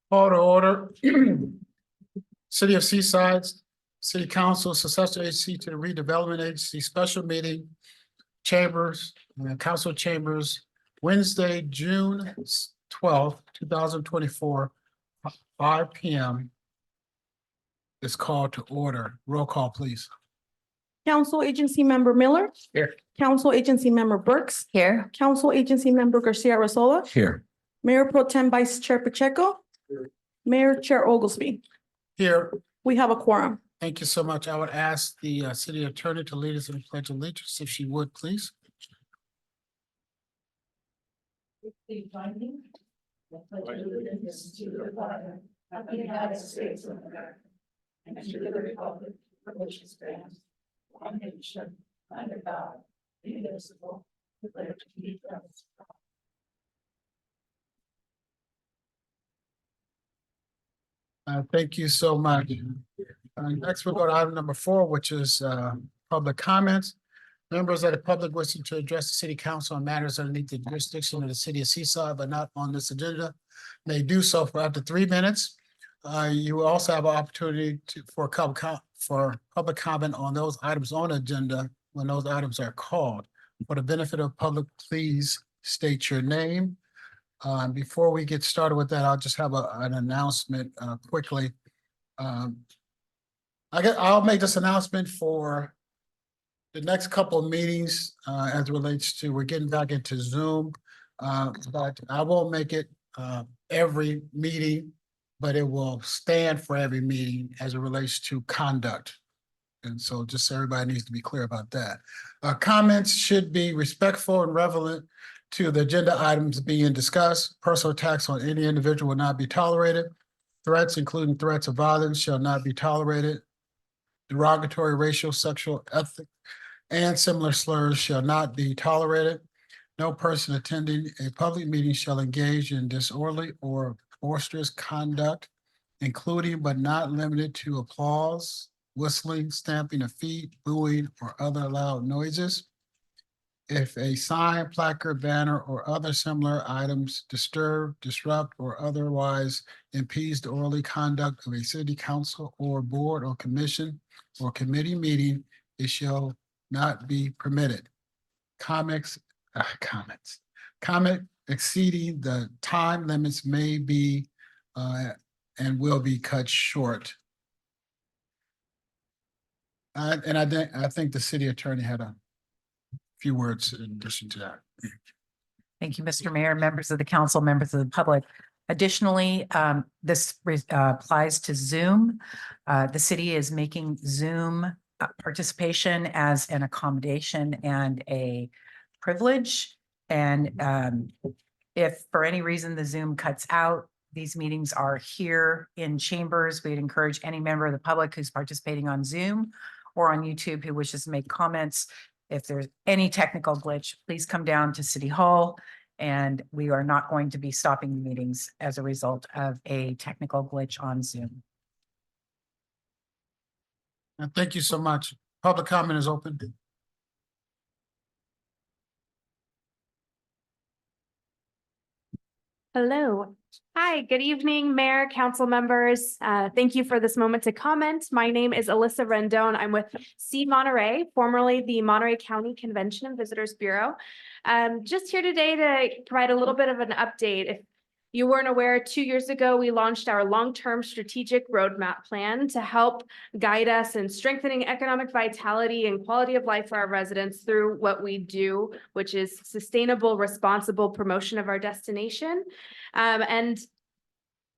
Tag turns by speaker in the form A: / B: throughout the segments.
A: Call to order. City of Seaside, City Council, successor agency to the redevelopment agency, special meeting. Chambers, council chambers, Wednesday, June 12th, 2024, 5 p.m. Is called to order. Roll call, please.
B: Council Agency Member Miller.
A: Here.
B: Council Agency Member Burks.
C: Here.
B: Council Agency Member Garcia Rosola.
A: Here.
B: Mayor Pro Tem Vice Chair Pacheco.
A: Here.
B: Mayor Chair Oglesby.
A: Here.
B: We have a quorum.
A: Thank you so much. I would ask the city attorney to lead us in the pledge of allegiance, if she would, please.
D: Allegiance to the flag of the United States of America and to the republic for which it stands, one nation, under God, indivisible, with liberty and justice for all.
A: Thank you so much. Next, we'll go to item number 4, which is public comments. Members of the public wishing to address the city council on matters underneath the jurisdiction of the city of Seaside, but not on this agenda, may do so for up to 3 minutes. You will also have an opportunity for public comment on those items on the agenda when those items are called. For the benefit of the public, please state your name. Before we get started with that, I'll just have an announcement quickly. I'll make this announcement for the next couple of meetings as it relates to, we're getting back into Zoom. But I won't make it every meeting, but it will stand for every meeting as it relates to conduct. And so just everybody needs to be clear about that. Comments should be respectful and relevant to the agenda items being discussed. Personal attacks on any individual will not be tolerated. Threats, including threats of violence, shall not be tolerated. Derogatory, racial, sexual, ethnic, and similar slurs shall not be tolerated. No person attending a public meeting shall engage in disorderly or boisterous conduct, including but not limited to applause, whistling, stamping of feet, booing, or other loud noises. If a sign, placard, banner, or other similar items disturb, disrupt, or otherwise impedes the orderly conduct of a city council or board or commission or committee meeting, it shall not be permitted. Comment exceeding the time limits may be and will be cut short. And I think the city attorney had a few words in addition to that.
C: Thank you, Mr. Mayor, members of the council, members of the public. Additionally, this applies to Zoom. The city is making Zoom participation as an accommodation and a privilege. And if for any reason the Zoom cuts out, these meetings are here in chambers. We'd encourage any member of the public who's participating on Zoom or on YouTube who wishes to make comments. If there's any technical glitch, please come down to City Hall, and we are not going to be stopping the meetings as a result of a technical glitch on Zoom.
A: And thank you so much. Public comment is open.
E: Hello. Hi, good evening, Mayor, council members. Thank you for this moment to comment. My name is Alyssa Rendon. I'm with C Monterey, formerly the Monterey County Convention and Visitors Bureau. Just here today to provide a little bit of an update. If you weren't aware, 2 years ago, we launched our long-term strategic roadmap plan to help guide us in strengthening economic vitality and quality of life for our residents through what we do, which is sustainable, responsible promotion of our destination. And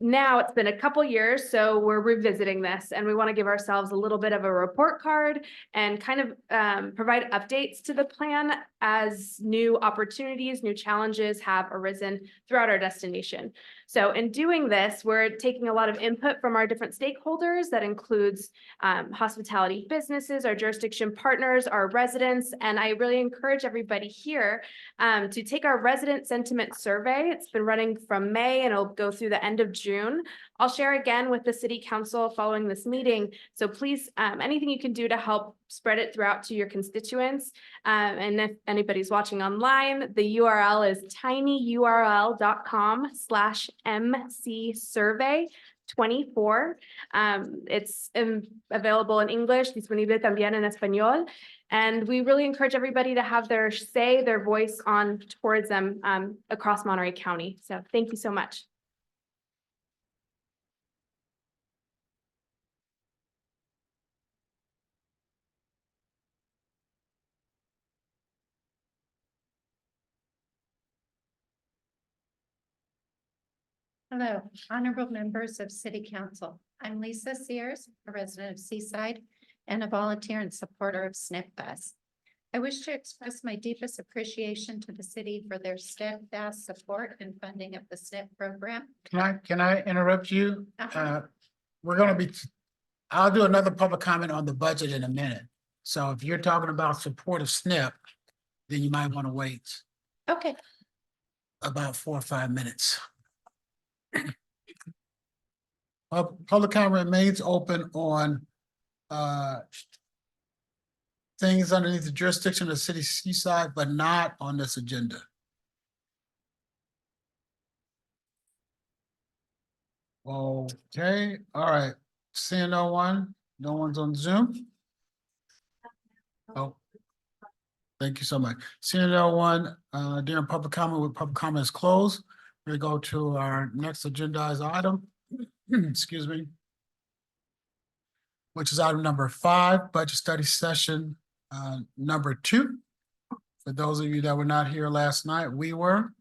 E: now it's been a couple years, so we're revisiting this, and we want to give ourselves a little bit of a report card and kind of provide updates to the plan as new opportunities, new challenges have arisen throughout our destination. So in doing this, we're taking a lot of input from our different stakeholders. That includes hospitality businesses, our jurisdiction partners, our residents, and I really encourage everybody here to take our resident sentiment survey. It's been running from May and it'll go through the end of June I'll share again with the city council following this meeting. So please, anything you can do to help spread it throughout to your constituents. And if anybody's watching online, the URL is tinyurl.com/MC survey 24. It's available in English, disponible también en español. And we really encourage everybody to have their say, their voice on towards them across Monterey County. So thank you so much.
F: Hello, honorable members of City Council. I'm Lisa Sears, a resident of Seaside and a volunteer and supporter of SNP Fest. I wish to express my deepest appreciation to the city for their steadfast support and funding of the SNP program.
A: Can I interrupt you?
F: Uh-huh.
A: We're gonna be, I'll do another public comment on the budget in a minute. So if you're talking about support of SNP, then you might want to wait
F: Okay,
A: about 4 or 5 minutes. Public comment remains open on things underneath the jurisdiction of the city Seaside, but not on this agenda. Okay, all right. Seeing no one's on Zoom. Oh, thank you so much. Seeing no one during public comment, with public comment is closed, we go to our next agendized item. Excuse me. Which is item number 5, budget study session number 2. For those of you that were not here last night, we were.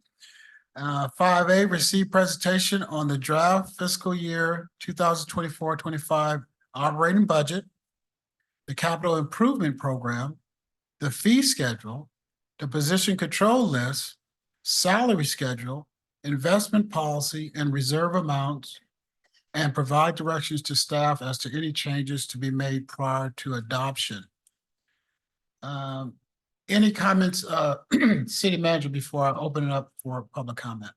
A: 5A, receive presentation on the draft fiscal year 2024-25 operating budget, the capital improvement program, the fee schedule, the position control list, salary schedule, investment policy, and reserve amounts, and provide directions to staff as to any changes to be made prior to adoption. Any comments, city manager, before I open it up for public comment?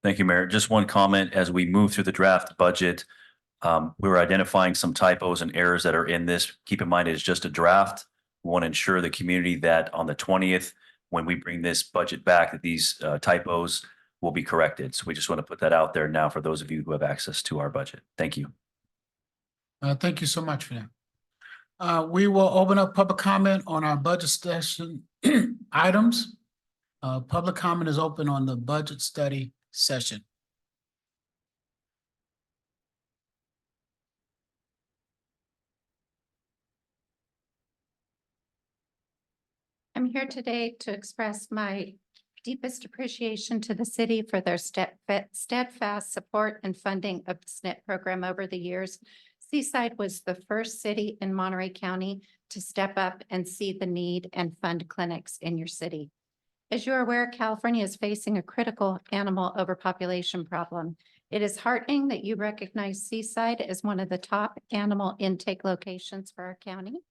G: Thank you, Mayor. Just one comment as we move through the draft budget. We were identifying some typos and errors that are in this. Keep in mind, it's just a draft. We want to ensure the community that on the 20th, when we bring this budget back, that these typos will be corrected. So we just want to put that out there now for those of you who have access to our budget. Thank you.
A: Thank you so much for that. We will open up public comment on our budget session items. Public comment is open on the budget study session.
F: I'm here today to express my deepest appreciation to the city for their steadfast support and funding of the SNP program over the years. Seaside was the first city in Monterey County to step up and see the need and fund clinics in your city. As you are aware, California is facing a critical animal overpopulation problem. It is heartening that you recognize Seaside as one of the top animal intake locations for our county.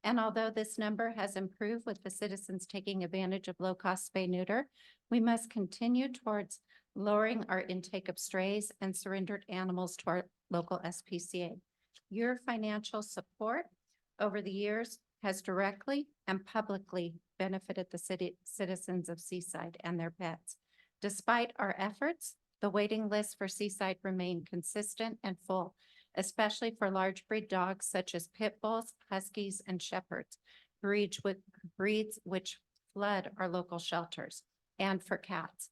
F: And although this number has improved with the citizens taking advantage of low-cost spay-neuter, we must continue towards lowering our intake of strays and surrendered animals to our local SPCA. Your financial support over the years has directly and publicly benefited the citizens of Seaside and their pets. Despite our efforts, the waiting list for Seaside remain consistent and full, especially for large breed dogs such as pit bulls, huskies, and shepherds, breeds which flood our local shelters, and for cats.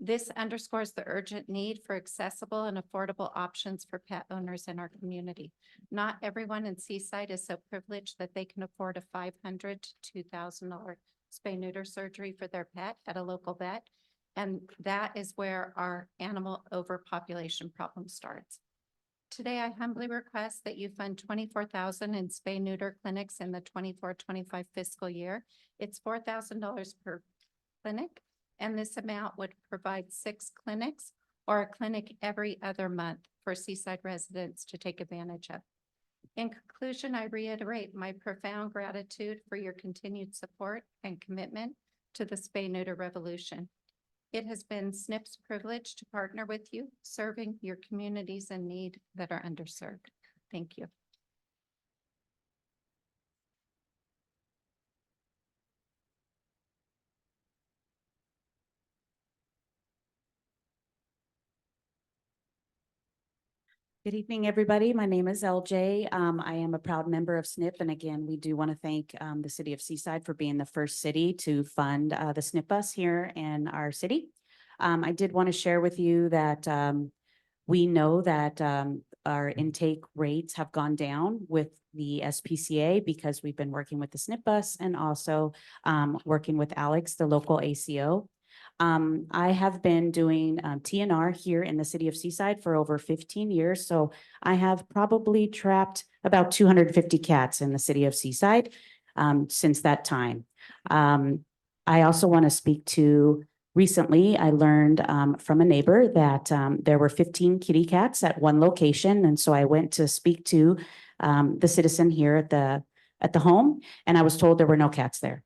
F: This underscores the urgent need for accessible and affordable options for pet owners in our community. Not everyone in Seaside is so privileged that they can afford a $500 to $2,000 spay-neuter surgery for their pet at a local vet, and that is where our animal overpopulation problem starts. Today, I humbly request that you fund $24,000 in spay-neuter clinics in the 24-25 fiscal year. It's $4,000 per clinic, and this amount would provide 6 clinics or a clinic every other month for Seaside residents to take advantage of. In conclusion, I reiterate my profound gratitude for your continued support and commitment to the spay-neuter revolution. It has been SNP's privilege to partner with you, serving your communities in need that are underserved. Thank you.
H: Good evening, everybody. My name is LJ. I am a proud member of SNP. And again, we do want to thank the city of Seaside for being the first city to fund the SNP bus here in our city. I did want to share with you that we know that our intake rates have gone down with the SPCA because we've been working with the SNP bus and also working with Alex, the local ACO. I have been doing TNR here in the city of Seaside for over 15 years. So I have probably trapped about 250 cats in the city of Seaside since that time. I also want to speak to recently, I learned from a neighbor that there were 15 kitty cats at one location. And so I went to speak to the citizen here at the home, and I was told there were no cats there.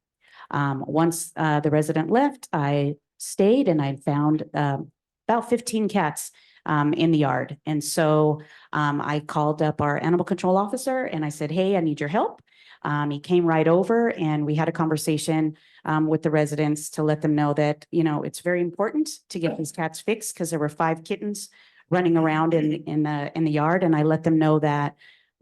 H: Once the resident left, I stayed and I found about 15 cats in the yard. And so I called up our animal control officer and I said, hey, I need your help. He came right over and we had a conversation with the residents to let them know that, you know, it's very important to get these cats fixed because there were 5 kittens running around in the yard. And I let them know that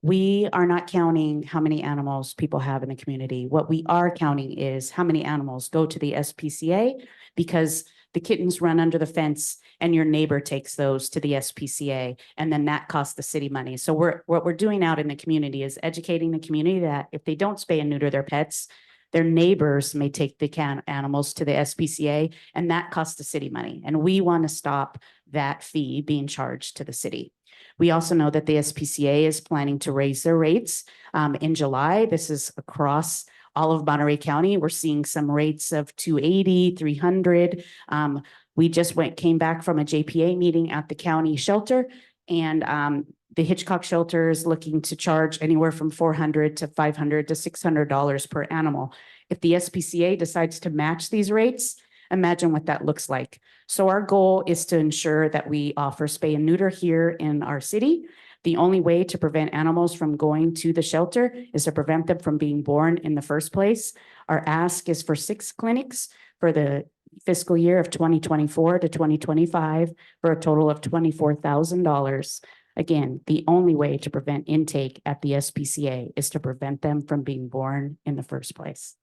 H: we are not counting how many animals people have in the community. What we are counting is how many animals go to the SPCA, because the kittens run under the fence and your neighbor takes those to the SPCA, and then that costs the city money. So what we're doing out in the community is educating the community that if they don't spay and neuter their pets, their neighbors may take the animals to the SPCA, and that costs the city money. And we want to stop that fee being charged to the city. We also know that the SPCA is planning to raise their rates in July. This is across all of Monterey County. We're seeing some rates of $280, $300. We just came back from a JPA meeting at the county shelter, and the Hitchcock shelter is looking to charge anywhere from $400 to $500 to $600 per animal. If the SPCA decides to match these rates, imagine what that looks like. So our goal is to ensure that we offer spay and neuter here in our city. The only way to prevent animals from going to the shelter is to prevent them from being born in the first place. Our ask is for 6 clinics for the fiscal year of 2024 to 2025 for a total of $24,000. Again, the only way to prevent intake at the SPCA is to prevent them from being born in the first place.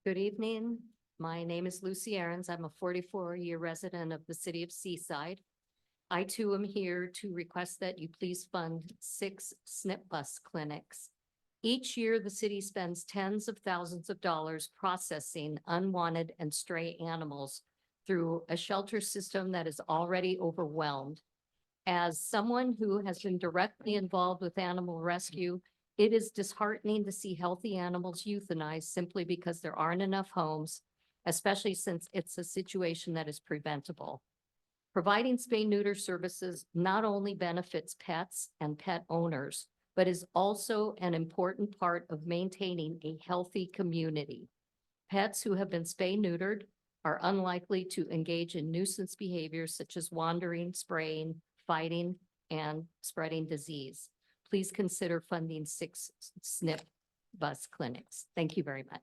D: Good evening. My name is Lucy Aarons. I'm a 44-year resident of the city of Seaside. I too am here to request that you please fund 6 SNP bus clinics. Each year, the city spends tens of thousands of dollars processing unwanted and stray animals through a shelter system that is already overwhelmed. As someone who has been directly involved with animal rescue, it is disheartening to see healthy animals euthanized simply because there aren't enough homes, especially since it's a situation that is preventable. Providing spay-neuter services not only benefits pets and pet owners, but is also an important part of maintaining a healthy community. Pets who have been spay-neutered are unlikely to engage in nuisance behaviors such as wandering, spraying, fighting, and spreading disease. Please consider funding 6 SNP bus clinics. Thank you very much.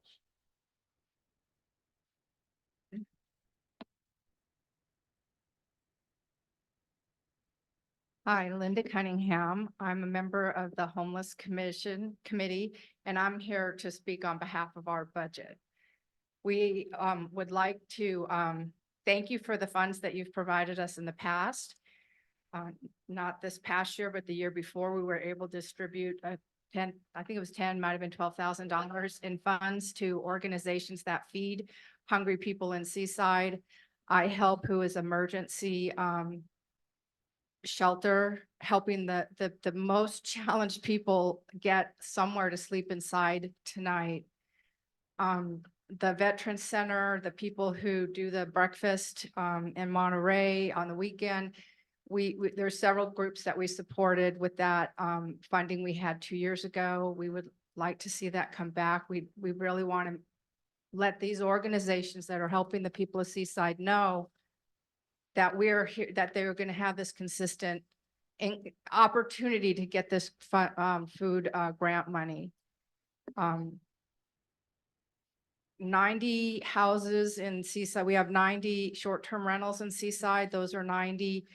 I: Hi, Linda Cunningham. I'm a member of the Homeless Committee, and I'm here to speak on behalf of our budget. We would like to thank you for the funds that you've provided us in the past. Not this past year, but the year before, we were able to distribute I think it was 10, might have been $12,000 in funds to organizations that feed hungry people in Seaside. iHelp, who is emergency shelter, helping the most challenged people get somewhere to sleep inside tonight. The Veterans Center, the people who do the breakfast in Monterey on the weekend. there's several groups that we supported with that funding we had 2 years ago. We would like to see that come back. We really want to let these organizations that are helping the people of Seaside know that we're here, that they're going to have this consistent opportunity to get this food grant money. 90 houses in Seaside. We have 90 short-term rentals in Seaside. Those are 90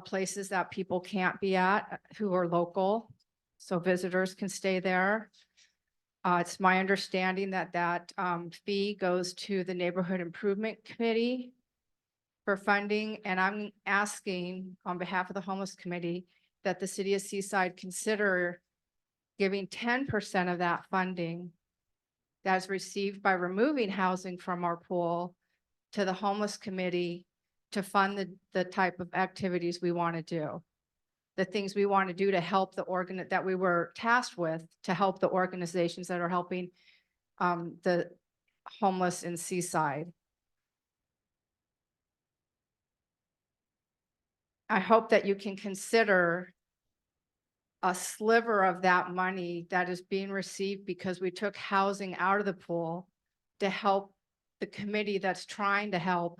I: places that people can't be at who are local. So visitors can stay there. It's my understanding that that fee goes to the Neighborhood Improvement Committee for funding. And I'm asking on behalf of the Homeless Committee that the city of Seaside consider giving 10% of that funding that's received by removing housing from our pool to the Homeless Committee to fund the type of activities we want to do. The things we want to do to help the that we were tasked with to help the organizations that are helping the homeless in Seaside. I hope that you can consider a sliver of that money that is being received because we took housing out of the pool to help the committee that's trying to help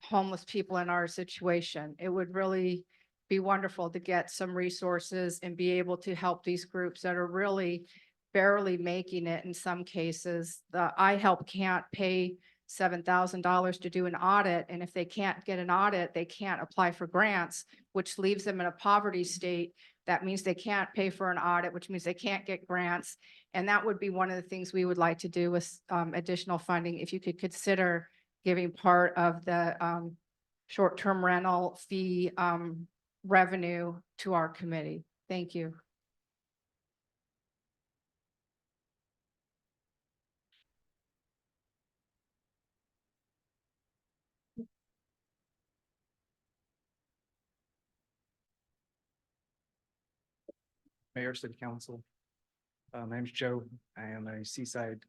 I: homeless people in our situation. It would really be wonderful to get some resources and be able to help these groups that are really barely making it in some cases. The iHelp can't pay $7,000 to do an audit. And if they can't get an audit, they can't apply for grants, which leaves them in a poverty state. That means they can't pay for an audit, which means they can't get grants. And that would be one of the things we would like to do with additional funding. If you could consider giving part of the short-term rental fee revenue to our committee. Thank you.
J: Mayor, City Council. My name's Joe. I am a Seaside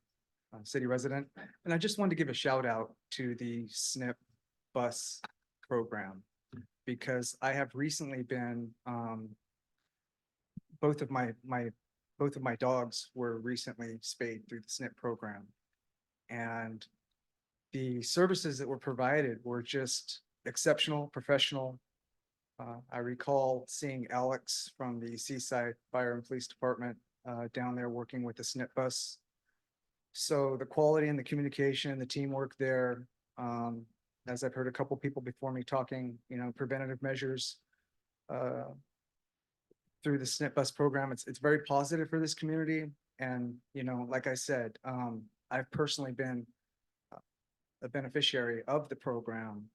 J: city resident, and I just wanted to give a shout out to the SNP bus program because I have recently been both of my dogs were recently spayed through the SNP program, and the services that were provided were just exceptional, professional. I recall seeing Alex from the Seaside Fire and Police Department down there working with the SNP bus. So the quality and the communication, the teamwork there, as I've heard a couple people before me talking, preventative measures through the SNP bus program, it's very positive for this community. And, like I said, I've personally been a beneficiary of the program.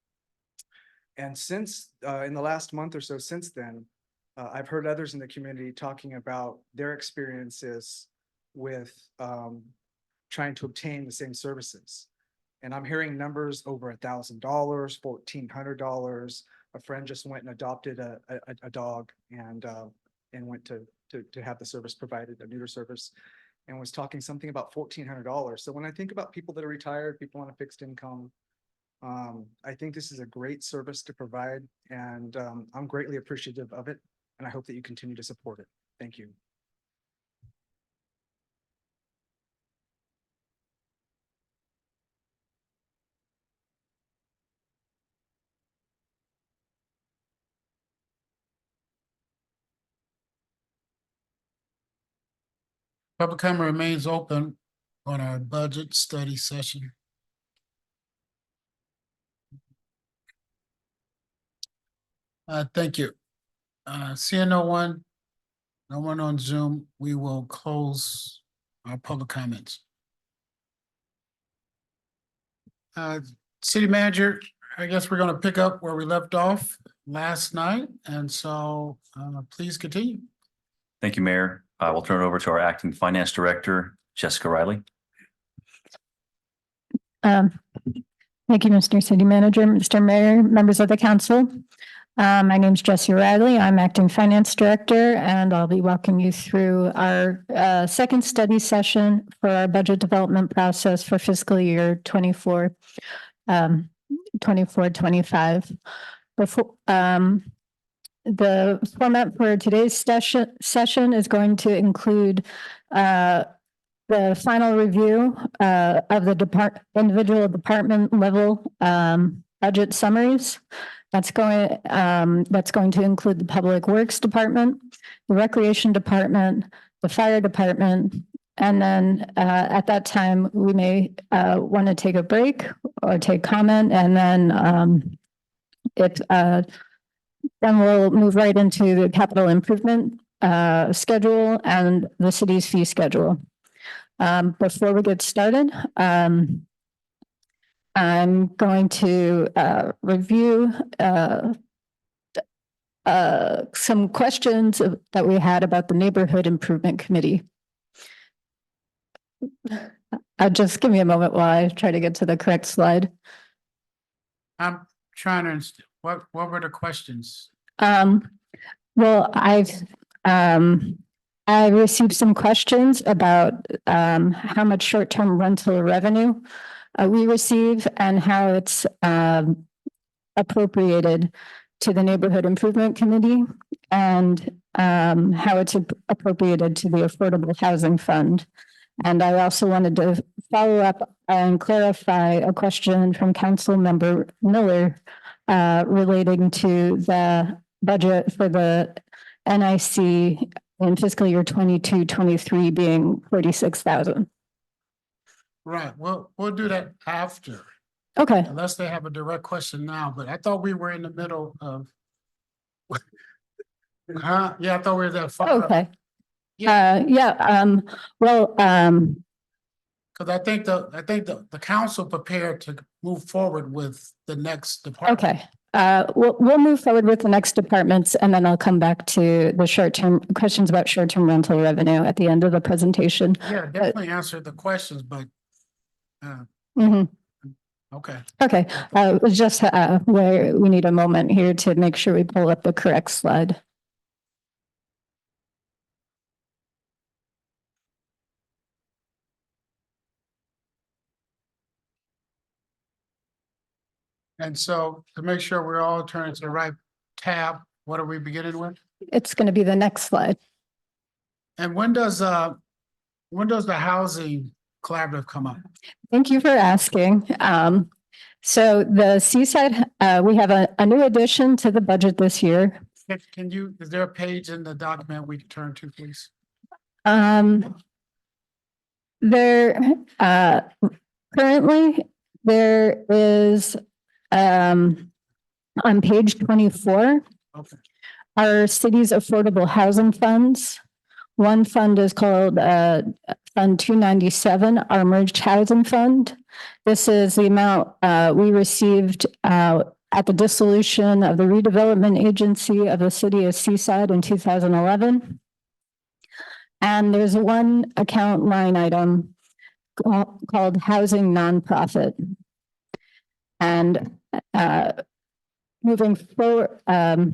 J: And since in the last month or so since then, I've heard others in the community talking about their experiences with trying to obtain the same services. And I'm hearing numbers over $1,000, $1,400. A friend just went and adopted a dog and went to have the service provided, a neuter service, and was talking something about $1,400. So when I think about people that are retired, people on a fixed income, I think this is a great service to provide, and I'm greatly appreciative of it, and I hope that you continue to support it. Thank you.
A: Public comment remains open on our budget study session. Thank you. Seeing no one on Zoom, we will close our public comments. City Manager, I guess we're going to pick up where we left off last night, and so please continue.
G: Thank you, Mayor. I will turn it over to our Acting Finance Director, Jessica Riley.
K: Thank you, Mr. City Manager, Mr. Mayor, members of the council. My name is Jessie Riley. I'm Acting Finance Director, and I'll be walking you through our second study session for our budget development process for fiscal year 24-25. before, the format for today's session is going to include, the final review, of the individual department level, budget summaries. That's going to include the Public Works Department, the Recreation Department, the Fire Department. And then at that time, we may want to take a break or take comment, and then then we'll move right into the capital improvement schedule and the city's fee schedule. Before we get started, I'm going to review some questions that we had about the Neighborhood Improvement Committee. Just give me a moment while I try to get to the correct slide.
A: I'm trying to, what were the questions?
K: Well, I received some questions about how much short-term rental revenue we receive and how it's appropriated to the Neighborhood Improvement Committee, and how it's appropriated to the Affordable Housing Fund. And I also wanted to follow up and clarify a question from Council Member Miller relating to the budget for the NIC in fiscal year 22-23 being 46,000.
A: Right, we'll do that after,
K: Okay,
A: unless they have a direct question now, but I thought we were in the middle of. Huh? Yeah, I thought we were that far.
K: okay.
A: Yeah.
K: Well,
A: Cause I think the council prepared to move forward with the next department.
K: okay. We'll move forward with the next departments, and then I'll come back to the short-term questions about short-term rental revenue at the end of the presentation.
A: Yeah, definitely answered the questions, but,
K: Mhm.
A: okay.
K: Okay, it's just where we need a moment here to make sure we pull up the correct slide.
A: And so to make sure we're all turning to the right tab, what are we beginning with?
K: It's going to be the next slide.
A: And when does the housing collaborative come up?
K: Thank you for asking. So the Seaside, we have a new addition to the budget this year.
A: Is there a page in the document we can turn to, please?
K: Currently there is, on page 24,
A: Okay.
K: our city's affordable housing funds. One fund is called Fund 297, our Merged Housing Fund. This is the amount we received at the dissolution of the redevelopment agency of the city of Seaside in 2011. And there's one account line item called Housing Nonprofit. And moving forward,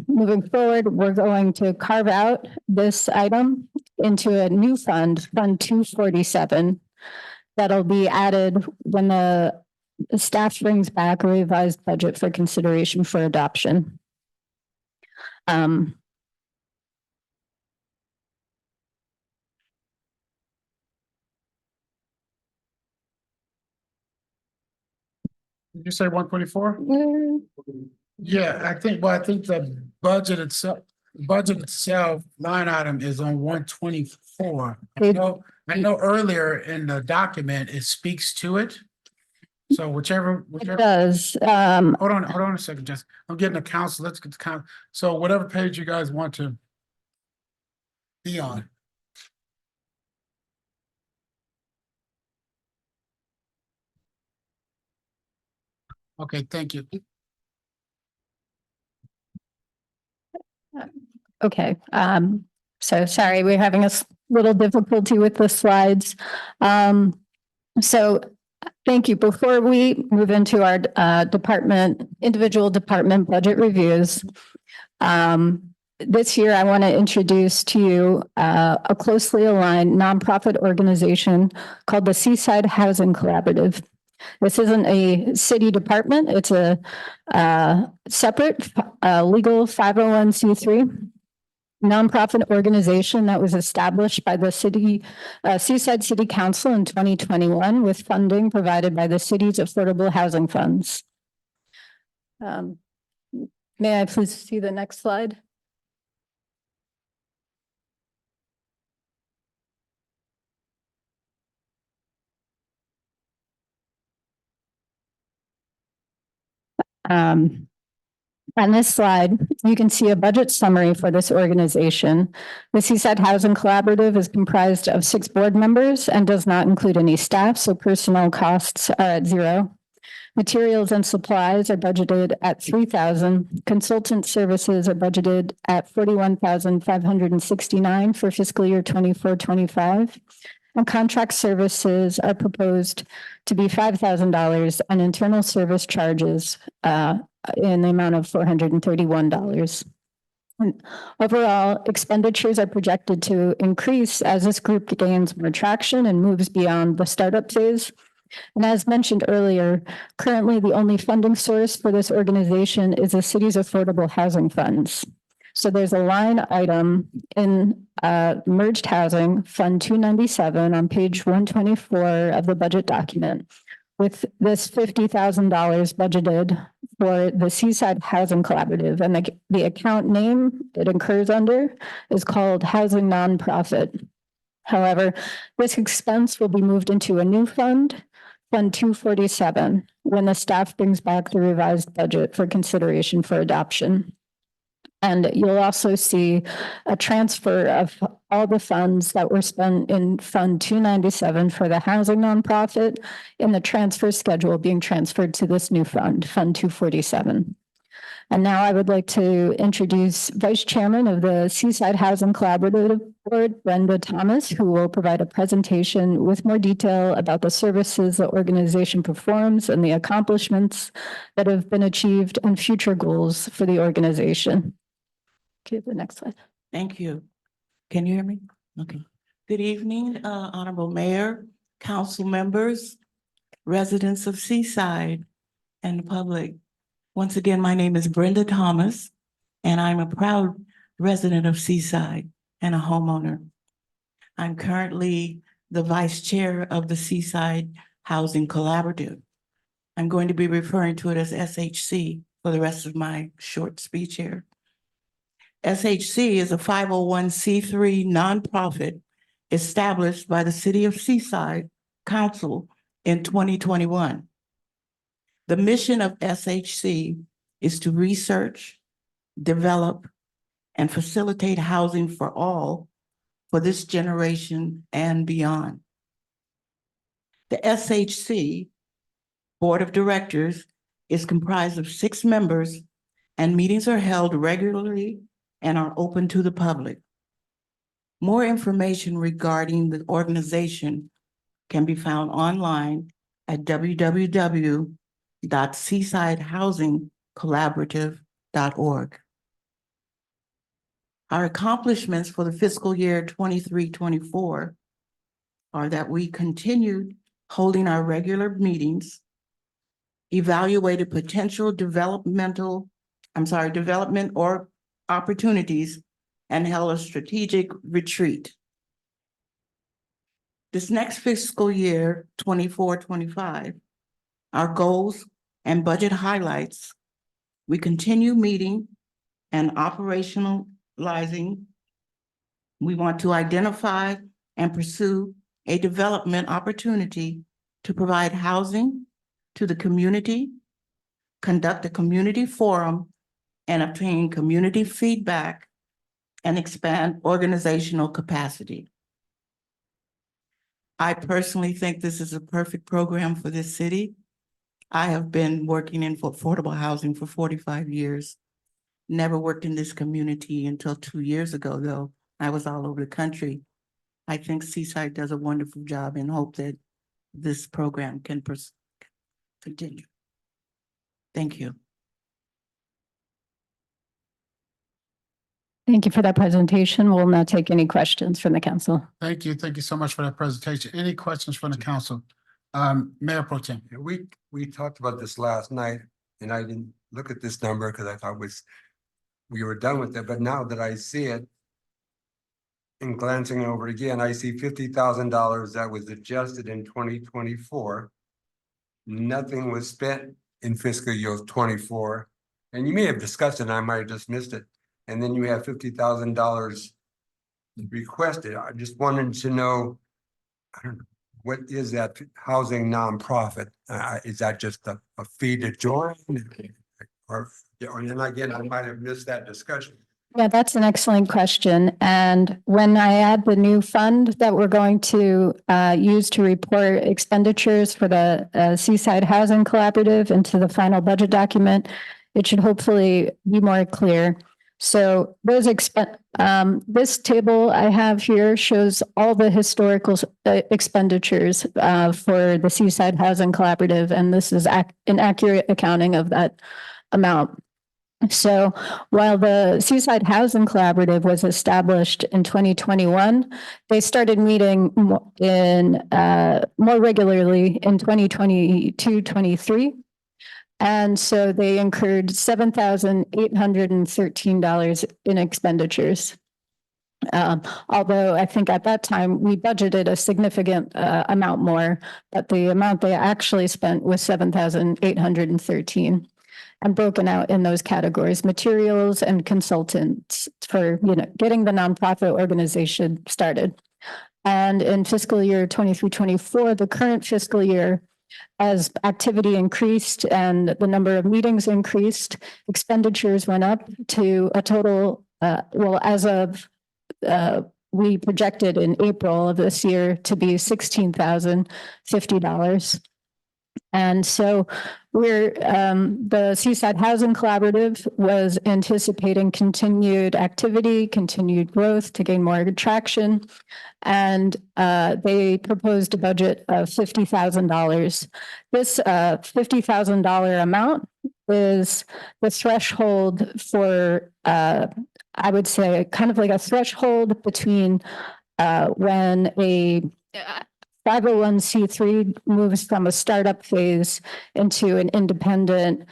K: we're going to carve out this item into a new fund, Fund 247, that'll be added when the staff brings back a revised budget for consideration for adoption.
A: Did you say 124? Yeah, I think the budget itself, line item is on 124. I know earlier in the document, it speaks to it. So whichever,
K: It does.
A: hold on a second, Jess. I'm getting the council. Let's get the count. So whatever page you guys want to be on. Okay, thank you.
K: Okay, so sorry, we're having a little difficulty with the slides. So thank you. Before we move into our individual department budget reviews, this year I want to introduce to you a closely aligned nonprofit organization called the Seaside Housing Collaborative. This isn't a city department. It's a separate legal 501c3 nonprofit organization that was established by the Seaside City Council in 2021 with funding provided by the city's affordable housing funds. May I please see the next slide? On this slide, you can see a budget summary for this organization. The Seaside Housing Collaborative is comprised of 6 board members and does not include any staff, so personnel costs are at 0. Materials and supplies are budgeted at $3,000. Consultant services are budgeted at $41,569 for fiscal year 24-25. And contract services are proposed to be $5,000 and internal service charges in the amount of $431. And overall, expenditures are projected to increase as this group gains more traction and moves beyond the startup phase. And as mentioned earlier, currently the only funding source for this organization is the city's affordable housing funds. So there's a line item in merged housing, Fund 297 on page 124 of the budget document, with this $50,000 budgeted for the Seaside Housing Collaborative, and the account name it incurs under is called Housing Nonprofit. However, this expense will be moved into a new fund, Fund 247, when the staff brings back the revised budget for consideration for adoption. And you'll also see a transfer of all the funds that were spent in Fund 297 for the housing nonprofit in the transfer schedule being transferred to this new fund, Fund 247. And now I would like to introduce Vice Chairman of the Seaside Housing Collaborative Board, Brenda Thomas, who will provide a presentation with more detail about the services the organization performs and the accomplishments that have been achieved and future goals for the organization. Okay, the next slide.
L: Thank you. Can you hear me? Okay. Good evening, Honorable Mayor, council members, residents of Seaside, and the public. Once again, my name is Brenda Thomas, and I'm a proud resident of Seaside and a homeowner. I'm currently the vice chair of the Seaside Housing Collaborative. I'm going to be referring to it as SHC for the rest of my short speech here. SHC is a 501c3 nonprofit established by the City of Seaside Council in 2021. The mission of SHC is to research, develop, and facilitate housing for all for this generation and beyond. The SHC Board of Directors is comprised of 6 members, and meetings are held regularly and are open to the public. More information regarding the organization can be found online at www.seasidehousingcollaborative.org. Our accomplishments for the fiscal year 23-24 are that we continued holding our regular meetings, evaluated potential development or opportunities, and held a strategic retreat. This next fiscal year, 24-25, our goals and budget highlights, we continue meeting and operationalizing. We want to identify and pursue a development opportunity to provide housing to the community, conduct a community forum, and obtain community feedback and expand organizational capacity. I personally think this is a perfect program for this city. I have been working in affordable housing for 45 years. Never worked in this community until 2 years ago, though. I was all over the country. I think Seaside does a wonderful job and hope that this program can continue. Thank you.
K: Thank you for that presentation. We'll now take any questions from the council.
A: Thank you. Thank you so much for that presentation. Any questions from the council? Mayor Pro Tem.
M: Yeah, we talked about this last night and I didn't look at this number because I thought we were done with it, but now that I see it. And glancing over it again, I see $50,000 that was adjusted in 2024. Nothing was spent in fiscal year 24. And you may have discussed it, and I might have just missed it. And then you have $50,000 requested. I just wanted to know, I don't know, what is that housing nonprofit? Is that just a fee to join? Or, and again, I might have missed that discussion.
K: Yeah, that's an excellent question. And when I add the new fund that we're going to use to report expenditures for the Seaside Housing Collaborative into the final budget document, it should hopefully be more clear. So those this table I have here shows all the historical expenditures for the Seaside Housing Collaborative, and this is an accurate accounting of that amount. So while the Seaside Housing Collaborative was established in 2021, they started meeting in more regularly in 2022-23. And so they incurred $7,813 in expenditures. Although I think at that time we budgeted a significant amount more, but the amount they actually spent was $7,813. And broken out in those categories, materials and consultants for, getting the nonprofit organization started. And in fiscal year 23-24, the current fiscal year, as activity increased and the number of meetings increased, expenditures went up to a total, as of, we projected in April of this year to be $16,050. And so the Seaside Housing Collaborative was anticipating continued activity, continued growth to gain more traction. And they proposed a budget of $50,000. This $50,000 amount is the threshold for, I would say, kind of like a threshold between when a 501c3 moves from a startup phase into an independent,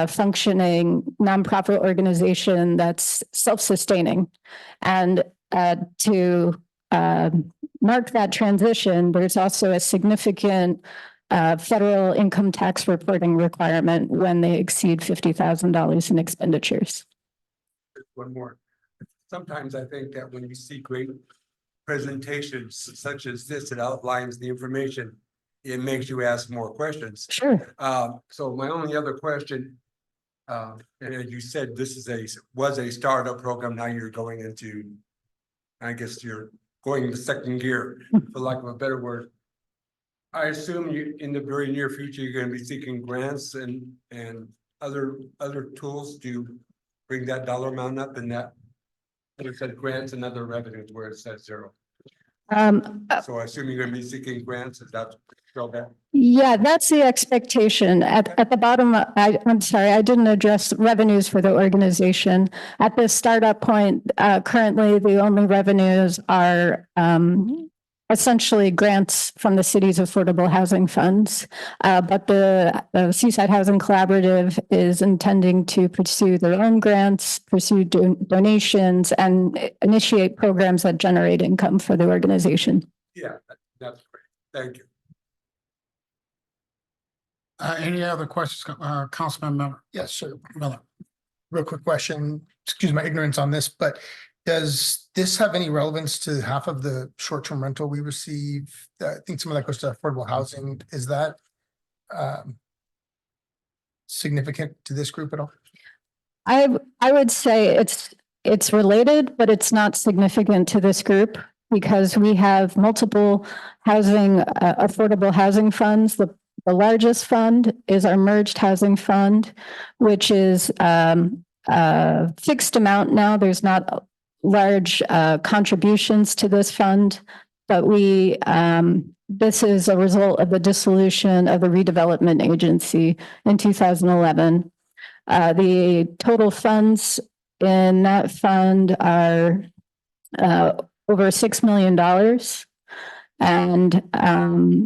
K: functioning nonprofit organization that's self-sustaining. And to mark that transition, there's also a significant federal income tax reporting requirement when they exceed $50,000 in expenditures.
M: One more. Sometimes I think that when you see great presentations such as this, it outlines the information, it makes you ask more questions.
K: Sure.
M: So my only other question, and as you said, this was a startup program. Now you're going into, I guess you're going into second gear, for lack of a better word. I assume you, in the very near future, you're going to be seeking grants and other tools to bring that dollar amount up, and that it said grants and other revenues where it says zero. So I assume you're going to be seeking grants. Is that still that?
K: Yeah, that's the expectation. At the bottom, I'm sorry, I didn't address revenues for the organization. At this startup point, currently the only revenues are essentially grants from the city's affordable housing funds. But the Seaside Housing Collaborative is intending to pursue their own grants, pursue donations, and initiate programs that generate income for the organization.
M: Yeah, that's great. Thank you.
A: Any other questions, Councilman Miller?
N: Yes, sir.
A: Miller?
N: Real quick question, excuse my ignorance on this, but does this have any relevance to half of the short-term rental we receive? I think some of that goes to affordable housing. Is that significant to this group at all?
K: I would say it's related, but it's not significant to this group because we have multiple housing, affordable housing funds. The largest fund is our merged housing fund, which is a fixed amount now. There's not large contributions to this fund, but this is a result of the dissolution of the redevelopment agency in 2011. The total funds in that fund are over $6 million. And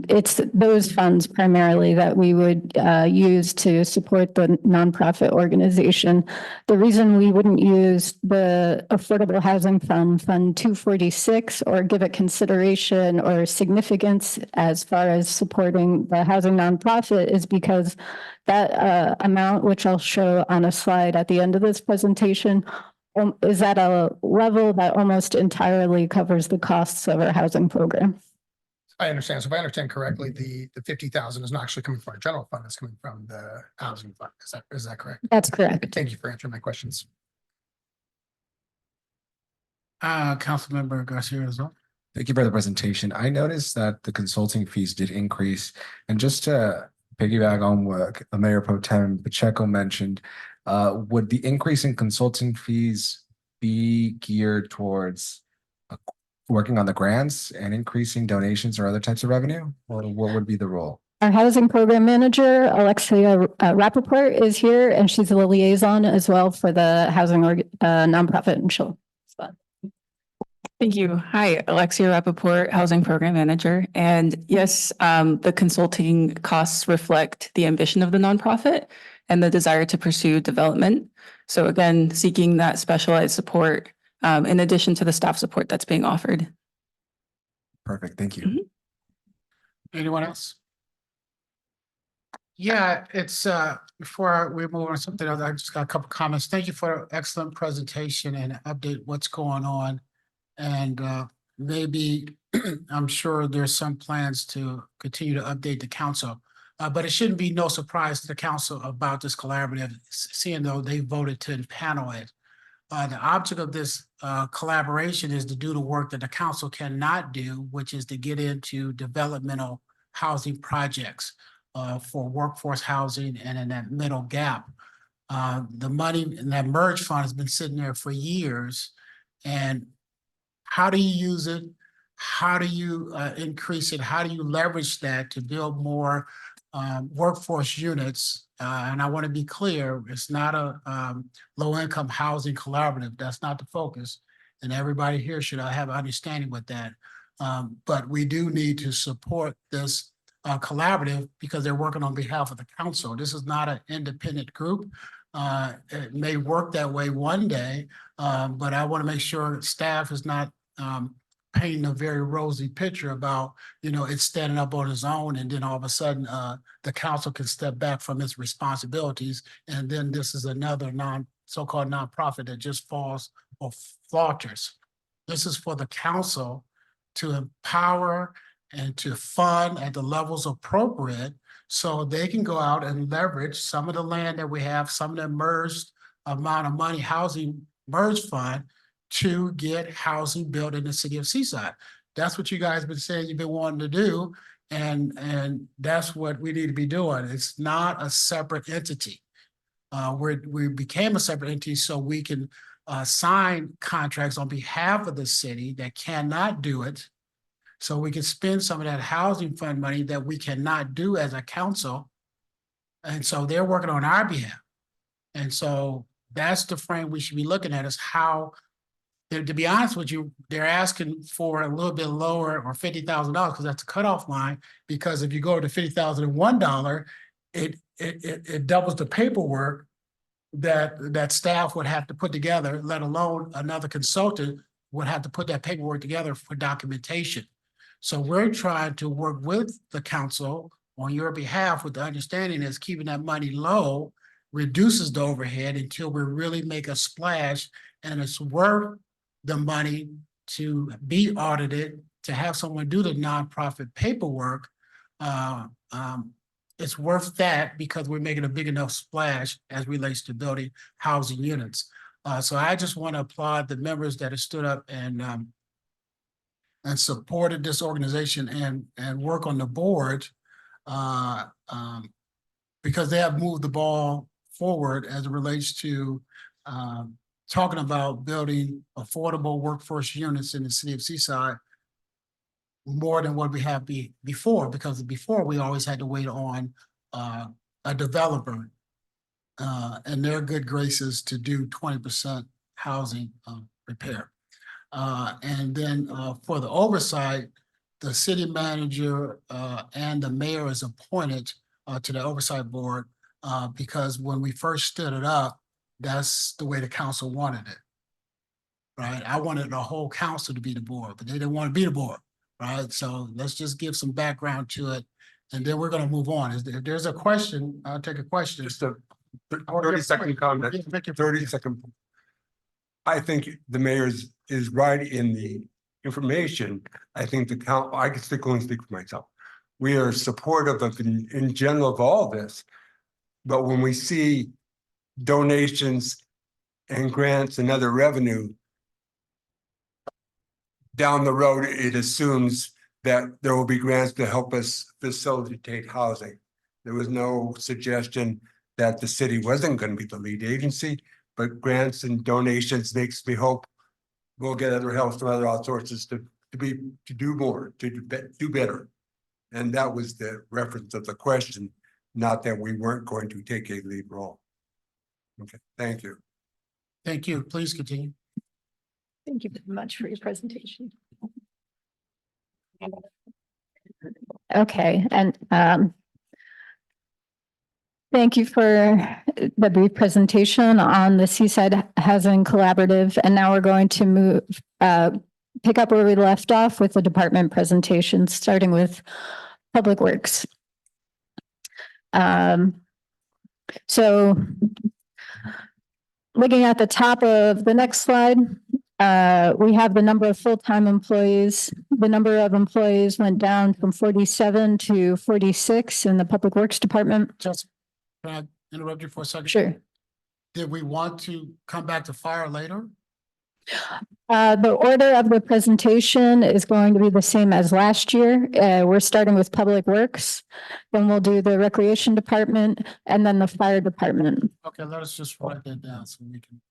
K: it's those funds primarily that we would use to support the nonprofit organization. The reason we wouldn't use the Affordable Housing Fund, Fund 246, or give it consideration or significance as far as supporting the housing nonprofit is because that amount, which I'll show on a slide at the end of this presentation, is at a level that almost entirely covers the costs of our housing program.
N: I understand. So if I understand correctly, the 50,000 is not actually coming from our general fund, it's coming from the housing fund. Is that correct?
K: That's correct.
N: Thank you for answering my questions.
A: Councilmember Garcia as well.
O: Thank you for the presentation. I noticed that the consulting fees did increase. And just to piggyback on what Mayor Pro Tem Pacheco mentioned, would the increase in consulting fees be geared towards working on the grants and increasing donations or other types of revenue? Or what would be the role?
K: Our housing program manager, Alexia Rappaport, is here, and she's the liaison as well for the housing nonprofit and children.
P: Thank you. Hi, Alexia Rappaport, Housing Program Manager. And yes, the consulting costs reflect the ambition of the nonprofit and the desire to pursue development. So again, seeking that specialized support in addition to the staff support that's being offered.
O: Perfect. Thank you.
A: Anyone else? Yeah, it's before we move on to something else, I just got a couple comments. Thank you for an excellent presentation and update what's going on. And maybe I'm sure there's some plans to continue to update the council. But it shouldn't be no surprise to the council about this collaborative, seeing though they voted to impanel it. The object of this collaboration is to do the work that the council cannot do, which is to get into developmental housing projects for workforce housing and in that middle gap. The money in that merge fund has been sitting there for years. And how do you use it? How do you increase it? How do you leverage that to build more workforce units? And I want to be clear, it's not a low-income housing collaborative. That's not the focus. And everybody here should have an understanding with that. But we do need to support this collaborative because they're working on behalf of the council. This is not an independent group. It may work that way one day, but I want to make sure staff is not painting a very rosy picture about, it's standing up on its own, and then all of a sudden the council can step back from its responsibilities, and then this is another so-called nonprofit that just falls or falters. This is for the council to empower and to fund at the levels appropriate so they can go out and leverage some of the land that we have, some of the merged amount of money housing merge fund to get housing built in the city of Seaside. That's what you guys have been saying you've been wanting to do. And that's what we need to be doing. It's not a separate entity. We became a separate entity so we can sign contracts on behalf of the city that cannot do it. So we can spend some of that housing fund money that we cannot do as a council. And so they're working on our behalf. And so that's the frame we should be looking at, is how, to be honest with you, they're asking for a little bit lower, or $50,000, because that's a cutoff line. Because if you go to $50,001, it doubles the paperwork that staff would have to put together, let alone another consultant would have to put that paperwork together for documentation. So we're trying to work with the council on your behalf with the understanding is keeping that money low reduces the overhead until we really make a splash, and it's worth the money to be audited, to have someone do the nonprofit paperwork. It's worth that because we're making a big enough splash as relates to building housing units. So I just want to applaud the members that have stood up and supported this organization and work on the board because they have moved the ball forward as it relates to talking about building affordable workforce units in the city of Seaside more than what we have before, because before we always had to wait on a developer and their good graces to do 20% housing repair. And then for the oversight, the city manager and the mayor is appointed to the oversight board because when we first stood it up, that's the way the council wanted it. Right? I wanted the whole council to be the board, but they didn't want to be the board, right? So let's just give some background to it, and then we're gonna move on. If there's a question, I'll take a question.
M: Just a 30-second comment,
A: Yeah, make it-
M: 30-second. I think the mayor is right in the information. I think the count, I can only speak for myself. We are supportive of in general of all this. But when we see donations and grants and other revenue down the road, it assumes that there will be grants to help us facilitate housing. There was no suggestion that the city wasn't going to be the lead agency, but grants and donations makes me hope we'll get other help from other sources to do more, to do better. And that was the reference of the question, not that we weren't going to take a lead role. Okay, thank you.
A: Thank you. Please continue.
K: Thank you very much for your presentation. Okay, and thank you for the brief presentation on the Seaside Housing Collaborative. And now we're going to move, pick up where we left off with the department presentation, starting with Public Works. So looking at the top of the next slide, we have the number of full-time employees. The number of employees went down from 47 to 46 in the Public Works Department.
A: Just, can I interrupt you for a second?
K: Sure.
A: Did we want to come back to fire later?
K: The order of the presentation is going to be the same as last year. We're starting with Public Works, then we'll do the Recreation Department and then the Fire Department.
A: Okay, let us just write that down so we can.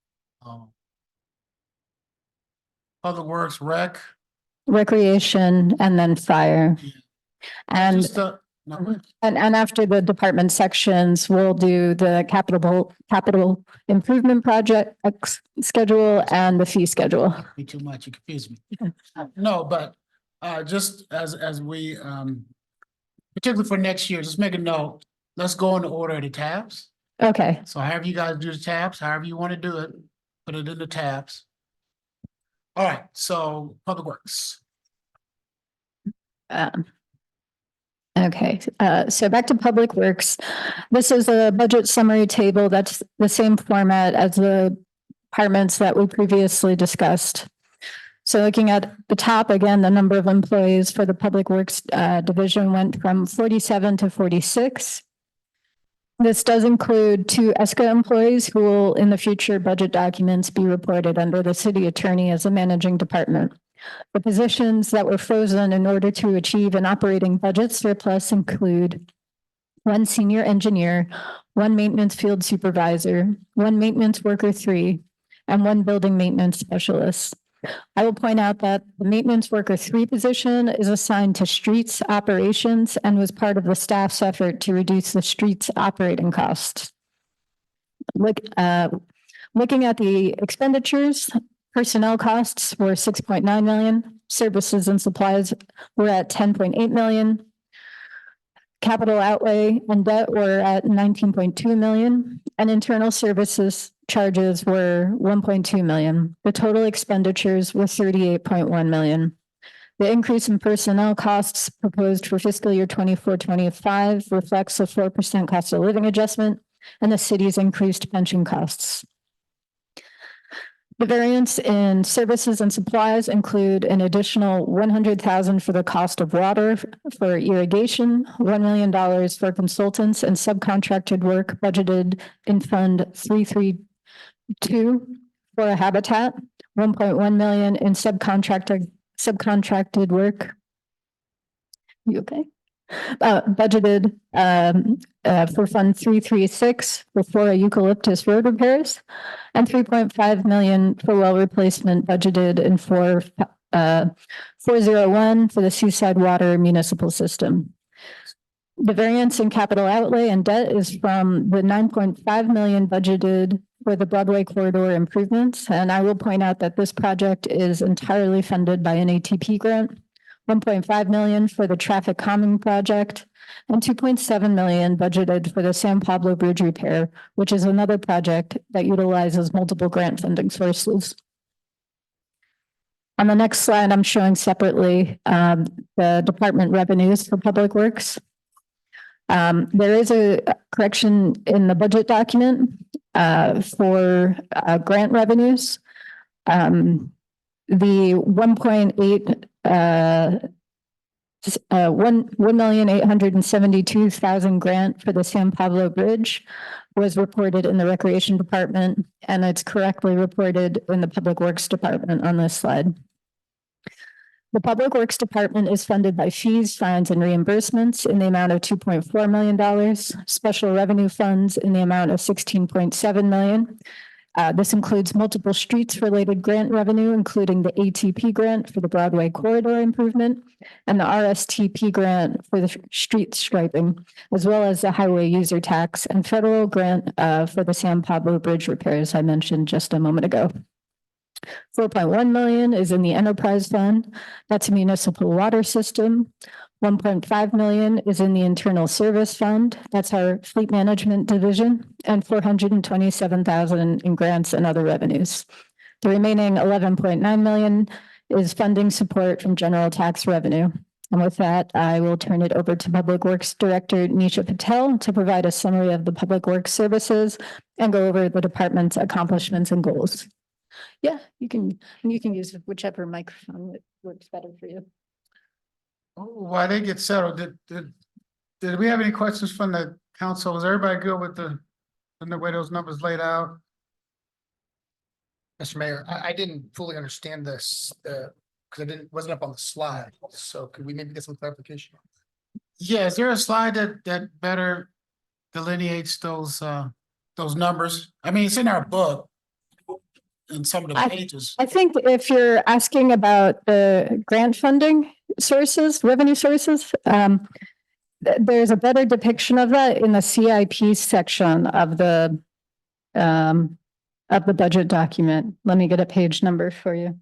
A: Public Works, Rec.
K: Recreation and then Fire. And
A: Just, no, go ahead.
K: And after the department sections, we'll do the capital improvement project schedule and the fee schedule.
A: Me too much, you confuse me. No, but just as we particularly for next year, just make a note, let's go in the order of the tabs.
K: Okay,
A: So however you guys do the tabs, however you want to do it, put it in the tabs. All right, so Public Works.
K: Okay, so back to Public Works. This is a budget summary table. That's the same format as the departments that we previously discussed. So looking at the top, again, the number of employees for the Public Works division went from 47 to 46. This does include 2 ESCA employees who will in the future budget documents be reported under the city attorney as a managing department. The positions that were frozen in order to achieve an operating budget surplus include 1 senior engineer, 1 maintenance field supervisor, 1 maintenance worker 3, and 1 building maintenance specialist. I will point out that the maintenance worker 3 position is assigned to streets operations and was part of the staff's effort to reduce the streets operating costs. Looking at the expenditures, personnel costs were 6.9 million, services and supplies were at 10.8 million. Capital outlay and debt were at 19.2 million, and internal services charges were 1.2 million. The total expenditures were 38.1 million. The increase in personnel costs proposed for fiscal year 24-25 reflects a 4% cost of living adjustment and the city's increased pension costs. The variance in services and supplies include an additional 100,000 for the cost of water for irrigation, $1 million for consultants and subcontracted work budgeted in Fund 332 for a habitat, 1.1 million in subcontracted work. You okay? Budgeted for Fund 336 for a eucalyptus road repairs and 3.5 million for well replacement budgeted in 401 for the Seaside Water Municipal System. The variance in capital outlay and debt is from the 9.5 million budgeted for the Broadway corridor improvements. And I will point out that this project is entirely funded by an ATP grant. 1.5 million for the traffic calming project, and 2.7 million budgeted for the San Pablo Bridge repair, which is another project that utilizes multiple grant funding sources. On the next slide, I'm showing separately the department revenues for Public Works. There is a correction in the budget document for grant revenues. The 1,872,000 grant for the San Pablo Bridge was reported in the Recreation Department, and it's correctly reported in the Public Works Department on this slide. The Public Works Department is funded by fees, fines, and reimbursements in the amount of $2.4 million, special revenue funds in the amount of $16.7 million. This includes multiple streets-related grant revenue, including the ATP grant for the Broadway corridor improvement and the RSTP grant for the street striping, as well as the highway user tax and federal grant for the San Pablo Bridge repairs I mentioned just a moment ago. 4.1 million is in the enterprise fund. That's a municipal water system. 1.5 million is in the internal service fund. That's our fleet management division, and 427,000 in grants and other revenues. The remaining 11.9 million is funding support from general tax revenue. And with that, I will turn it over to Public Works Director Nisha Patel to provide a summary of the Public Works services and go over the department's accomplishments and goals. Yeah, you can use whichever microphone that works better for you.
A: While they get settled, did we have any questions from the council? Was everybody good with the way those numbers laid out?
N: Mr. Mayor, I didn't fully understand this, because wasn't up on the slide. So could we maybe get some clarification?
A: Yeah, is there a slide that better delineates those numbers? I mean, it's in our book. In some of the pages.
K: I think if you're asking about the grant funding sources, revenue sources, there's a better depiction of that in the CIP section of the budget document. Let me get a page number for you.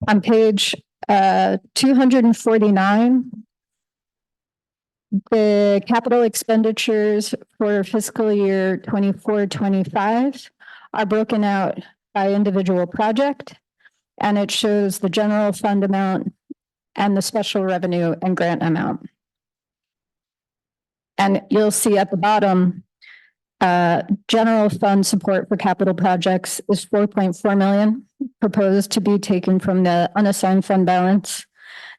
K: On page 249. The capital expenditures for fiscal year 24-25 are broken out by individual project, and it shows the general fund amount and the special revenue and grant amount. And you'll see at the bottom, general fund support for capital projects is 4.4 million, proposed to be taken from the unassigned fund balance.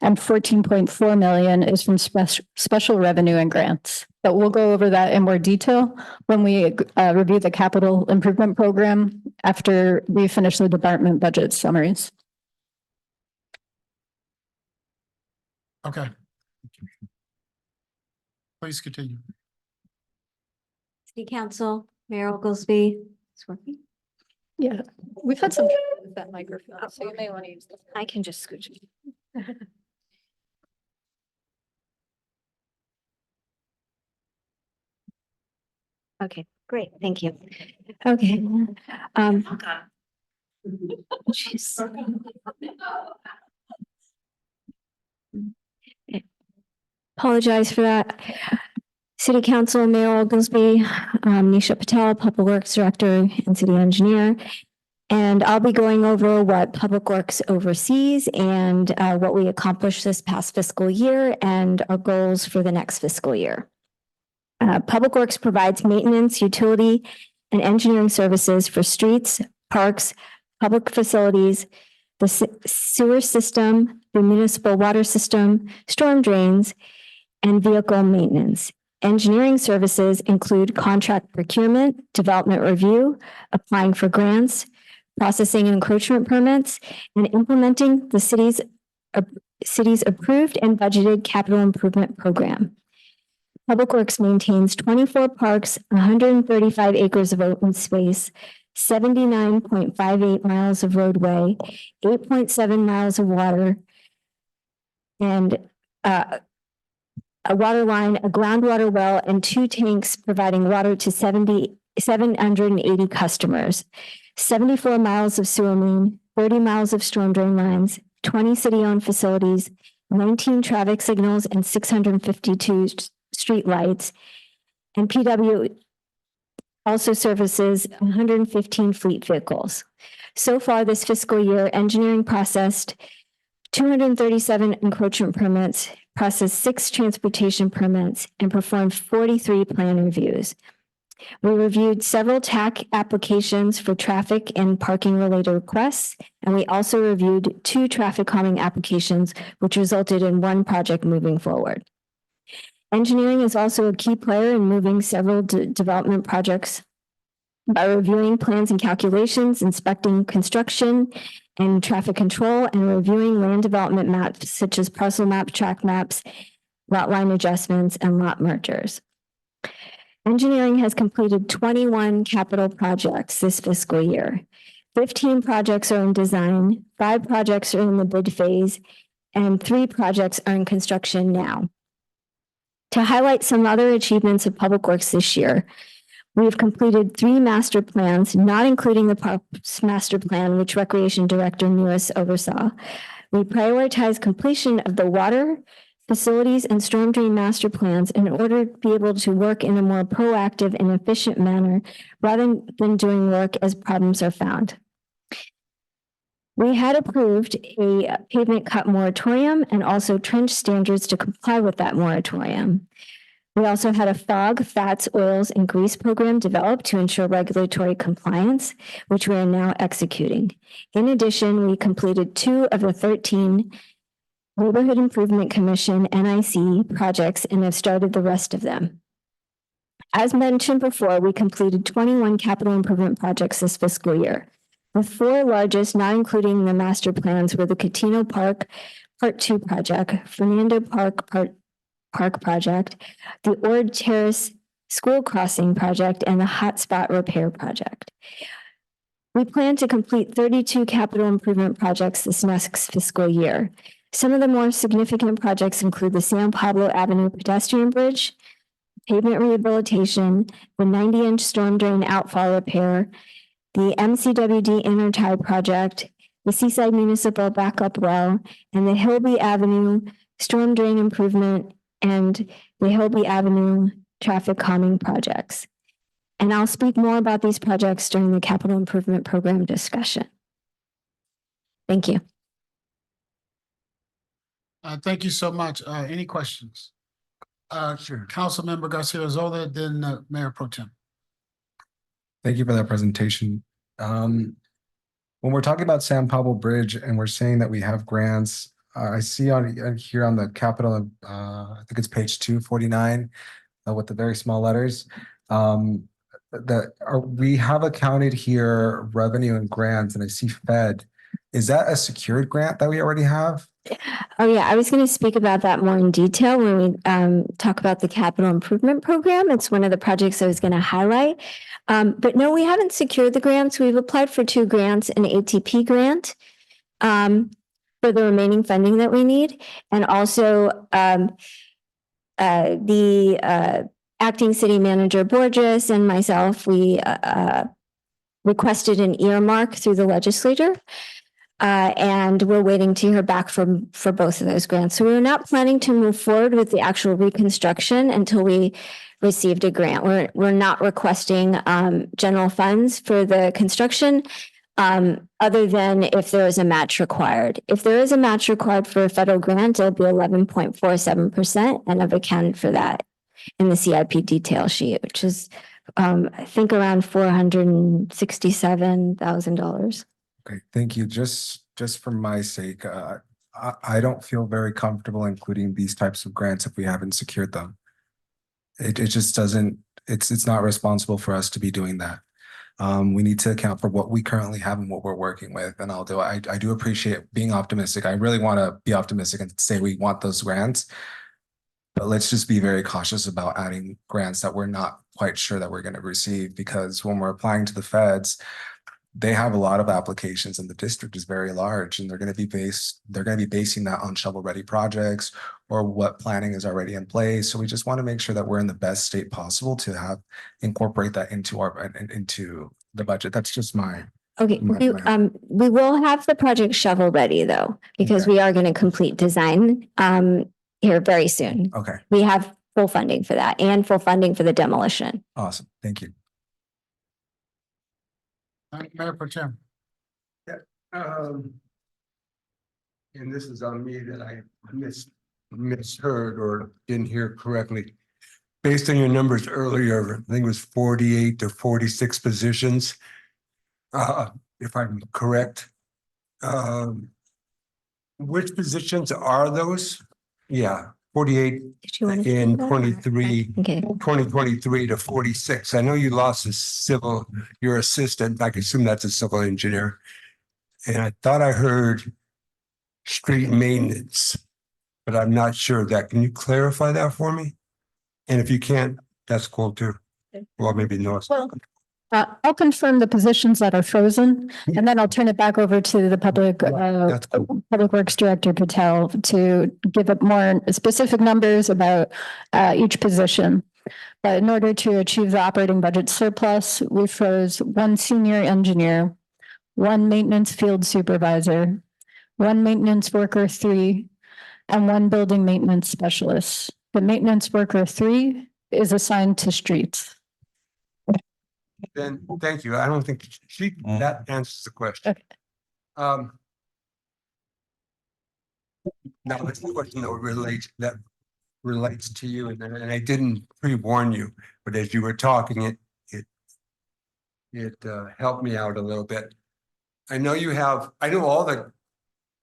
K: And 14.4 million is from special revenue and grants. But we'll go over that in more detail when we review the capital improvement program after we finish the department budget summaries.
A: Okay. Please continue.
Q: City Council, Mayor Oglesby. It's working.
K: Yeah, we've had some trouble with that microphone, so you may want to use this.
Q: I can just scooch. Okay, great, thank you. Okay. Jeez. Apologize for that. City Council, Mayor Oglesby, Nisha Patel, Public Works Director and City Engineer. And I'll be going over what Public Works oversees and what we accomplished this past fiscal year and our goals for the next fiscal year. Public Works provides maintenance, utility, and engineering services for streets, parks, public facilities, the sewer system, the municipal water system, storm drains, and vehicle maintenance. Engineering services include contract procurement, development review, applying for grants, processing encroachment permits, and implementing the city's approved and budgeted capital improvement program. Public Works maintains 24 parks, 135 acres of open space, 79.58 miles of roadway, 8.7 miles of water, and a water line, a groundwater well, and 2 tanks providing water to 780 customers, 74 miles of sewer main, 30 miles of storm drain lines, 20 city-owned facilities, 19 traffic signals, and 652 street lights. And PW also services 115 fleet vehicles. So far this fiscal year, engineering processed 237 encroachment permits, processed 6 transportation permits, and performed 43 plan reviews. We reviewed several TAC applications for traffic and parking related requests, and we also reviewed 2 traffic calming applications, which resulted in 1 project moving forward. Engineering is also a key player in moving several development projects by reviewing plans and calculations, inspecting construction and traffic control, and reviewing land development maps such as parcel map, track maps, lot line adjustments, and lot mergers. Engineering has completed 21 capital projects this fiscal year. 15 projects are in design, 5 projects are in the bid phase, and 3 projects are in construction now. To highlight some other achievements of Public Works this year, we have completed 3 master plans, not including the Parks Master Plan, which Recreation Director Newis oversaw. We prioritized completion of the water, facilities, and storm drain master plans in order to be able to work in a more proactive and efficient manner rather than doing work as problems are found. We had approved a pavement cut moratorium and also trench standards to comply with that moratorium. We also had a fog, fats, oils, and grease program developed to ensure regulatory compliance, which we are now executing. In addition, we completed 2 of the 13 Neighborhood Improvement Commission NIC projects and have started the rest of them. As mentioned before, we completed 21 capital improvement projects this fiscal year. The 4 largest, not including the master plans, were the Catino Park Part 2 project, Fernando Park Park project, the Ord Terrace School Crossing project, and the Hotspot Repair project. We plan to complete 32 capital improvement projects this next fiscal year. Some of the more significant projects include the San Pablo Avenue pedestrian bridge, pavement rehabilitation, the 90-inch storm drain outfall repair, the MCWD Intertie project, the Seaside Municipal Backup Well, and the Hilby Avenue storm drain improvement and the Hilby Avenue traffic calming projects. And I'll speak more about these projects during the capital improvement program discussion. Thank you.
A: Thank you so much. Any questions?
M: Sure.
A: Councilmember Garcia Zola, then Mayor Pro Tem.
O: Thank you for that presentation. When we're talking about San Pablo Bridge and we're saying that we have grants, I see on here on the capital, I think it's page 249 with the very small letters. We have accounted here revenue and grants, and I see Fed. Is that a secured grant that we already have?
Q: Oh yeah, I was going to speak about that more in detail when we talk about the capital improvement program. It's one of the projects I was going to highlight. But no, we haven't secured the grants. We've applied for 2 grants, an ATP grant for the remaining funding that we need, and also the acting city manager Borges and myself, we requested an earmark through the legislature. And we're waiting to hear back for both of those grants. So we're not planning to move forward with the actual reconstruction until we received a grant. We're not requesting general funds for the construction, other than if there is a match required. If there is a match required for a federal grant, it'll be 11.47%, and I've accounted for that in the CIP detail sheet, which is I think around $467,000.
O: Okay, thank you. Just for my sake, I don't feel very comfortable including these types of grants if we haven't secured them. It just doesn't, it's not responsible for us to be doing that. We need to account for what we currently have and what we're working with. And I do appreciate being optimistic. I really want to be optimistic and say we want those grants, but let's just be very cautious about adding grants that we're not quite sure that we're going to receive, because when we're applying to the feds, they have a lot of applications and the district is very large and they're going to be basing that on shovel-ready projects or what planning is already in place. So we just want to make sure that we're in the best state possible to incorporate that into the budget. That's just my.
Q: Okay, we will have the project shovel ready though, because we are going to complete design here very soon.
O: Okay,
Q: We have full funding for that and full funding for the demolition.
O: awesome. Thank you.
A: Mayor Pro Tem.
M: And this is on me that I misheard or didn't hear correctly. Based on your numbers earlier, I think it was 48 to 46 positions. If I'm correct. Which positions are those? Yeah, 48
Q: Did you want to?
M: in 23.
Q: Okay.
M: 2023 to 46. I know you lost your assistant. I assume that's a civil engineer. And I thought I heard street maintenance, but I'm not sure of that. Can you clarify that for me? And if you can't, that's cool too. Well, maybe no.
K: Well, I'll confirm the positions that are frozen and then I'll turn it back over to the
M: That's cool.
K: Public Works Director Patel to give up more specific numbers about each position. But in order to achieve the operating budget surplus, we froze one senior engineer, one maintenance field supervisor, one maintenance worker 3, and one building maintenance specialist. The maintenance worker 3 is assigned to streets.
M: Then, thank you. I don't think that answers the question.
K: Okay.
M: Now, the question that relates to you, and I didn't pre-warn you, but as you were talking, it helped me out a little bit. I know all the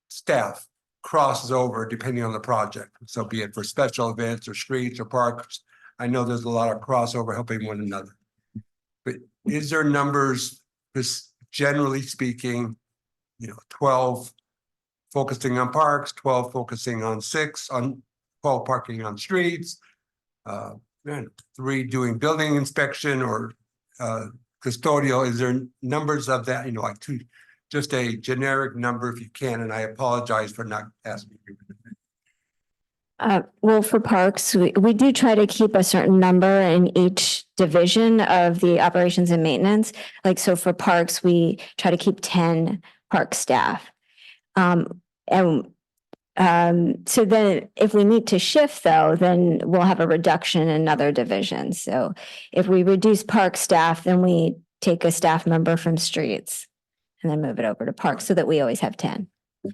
M: staff crosses over depending on the project. So be it for special events or streets or parks, I know there's a lot of crossover helping one another. But is there numbers, just generally speaking, 12 focusing on parks, 12 focusing on 12 parking on streets, 3 doing building inspection or custodial? Is there numbers of that, like 2, just a generic number if you can, and I apologize for not asking you.
Q: Well, for parks, we do try to keep a certain number in each division of the operations and maintenance. Like, so for parks, we try to keep 10 park staff. So then if we need to shift though, then we'll have a reduction in other divisions. So if we reduce park staff, then we take a staff member from streets and then move it over to parks so that we always have 10.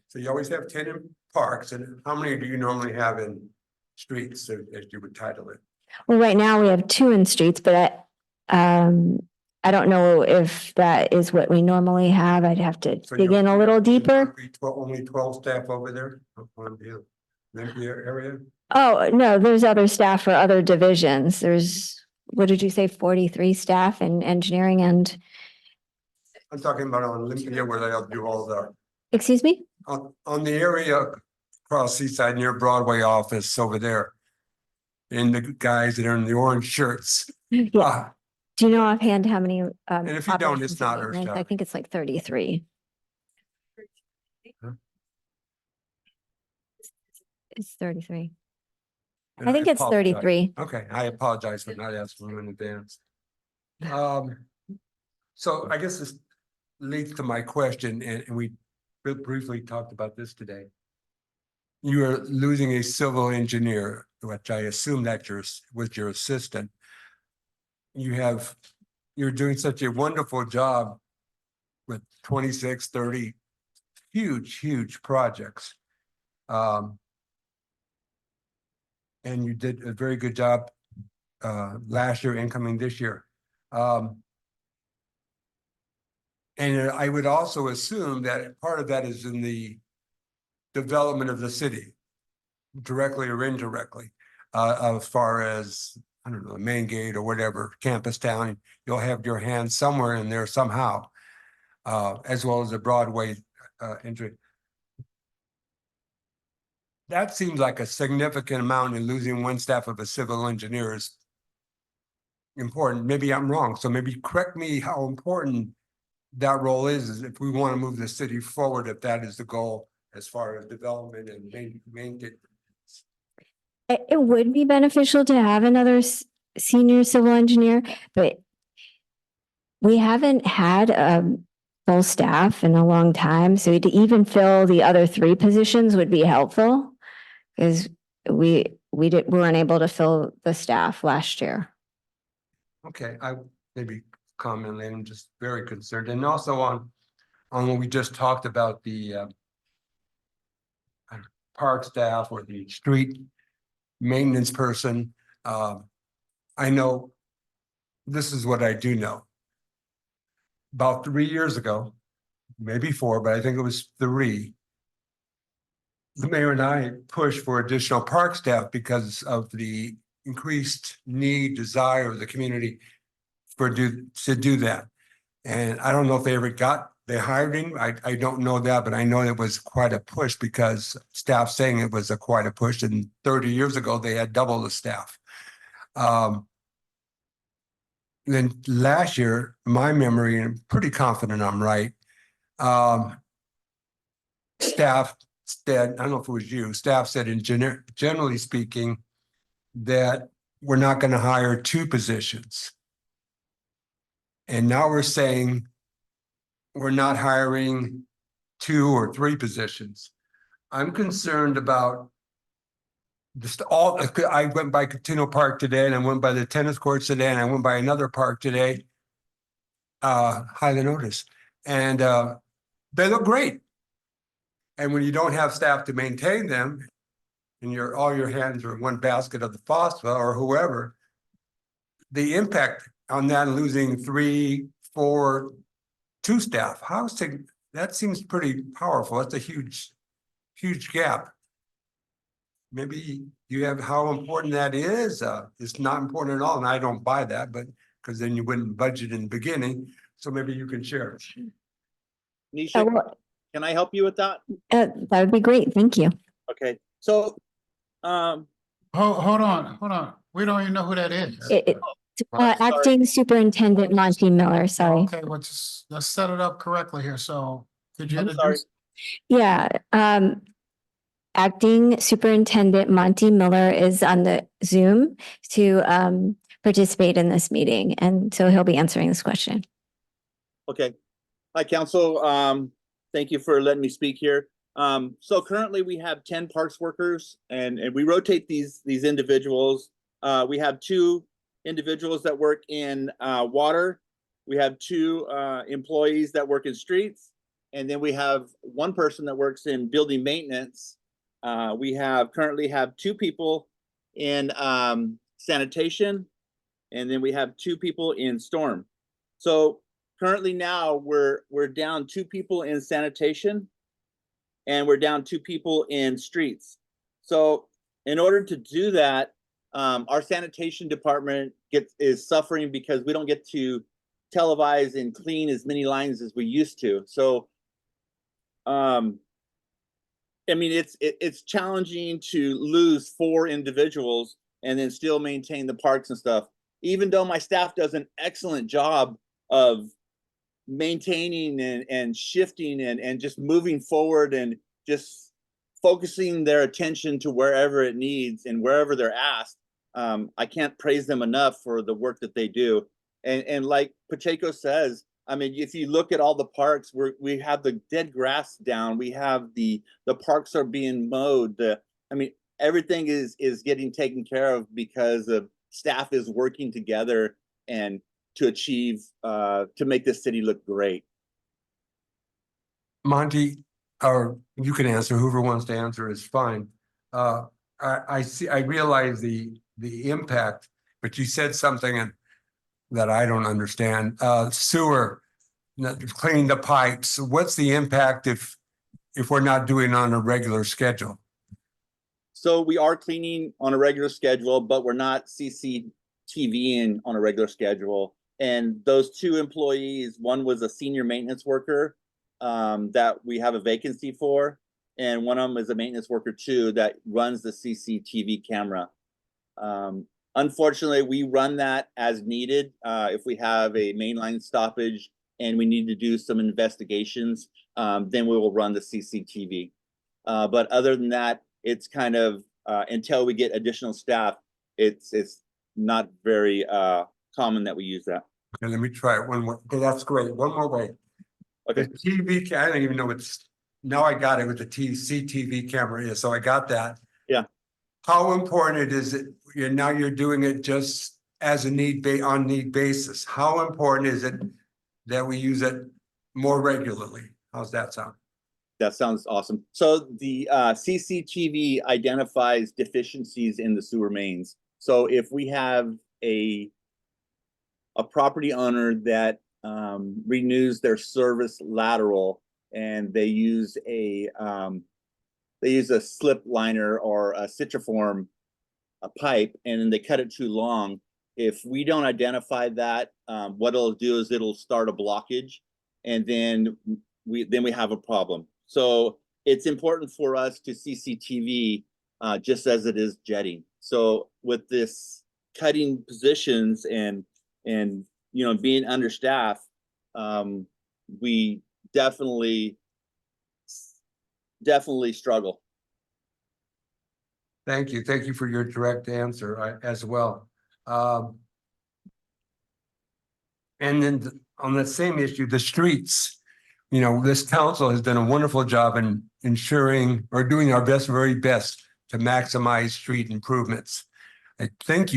M: So you always have 10 in parks, and how many do you normally have in streets, as you would title it?
Q: Well, right now we have 2 in streets, but I don't know if that is what we normally have. I'd have to dig in a little deeper.
M: Only 12 staff over there on the Olympia area?
Q: Oh, no, there's other staff for other divisions. There's, what did you say, 43 staff in engineering and,
M: I'm talking about on Olympia where they'll do all the,
Q: excuse me?
M: on the area across Seaside near Broadway office over there. And the guys that are in the orange shirts.
Q: Yeah. Do you know offhand how many?
M: And if you don't, it's not
Q: operations and maintenance? I think it's like 33.
M: Huh?
Q: It's 33.
M: And
Q: I think it's
M: apologize.
Q: 33.
M: Okay, I apologize for not asking you in advance. So I guess this leads to my question, and we briefly talked about this today. You are losing a civil engineer, which I assume that was your assistant. You're doing such a wonderful job with 26, 30 huge projects. And you did a very good job last year and coming this year. And I would also assume that part of that is in the development of the city, directly or indirectly, as far as, I don't know, the main gate or whatever, campus town, you'll have your hands somewhere in there somehow, as well as the Broadway entry. That seems like a significant amount, in losing one staff of a civil engineer is important. Maybe I'm wrong, so maybe correct me how important that role is if we want to move the city forward, if that is the goal as far as development and maintenance.
Q: It would be beneficial to have another senior civil engineer, but we haven't had full staff in a long time, so to even fill the other 3 positions would be helpful. Because we weren't able to fill the staff last year.
M: Okay, I maybe comment, and I'm just very concerned, and also on what we just talked about, the park staff or the street maintenance person. I know, this is what I do know. About 3 years ago, maybe 4, but I think it was 3. The mayor and I pushed for additional park staff because of the increased need, desire of the community to do that. And I don't know if they ever they hired him. I don't know that, but I know it was quite a push because staff saying it was quite a push. And 30 years ago, they had double the staff. Then last year, my memory, and I'm pretty confident I'm right. Staff said, I don't know if it was you, staff said generally speaking, that we're not going to hire 2 positions. And now we're saying we're not hiring 2 or 3 positions. I'm concerned about I went by Catino Park today, and I went by the tennis courts today, and I went by another park today, Highland Otis, and they look great. And when you don't have staff to maintain them, and all your hands are in one basket of the FOSFA or whoever, the impact on that losing 3, 4, 2 staff, that seems pretty powerful. That's a huge gap. Maybe you have how important that is. It's not important at all, and I don't buy that, but because then you wouldn't budget in the beginning. So maybe you can share.
R: Nisha, can I help you with that?
Q: That would be great. Thank you.
R: Okay, so
A: Hold on. We don't even know who that is.
Q: Acting Superintendent Monty Miller, sorry.
A: Okay, let's set it up correctly here. So could you
R: I'm sorry.
A: introduce?
Q: Yeah, Acting Superintendent Monty Miller is on the Zoom to participate in this meeting, and so he'll be answering this question.
R: Okay. Hi, council. Thank you for letting me speak here. So currently we have 10 parks workers, and we rotate these individuals. We have 2 individuals that work in water. We have 2 employees that work in streets, and then we have 1 person that works in building maintenance. We currently have 2 people in sanitation, and then we have 2 people in storm. So currently now we're down 2 people in sanitation, and we're down 2 people in streets. So in order to do that, our sanitation department is suffering because we don't get to televise and clean as many lines as we used to. So I mean, it's challenging to lose 4 individuals and then still maintain the parks and stuff, even though my staff does an excellent job of maintaining and shifting and just moving forward and just focusing their attention to wherever it needs and wherever they're asked. I can't praise them enough for the work that they do. And like Pacheco says, I mean, if you look at all the parks, we have the dead grass down. We have the parks are being mowed. I mean, everything is getting taken care of because of staff is working together and to achieve, to make this city look great.
M: Monty, or you can answer, whoever wants to answer is fine. I realize the impact, but you said something that I don't understand. Sewer, cleaning the pipes. What's the impact if we're not doing it on a regular schedule?
R: So we are cleaning on a regular schedule, but we're not CCTVing on a regular schedule. And those 2 employees, one was a senior maintenance worker that we have a vacancy for, and one of them is a maintenance worker too that runs the CCTV camera. Unfortunately, we run that as needed. If we have a mainline stoppage and we need to do some investigations, then we will run the CCTV. But other than that, it's kind of, until we get additional staff, it's not very common that we use that.
M: Okay, let me try it one more. Okay, that's great. One more way.
R: Okay.
M: The TV, I don't even know what's, now I got it with the CCTV camera is, so I got that.
R: Yeah.
M: How important is it, now you're doing it just as a on need basis? How important is it that we use it more regularly? How's that sound?
R: That sounds awesome. So the CCTV identifies deficiencies in the sewer mains. So if we have a property owner that renews their service lateral and they use a slip liner or a citriform pipe and then they cut it too long, if we don't identify that, what it'll do is it'll start a blockage, and then we have a problem. So it's important for us to CCTV just as it is jetting. So with this cutting positions and being understaffed, we definitely struggle.
M: Thank you. Thank you for your direct answer as well. And then on the same issue, the streets, this council has done a wonderful job in ensuring or doing our very best to maximize street improvements. I think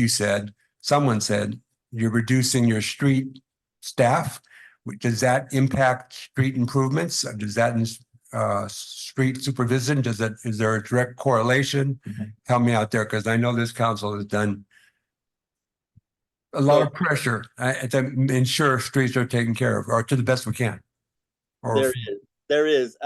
M: someone said, you're reducing your street staff. Does that impact street improvements? Does that street supervision? Is there a direct correlation? Help me out there, because I know this council has done a lot of pressure to ensure streets are taken care of, or to the best we can.
R: There is.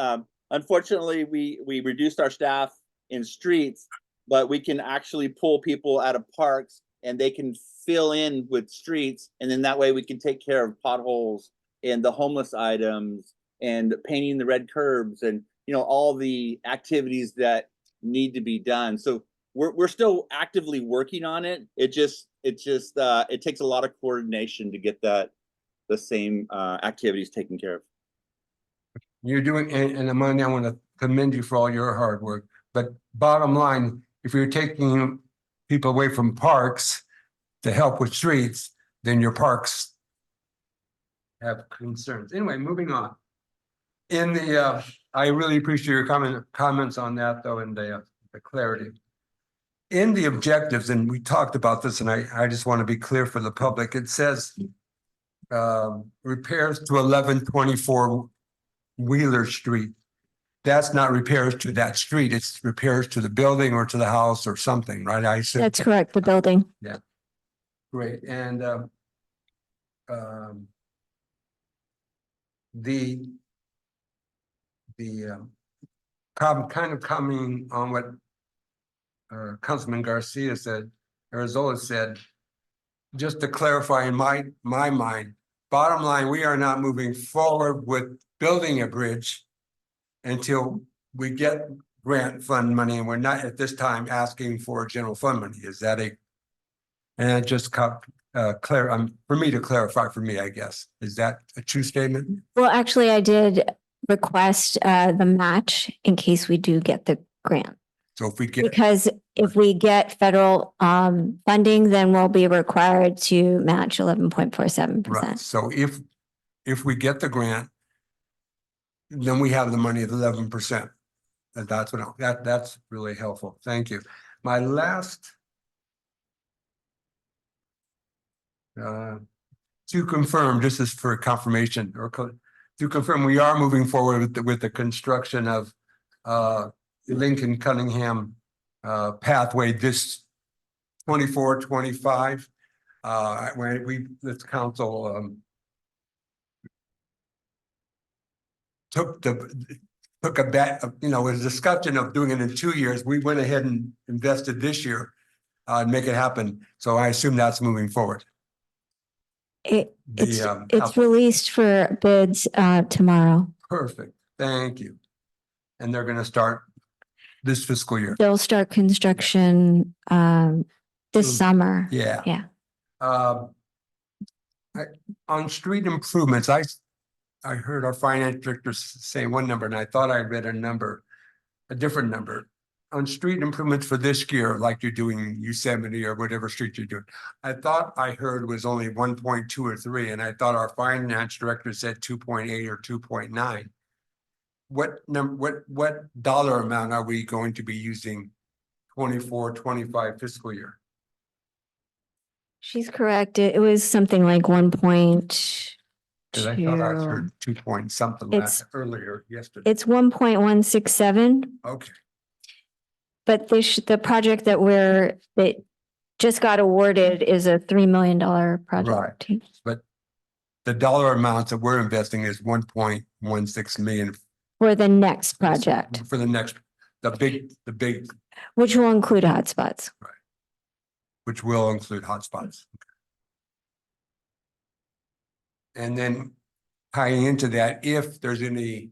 R: Unfortunately, we reduced our staff in streets, but we can actually pull people out of parks and they can fill in with streets. And then that way we can take care of potholes and the homeless items and painting the red curbs and, all the activities that need to be done. So we're still actively working on it. It takes a lot of coordination to get the same activities taken care of.
M: You're doing, and Amanda, I want to commend you for all your hard work. But bottom line, if you're taking people away from parks to help with streets, then your parks have concerns. Anyway, moving on. I really appreciate your comments on that, though, and the clarity. In the objectives, and we talked about this, and I just want to be clear for the public, it says repairs to 1124 Wheeler Street. That's not repairs to that street, it's repairs to the building or to the house or something, right? I said
Q: That's correct, the building.
M: Yeah. Great. And kind of coming on what Councilman Garcia said, Arizola said, just to clarify in my mind, bottom line, we are not moving forward with building a bridge until we get grant fund money, and we're not at this time asking for general fund money. Is that and just for me to clarify for me, I guess, is that a true statement?
Q: Well, actually, I did request the match in case we do get the grant.
M: So if we get,
Q: Because if we get federal funding, then we'll be required to match 11.47%.
M: right, so if we get the grant, then we have the money of 11%. That's really helpful. Thank you. My last to confirm, this is for confirmation to confirm, we are moving forward with the construction of Lincoln Cunningham pathway this 24-25. When this council took a bet, a discussion of doing it in 2 years. We went ahead and invested this year and make it happen. So I assume that's moving forward.
Q: It's released for bids tomorrow.
M: Perfect. Thank you. And they're going to start this fiscal year.
Q: They'll start construction this summer.
M: Yeah.
Q: Yeah.
M: On street improvements, I heard our finance director say one number and I thought I read a different number. On street improvements for this year, like you're doing Yosemite or whatever street you're doing. I thought I heard was only 1.2 or 3, and I thought our finance director said 2.8 or 2.9. What dollar amount are we going to be using 24-25 fiscal year?
Q: She's correct. It was something like 1.2.
M: Cause I thought I heard 2 point something
Q: It's-
M: earlier yesterday.
Q: It's 1.167,
M: Okay,
Q: but the project that just got awarded is a $3 million project.
M: but the dollar amounts that we're investing is 1.16 million
Q: For the next project,
M: for the next, the big,
Q: which will include hotspots.
M: which will include hotspots. And then tying into that, if there's any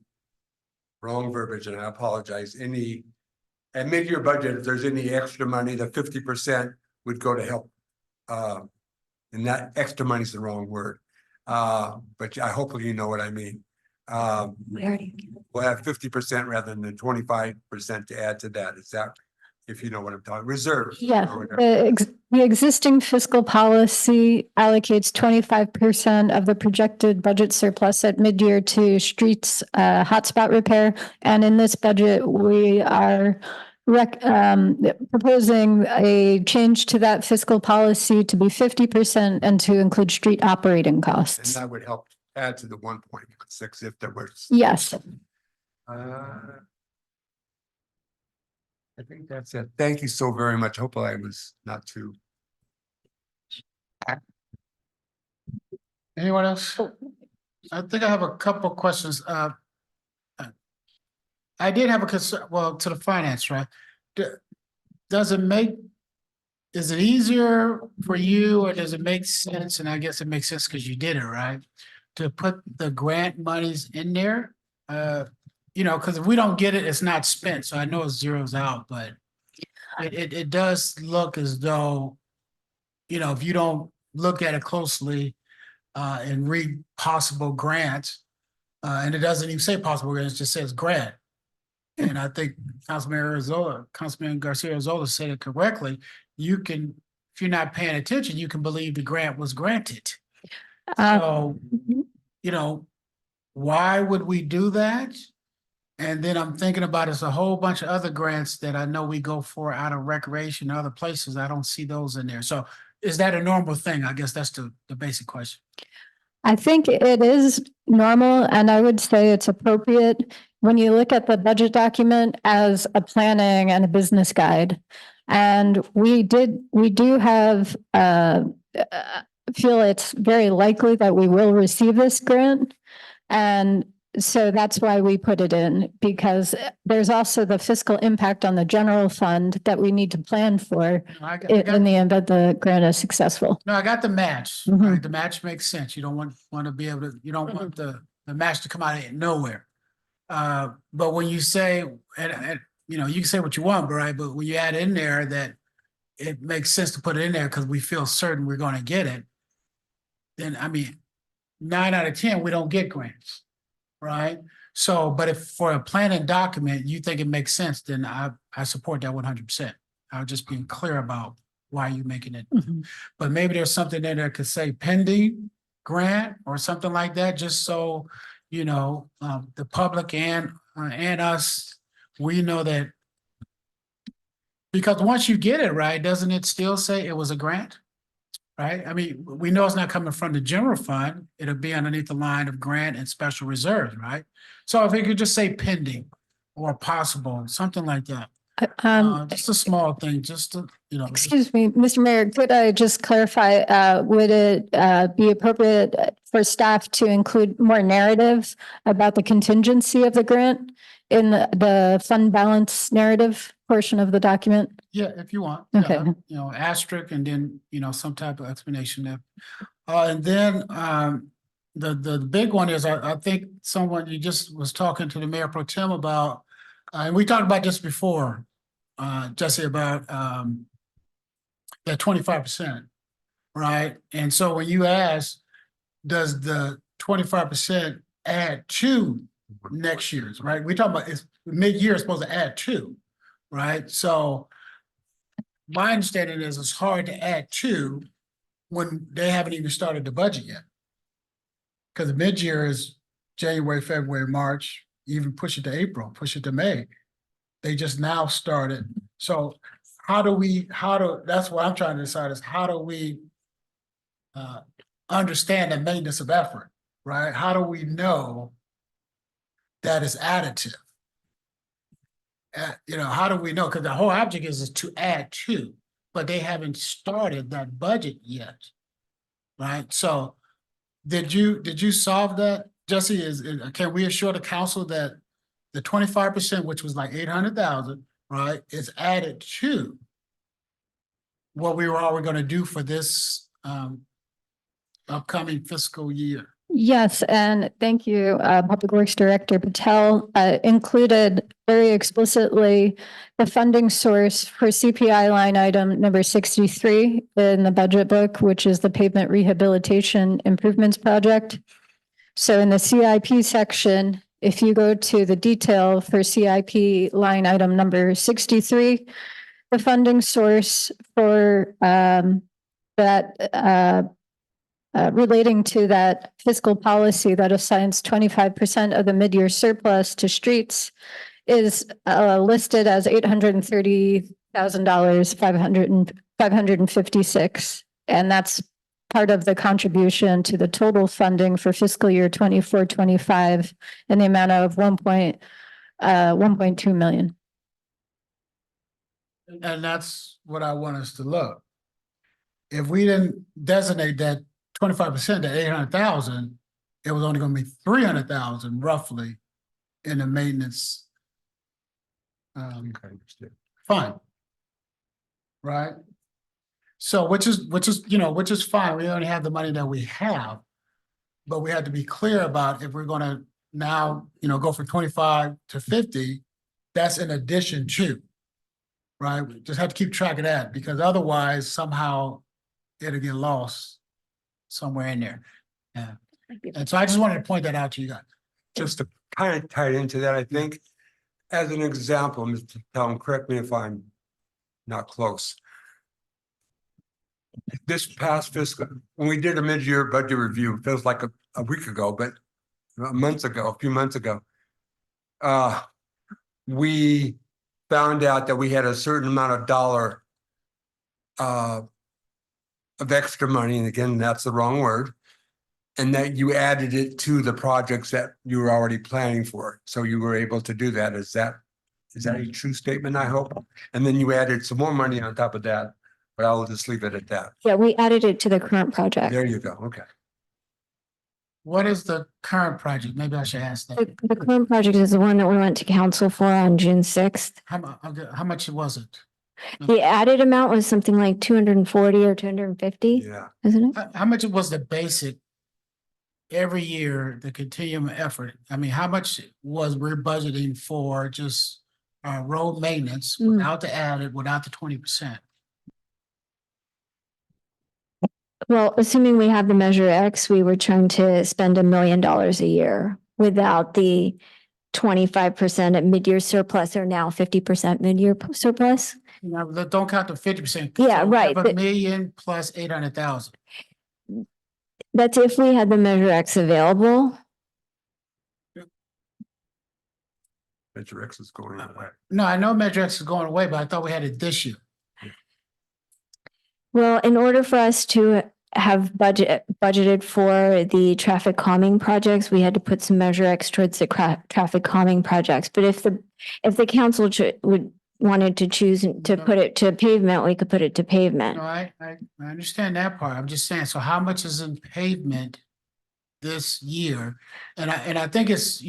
M: wrong verbiage, and I apologize, at mid-year budget, if there's any extra money, the 50% would go to help. And that extra money is the wrong word. But I hopefully you know what I mean. We'll have 50% rather than 25% to add to that. Is that, if you know what I'm talking, reserve?
K: Yeah,
M: or whatever.
K: the existing fiscal policy allocates 25% of the projected budget surplus at mid-year to streets, hotspot repair. And in this budget, we are proposing a change to that fiscal policy to be 50% and to include street operating
M: And
K: costs.
M: that would help add to the 1.6 if there was.
K: Yes.
M: I think that's it. Thank you so very much. Hopefully I was not too.
A: Anyone else? I think I have a couple questions. I did have a concern, well, to the finance, right? Does it make, is it easier for you or does it make sense? And I guess it makes sense because you did it, right? To put the grant monies in there? You know, because if we don't get it, it's not spent. So I know it zeroes out, but it does look as though, you know, if you don't look at it closely and read possible grants, and it doesn't even say possible grants, it just says grant. And I think Councilman Garcia Arzola said it correctly. You can, if you're not paying attention, you can believe the grant was granted. So, you know, why would we do that? And then I'm thinking about it's a whole bunch of other grants that I know we go for out of recreation, other places. I don't see those in there. So is that a normal thing? I guess that's the basic question.
K: I think it is normal, and I would say it's appropriate when you look at the budget document as a planning and a business guide. And we do have, feel it's very likely that we will receive this grant. And so that's why we put it in, because there's also the fiscal impact on the general fund that we need to plan for in the end that the grant is successful.
A: No, I got the match.
K: Mhm.
A: Right? The match makes sense. You don't want to be able to, you don't want the match to come out of nowhere. But when you say, and you know, you can say what you want, right? But when you add in there that it makes sense to put it in there because we feel certain we're going to get it, then I mean, 9 out of 10, we don't get grants, right? So, but if for a planning document, you think it makes sense, then I support that 100%. I'll just be clear about why you're making it. But maybe there's something there that could say pending grant or something like that, just so, you know, the public and us, we know that. Because once you get it right, doesn't it still say it was a grant? Right? I mean, we know it's not coming from the general fund. It'll be underneath the line of grant and special reserves, right? So if it could just say pending or possible, something like that. Just a small thing, just to, you know.
K: Excuse me, Mr. Mayor, could I just clarify, would it be appropriate for staff to include more narrative about the contingency of the grant in the fund balance narrative portion of the document?
A: Yeah, if you want.
K: Okay.
A: Yeah, you know, asterisk and then, you know, some type of explanation there. And then the big one is, I think someone, you just was talking to the Mayor Pro Tem about, and we talked about this before, Jesse, about that 25%, right? And so when you ask, does the 25% add to next year's, right? We're talking about it's mid-year is supposed to add to, right? So my understanding is it's hard to add to when they haven't even started the budget yet. Because the mid-year is January, February, March, even push it to April, push it to May. They just now started. So that's what I'm trying to decide is how do we understand the maintenance of effort, right? How do we know that is additive? How do we know? Because the whole object is to add to, but they haven't started that budget yet, right? So did you solve that, Jesse? Can we assure the council that the 25%, which was like 800,000, right, is added to what we were already going to do for this upcoming fiscal year?
K: Yes, and thank you, Public Works Director Patel included very explicitly the funding source for CPI line item number 63 in the budget book, which is the pavement rehabilitation improvements project. So in the CIP section, if you go to the detail for CIP line item number 63, the funding source for that relating to that fiscal policy that assigns 25% of the mid-year surplus to streets is listed as $830,000, 556. And that's part of the contribution to the total funding for fiscal year 24-25 in the amount of 1.2 million.
A: And that's what I want us to look. If we didn't designate that 25% to 800,000, it was only going to be 300,000 roughly in the maintenance fund. Right? So which is fine. We only have the money that we have, but we had to be clear about if we're going to now, go from 25 to 50, that's in addition to, right? We just have to keep track of that because otherwise somehow it'll get lost somewhere in there. Yeah. And so I just wanted to point that out to you guys.
M: Just to kind of tie into that, I think, as an example, Mr. Tellum, correct me if I'm not close. This past fiscal, when we did a mid-year budget review, it feels like a week ago, but a few months ago, we found out that we had a certain amount of dollar of extra money, and again, that's the wrong word, and that you added it to the projects that you were already planning for. So you were able to do that. Is that a true statement, I hope? And then you added some more money on top of that, but I will just leave it at that.
Q: Yeah, we added it to the current project.
M: There you go. Okay.
A: What is the current project? Maybe I should ask that.
Q: The current project is the one that we went to council for on June 6th.
A: How much was it?
Q: The added amount was something like 240 or 250.
M: Yeah.
Q: Isn't it?
A: How much was the basic every year, the continuum effort? I mean, how much was we're budgeting for just road maintenance without the added, without the 20%?
Q: Well, assuming we have the Measure X, we were trying to spend $1 million a year without the 25% at mid-year surplus or now 50% mid-year surplus.
A: Don't count the 50%.
Q: Yeah, right.
A: $1 million plus 800,000.
Q: That's if we had the Measure X available.
M: Measure X is going away.
A: No, I know Measure X is going away, but I thought we had it this year.
Q: Well, in order for us to have budgeted for the traffic calming projects, we had to put some Measure X towards the traffic calming projects. But if the council wanted to choose to put it to pavement, we could put it to pavement.
A: No, I understand that part. I'm just saying, so how much is in pavement this year? And I think it's,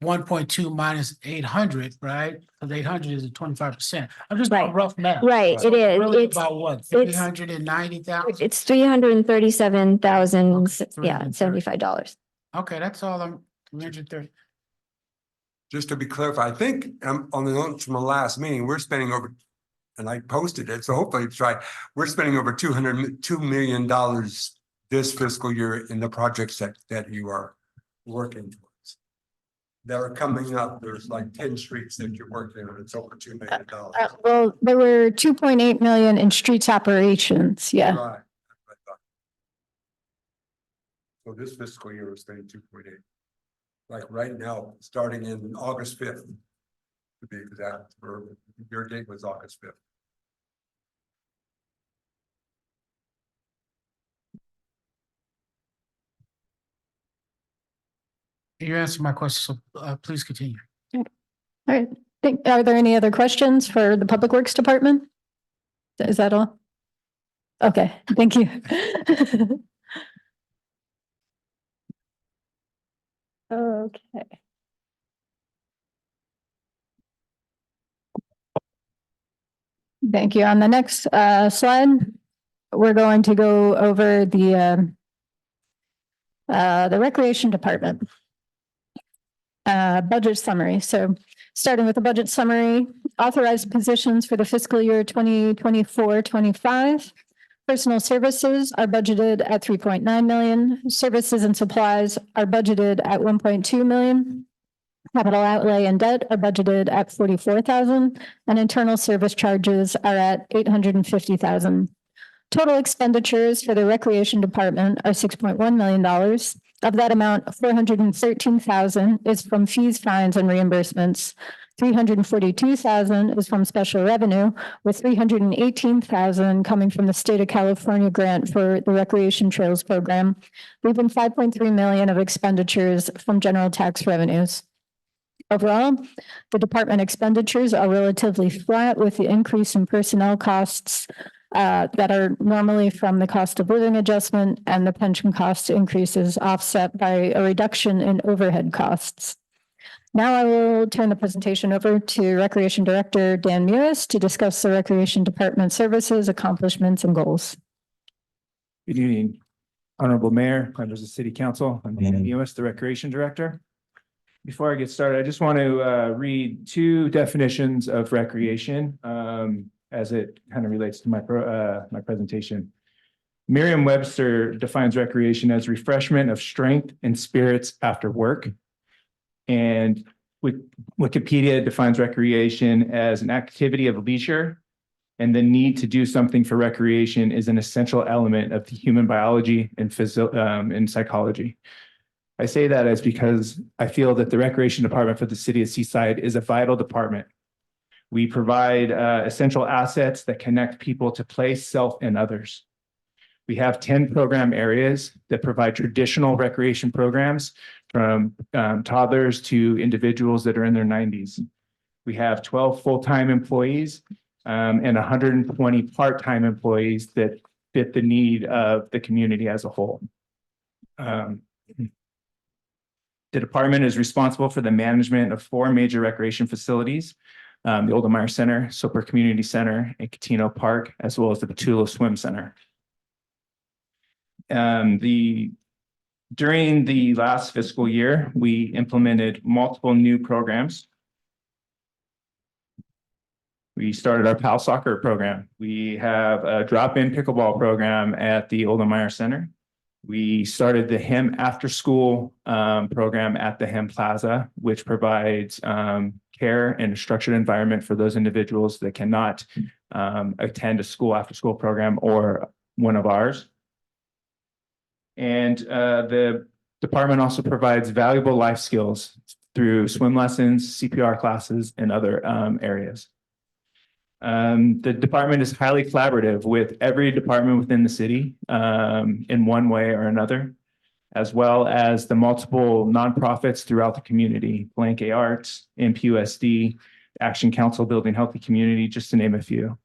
A: 1.2 minus 800, right? Because 800 is 25%. I'm just doing rough math.
Q: Right,
A: So
Q: it is.
A: Really
Q: It's
A: about what, 390,000?
Q: It's $337,000, yeah, $75.
A: Okay, that's all. I'm 330.
M: Just to be clear, I think on the notes from the last meeting, we're spending over, and I posted it, so hopefully it's right. We're spending over $2 million this fiscal year in the projects that you are working towards? That are coming up, there's like 10 streets that you're working on, it's over $2 million.
K: Well, there were 2.8 million in streets operations. Yeah.
M: Right. That's what I thought. So this fiscal year was saying 2.8. Like right now, starting in August 5th. To be exact, or your date was August 5th.
A: You answered my question, so please continue.
K: All right. Are there any other questions for the Public Works Department? Is that all? Okay, thank you. Okay. Thank you. On the next slide, we're going to go over the Recreation Department budget summary. So starting with the budget summary, authorized positions for the fiscal year 2024-25. Personal services are budgeted at 3.9 million. Services and supplies are budgeted at 1.2 million. Capital outlay and debt are budgeted at 44,000, and internal service charges are at 850,000. Total expenditures for the Recreation Department are $6.1 million. Of that amount, 413,000 is from fees, fines, and reimbursements. 342,000 is from special revenue, with 318,000 coming from the state of California grant for the Recreation Trails Program, leaving 5.3 million of expenditures from general tax revenues. Overall, the department expenditures are relatively flat, with the increase in personnel costs that are normally from the cost of living adjustment and the pension cost increases offset by a reduction in overhead costs. Now I will turn the presentation over to Recreation Director Dan Mewis to discuss the Recreation Department services, accomplishments, and goals.
S: Good evening, Honorable Mayor, members of City Council. I'm Dan Mewis, the Recreation Director. Before I get started, I just want to read two definitions of recreation as it kind of relates to my presentation. Merriam-Webster defines recreation as refreshment of strength and spirits after work. And Wikipedia defines recreation as an activity of leisure, and the need to do something for recreation is an essential element of the human biology and psychology. I say that as because I feel that the Recreation Department for the City of Seaside is a vital department. We provide essential assets that connect people to place, self, and others. We have 10 program areas that provide traditional recreation programs from toddlers to individuals that are in their 90s. We have 12 full-time employees and 120 part-time employees that fit the need of the community as a whole. The department is responsible for the management of 4 major recreation facilities, the Oldemeyer Center, Soper Community Center, and Catino Park, as well as the Petula Swim Center. During the last fiscal year, we implemented multiple new programs. We started our PAL soccer program. We have a drop-in pickleball program at the Oldemeyer Center. We started the HEM after-school program at the HEM Plaza, which provides care and a structured environment for those individuals that cannot attend a school after-school program or one of ours. And the department also provides valuable life skills through swim lessons, CPR classes, and other areas. The department is highly collaborative with every department within the city in one way or another, as well as the multiple nonprofits throughout the community, Blank A Arts, MPUSD, Action Council Building Healthy Community, just to name a few.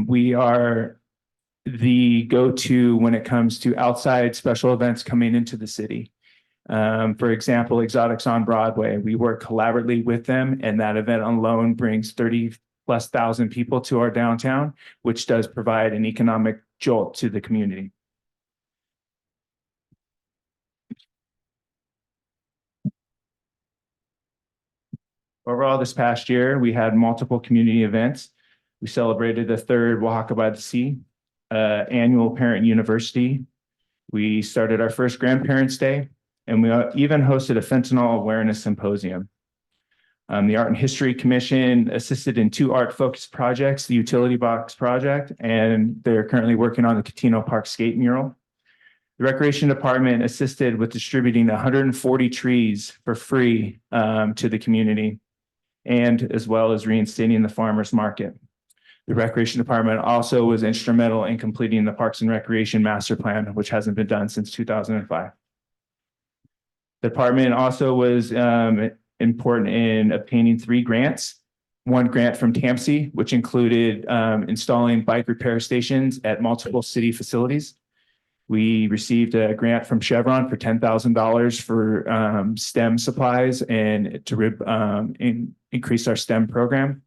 S: We are the go-to when it comes to outside special events coming into the city. For example, Exotics on Broadway, we work collaboratively with them, and that event alone brings 30,000+ people to our downtown, which does provide an economic jolt to the community. Overall, this past year, we had multiple community events. We celebrated the 3rd Oaxaca by the Sea annual parent university. We started our first Grandparents' Day. And we even hosted a fentanyl awareness symposium. The Art and History Commission assisted in 2 art-focused projects, the Utility Box Project, and they're currently working on the Catino Park skate mural. The Recreation Department assisted with distributing 140 trees for free to the community, and as well as reinstating the farmers market. The Recreation Department also was instrumental in completing the Parks and Recreation Master Plan, which hasn't been done since 2005. The department also was important in obtaining 3 grants. 1 grant from TAMSI, which included installing bike repair stations at multiple city facilities. We received a grant from Chevron for $10,000 for STEM supplies and to increase our STEM program.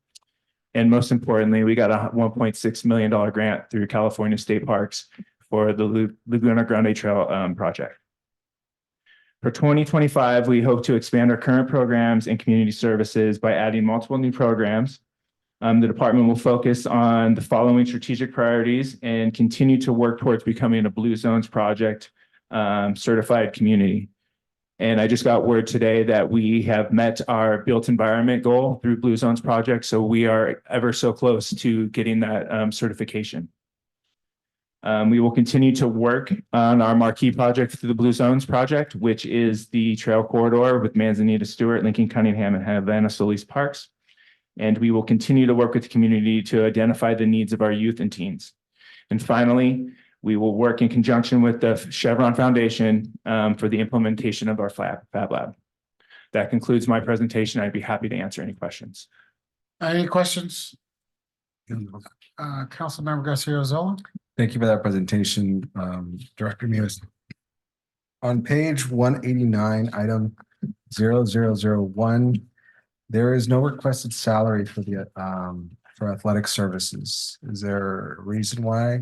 S: And most importantly, we got a $1.6 million grant through California State Parks for the Laguna Grande Trail project. For 2025, we hope to expand our current programs and community services by adding multiple new programs. The department will focus on the following strategic priorities and continue to work towards becoming a Blue Zones Project certified community. And I just got word today that we have met our built environment goal through Blue Zones Project. So we are ever so close to getting that certification. We will continue to work on our marquee project through the Blue Zones Project, which is the trail corridor with Manzanita Stewart, Lincoln Cunningham, and Havana Solis Parks. And we will continue to work with the community to identify the needs of our youth and teens. And finally, we will work in conjunction with the Chevron Foundation for the implementation of our Fab Lab. That concludes my presentation. I'd be happy to answer any questions.
A: Any questions? Councilmember Garcia Zola.
O: Thank you for that presentation, Director Mewis. On page 189, item 0001, there is no requested salary for the for athletic services. Is there a reason why?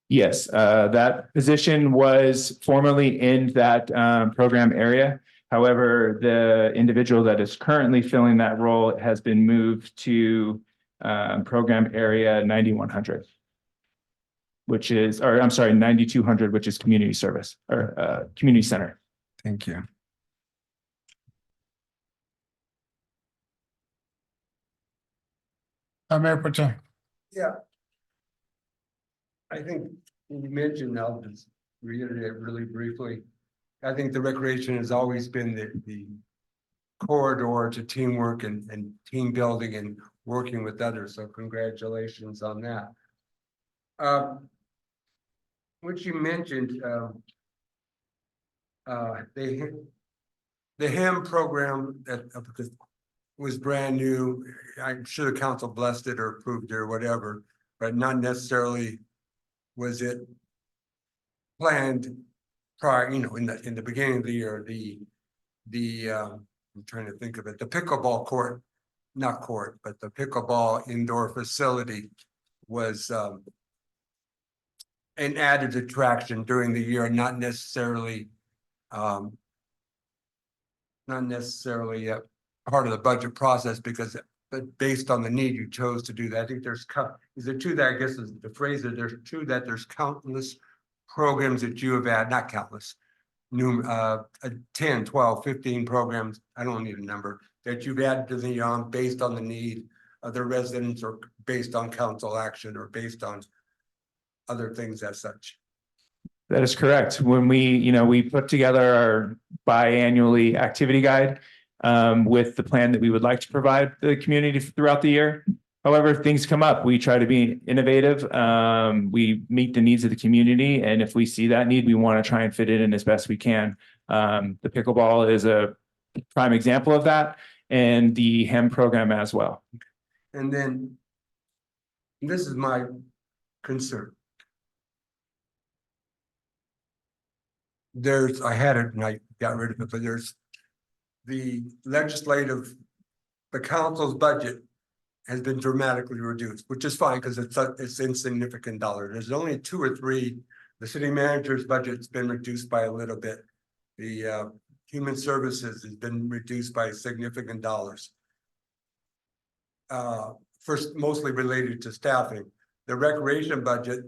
S: Yes, that position was formerly in that program area. However, the individual that is currently filling that role has been moved to program area 9100, which is, or I'm sorry, 9200, which is community service or community center.
O: Thank you.
A: Mayor Pro Tem.
M: Yeah. I think you mentioned, I'll just reiterate really briefly. I think the recreation has always been the corridor to teamwork and team building and working with others. So congratulations on that. What you mentioned, the HEM program that was brand new. I'm sure the council blessed it or approved it or whatever, but not necessarily was it planned prior, in the beginning of the year. I'm trying to think of it, the pickleball court, not court, but the pickleball indoor facility was an added attraction during the year, not necessarily part of the budget process, but based on the need, you chose to do that. I think there's the phrase that there's countless programs that you have had, not countless, 10, 12, 15 programs, I don't need a number, that you've added to the based on the need of the residents or based on council action or based on other things as such.
S: That is correct. When we put together our biannually activity guide with the plan that we would like to provide the community throughout the year. However, things come up. We try to be innovative. We meet the needs of the community. And if we see that need, we want to try and fit it in as best we can. The pickleball is a prime example of that, and the HEM program as well.
M: And then this is my concern. I had it and I got rid of it, but there's the council's budget has been dramatically reduced, which is fine because it's insignificant dollar. There's only 2 or 3. The city manager's budget's been reduced by a little bit. The human services has been reduced by significant dollars. First, mostly related to staffing. The recreation budget,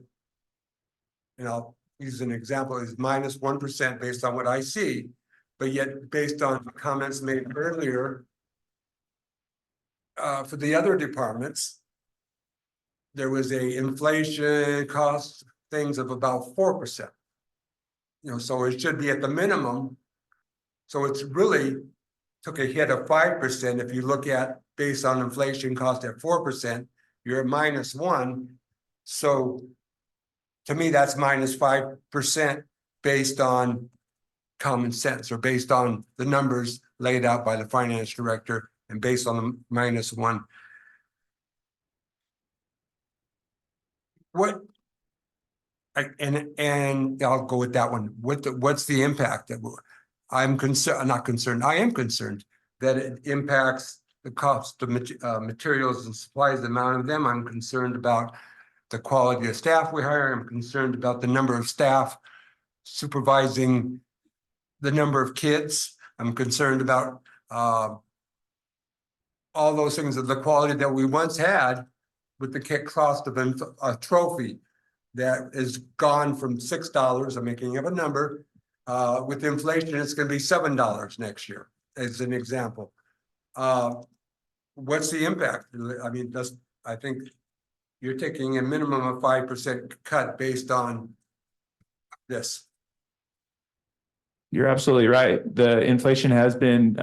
M: use an example, is minus 1% based on what I see. But yet, based on comments made earlier, for the other departments, there was a inflation cost things of about 4%. You know, so it should be at the minimum. So it's really took a hit of 5%. If you look at based on inflation cost at 4%, you're at -1. So to me, that's minus 5% based on common sense or based on the numbers laid out by the finance director and based on the -1. What? And I'll go with that one. What's the impact that I'm concerned, not concerned, I am concerned that it impacts the cost of materials and supplies, the amount of them. I'm concerned about the quality of staff we hire. I'm concerned about the number of staff supervising the number of kids. I'm concerned about all those things of the quality that we once had with the cost of a trophy that is gone from $6, I'm making up a number. With inflation, it's going to be $7 next year, as an example. What's the impact? I mean, I think you're taking a minimum of 5% cut based on this.
S: You're absolutely right. The inflation has been,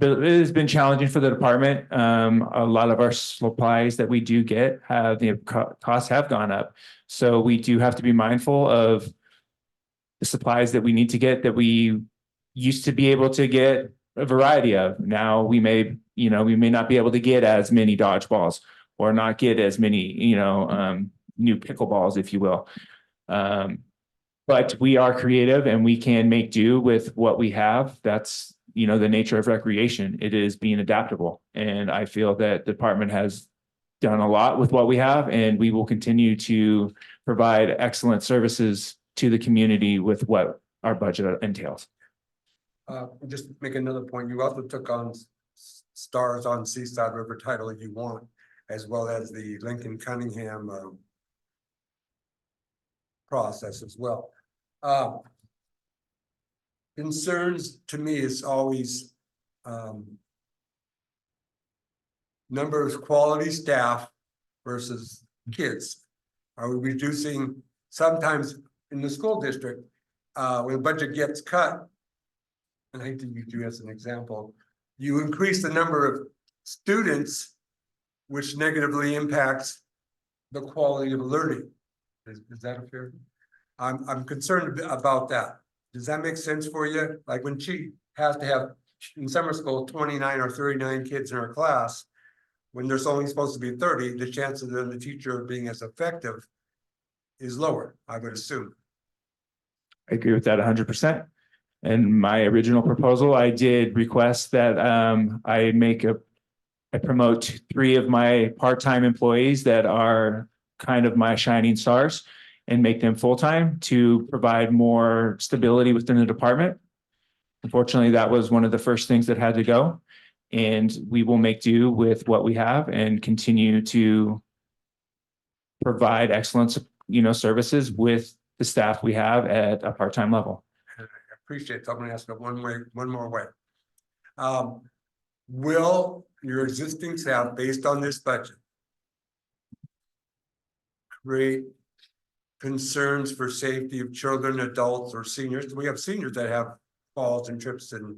S: it has been challenging for the department. A lot of our supplies that we do get have the costs have gone up. So we do have to be mindful of the supplies that we need to get that we used to be able to get a variety of. Now we may not be able to get as many dodgeballs or not get as many, new pickleballs, if you will. But we are creative and we can make do with what we have. That's, the nature of recreation. It is being adaptable. And I feel that the department has done a lot with what we have, and we will continue to provide excellent services to the community with what our budget entails.
M: Just make another point. You also took on stars on Seaside River title if you want, as well as the Lincoln Cunningham process as well. Concerns to me is always number of quality staff versus kids. Are we reducing sometimes in the school district when the budget gets cut? And I hate to use you as an example, you increase the number of students, which negatively impacts the quality of learning. Is that a fair? I'm concerned about that. Does that make sense for you? Like when she has to have in summer school 29 or 39 kids in her class, when there's only supposed to be 30, the chances of the teacher being as effective is lower, I would assume.
S: I agree with that 100%. In my original proposal, I did request that I promote 3 of my part-time employees that are kind of my shining stars and make them full-time to provide more stability within the department. Unfortunately, that was one of the first things that had to go. And we will make do with what we have and continue to provide excellent, services with the staff we have at a part-time level.
M: I appreciate it. I'm going to ask it one more way. Will your existing staff, based on this budget, create concerns for safety of children, adults, or seniors? We have seniors that have falls and trips, and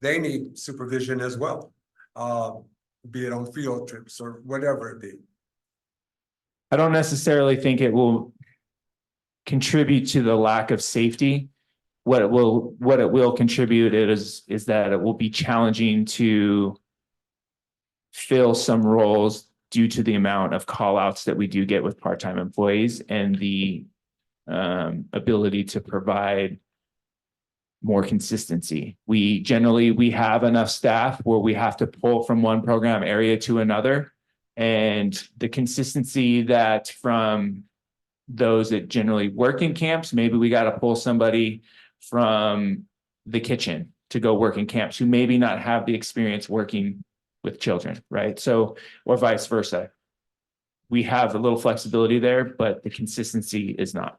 M: they need supervision as well, be it on field trips or whatever it be.
S: I don't necessarily think it will contribute to the lack of safety. What it will contribute is that it will be challenging to fill some roles due to the amount of call outs that we do get with part-time employees and the ability to provide more consistency. We have enough staff where we have to pull from one program area to another, and the consistency that from those that generally work in camps, maybe we got to pull somebody from the kitchen to go work in camps who maybe not have the experience working with children, right? So, or vice versa. we have a little flexibility there, but the consistency is not.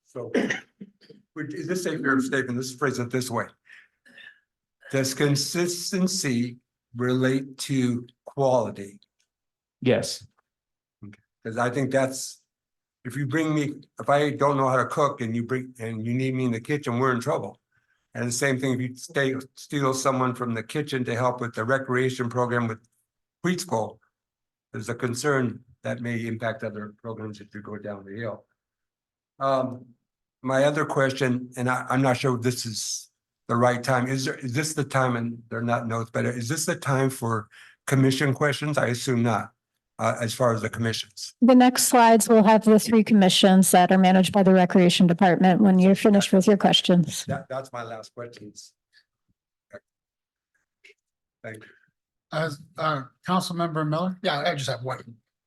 M: So is this a fair statement? Let's phrase it this way. Does consistency relate to quality?
S: Yes.
M: Because I think that's, if I don't know how to cook and you need me in the kitchen, we're in trouble. And the same thing, if you steal someone from the kitchen to help with the recreation program with preschool, there's a concern that may impact other programs if you go down the hill. My other question, and I'm not sure if this is the right time, is this the time, and they're not notes, but is this the time for commission questions? I assume not, as far as the commissions.
K: The next slides will have the three commissions that are managed by the Recreation Department when you're finished with your questions.
M: That's my last questions. Thank you.
A: As Councilmember Miller?
N: Yeah, I just have one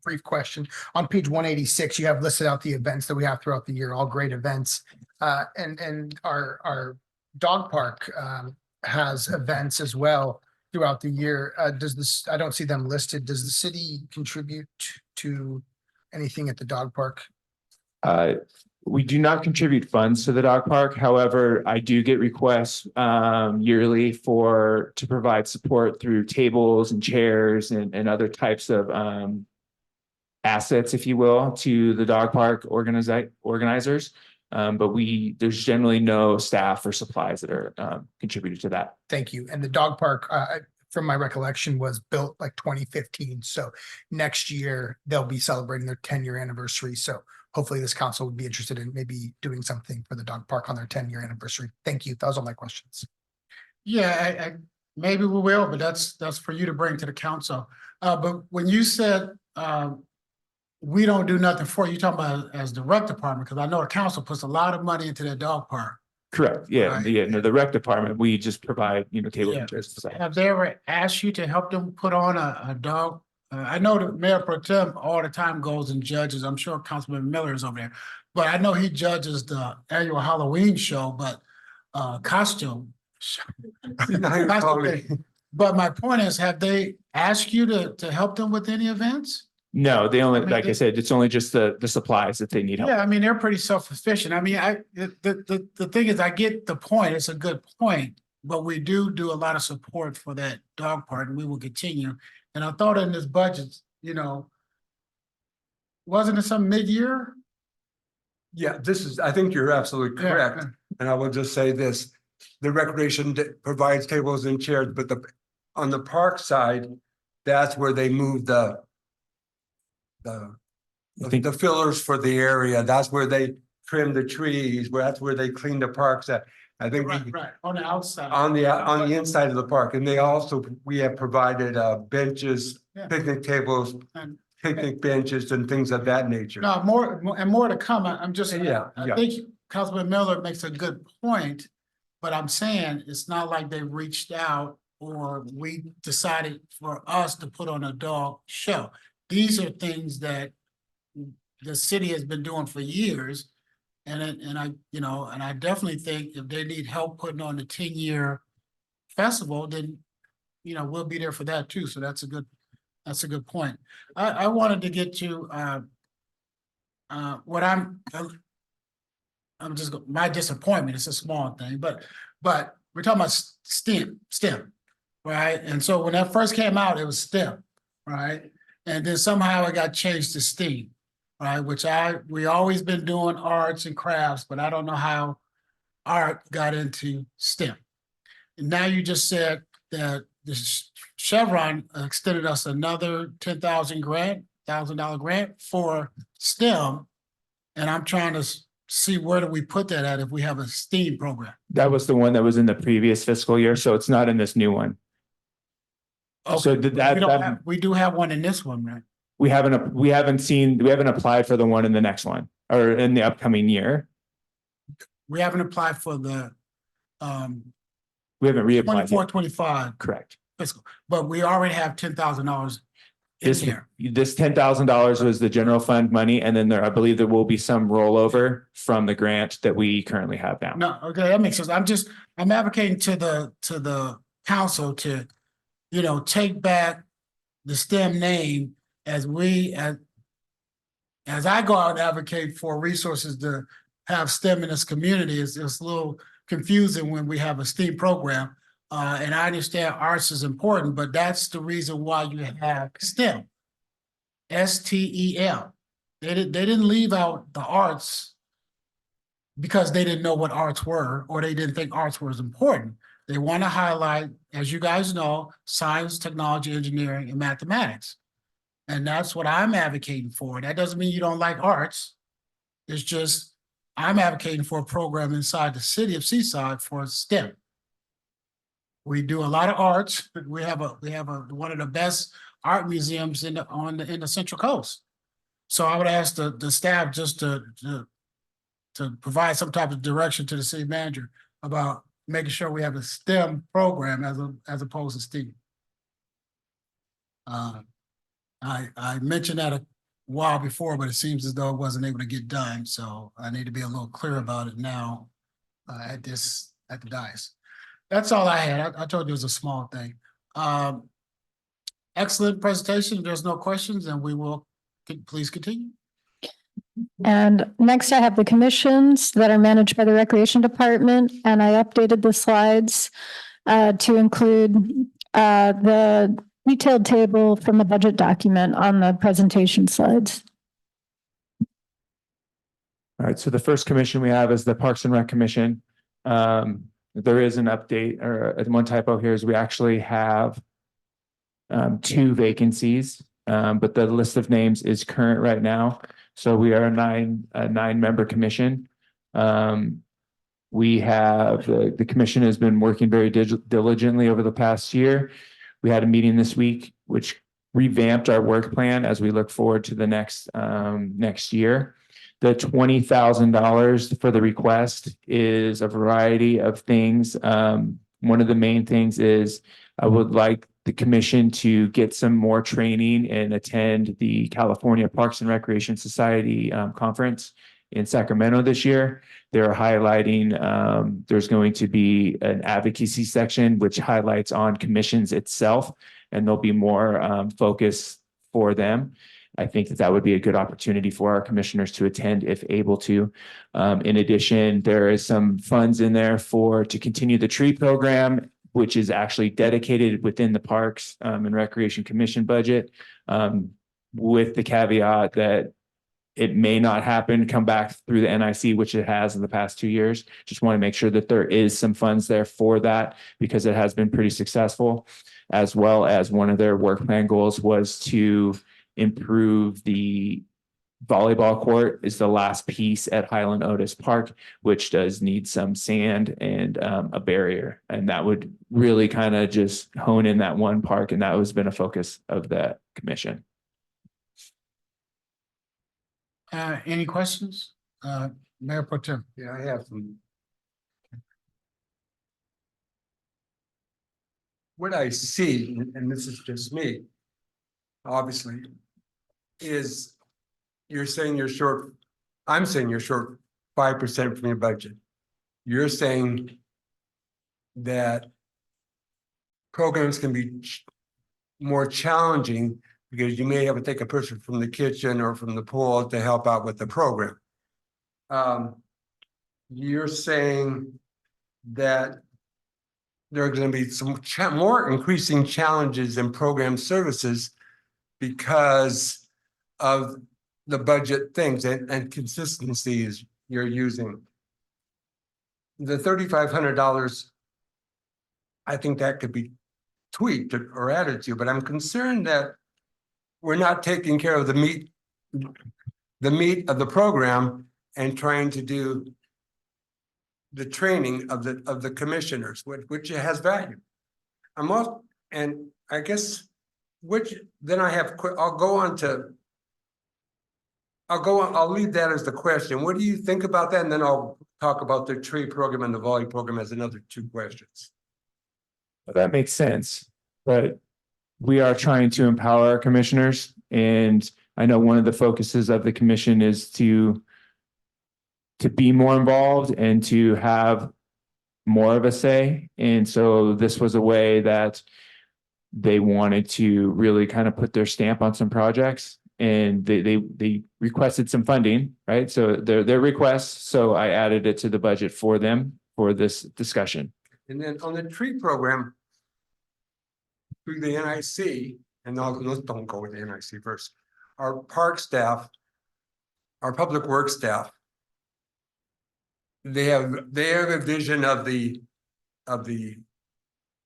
N: brief question. On page 186, you have listed out the events that we have throughout the year, all great events. And our dog park has events as well throughout the year. I don't see them listed. Does the city contribute to anything at the dog park?
S: We do not contribute funds to the dog park. However, I do get requests yearly to provide support through tables and chairs and other types of assets, if you will, to the dog park organizers. But there's generally no staff or supplies that are contributed to that.
N: Thank you. And the dog park, from my recollection, was built like 2015. So next year they'll be celebrating their 10-year anniversary. So hopefully this council would be interested in maybe doing something for the dog park on their 10-year anniversary. Thank you. That was all my questions.
A: Yeah, maybe we will, but that's for you to bring to the council. But when you said we don't do nothing for you, talking about as the rec department, because I know the council puts a lot of money into their dog park.
S: Correct. Yeah.
A: Right.
S: Yeah. No, the rec department, we just provide, tables
A: Yeah.
S: and chairs. to
A: Have they ever asked you to help them put on a dog? I know the Mayor Pro Tem all the time goes and judges. I'm sure Councilman Miller is over there. But I know he judges the annual Halloween show, but costume. But my point is, have they asked you to help them with any events?
S: No, they only,
A: I mean,
S: like I said, it's only just the supplies that they need help.
A: Yeah, I mean, they're pretty self-sufficient. I mean, the thing is, I get the point. It's a good point, but we do a lot of support for that dog park, and we will continue. And I thought in this budget, wasn't it some mid-year?
M: Yeah, I think you're absolutely
A: Yeah,
M: correct.
A: yeah.
M: And I will just say this, the recreation provides tables and chairs, but on the park side, that's where they move the fillers for the area. That's where they trim the trees, that's where they clean the parks at. I think
A: Right, on the outside.
M: on the inside of the park. And we have provided benches,
A: Yeah.
M: picnic tables,
A: And-
M: picnic benches and things of that nature.
A: No, more to come. I'm just,
M: Yeah,
A: I
M: yeah.
A: think Councilman Miller makes a good point, but I'm saying it's not like they reached out or we decided for us to put on a dog show. These are things that the city has been doing for years. And I definitely think if they need help putting on the 10-year festival, then, we'll be there for that too. So that's a good point. I wanted to get to what I'm just, my disappointment, it's a small thing, but we're talking about STEM, right? And so when that first came out, it was STEM, right? And then somehow it got changed to STEAM, right? We always been doing arts and crafts, but I don't know how art got into STEM. And now you just said that the Chevron extended us another $10,000 grant for STEM. And I'm trying to see where do we put that at if we have a STEAM program?
S: That was the one that was in the previous fiscal year, so it's not in this new one. So
A: Okay,
S: did
A: we do have one in this one, right?
S: we haven't applied for the one in the next one or in the upcoming year.
A: We haven't applied for the
S: We haven't reapplied
A: 24,
S: yet.
A: 25
S: Correct.
A: fiscal, but we already have $10,000 in
S: This
A: here.
S: $10,000 was the general fund money, and then I believe there will be some rollover from the grant that we currently have now.
A: No, okay, that makes sense. I'm advocating to the council to, take back the STEM name as we as I go out and advocate for resources to have STEM in this community, it's a little confusing when we have a STEAM program. And I understand arts is important, but that's the reason why you have STEM. STEM. They didn't leave out the arts because they didn't know what arts were or they didn't think arts was important. They want to highlight, as you guys know, science, technology, engineering, and mathematics. And that's what I'm advocating for. That doesn't mean you don't like arts. It's just I'm advocating for a program inside the city of Seaside for STEM. We do a lot of arts. We have one of the best art museums in the Central Coast. So I would ask the staff just to provide some type of direction to the city manager about making sure we have a STEM program as opposed to STEAM. I mentioned that a while before, but it seems as though it wasn't able to get done. So I need to be a little clear about it now at the dais. That's all I had. I told you it was a small thing. Excellent presentation. There's no questions and we will please continue.
K: And next I have the commissions that are managed by the Recreation Department, and I updated the slides to include the detailed table from the budget document on the presentation slides.
S: All right, so the first commission we have is the Parks and Rec Commission. There is an update or one typo here is we actually have 2 vacancies, but the list of names is current right now. So we are a 9-member commission. We have the commission has been working very diligently over the past year. We had a meeting this week, which revamped our work plan as we look forward to the next year. The $20,000 for the request is a variety of things. One of the main things is I would like the commission to get some more training and attend the California Parks and Recreation Society conference in Sacramento this year. They're highlighting, there's going to be an advocacy section which highlights on commissions itself, and there'll be more focus for them. I think that would be a good opportunity for our commissioners to attend if able to. In addition, there is some funds in there to continue the tree program, which is actually dedicated within the Parks and Recreation Commission budget, with the caveat that it may not happen, come back through the NIC, which it has in the past 2 years. Just want to make sure that there is some funds there for that because it has been pretty successful, as well as one of their work plan goals was to improve the volleyball court is the last piece at Highland Otis Park, which does need some sand and a barrier. And that would really kind of just hone in that one park. And that has been a focus of the commission.
A: Any questions? Mayor Pro Tem.
M: Yeah, I have some. What I see, and this is just me, obviously, is you're saying you're short, I'm saying you're short 5% from your budget. You're saying that programs can be more challenging because you may have to take a person from the kitchen or from the pool to help out with the program. You're saying that there are going to be some more increasing challenges in program services because of the budget things and consistencies you're using. The $3,500, I think that could be tweaked or added to, but I'm concerned that we're not taking care of the meat of the program and trying to do the training of the commissioners, which has value. And I guess I'll leave that as the question. What do you think about that? And then I'll talk about the tree program and the volley program as another 2 questions.
S: That makes sense, but we are trying to empower our commissioners. And I know one of the focuses of the commission is to be more involved and to have more of a say. And so this was a way that they wanted to really kind of put their stamp on some projects. and they requested some funding, right? So their requests, so I added it to the budget for them for this discussion.
M: And then on the tree program. Through the NIC, and let's don't go with the NIC first. Our park staff. Our public works staff. They have a vision of the.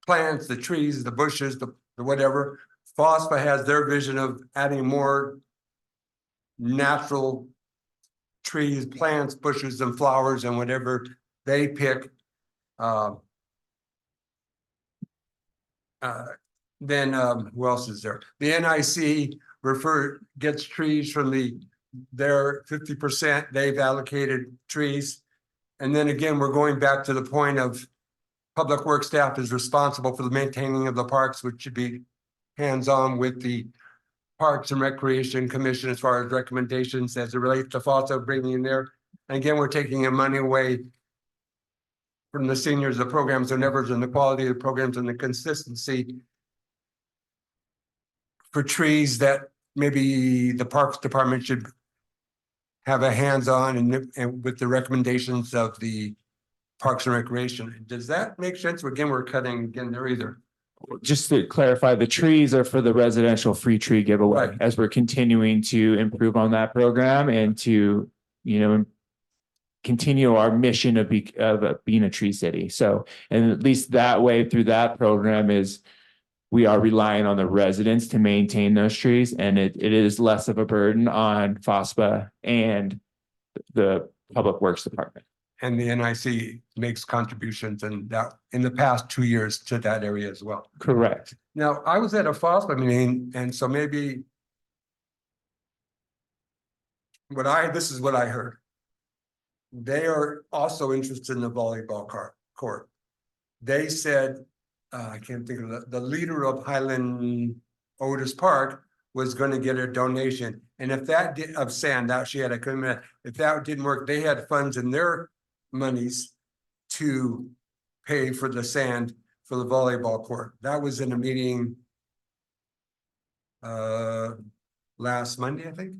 M: Plants, the trees, the bushes, the whatever. FOSFA has their vision of adding more. Natural. Trees, plants, bushes and flowers and whatever they pick. Then who else is there? The NIC gets trees from their 50%, they've allocated trees. And then again, we're going back to the point of public works staff is responsible for the maintaining of the parks, which should be hands-on with the Parks and Recreation Commission as far as recommendations as it relates to FOSA bringing in there. And again, we're taking the money away from the seniors, the programs, and nevers, and the quality of the programs and the consistency for trees that maybe the Parks Department should have a hands-on and with the recommendations of the Parks and Recreation. Does that make sense? Again, we're cutting again there either.
S: Just to clarify, the trees are for the residential free tree giveaway
M: Right.
S: as we're continuing to improve on that program and to, continue our mission of being a tree city. So, and at least that way through that program is we are relying on the residents to maintain those trees, and it is less of a burden on FOSPA and the Public Works Department.
M: And the NIC makes contributions in the past 2 years to that area as well.
S: Correct.
M: Now, I was at a FOSPA meeting, and so maybe this is what I heard. They are also interested in the volleyball court. They said, I can't think of the leader of Highland Otis Park was going to get a donation. And if that of sand, now she had a commitment, if that didn't work, they had funds in their monies to pay for the sand for the volleyball court. That was in a meeting last Monday, I think.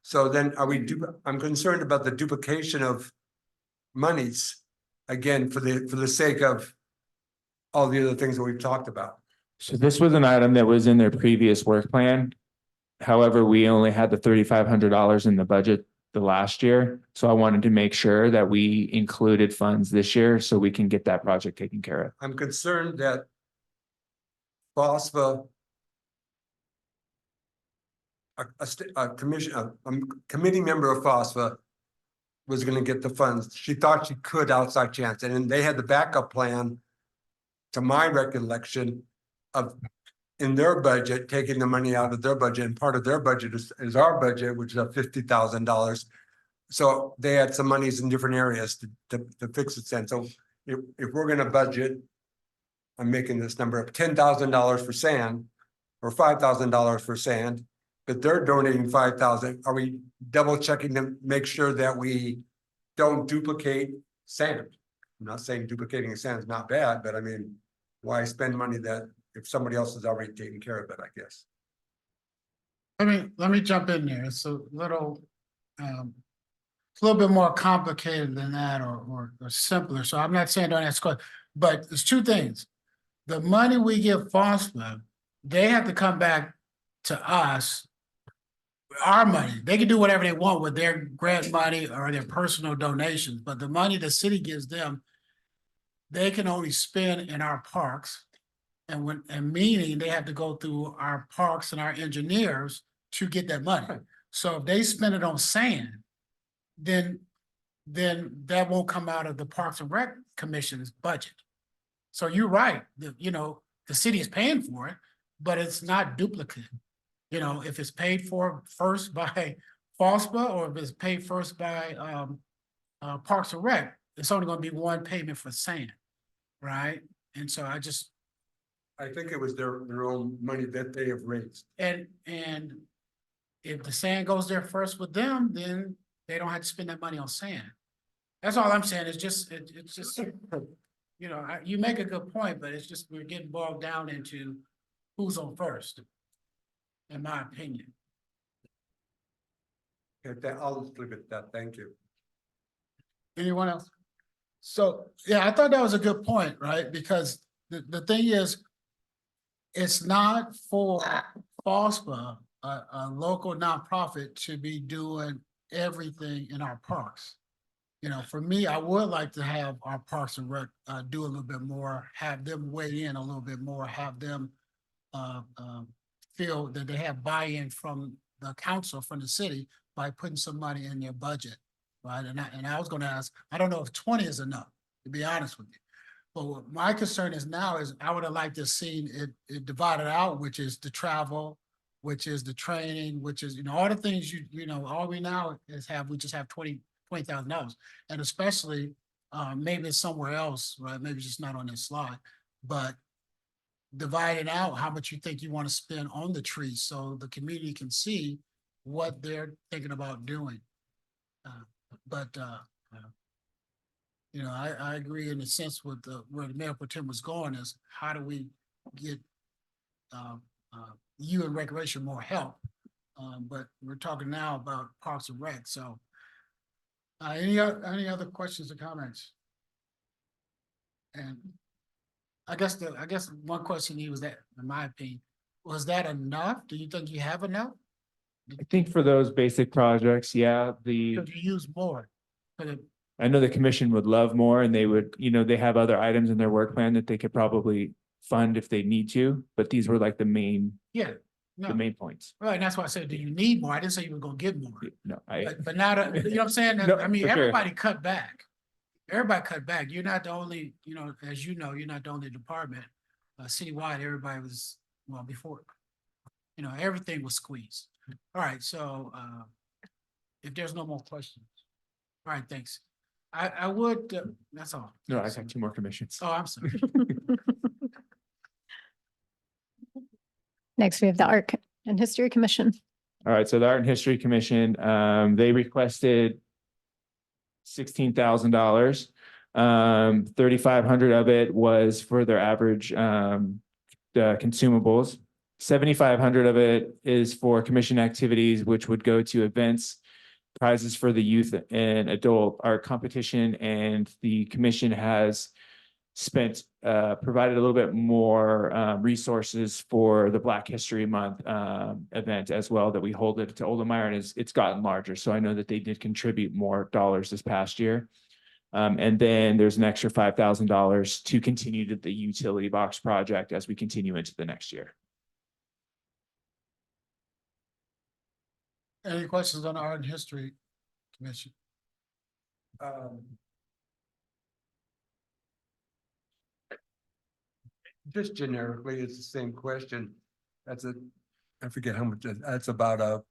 M: So then I'm concerned about the duplication of monies again for the sake of all the other things that we've talked about.
S: So this was an item that was in their previous work plan. However, we only had the $3,500 in the budget the last year. So I wanted to make sure that we included funds this year so we can get that project taken care of.
M: I'm concerned that FOSFA, a committee member of FOSFA was going to get the funds. She thought she could outside chance. And then they had the backup plan, to my recollection, of in their budget, taking the money out of their budget, and part of their budget is our budget, which is $50,000. So they had some monies in different areas to fix it. So if we're going to budget, I'm making this number up, $10,000 for sand or $5,000 for sand, but they're donating $5,000. Are we double checking to make sure that we don't duplicate sand? I'm not saying duplicating sand is not bad, but I mean, why spend money that if somebody else is already taking care of it, I guess.
A: Let me jump in there. It's a little bit more complicated than that or simpler. So I'm not saying don't ask questions, but there's two things. The money we give FOSFA, they have to come back to us, our money. They can do whatever they want with their grant money or their personal donations, but the money the city gives them, they can only spend in our parks. And meaning they have to go through our parks and our engineers to get that money. So if they spend it on sand, then that won't come out of the Parks and Rec Commission's budget. So you're right, the city is paying for it, but it's not duplicate. If it's paid for first by FOSPA or if it's paid first by Parks and Rec, it's only going to be one payment for sand, right? And so
M: I think it was their own money that they have raised.
A: And if the sand goes there first with them, then they don't have to spend that money on sand. That's all I'm saying. It's just, you make a good point, but it's just, we're getting bogged down into who's on first, in my opinion.
M: I'll just leave it at that. Thank you.
A: Anyone else? So, yeah, I thought that was a good point, right? Because the thing is, it's not for FOSPA, a local nonprofit, to be doing everything in our parks. You know, for me, I would like to have our Parks and Rec do a little bit more, have them weigh in a little bit more, have them feel that they have buy-in from the council, from the city, by putting some money in their budget, right? And I was gonna ask, I don't know if 20 is enough, to be honest with you. But what my concern is now is I would have liked to seen it divided out, which is the travel, which is the training, which is, you know, all the things you know, all we now is we just have $20,000. And especially, maybe it's somewhere else, right? Maybe it's just not on this slide, but dividing out how much you think you want to spend on the trees so the community can see what they're thinking about doing. You know, I agree in a sense with where the Mayor Pro Tem was going is how do we get you and Recreation more help? But we're talking now about Parks and Rec, so any other questions or comments? And I guess one question was that, in my opinion, was that enough? Do you think you have enough?
S: I think for those basic projects, yeah,
A: Could you use more?
S: I know the commission would love more and they would, you know, they have other items in their work plan that they could probably fund if they need to, but these were like the main points.
A: Right, and that's why I said, do you need more? I didn't say you were gonna get more.
S: No,
A: But now, you know what I'm saying?
S: No,
A: I mean,
S: for sure.
A: everybody cut back. Everybody cut back. You're not the only, you know, as you know, you're not the only department. Citywide, everybody was, well, before, you know, everything was squeezed. All right, so if there's no more questions. All right, thanks. I would, that's all.
S: No, I have two more commissions.
A: Oh, I'm sorry.
K: Next, we have the Art and History Commission.
S: All right, so the Art and History Commission, they requested $16,000. 3,500 of it was for their average consumables. 7,500 of it is for commission activities, which would go to events, prizes for the youth and adult art competition, and the commission has provided a little bit more resources for the Black History Month event as well that we hold it to Oldenmire, and it's gotten larger. So I know that they did contribute more dollars this past year. And then there's an extra $5,000 to continue the utility box project as we continue into the next year.
A: Any questions on the Art and History Commission?
M: Just generically, it's the same question. I forget how much, that's about a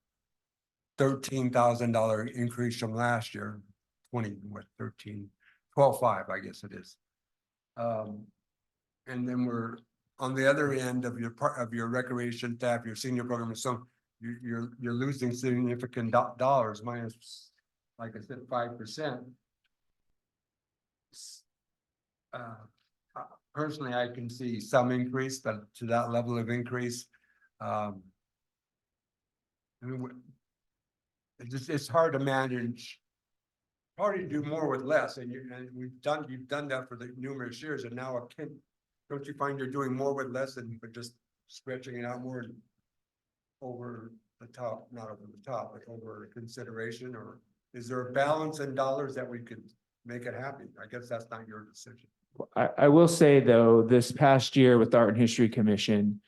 M: $13,000 increase from last year. 12.5, I guess it is. And then we're on the other end of your recreation staff, your senior program, so you're losing significant dollars, minus, like I said, 5%. Personally, I can see some increase, but to that level of increase, I mean, it's hard to manage. Hard to do more with less, and you've done that for the numerous years, and now don't you find you're doing more with less and but just stretching it out more over the top, not over the top, but over consideration? Or is there a balance in dollars that we could make it happen? I guess that's not your decision.
S: I will say though, this past year with the Art and History Commission,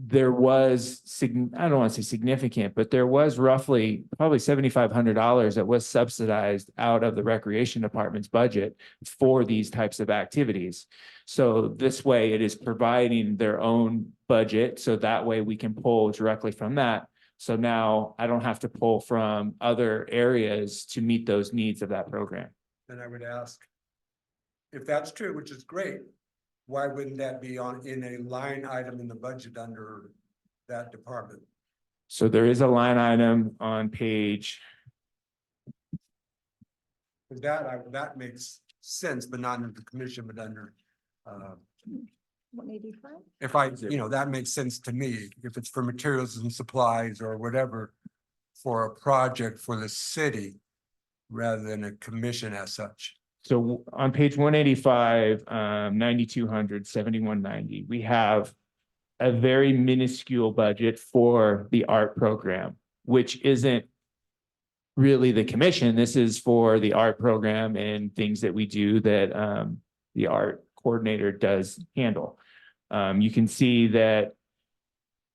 S: there was, I don't want to say significant, but there was roughly probably $7,500 that was subsidized out of the Recreation Department's budget for these types of activities. So this way it is providing their own budget. So that way we can pull directly from that. So now I don't have to pull from other areas to meet those needs of that program.
M: Then I would ask, if that's true, which is great, why wouldn't that be in a line item in the budget under that department?
S: So there is a line item on page.
M: That makes sense, but not under the commission, but under
B: 185?
M: that makes sense to me, if it's for materials and supplies or whatever. for a project for the city rather than a commission as such?
S: So on page 185, 9,200, 7190, we have a very minuscule budget for the art program, which isn't really the commission. This is for the art program and things that we do that the art coordinator does handle. You can see that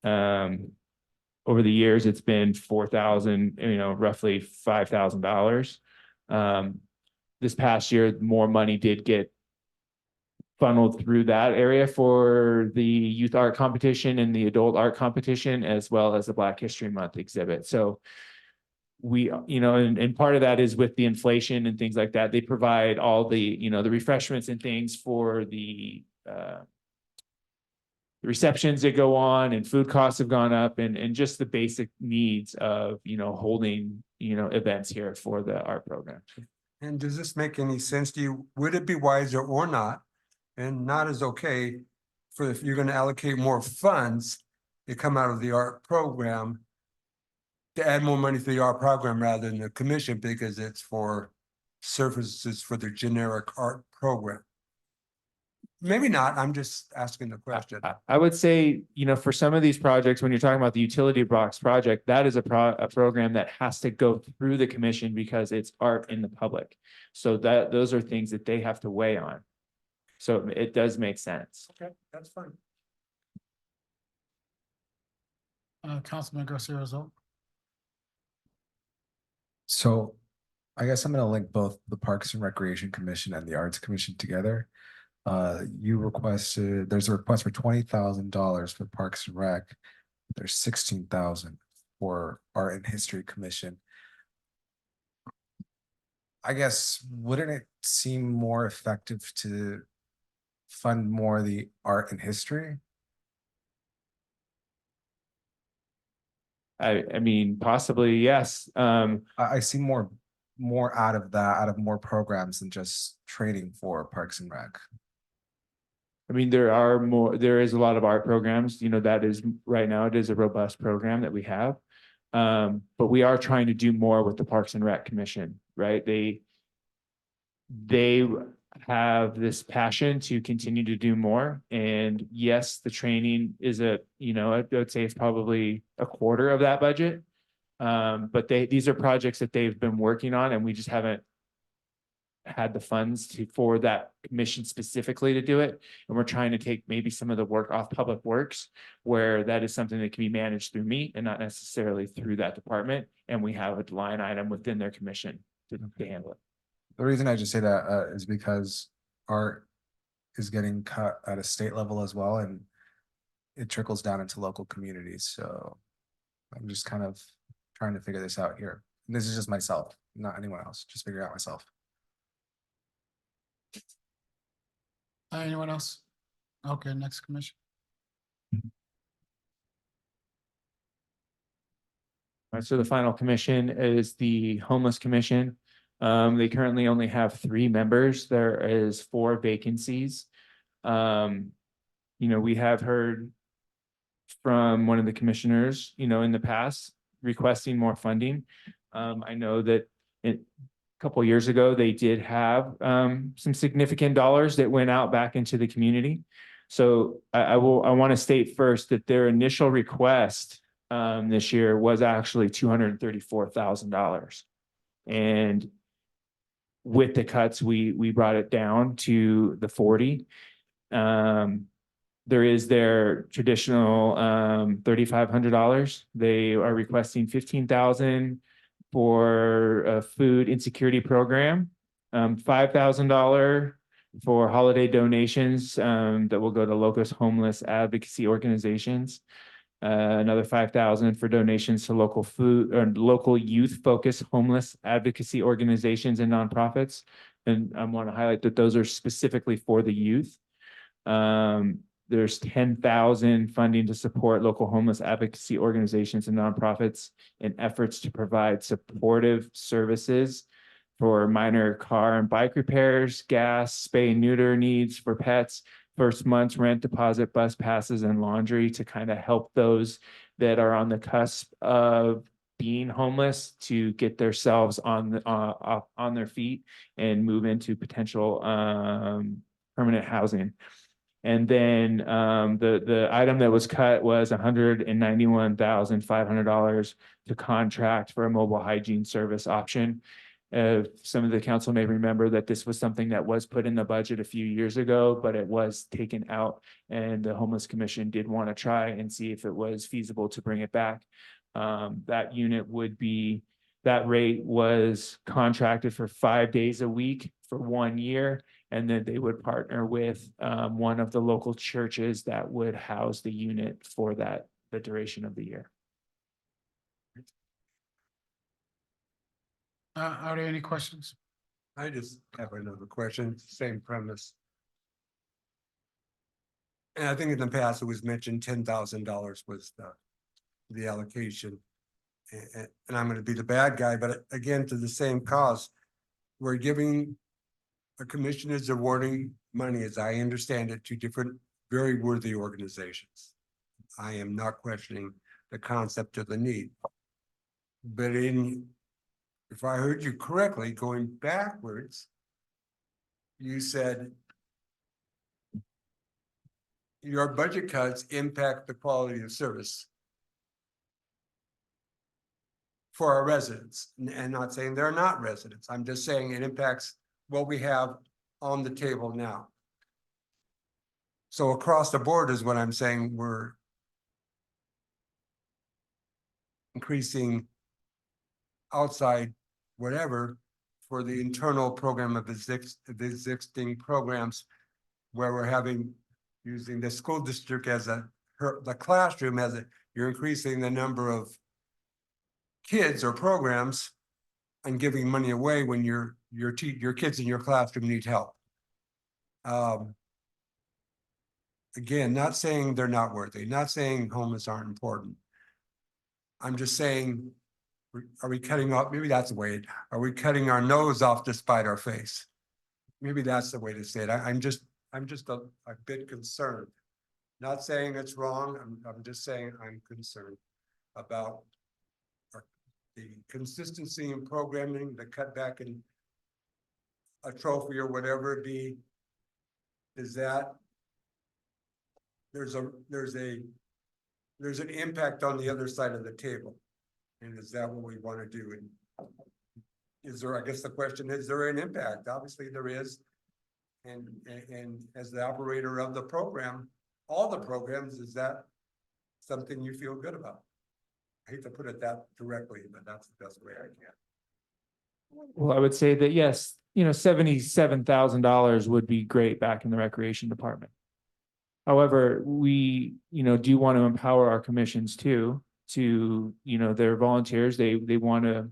S: over the years, it's been 4,000, roughly $5,000. This past year, more money did get funneled through that area for the youth art competition and the adult art competition, as well as the Black History Month exhibit. So we, and part of that is with the inflation and things like that. They provide all the, the refreshments and things for the receptions that go on, and food costs have gone up, and just the basic needs of, holding, events here for the art program.
M: And does this make any sense to you? Would it be wiser or not, and not as okay, for if you're gonna allocate more funds that come out of the art program, to add more money to the art program rather than the commission, because it's for services for the generic art program? Maybe not, I'm just asking the question.
S: I would say, for some of these projects, when you're talking about the utility box project, that is a program that has to go through the commission because it's art in the public. So those are things that they have to weigh on. So it does make sense.
M: Okay, that's fine.
A: Councilman Garcia Rosallo.
O: So I guess I'm gonna link both the Parks and Recreation Commission and the Arts Commission together. You requested, there's a request for $20,000 for Parks and Rec. There's 16,000 for Art and History Commission. I guess, wouldn't it seem more effective to fund more the art and history?
S: I mean, possibly, yes.
O: I see more out of that, out of more programs than just training for Parks and Rec.
S: I mean, there is a lot of art programs, that is, right now, it is a robust program that we have. But we are trying to do more with the Parks and Rec Commission, right? They have this passion to continue to do more. And yes, the training is I would say it's probably a quarter of that budget. But these are projects that they've been working on, and we just haven't had the funds for that commission specifically to do it. And we're trying to take maybe some of the work off Public Works, where that is something that can be managed through me and not necessarily through that department. And we have a line item within their commission to handle it.
O: The reason I just say that is because art is getting cut at a state level as well, and it trickles down into local communities. So I'm just kind of trying to figure this out here. And this is just myself, not anyone else, just figure it out myself.
A: Anyone else? Okay, next commission.
S: All right, so the final commission is the Homeless Commission. They currently only have 3 members. There is 4 vacancies. We have heard from one of the commissioners, in the past requesting more funding. I know that a couple of years ago, they did have some significant dollars that went out back into the community. So I want to state first that their initial request this year was actually $234,000. And with the cuts, we brought it down to the 40. There is their traditional $3,500. They are requesting $15,000 for a food insecurity program, $5,000 for holiday donations that will go to local homeless advocacy organizations. Another $5,000 for donations to local food or local youth-focused homeless advocacy organizations and nonprofits. And I want to highlight that those are specifically for the youth. There's $10,000 funding to support local homeless advocacy organizations and nonprofits in efforts to provide supportive services for minor car and bike repairs, gas, spay and neuter needs for pets, first month's rent deposit, bus passes, and laundry to kind of help those that are on the cusp of being homeless to get themselves on their feet and move into potential permanent housing. And then the item that was cut was $191,500 to contract for a mobile hygiene service option. Some of the council may remember that this was something that was put in the budget a few years ago, but it was taken out, and the Homeless Commission did want to try and see if it was feasible to bring it back. That unit would be, that rate was contracted for 5 days a week for 1 year. And then they would partner with one of the local churches that would house the unit for the duration of the year.
A: Are there any questions?
M: I just have another question, same premise. And I think in the past it was mentioned $10,000 was the allocation. And I'm gonna be the bad guy, but again, to the same cause, we're giving, the commission is awarding money, as I understand it, to different very worthy organizations. I am not questioning the concept of the need. But if I heard you correctly, going backwards, you said your budget cuts impact the quality of service for our residents, and not saying they're not residents. I'm just saying it impacts what we have on the table now. So across the board is what I'm saying, we're increasing outside whatever for the internal program of the existing programs where we're having, using the school district as the classroom as you're increasing the number of kids or programs and giving money away when your kids in your classroom need help. Again, not saying they're not worthy, not saying homeless aren't important. I'm just saying, are we cutting off, maybe that's the way, are we cutting our nose off to spite our face? Maybe that's the way to say it. I'm just a bit concerned. Not saying it's wrong, I'm just saying I'm concerned about the consistency in programming, the cutback in a trophy or whatever it be. Is that there's an impact on the other side of the table. And is that what we want to do? And is there, I guess the question is there an impact? Obviously there is. And as the operator of the program, all the programs, is that something you feel good about? I hate to put it that directly, but that's the best way I can.
S: Well, I would say that yes, $77,000 would be great back in the recreation department. However, we, do want to empower our commissions too, to, they're volunteers, they want to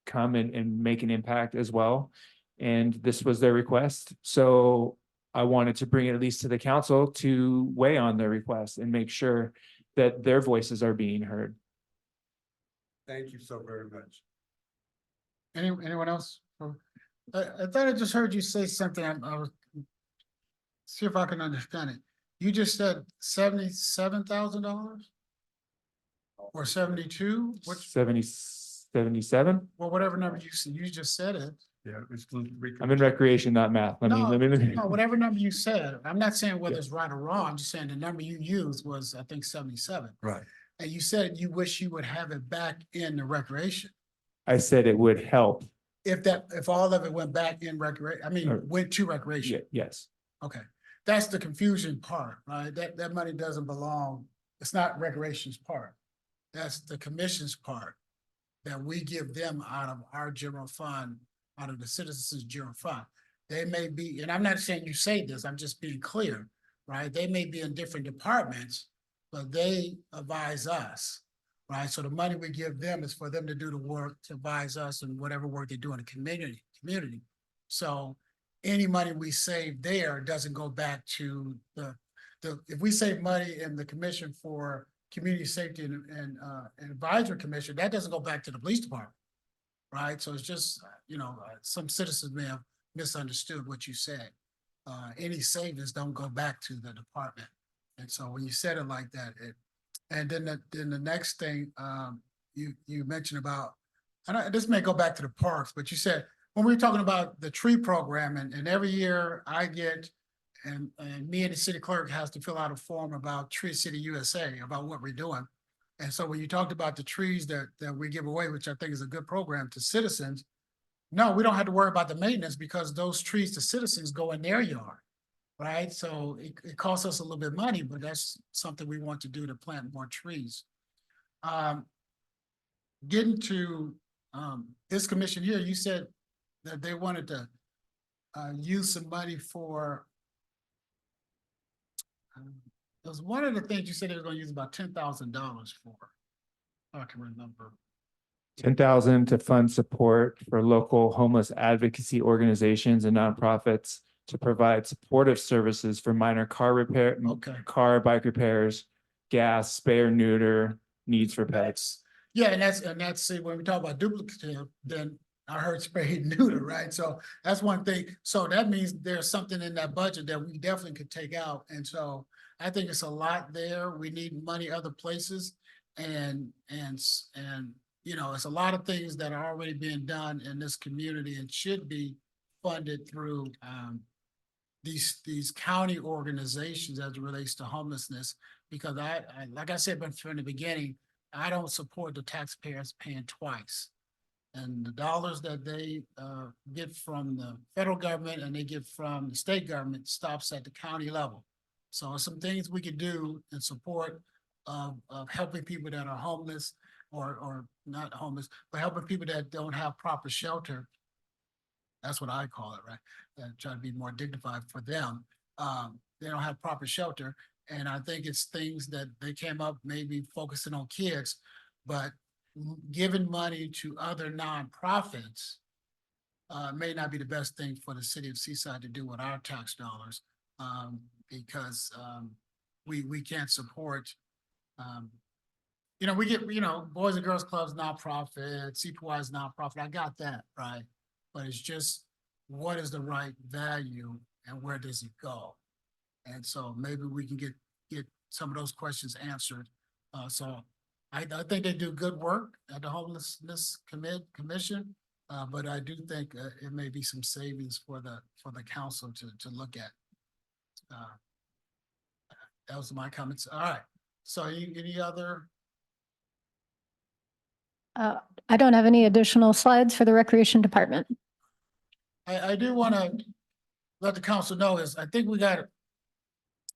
S: come and make an impact as well. And this was their request. So I wanted to bring it at least to the council to weigh on their request and make sure that their voices are being heard.
M: Thank you so very much.
A: Anyone else? I thought I just heard you say something. I was see if I can understand it. You just said $77,000 or 72? What?
S: 77?
A: Well, whatever number you just said it.
M: Yeah,
S: I'm in recreation, not math.
A: No, whatever number you said. I'm not saying whether it's right or wrong. I'm just saying the number you used was, I think, 77.
M: Right.
A: And you said you wish you would have it back in the recreation.
S: I said it would help.
A: If all of it went back in recreation, went to recreation.
S: Yes.
A: Okay, that's the confusion part, right? That money doesn't belong. It's not recreation's part. That's the commission's part that we give them out of our general fund, out of the citizens' general fund. They may be, and I'm not saying you say this, I'm just being clear, right? They may be in different departments, but they advise us, right? So the money we give them is for them to do the work, to advise us and whatever work they do in the community. So any money we save there doesn't go back to if we save money in the Commission for Community Safety and Advisory Commission, that doesn't go back to the police department, right? So it's just, some citizens may have misunderstood what you said. Any savings don't go back to the department. And so when you said it like that, and then the next thing, you mentioned about, this may go back to the parks, but you said, when we were talking about the tree program and every year I get, and me and the city clerk has to fill out a form about Tree City USA, about what we're doing. And so when you talked about the trees that we give away, which I think is a good program to citizens, no, we don't have to worry about the maintenance because those trees to citizens go in their yard, right? So it costs us a little bit of money, but that's something we want to do to plant more trees. Getting to this commission here, you said that they wanted to use some money for, it was one of the things you said they were going to use about $10,000 for. I can remember.
S: 10,000 to fund support for local homeless advocacy organizations and nonprofits to provide supportive services for minor car repair, bike repairs, gas, spay or neuter, needs for pets.
A: Yeah, and that's see, when we talk about duplicative, then I heard spay and neuter, right? So that's one thing. So that means there's something in that budget that we definitely could take out. And so I think it's a lot there. We need money other places, and you know, it's a lot of things that are already being done in this community and should be funded through these county organizations as it relates to homelessness. Because I like I said from the beginning, I don't support the taxpayers paying twice. And the dollars that they get from the federal government and they get from the state government stops at the county level. So some things we could do in support of helping people that are homeless or not homeless, but helping people that don't have proper shelter. That's what I call it, right? And try to be more dignified for them. They don't have proper shelter. And I think it's things that they came up maybe focusing on kids, but giving money to other nonprofits may not be the best thing for the city of Seaside to do with our tax dollars, because we can't support, you know, we get, you know, Boys and Girls Clubs nonprofit, CPY is nonprofit, I got that, right? But it's just, what is the right value and where does it go? And so maybe we can get some of those questions answered. So I think they do good work at the Homelessness Commission, but I do think it may be some savings for the council to look at. That was my comments. All right. So any other?
K: I don't have any additional slides for the Recreation Department.
A: I do want to let the council know is I think we got,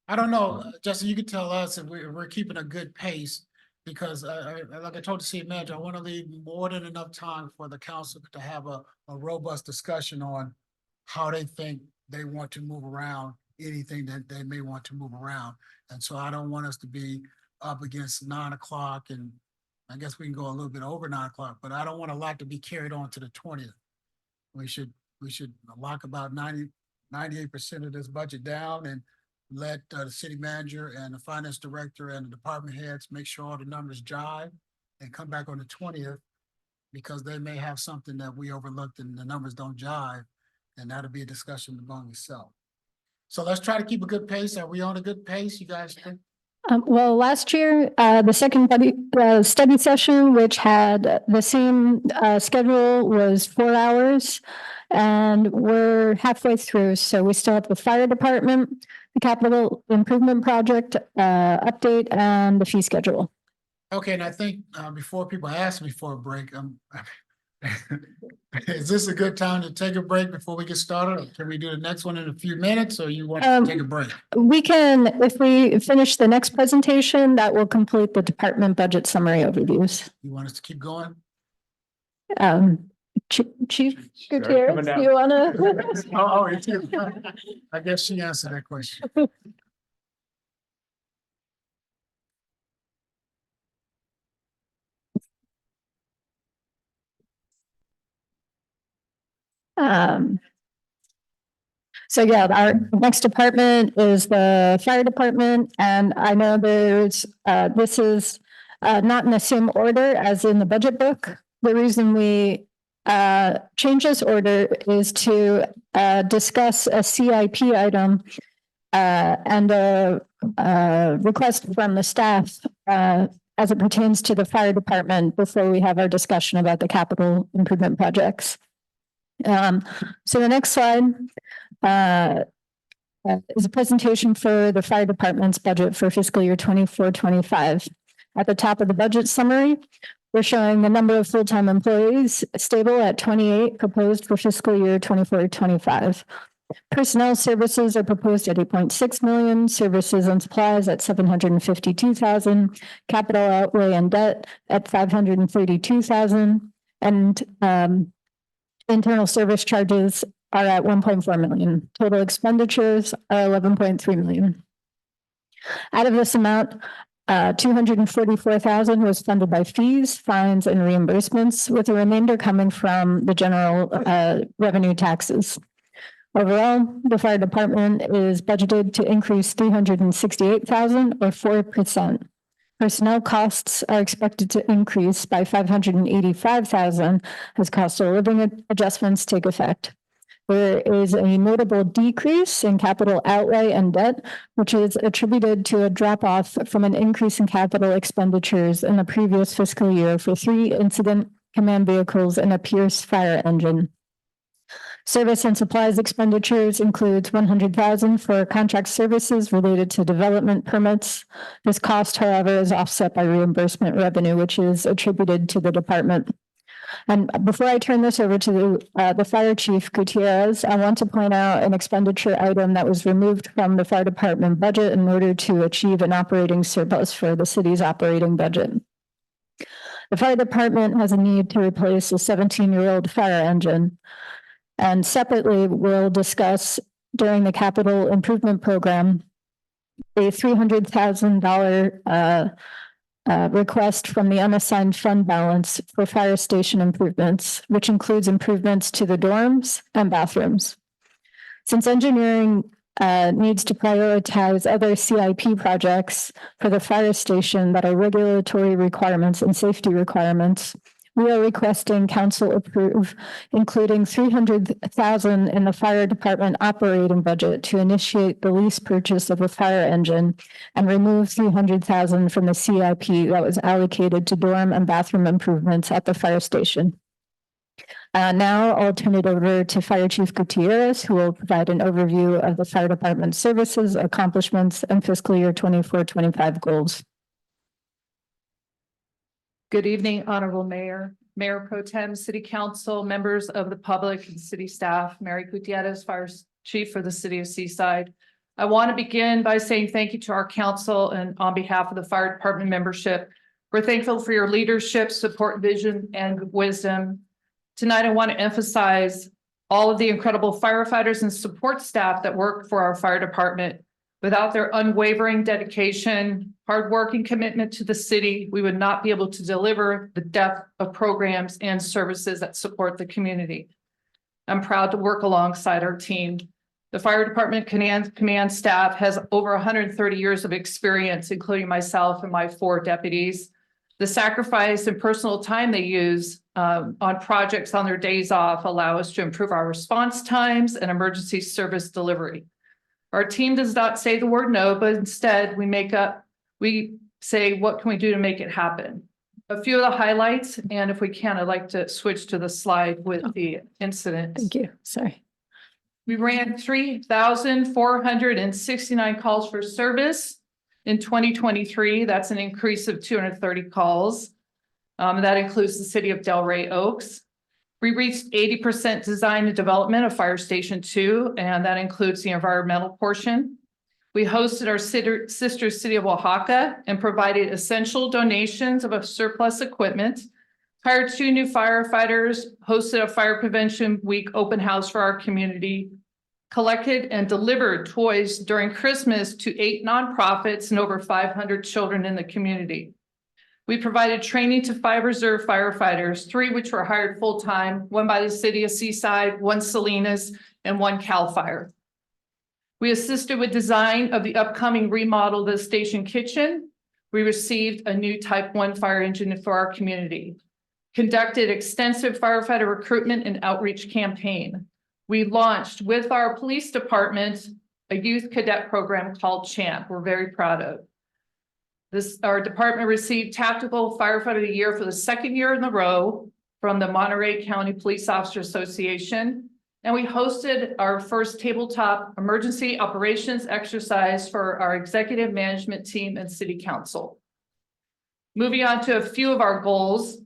A: I don't know, Justin, you could tell us if we're keeping a good pace, because like I told the city manager, I want to leave more than enough time for the council to have a robust discussion on how they think they want to move around anything that they may want to move around. And so I don't want us to be up against 9 o'clock, and I guess we can go a little bit over 9 o'clock, but I don't want a lot to be carried on to the 20th. We should lock about 98% of this budget down and let the city manager and the finance director and the department heads make sure all the numbers jive and come back on the 20th, because they may have something that we overlooked and the numbers don't jive, and that'll be a discussion among yourself. So let's try to keep a good pace. Are we on a good pace, you guys think?
K: Well, last year, the second study session, which had the same schedule, was 4 hours. And we're halfway through, so we still have the fire department, the capital improvement project update, and the fee schedule.
A: Okay, and I think before people ask me for a break, is this a good time to take a break before we get started? Or can we do the next one in a few minutes, or you want to take a break?
K: We can, if we finish the next presentation, that will complete the department budget summary overviews.
A: You want us to keep going?
K: Chief Gutierrez, do you wanna?
A: I guess she answered that question.
K: So yeah, our next department is the fire department, and I know there's, this is not in the same order as in the budget book. The reason we change this order is to discuss a CIP item and a request from the staff as it pertains to the fire department before we have our discussion about the capital improvement projects. So the next slide is a presentation for the fire department's budget for fiscal year 24-25. At the top of the budget summary, we're showing the number of full-time employees stable at 28 proposed for fiscal year 24-25. Personnel services are proposed at 8.6 million, services and supplies at 752,000, capital outlay and debt at 532,000, and internal service charges are at 1.4 million. Total expenditures are 11.3 million. Out of this amount, 244,000 was funded by fees, fines, and reimbursements, with the remainder coming from the general revenue taxes. Overall, the fire department is budgeted to increase 368,000 or 4%. Personnel costs are expected to increase by 585,000 as cost of living adjustments take effect. There is a notable decrease in capital outlay and debt, which is attributed to a drop off from an increase in capital expenditures in the previous fiscal year for 3 incident command vehicles and a Pierce fire engine. Service and supplies expenditures includes 100,000 for contract services related to development permits. This cost, however, is offset by reimbursement revenue, which is attributed to the department. And before I turn this over to the Fire Chief Gutierrez, I want to point out an expenditure item that was removed from the fire department budget in order to achieve an operating surplus for the city's operating budget. The fire department has a need to replace a 17-year-old fire engine. And separately, we'll discuss during the capital improvement program a $300,000 request from the unassigned fund balance for fire station improvements, which includes improvements to the dorms and bathrooms. Since engineering needs to prioritize other CIP projects for the fire station that are regulatory requirements and safety requirements, we are requesting council approve, including 300,000 in the fire department operating budget to initiate the lease purchase of a fire engine and remove 300,000 from the CIP that was allocated to dorm and bathroom improvements at the fire station. Now I'll turn it over to Fire Chief Gutierrez, who will provide an overview of the fire department services, accomplishments, and fiscal year 24-25 goals.
T: Good evening, Honorable Mayor, Mayor Pro Tem, City Council, members of the public and city staff, Mary Gutierrez, Fire Chief for the City of Seaside. I want to begin by saying thank you to our council and on behalf of the fire department membership. We're thankful for your leadership, support, vision, and wisdom. Tonight, I want to emphasize all of the incredible firefighters and support staff that work for our fire department. Without their unwavering dedication, hard work, and commitment to the city, we would not be able to deliver the depth of programs and services that support the community. I'm proud to work alongside our team. The fire department command staff has over 130 years of experience, including myself and my 4 deputies. The sacrifice and personal time they use on projects on their days off allow us to improve our response times and emergency service delivery. Our team does not say the word no, but instead we say, what can we do to make it happen? A few of the highlights, and if we can, I'd like to switch to the slide with the incidents.
K: Thank you. Sorry.
T: We ran 3,469 calls for service in 2023. That's an increase of 230 calls. That includes the city of Delray Oaks. We reached 80% design and development of Fire Station 2, and that includes the environmental portion. We hosted our sister city of Oaxaca and provided essential donations of surplus equipment, hired 2 new firefighters, hosted a fire prevention week open house for our community, collected and delivered toys during Christmas to 8 nonprofits and over 500 children in the community. We provided training to 5 reserve firefighters, 3 which were hired full-time, 1 by the city of Seaside, 1 Salinas, and 1 CAL FIRE. We assisted with design of the upcoming remodel of the station kitchen. We received a new Type 1 fire engine for our community. Conducted extensive firefighter recruitment and outreach campaign. We launched with our police department a youth cadet program called CHAMP. We're very proud of. Our department received Tactical Firefighter of the Year for the second year in a row from the Monterey County Police Officer Association. And we hosted our first tabletop emergency operations exercise for our executive management team and city council. Moving on to a few of our goals.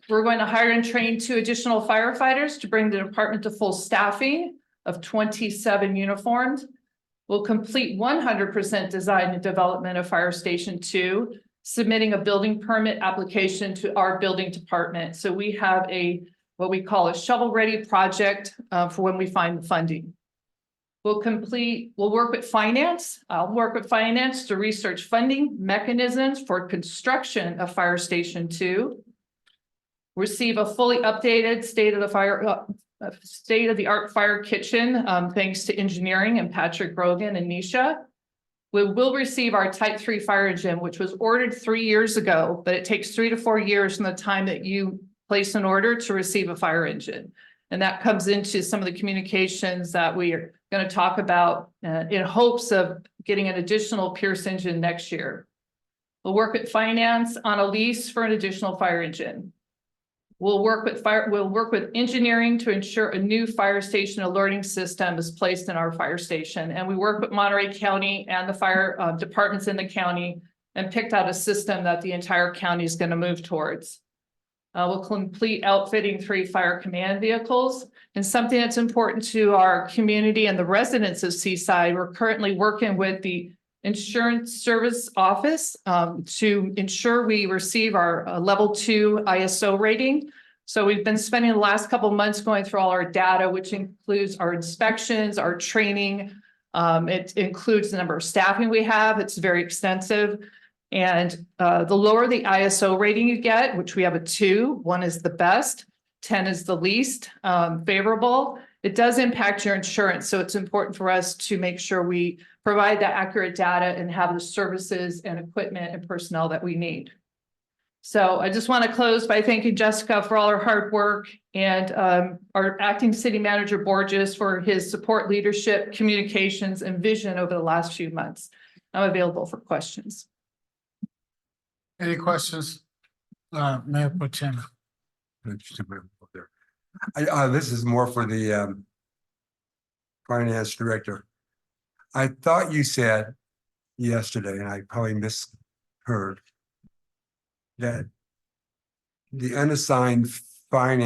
T: We're going to hire and train 2 additional firefighters to bring the department to full staffing of 27 uniformed. We'll complete 100% design and development of Fire Station 2, submitting a building permit application to our building department. So we have what we call a shovel-ready project for when we find the funding. We'll work with finance. I'll work with finance to research funding mechanisms for construction of Fire Station 2. Receive a fully updated state-of-the-art fire kitchen, thanks to engineering and Patrick Brogan and Nisha. We will receive our Type 3 fire engine, which was ordered 3 years ago, but it takes 3 to 4 years from the time that you place an order to receive a fire engine. And that comes into some of the communications that we are going to talk about in hopes of getting an additional Pierce engine next year. We'll work with finance on a lease for an additional fire engine. We'll work with engineering to ensure a new fire station alerting system is placed in our fire station. And we work with Monterey County and the fire departments in the county and picked out a system that the entire county is going to move towards. We'll complete outfitting 3 fire command vehicles. And something that's important to our community and the residents of Seaside, we're currently working with the Insurance Service Office to ensure we receive our level 2 ISO rating. So we've been spending the last couple of months going through all our data, which includes our inspections, our training. It includes the number of staffing we have. It's very extensive. And the lower the ISO rating you get, which we have a 2, 1 is the best, 10 is the least favorable, it does impact your insurance. So it's important for us to make sure we provide that accurate data and have the services and equipment and personnel that we need. So I just want to close by thanking Jessica for all her hard work and our acting city manager Borges for his support, leadership, communications, and vision over the last few months. I'm available for questions.
A: Any questions? Mayor Pro Tem.
M: This is more for the finance director. I thought you said yesterday, and I probably misheard, that the unassigned fund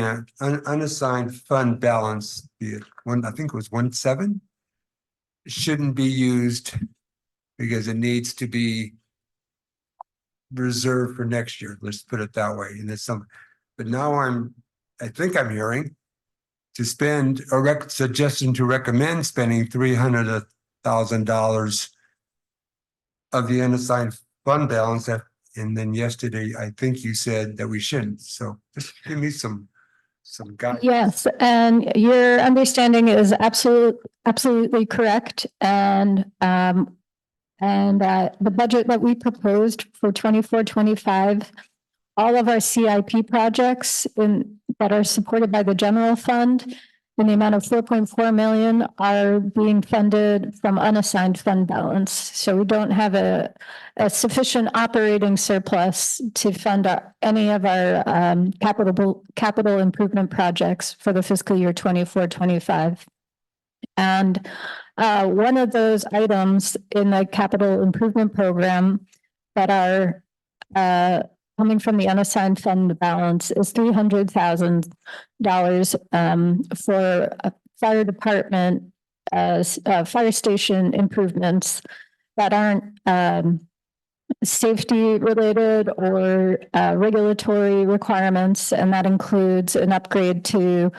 M: balance, I think it was 1.7, shouldn't be used because it needs to be reserved for next year. Let's put it that way. And but now I think I'm hearing to spend a suggestion to recommend spending $300,000 of the unassigned fund balance. And then yesterday, I think you said that we shouldn't. So just give me some guidance.
K: Yes, and your understanding is absolutely correct. And the budget that we proposed for 24-25, all of our CIP projects that are supported by the general fund in the amount of 4.4 million are being funded from unassigned fund balance. So we don't have a sufficient operating surplus to fund any of our capital improvement projects for the fiscal year 24-25. And one of those items in the capital improvement program that are coming from the unassigned fund balance is $300,000 for a fire department fire station improvements that aren't safety related or regulatory requirements, and that includes an upgrade to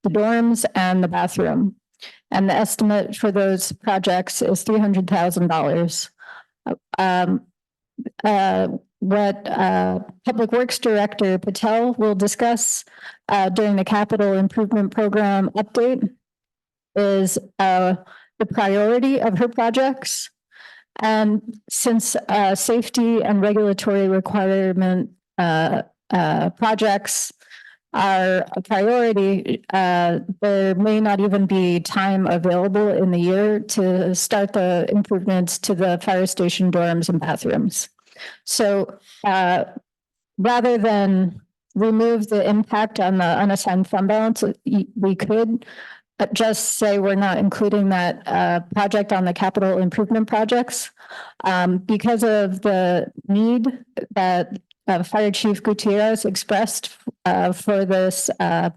K: the dorms and the bathroom. And the estimate for those projects is $300,000. What Public Works Director Patel will discuss during the capital improvement program update is the priority of her projects. And since safety and regulatory requirement projects are a priority, there may not even be time available in the year to start the improvements to the fire station dorms and bathrooms. So rather than remove the impact on the unassigned fund balance, we could just say we're not including that project on the capital improvement projects. Because of the need that Fire Chief Gutierrez expressed for this fire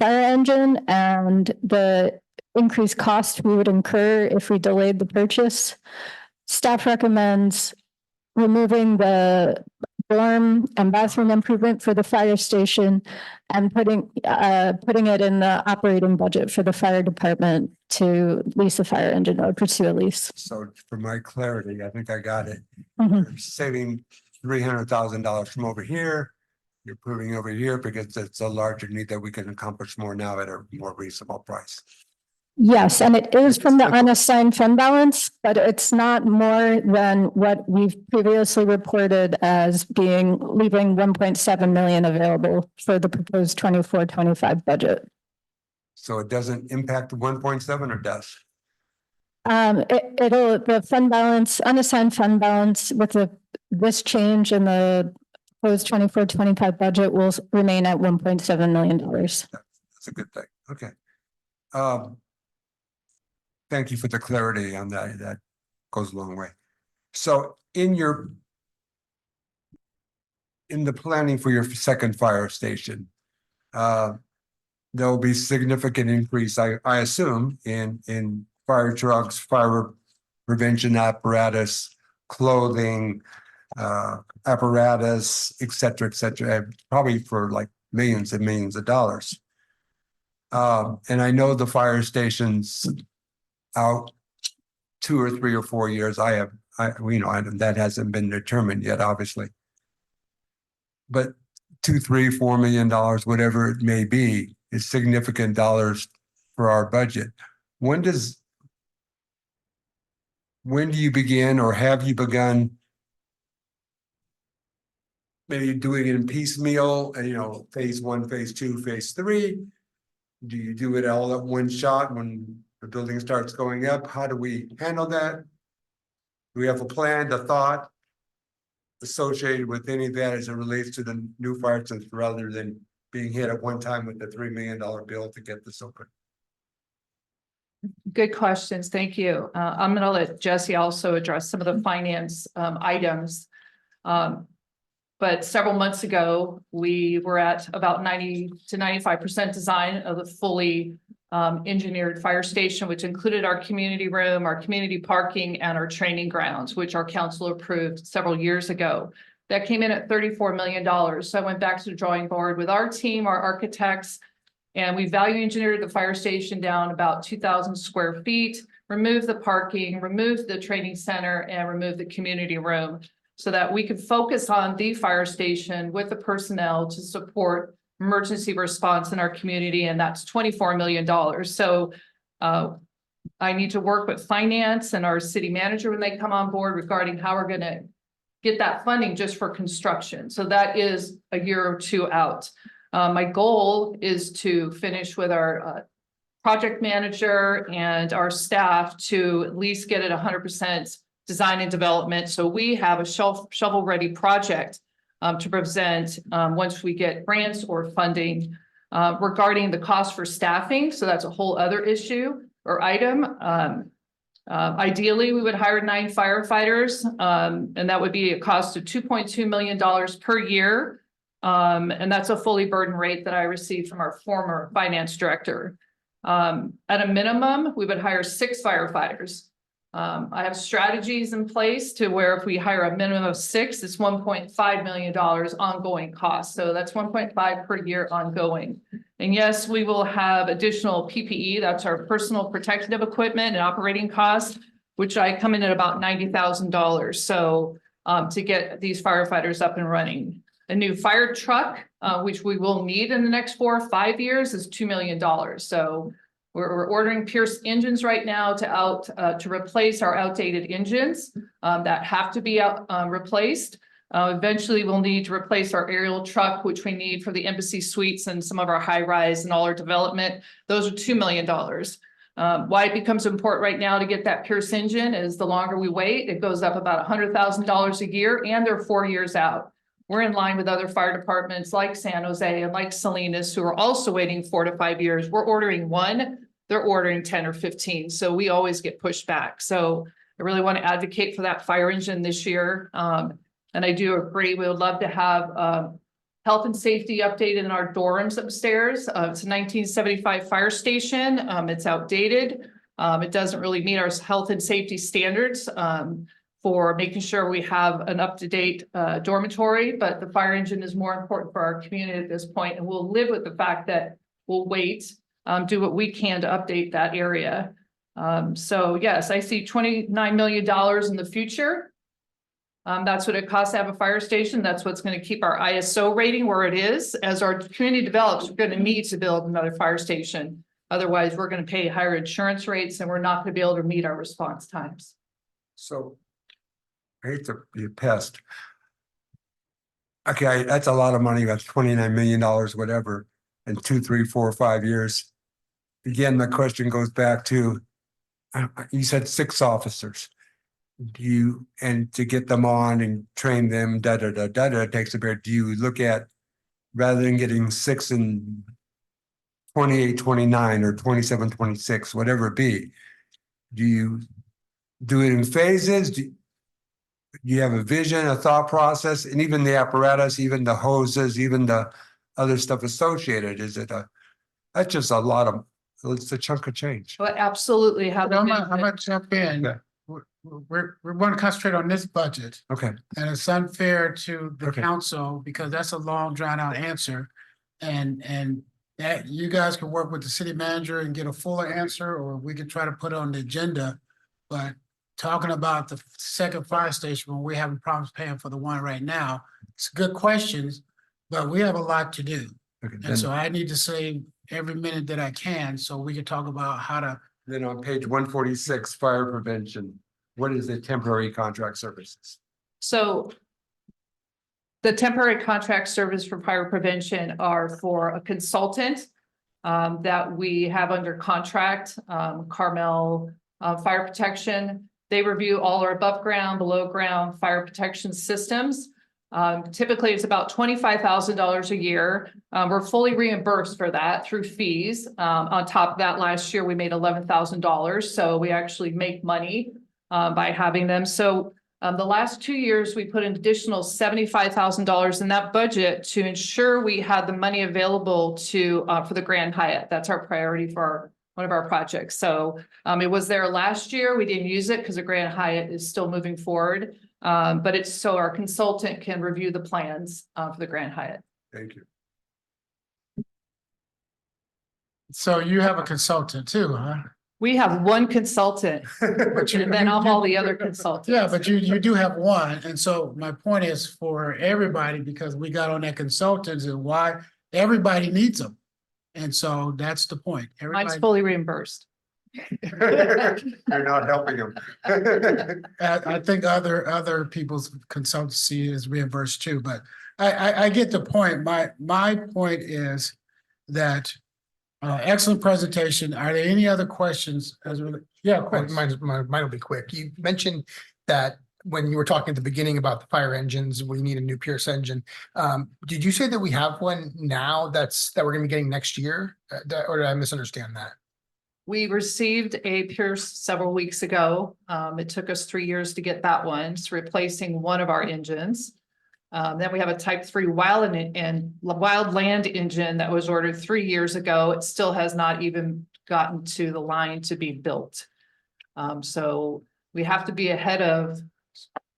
K: engine and the increased cost we would incur if we delayed the purchase, staff recommends removing the dorm and bathroom improvement for the fire station and putting it in the operating budget for the fire department to lease a fire engine or pursue a lease.
M: So for my clarity, I think I got it.
K: Mhm.
M: You're saving $300,000 from over here. You're proving over here because it's a larger need that we can accomplish more now at a more reasonable price.
K: Yes, and it is from the unassigned fund balance, but it's not more than what we've previously reported as being leaving 1.7 million available for the proposed 24-25 budget.
M: So it doesn't impact the 1.7 or does?
K: The fund balance, unassigned fund balance with this change in the proposed 24-25 budget will remain at $1.7 million.
M: That's a good thing. Okay. Thank you for the clarity on that. That goes a long way. So in the planning for your second fire station, there'll be significant increase, I assume, in fire trucks, fire prevention apparatus, clothing, apparatus, et cetera, probably for like millions and millions of dollars. And I know the fire stations out 2 or 3 or 4 years. That hasn't been determined yet, obviously. But $2, $3, $4 million, whatever it may be, is significant dollars for our budget. When do you begin, or have you begun maybe doing it in piecemeal, and phase 1, phase 2, phase 3? Do you do it all at one shot when the building starts going up? How do we handle that? Do we have a plan, a thought associated with any of that as it relates to the new fire station, rather than being hit at one time with the $3 million bill to get this open?
T: Good questions. Thank you. I'm going to let Jesse also address some of the finance items. But several months ago, we were at about 90 to 95% design of the fully engineered fire station, which included our community room, our community parking, and our training grounds, which our council approved several years ago. That came in at $34 million. So I went back to the drawing board with our team, our architects, and we value engineered the fire station down about 2,000 square feet, removed the parking, removed the training center, and removed the community room so that we could focus on the fire station with the personnel to support emergency response in our community, and that's $24 million. So I need to work with finance and our city manager when they come on board regarding how we're going to get that funding just for construction. So that is a year or two out. My goal is to finish with our project manager and our staff to at least get it 100% design and development. So we have a shovel-ready project to present once we get grants or funding. Regarding the cost for staffing, so that's a whole other issue or item. Ideally, we would hire 9 firefighters, and that would be a cost of $2.2 million per year. And that's a fully burdened rate that I received from our former finance director. At a minimum, we would hire 6 firefighters. I have strategies in place to where if we hire a minimum of 6, it's $1.5 million ongoing cost. So that's 1.5 per year ongoing. And yes, we will have additional PPE. That's our personal protective equipment and operating costs, which I come in at about $90,000. So to get these firefighters up and running. A new fire truck, which we will need in the next 4 or 5 years, is $2 million. So we're ordering Pierce engines right now to replace our outdated engines that have to be replaced. Eventually, we'll need to replace our aerial truck, which we need for the embassy suites and some of our high rise and all our development. Those are $2 million. Why it becomes important right now to get that Pierce engine is the longer we wait, it goes up about $100,000 a year, and they're 4 years out. We're in line with other fire departments like San Jose and like Salinas, who are also waiting 4 to 5 years. We're ordering one, they're ordering 10 or 15. So we always get pushed back. So I really want to advocate for that fire engine this year. And I do agree, we would love to have health and safety updated in our dorms upstairs. It's a 1975 fire station. It's outdated. It doesn't really meet our health and safety standards for making sure we have an up-to-date dormitory, but the fire engine is more important for our community at this point, and we'll live with the fact that we'll wait, do what we can to update that area. So yes, I see $29 million in the future. That's what it costs to have a fire station. That's what's going to keep our ISO rating where it is. As our community develops, we're going to need to build another fire station. Otherwise, we're going to pay higher insurance rates and we're not going to be able to meet our response times.
M: So I hate to be a pest. Okay, that's a lot of money. That's $29 million, whatever, in 2, 3, 4, 5 years. Again, my question goes back to, you said 6 officers. And to get them on and train them, takes a bit. Do you look at, rather than getting 6 in 28, 29 or 27, 26, whatever it be, do you do it in phases? Do you have a vision, a thought process, and even the apparatus, even the hoses, even the other stuff associated? That's just a lot of, it's a chunk of change.
T: But absolutely have.
A: I'm gonna jump in. We're going to concentrate on this budget.
M: Okay.
A: And it's unfair to the
M: Okay.
A: council because that's a long drawn out answer. And that you guys can work with the city manager and get a fuller answer, or we can try to put it on the agenda. But talking about the second fire station when we're having problems paying for the one right now, it's good questions, but we have a lot to do.
M: Okay,
A: And so I need to save every minute that I can so we can talk about how to.
M: Then on page 146, fire prevention, what is the temporary contract services?
T: So the temporary contract service for fire prevention are for a consultant that we have under contract, Carmel Fire Protection. They review all our above ground, below ground fire protection systems. Typically, it's about $25,000 a year. We're fully reimbursed for that through fees. On top of that, last year we made $11,000. So we actually make money by having them. So the last 2 years, we put an additional $75,000 in that budget to ensure we had the money available to for the Grand Hyatt. That's our priority for one of our projects. So it was there last year. We didn't use it because the Grand Hyatt is still moving forward. But it's so our consultant can review the plans for the Grand Hyatt.
M: Thank you.
A: So you have a consultant too, huh?
T: We have one consultant, and then all the other consultants.
A: Yeah, but you do have one. And so my point is for everybody, because we got on that consultants and why everybody needs them. And so that's the point.
T: Mine's
A: Everybody,
T: fully reimbursed.
M: You're not helping them.
A: I think other people's consultancy is reimbursed too, but I get the point. My point is that excellent presentation. Are there any other questions as well? Yeah, of course.
N: Mine will be quick. You mentioned that when you were talking at the beginning about the fire engines, we need a new Pierce engine. Did you say that we have one now that we're gonna be getting next year? Or did I misunderstand that?
T: We received a Pierce several weeks ago. It took us 3 years to get that one. It's replacing one of our engines. Then we have a Type 3 wildland engine that was ordered 3 years ago. It still has not even gotten to the line to be built. So we have to be ahead of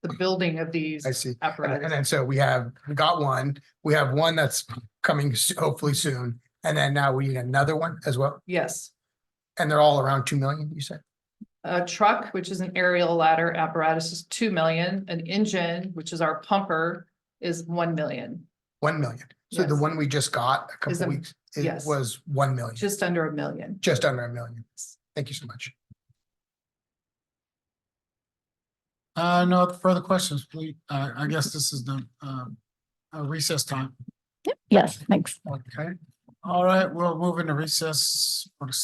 T: the building of these.
N: I see.
T: Apparatus.
N: And then so we got one, we have one that's coming hopefully soon. And then now we need another one as well.
T: Yes.
N: And they're all around 2 million, you said?
T: A truck, which is an aerial ladder apparatus, is 2 million. An engine, which is our pumper, is 1 million.
N: 1 million. So the
T: Yes.
N: one we just got a
T: Is
N: couple
T: a-
N: weeks, it
T: yes.
N: was 1 million,
T: Just under 1 million.
N: just under 1 million. Thank you so much.
A: No further questions, please. I guess this is the recess time.
K: Yes, thanks.
A: Okay. All right, we'll move into recess for the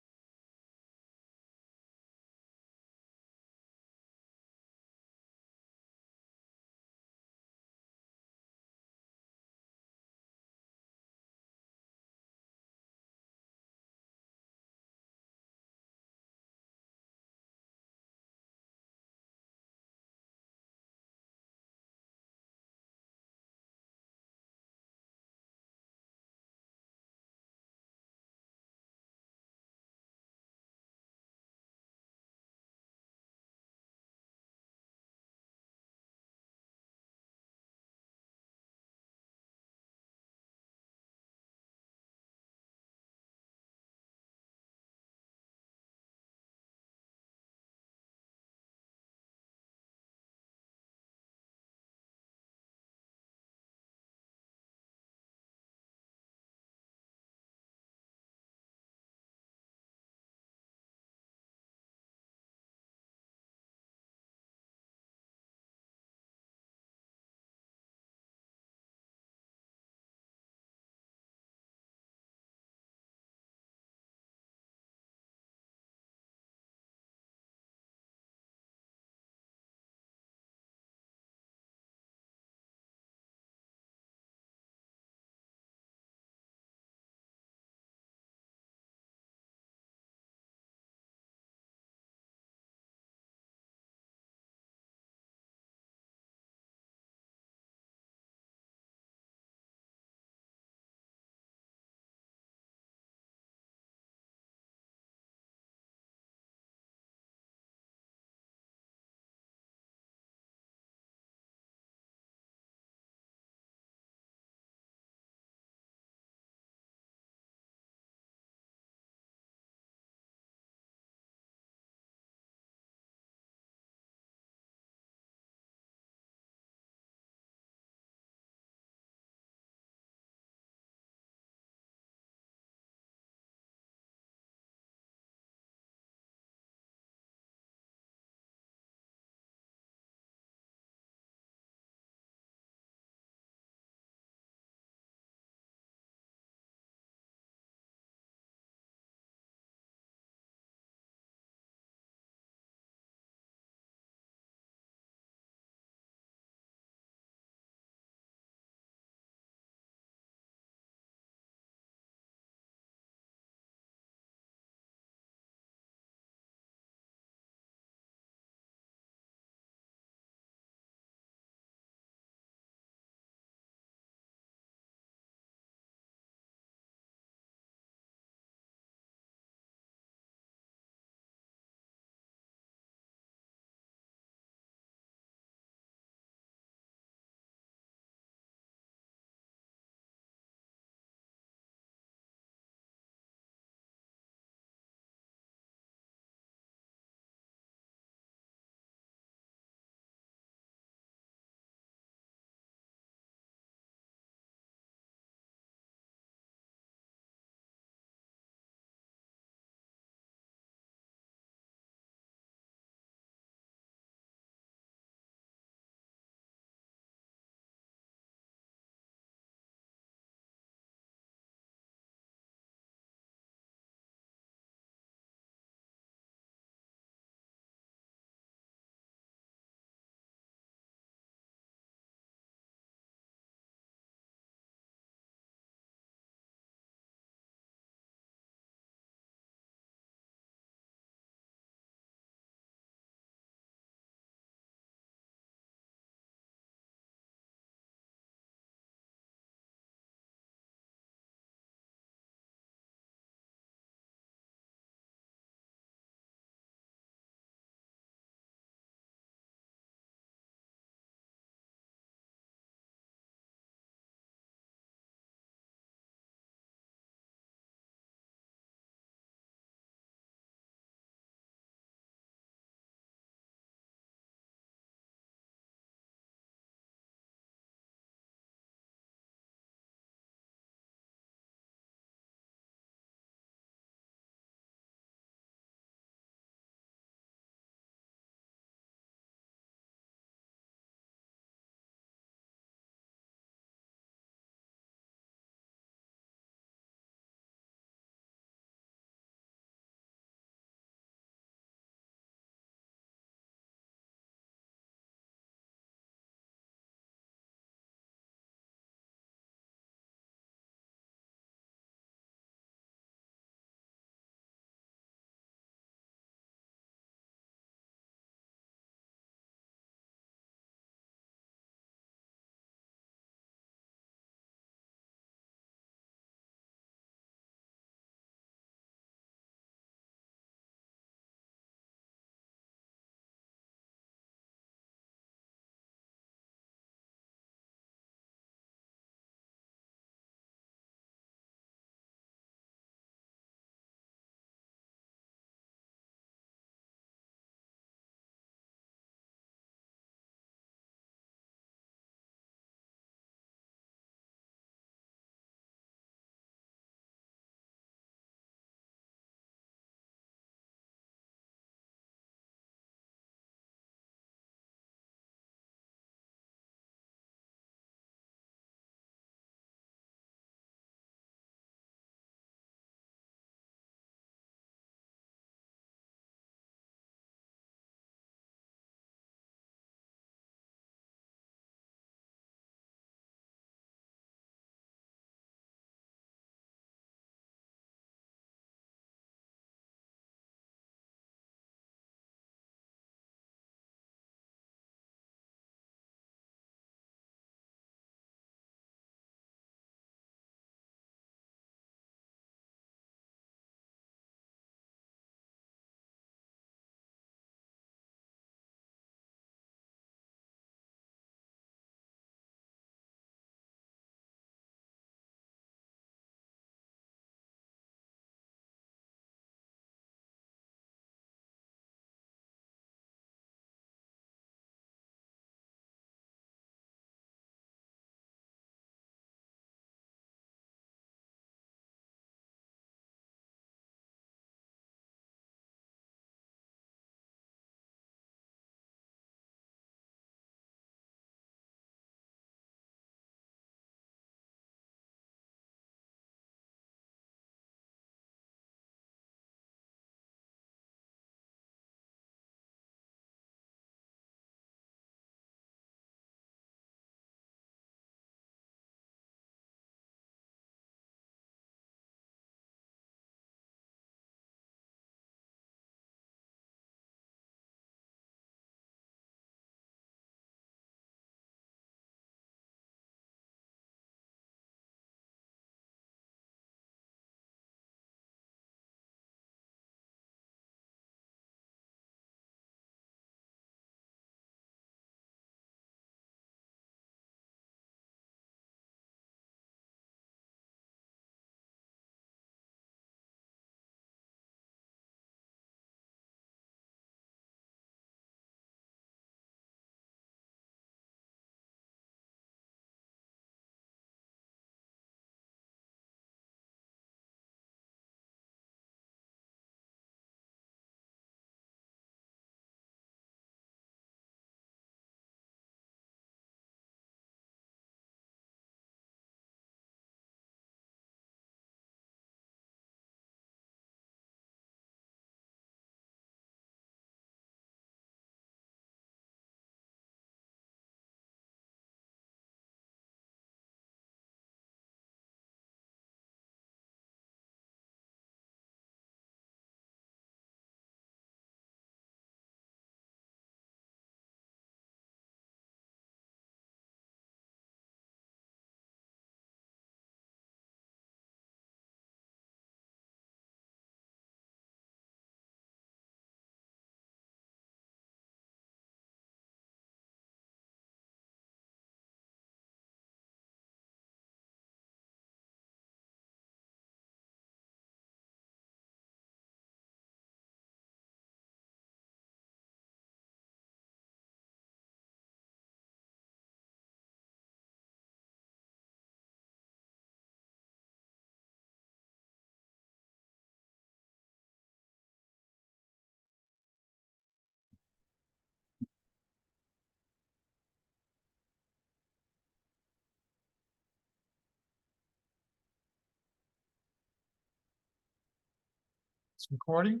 A: It's recording.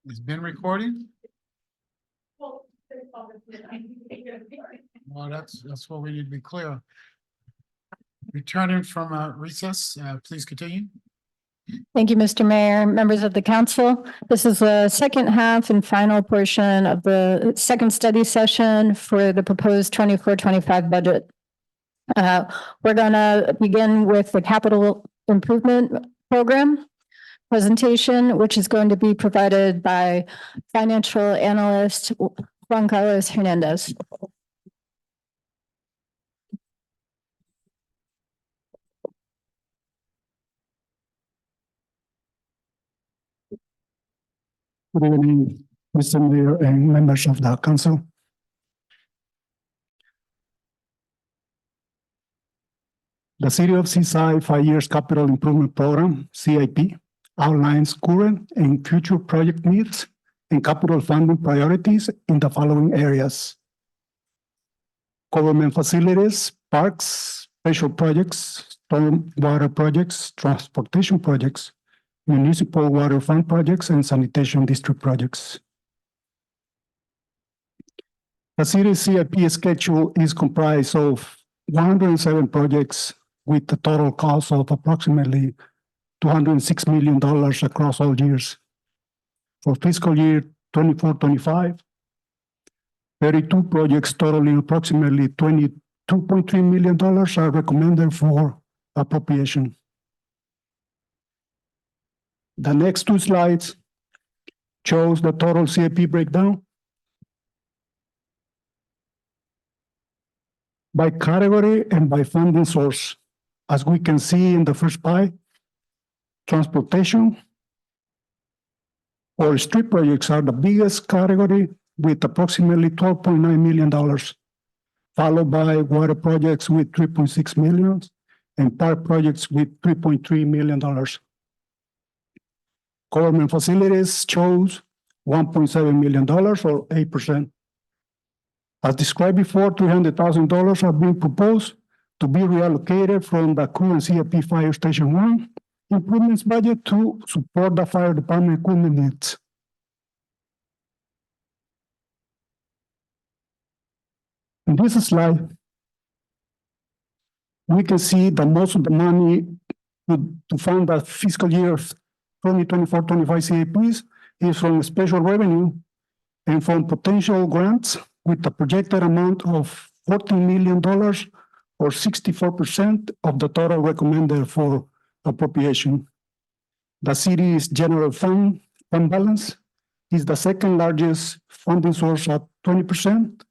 A: It's been recording. Well, that's what we need to be clear. Returning from recess, please continue.
K: Thank you, Mr. Mayor, members of the council. This is the second half and final portion of the second study session for the proposed 24-25 budget. We're gonna begin with the capital improvement program presentation, which is going to be provided by financial analyst Juan Carlos Hernandez.
U: Good evening, Mr. Mayor and members of the council. The City of Seaside 5 Years Capital Improvement Program, CIP, outlines current and future project needs and capital funding priorities in the following areas: government facilities, parks, special projects, storm water projects, transportation projects, municipal water fund projects, and sanitation district projects. The city's CIP schedule is comprised of 107 projects with a total cost of approximately $206 million across all years. For fiscal year 24-25, 32 projects totaling approximately $22.3 million are recommended for appropriation. The next two slides shows the total CIP breakdown by category and by funding source. As we can see in the first pie, transportation or street projects are the biggest category with approximately $12.9 million, followed by water projects with $3.6 million and park projects with $3.3 million. Government facilities chose $1.7 million or 8%. As described before, $300,000 are being proposed to be reallocated from the current CIP Fire Station 1 improvements budget to support the fire department equipment needs. In this slide, we can see that most of the money to fund the fiscal year 2024-25 CIPs is from special revenue and from potential grants with a projected amount of $14 million or 64% of the total recommended for appropriation. The city's general fund balance is the second largest funding source at 20%,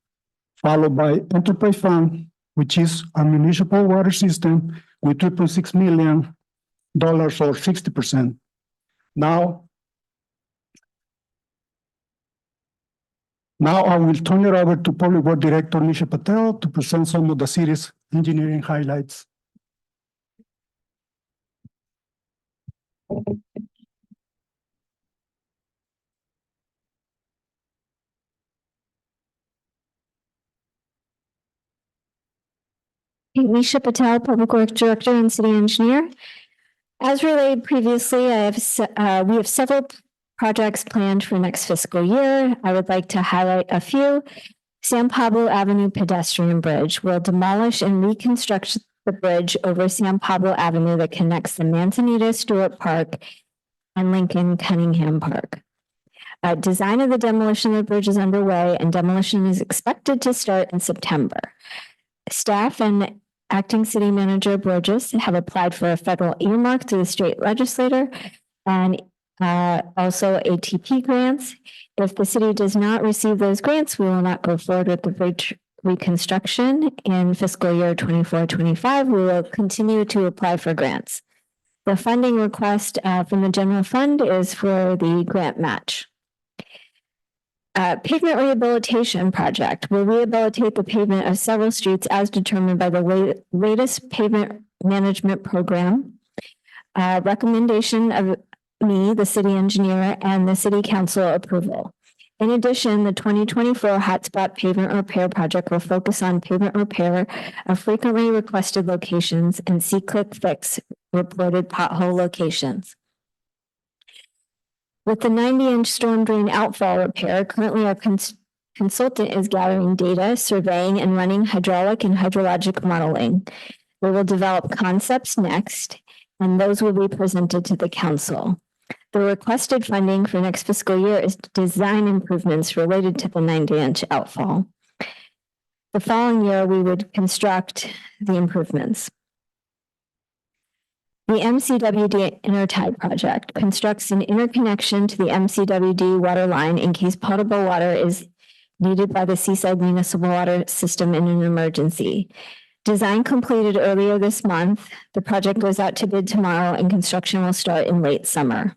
U: followed by enterprise fund, which is a municipal water system with $3.6 million or 60%. Now I will turn it over to Public Works Director Nisha Patel to present some of the city's engineering highlights.
Q: Nisha Patel, Public Works Director and City Engineer. As relayed previously, we have several projects planned for next fiscal year. I would like to highlight a few. San Pablo Avenue pedestrian bridge will demolish and reconstruct the bridge over San Pablo Avenue that connects the Manzanita Stewart Park and Lincoln Cunningham Park. Design of the demolition of the bridge is underway and demolition is expected to start in September. Staff and Acting City Manager Burgess have applied for a federal earmark to the state legislator and also ATP grants. If the city does not receive those grants, we will not go forward with the bridge reconstruction. In fiscal year 24-25, we will continue to apply for grants. The funding request from the general fund is for the grant match. Pavement rehabilitation project will rehabilitate the pavement of several streets as determined by the latest pavement management program. Recommendation of me, the city engineer, and the city council approval. In addition, the 2024 hotspot pavement repair project will focus on pavement repair of frequently requested locations and see-click fix reported pothole locations. With the 90-inch storm drain outfall repair, currently our consultant is gathering data, surveying, and running hydraulic and hydrologic modeling. We will develop concepts next, and those will be presented to the council. The requested funding for next fiscal year is design improvements related to the 90-inch outfall. The following year, we would construct the improvements. The MCWD Intertie project constructs an interconnection to the MCWD water line in case potable water is needed by the Seaside Municipal Water System in an emergency. Design completed earlier this month. The project goes out to bid tomorrow and construction will start in late summer.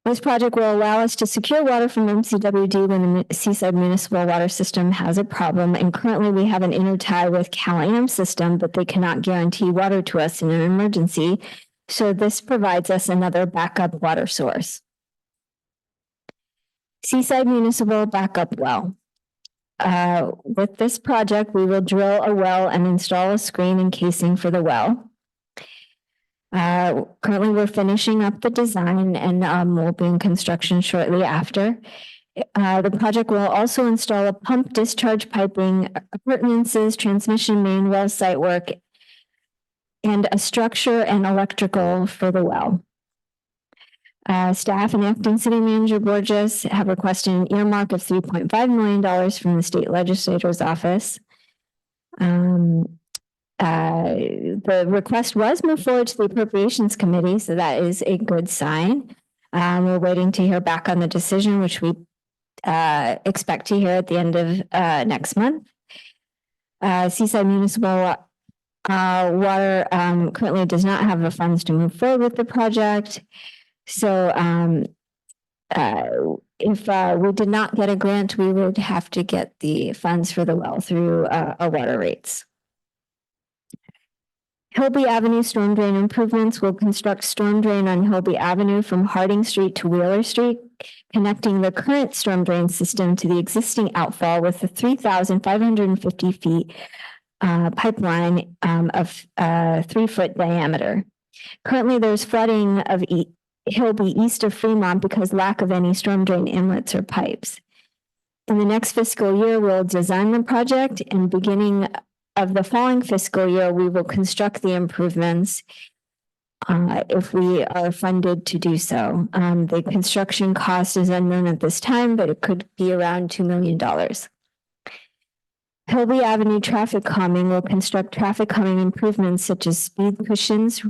Q: This project will allow us to secure water from MCWD when the Seaside Municipal Water System has a problem. And currently we have an intertie with Cal-Am system, but they cannot guarantee water to us in an emergency. So this provides us another backup water source. Seaside Municipal Backup Well. With this project, we will drill a well and install a screen and casing for the well. Currently, we're finishing up the design and we'll be in construction shortly after. The project will also install a pump, discharge piping, appurtenances, transmission main, well site work, and a structure and electrical for the well. Staff and acting city manager Borges have requested an earmark of $3.5 million from the state legislator's office. The request was moved forward to the appropriations committee, so that is a good sign. We're waiting to hear back on the decision, which we expect to hear at the end of next month. Seaside Municipal Water currently does not have the funds to move forward with the project. So if we did not get a grant, we would have to get the funds for the well through our water rates. Hilby Avenue storm drain improvements will construct storm drain on Hilby Avenue from Harding Street to Wheeler Street, connecting the current storm drain system to the existing outfall with a 3,550 feet pipeline of 3-foot diameter. Currently, there's flooding of Hilby east of Fremont because lack of any storm drain inlets or pipes. In the next fiscal year, we'll design the project, and beginning of the following fiscal year, we will construct the improvements if we are funded to do so. The construction cost is unknown at this time, but it could be around $2 million. Hilby Avenue traffic calming will construct traffic calming improvements such as speed cushions,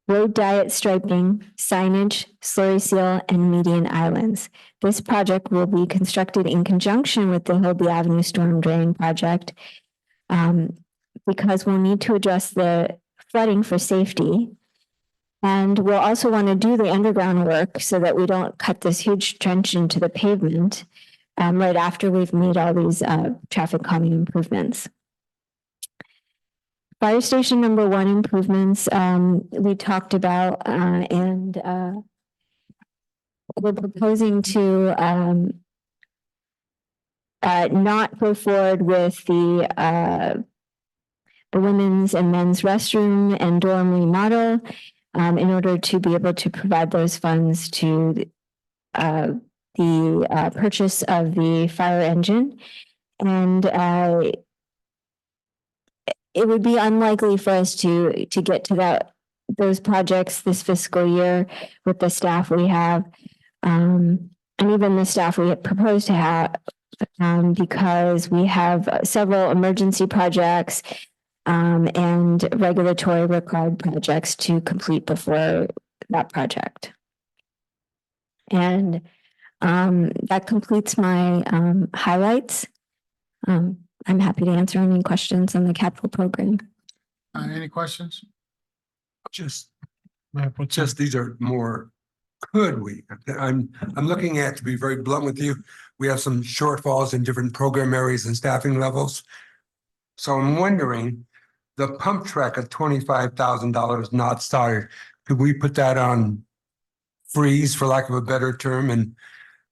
Q: road diet striping, signage, slurry seal, and median islands. This project will be constructed in conjunction with the Hilby Avenue storm drain project because we'll need to address the flooding for safety. And we'll also want to do the underground work so that we don't cut this huge trench into the pavement right after we've made all these traffic calming improvements. Fire station number 1 improvements we talked about and we're proposing to not go forward with the women's and men's restroom and dorm remodel in order to be able to provide those funds to the purchase of the fire engine. And it would be unlikely for us to get to those projects this fiscal year with the staff we have, and even the staff we propose to have, because we have several emergency projects and regulatory required projects to complete before that project. And that completes my highlights. I'm happy to answer any questions on the capital program.
A: Any questions?
M: Just these are more, could we? I'm looking at, to be very blunt with you, we have some shortfalls in different program areas and staffing levels. So I'm wondering, the pump track at $25,000 not started, could we put that on freeze, for lack of a better term, and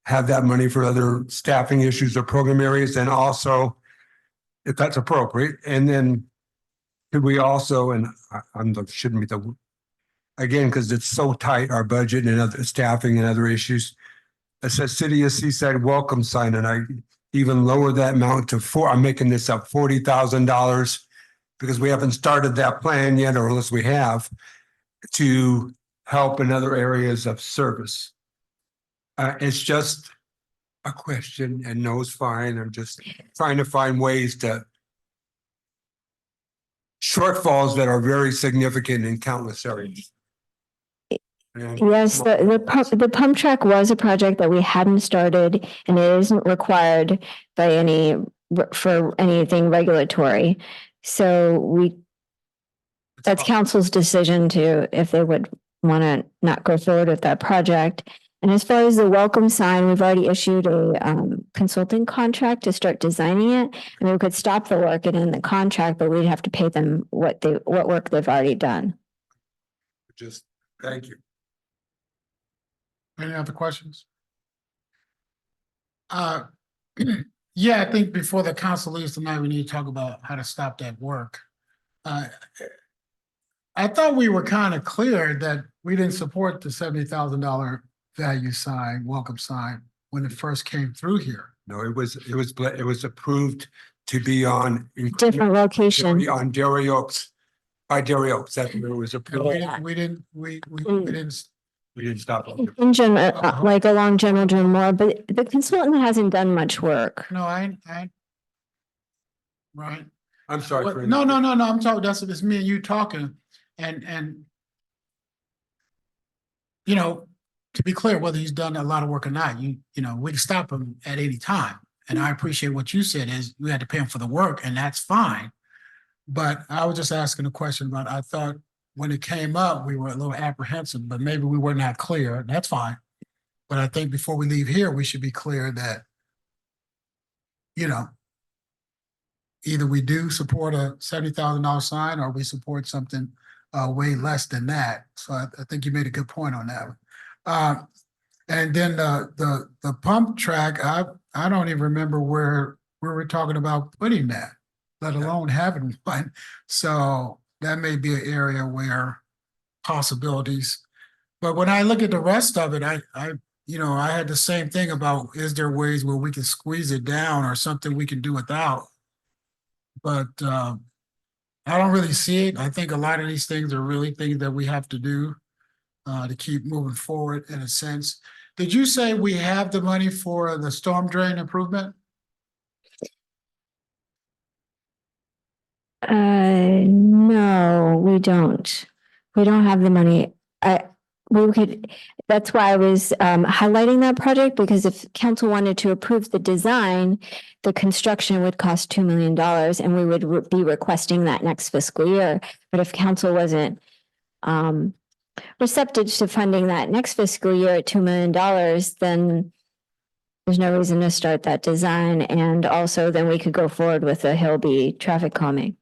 M: have that money for other staffing issues or program areas? And also, if that's appropriate, and then could we also, and I shouldn't be the again, because it's so tight, our budget and other staffing and other issues. It says City of Seaside welcome sign, and I even lower that amount to I'm making this up, $40,000 because we haven't started that plan yet, or unless we have, to help in other areas of service. It's just a question, and no is fine. I'm just trying to find ways to shortfalls that are very significant in countless areas. And
Q: Yes, the pump track was a project that we hadn't started and it isn't required by for anything regulatory. So that's council's decision if they would want to not go forward with that project. And as far as the welcome sign, we've already issued a consulting contract to start designing it. And we could stop the work and end the contract, but we'd have to pay them what work they've already done.
M: just, thank you.
A: Any other questions? Yeah, I think before the council leaves tonight, we need to talk about how to stop that work. I thought we were kind of clear that we didn't support the $70,000 value sign, welcome sign, when it first came through here.
M: No, it was approved to be on.
Q: Different location.
M: On Dairy Oaks, by Dairy Oaks, that's where it was approved.
A: We didn't
M: We didn't stop.
Q: In general, like along General Drew Moore, but the consultant hasn't done much work.
A: No, right.
M: I'm sorry. for
A: No, I'm talking, it's me and you talking and you know, to be clear, whether he's done a lot of work or not, we can stop him at any time. And I appreciate what you said is we had to pay him for the work and that's fine. But I was just asking a question about, I thought when it came up, we were a little apprehensive, but maybe we were not clear. That's fine. But I think before we leave here, we should be clear that, either we do support a $70,000 sign or we support something way less than that. So I think you made a good point on that. And then the pump track, I don't even remember where we were talking about putting that, let alone having one. So that may be an area where possibilities. But when I look at the rest of it, I had the same thing about, is there ways where we can squeeze it down or something we can do without? But I don't really see it. I think a lot of these things are really things that we have to do to keep moving forward in a sense. Did you say we have the money for the storm drain improvement?
Q: No, we don't. We don't have the money. That's why I was highlighting that project, because if council wanted to approve the design, the construction would cost $2 million and we would be requesting that next fiscal year. But if council wasn't receptive to funding that next fiscal year at $2 million, then there's no reason to start that design. And also then we could go forward with the Hillby traffic calming.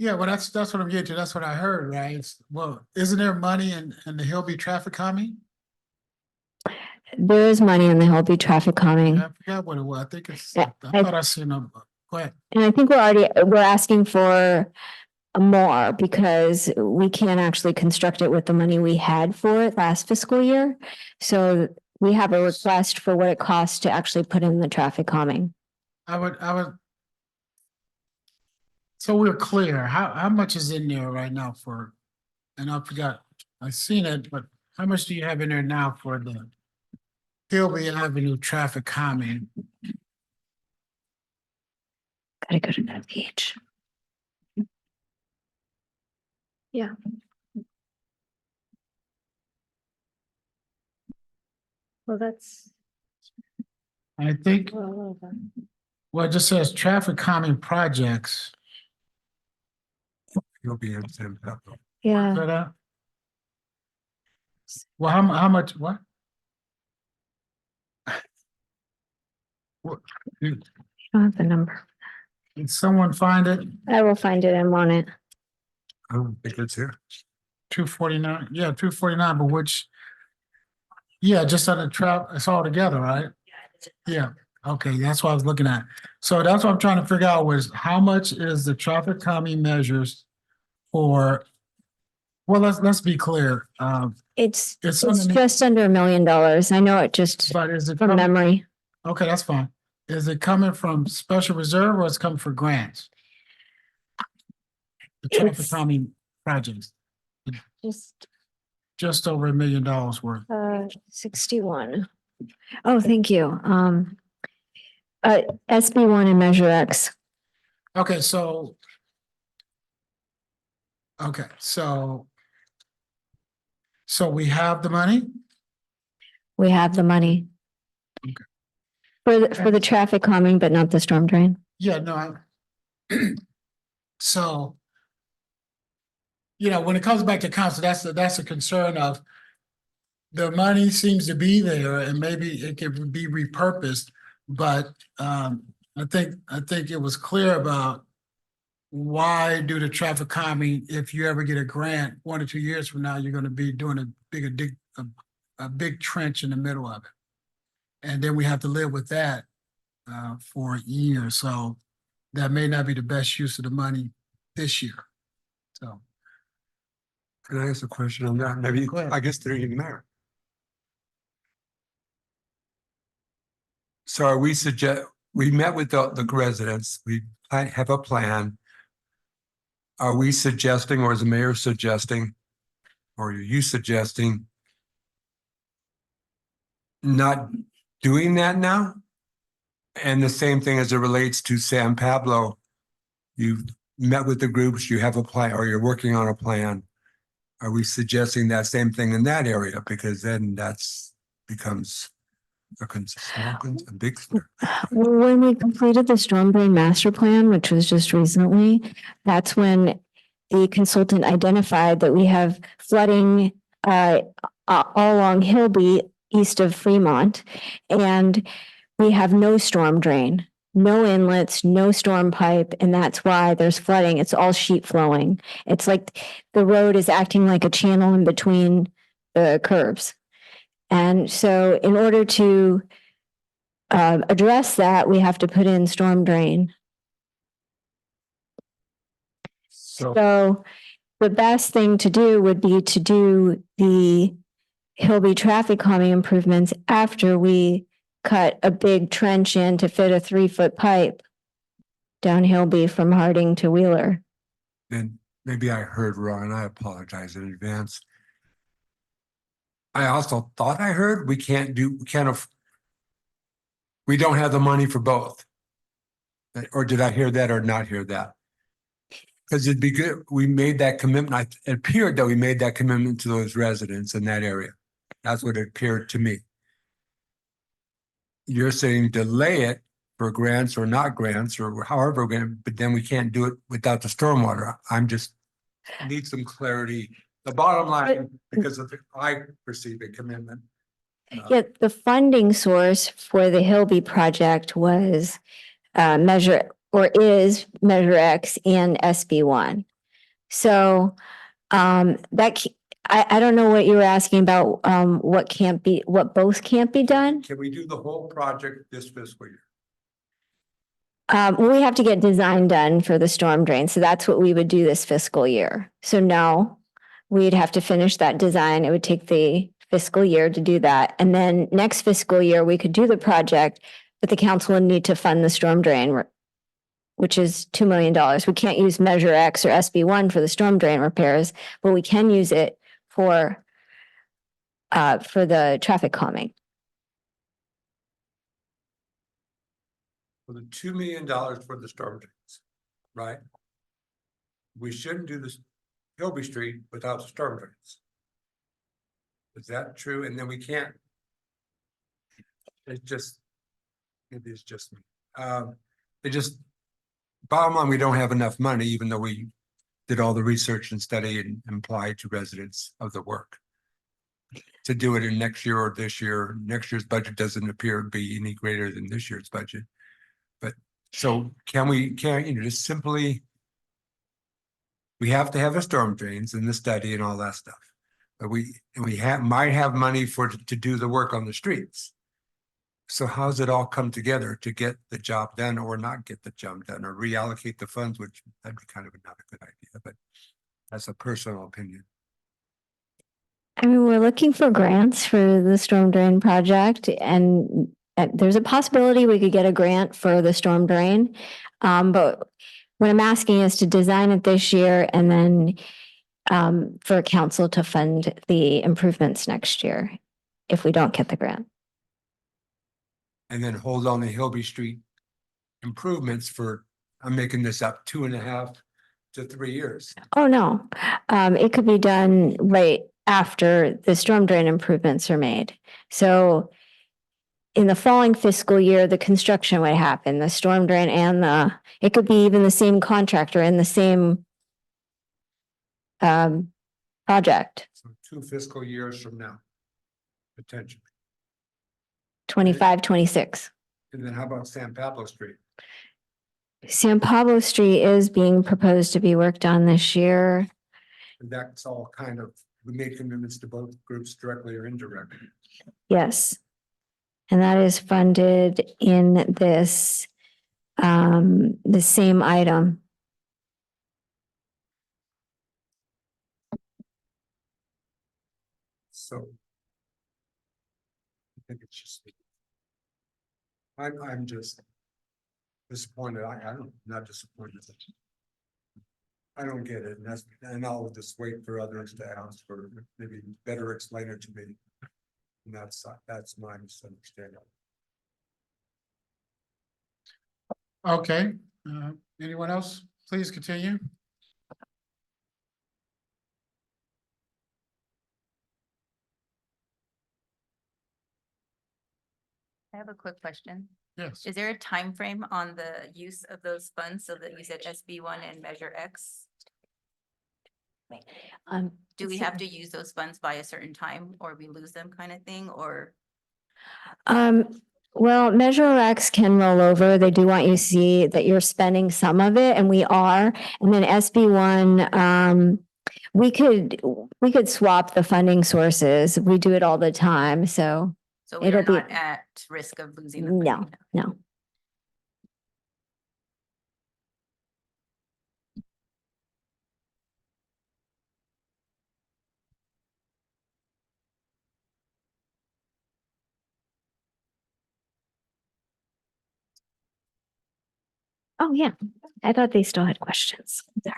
A: Yeah, well, that's what I'm getting to. That's what I heard, right? Isn't there money in the Hillby traffic calming?
Q: There is money in the Hillby traffic calming.
A: I forgot what it was. I think it's,
Q: Yeah,
A: I thought I seen a, go ahead.
Q: And I think we're asking for more because we can't actually construct it with the money we had for it last fiscal year. So we have a request for what it costs to actually put in the traffic calming.
A: I would. So we're clear, how much is in there right now for, and I forgot, I seen it, but how much do you have in there now for the Hillby Avenue traffic calming?
Q: Gotta go to that page. Yeah. Well, that's.
A: I think, well, it just says traffic calming projects.
M: You'll be in San Pedro.
Q: Yeah.
A: But, well, how much, what?
Q: I don't have the number.
A: Can someone find it?
Q: I will find it and want it.
M: I don't think it's here.
A: 249, yeah, 249, but which? Yeah, just on the trap, it's all together, right? Yeah, okay, that's what I was looking at. So that's what I'm trying to figure out was how much is the traffic calming measures for Well, let's be clear.
Q: It's
A: It's
Q: it's
A: underneath-
Q: just under $1 million. I know it just
A: But is it
Q: from
A: coming-
Q: memory.
A: Okay, that's fine. Is it coming from special reserve or it's coming for grants? The traffic
Q: It's-
A: calming projects,
Q: Just
A: just over $1 million worth.
Q: 61. Oh, thank you. SB1 and Measure X.
A: Okay, so. Okay, so. So we have the money?
Q: We have the money.
A: Okay.
Q: For the traffic calming, but not the storm drain.
A: Yeah, no, so. You know, when it comes back to council, that's a concern of. The money seems to be there and maybe it could be repurposed, but I think it was clear about. Why do the traffic calming, if you ever get a grant, 1 or 2 years from now, you're gonna be doing a big trench in the middle of it. And then we have to live with that for years, so that may not be the best use of the money this year. So.
M: Can I ask a question on that? Maybe,
A: Go ahead.
M: I guess through you, Mayor. So we met with the residents, we have a plan. Are we suggesting, or is the mayor suggesting, or are you suggesting not doing that now? And the same thing as it relates to San Pablo. You've met with the groups, you have a plan, or you're working on a plan. Are we suggesting that same thing in that area? Because then that's becomes a big.
Q: When we completed the storm drain master plan, which was just recently, that's when the consultant identified that we have flooding all along Hillby east of Fremont. And we have no storm drain, no inlets, no storm pipe, and that's why there's flooding. It's all sheet flowing. It's like the road is acting like a channel in between the curves. And so in order to address that, we have to put in storm drain. So the best thing to do would be to do the Hillby traffic calming improvements after we cut a big trench in to fit a 3-foot pipe down Hillby from Harding to Wheeler.
M: Then maybe I heard wrong, and I apologize in advance. I also thought I heard we don't have the money for both. Or did I hear that or not hear that? Because it'd be good, we made that commitment, it appeared that we made that commitment to those residents in that area. That's what it appeared to me. You're saying delay it for grants or not grants or however, but then we can't do it without the stormwater. Need some clarity. The bottom line, because of I perceive a commitment.
Q: Yeah, the funding source for the Hillby project was Measure X and SB1. So I don't know what you were asking about, what both can't be done.
M: Can we do the whole project this fiscal year?
Q: We have to get design done for the storm drain, so that's what we would do this fiscal year. So no, we'd have to finish that design. It would take the fiscal year to do that. And then next fiscal year, we could do the project, but the council would need to fund the storm drain, which is $2 million. We can't use Measure X or SB1 for the storm drain repairs, but we can use it for the traffic calming.
M: For the $2 million for the storm drains, right? We shouldn't do this Hillby Street without the storm drains. Is that true? And then we can't. Maybe it's just me. Bottom line, we don't have enough money, even though we did all the research and study and applied to residents of the work. To do it in next year or this year, next year's budget doesn't appear to be any greater than this year's budget. But so can just simply. We have to have the storm drains and the study and all that stuff. But we might have money to do the work on the streets. So how's it all come together to get the job done or not get the job done or reallocate the funds, which that'd be kind of not a good idea, but that's a personal opinion.
Q: I mean, we're looking for grants for the storm drain project and there's a possibility we could get a grant for the storm drain. But what I'm asking is to design it this year and then for council to fund the improvements next year if we don't get the grant.
M: And then hold on the Hilby Street improvements for, I'm making this up, 2.5 to 3 years.
Q: Oh, no. It could be done right after the storm drain improvements are made. So in the following fiscal year, the construction would happen, the storm drain and it could be even the same contractor in the same project,
M: So 2 fiscal years from now, potentially.
Q: 25, 26.
M: And then how about San Pablo Street?
Q: San Pablo Street is being proposed to be worked on this year.
M: And that's all kind of, we made commitments to both groups directly or indirectly.
Q: Yes. And that is funded in this, the same item.
M: So. I think it's just. I'm just disappointed. I don't, not disappointed. I don't get it. And I'll just wait for others to ask for maybe better explain it to me. And that's my misunderstanding.
A: Okay, anyone else? Please continue.
C: I have a quick question.
A: Yes.
C: Is there a time frame on the use of those funds? So that you said SB1 and Measure X? Do we have to use those funds by a certain time or we lose them kind of thing or?
Q: Well, Measure X can roll over. They do want you to see that you're spending some of it, and we are. And then SB1, we could swap the funding sources. We do it all the time, so.
C: So we're not at risk of losing the
Q: No,
C: funding?
Q: no. Oh, yeah. I thought they still had questions. Sorry.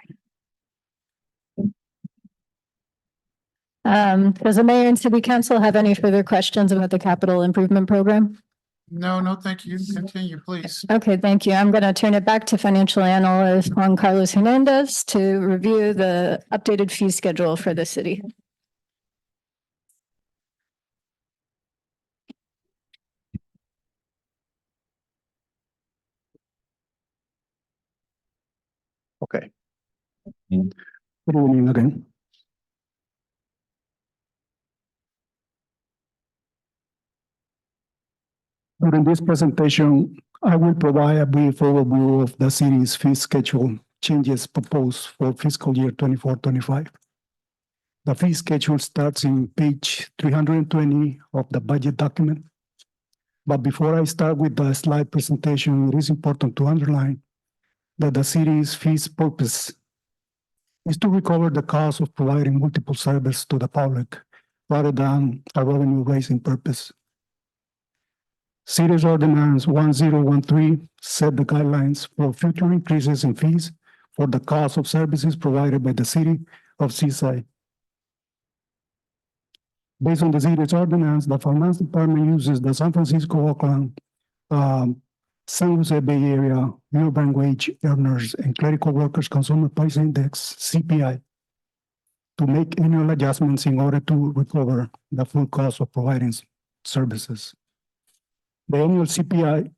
K: Does the mayor and city council have any further questions about the capital improvement program?
A: No, thank you. Continue, please.
K: Okay, thank you. I'm going to turn it back to financial analyst Juan Carlos Hernandez to review the updated fee schedule for the city.
U: Okay. Good evening again. During this presentation, I will provide a brief overview of the city's fee schedule changes proposed for fiscal year 24-25. The fee schedule starts in page 320 of the budget document. But before I start with the slide presentation, it is important to underline that the city's fees purpose is to recover the cost of providing multiple services to the public rather than a revenue raising purpose. City's Ordinance 1013 set the guidelines for future increases in fees for the cost of services provided by the city of Seaside. Based on the city's ordinance, the finance department uses the San Francisco, Oakland, San Jose Bay Area urban wage earners and clerical workers consumer price index (CPI) to make annual adjustments in order to recover the full cost of providing services. The annual CPI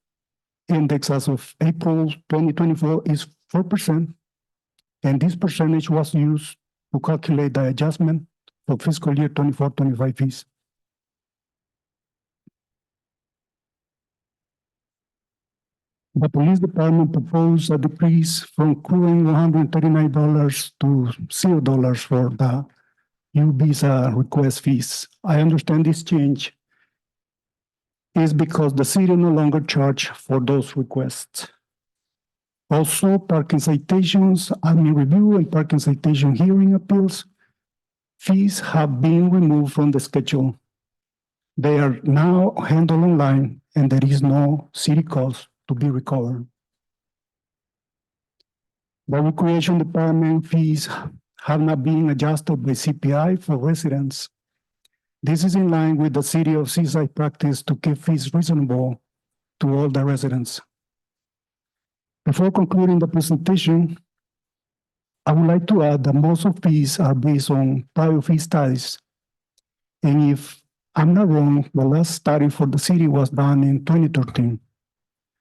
U: index as of April 2024 is 4%, and this percentage was used to calculate the adjustment for fiscal year 24-25 fees. The police department proposed a decrease from accruing $139 to $0 for the U-Visa request fees. I understand this change is because the city no longer charge for those requests. Also, parking citations, admin review and parking citation hearing appeals fees have been removed from the schedule. They are now handled online and there is no city cost to be recovered. The recreation department fees have not been adjusted by CPI for residents. This is in line with the city of Seaside practice to keep fees reasonable to all the residents. Before concluding the presentation, I would like to add that most of fees are based on prior fee studies. And if I'm not wrong, the last study for the city was done in 2013.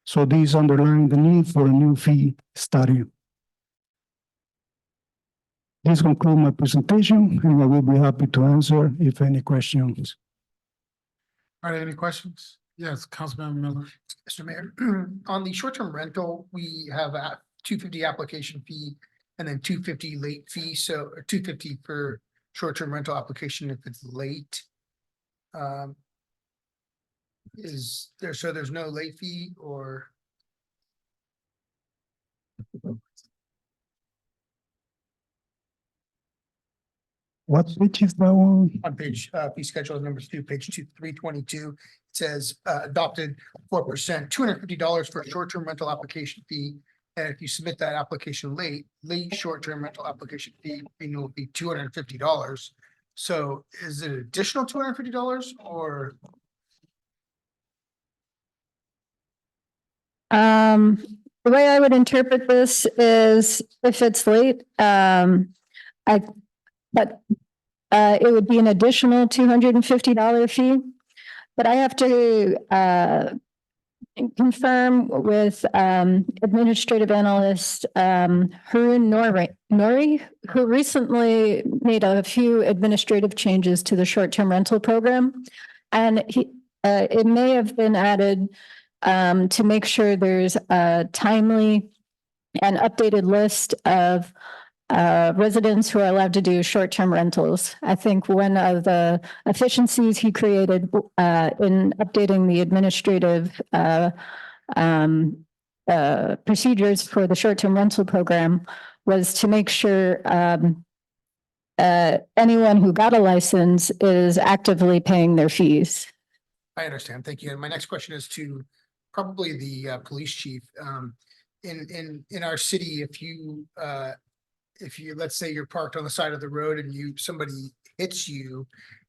U: So these underline the need for a new fee study. This concludes my presentation, and I will be happy to answer if any questions.
A: Are there any questions? Yes, Councilmember Miller.
N: Mr. Mayor, on the short-term rental, we have a $250 application fee and then $250 late fee. So $250 for short-term rental application if it's late. Is there, so there's no late fee or?
U: What page is that one?
N: On page, fee schedule number 2, page 322, it says adopted 4%, $250 for a short-term rental application fee. And if you submit that application late short-term rental application fee, will be $250. So is it additional $250 or?
K: The way I would interpret this is if it's late, it would be an additional $250 fee. But I have to confirm with administrative analyst Harun Nori, who recently made a few administrative changes to the short-term rental program. And it may have been added to make sure there's a timely and updated list of residents who are allowed to do short-term rentals. I think one of the efficiencies he created in updating the administrative procedures for the short-term rental program was to make sure anyone who got a license is actively paying their fees.
N: I understand. Thank you. And my next question is to probably the police chief. In our city, if you let's say you're parked on the side of the road and somebody hits you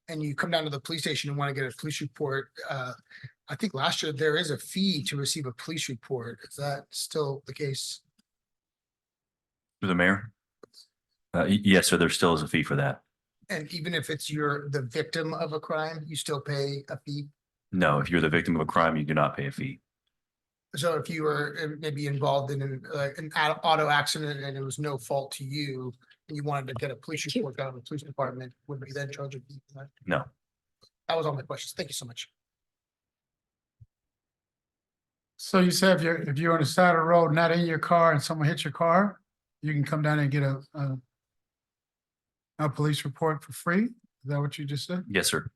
N: and you come down to the police station and want to get a police report, I think last year there is a fee to receive a police report. Is that still the case?
G: Through the mayor? Yes, sir, there still is a fee for that.
N: And even if it's the victim of a crime, you still pay a fee?
G: No, if you're the victim of a crime, you do not pay a fee.
N: So if you were maybe involved in an auto accident and it was no fault to you, and you wanted to get a police report out of the police department, would we then charge a fee for that?
G: No.
N: That was all my questions. Thank you so much.
A: So you said if you're on the side of the road, not in your car, and someone hits your car, you can come down and get a police report for free? Is that what you just said?
G: Yes, sir.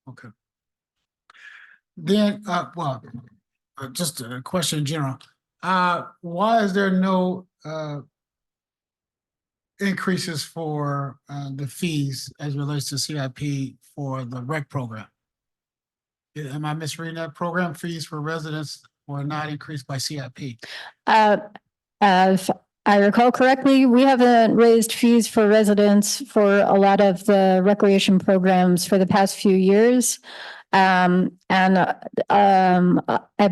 A: Okay. Then, just a question in general. Why is there no increases for the fees as it relates to CIP for the rec program? Am I misreading that? Program fees for residents were not increased by CIP?
K: If I recall correctly, we haven't raised fees for residents for a lot of the recreation programs for the past few years. I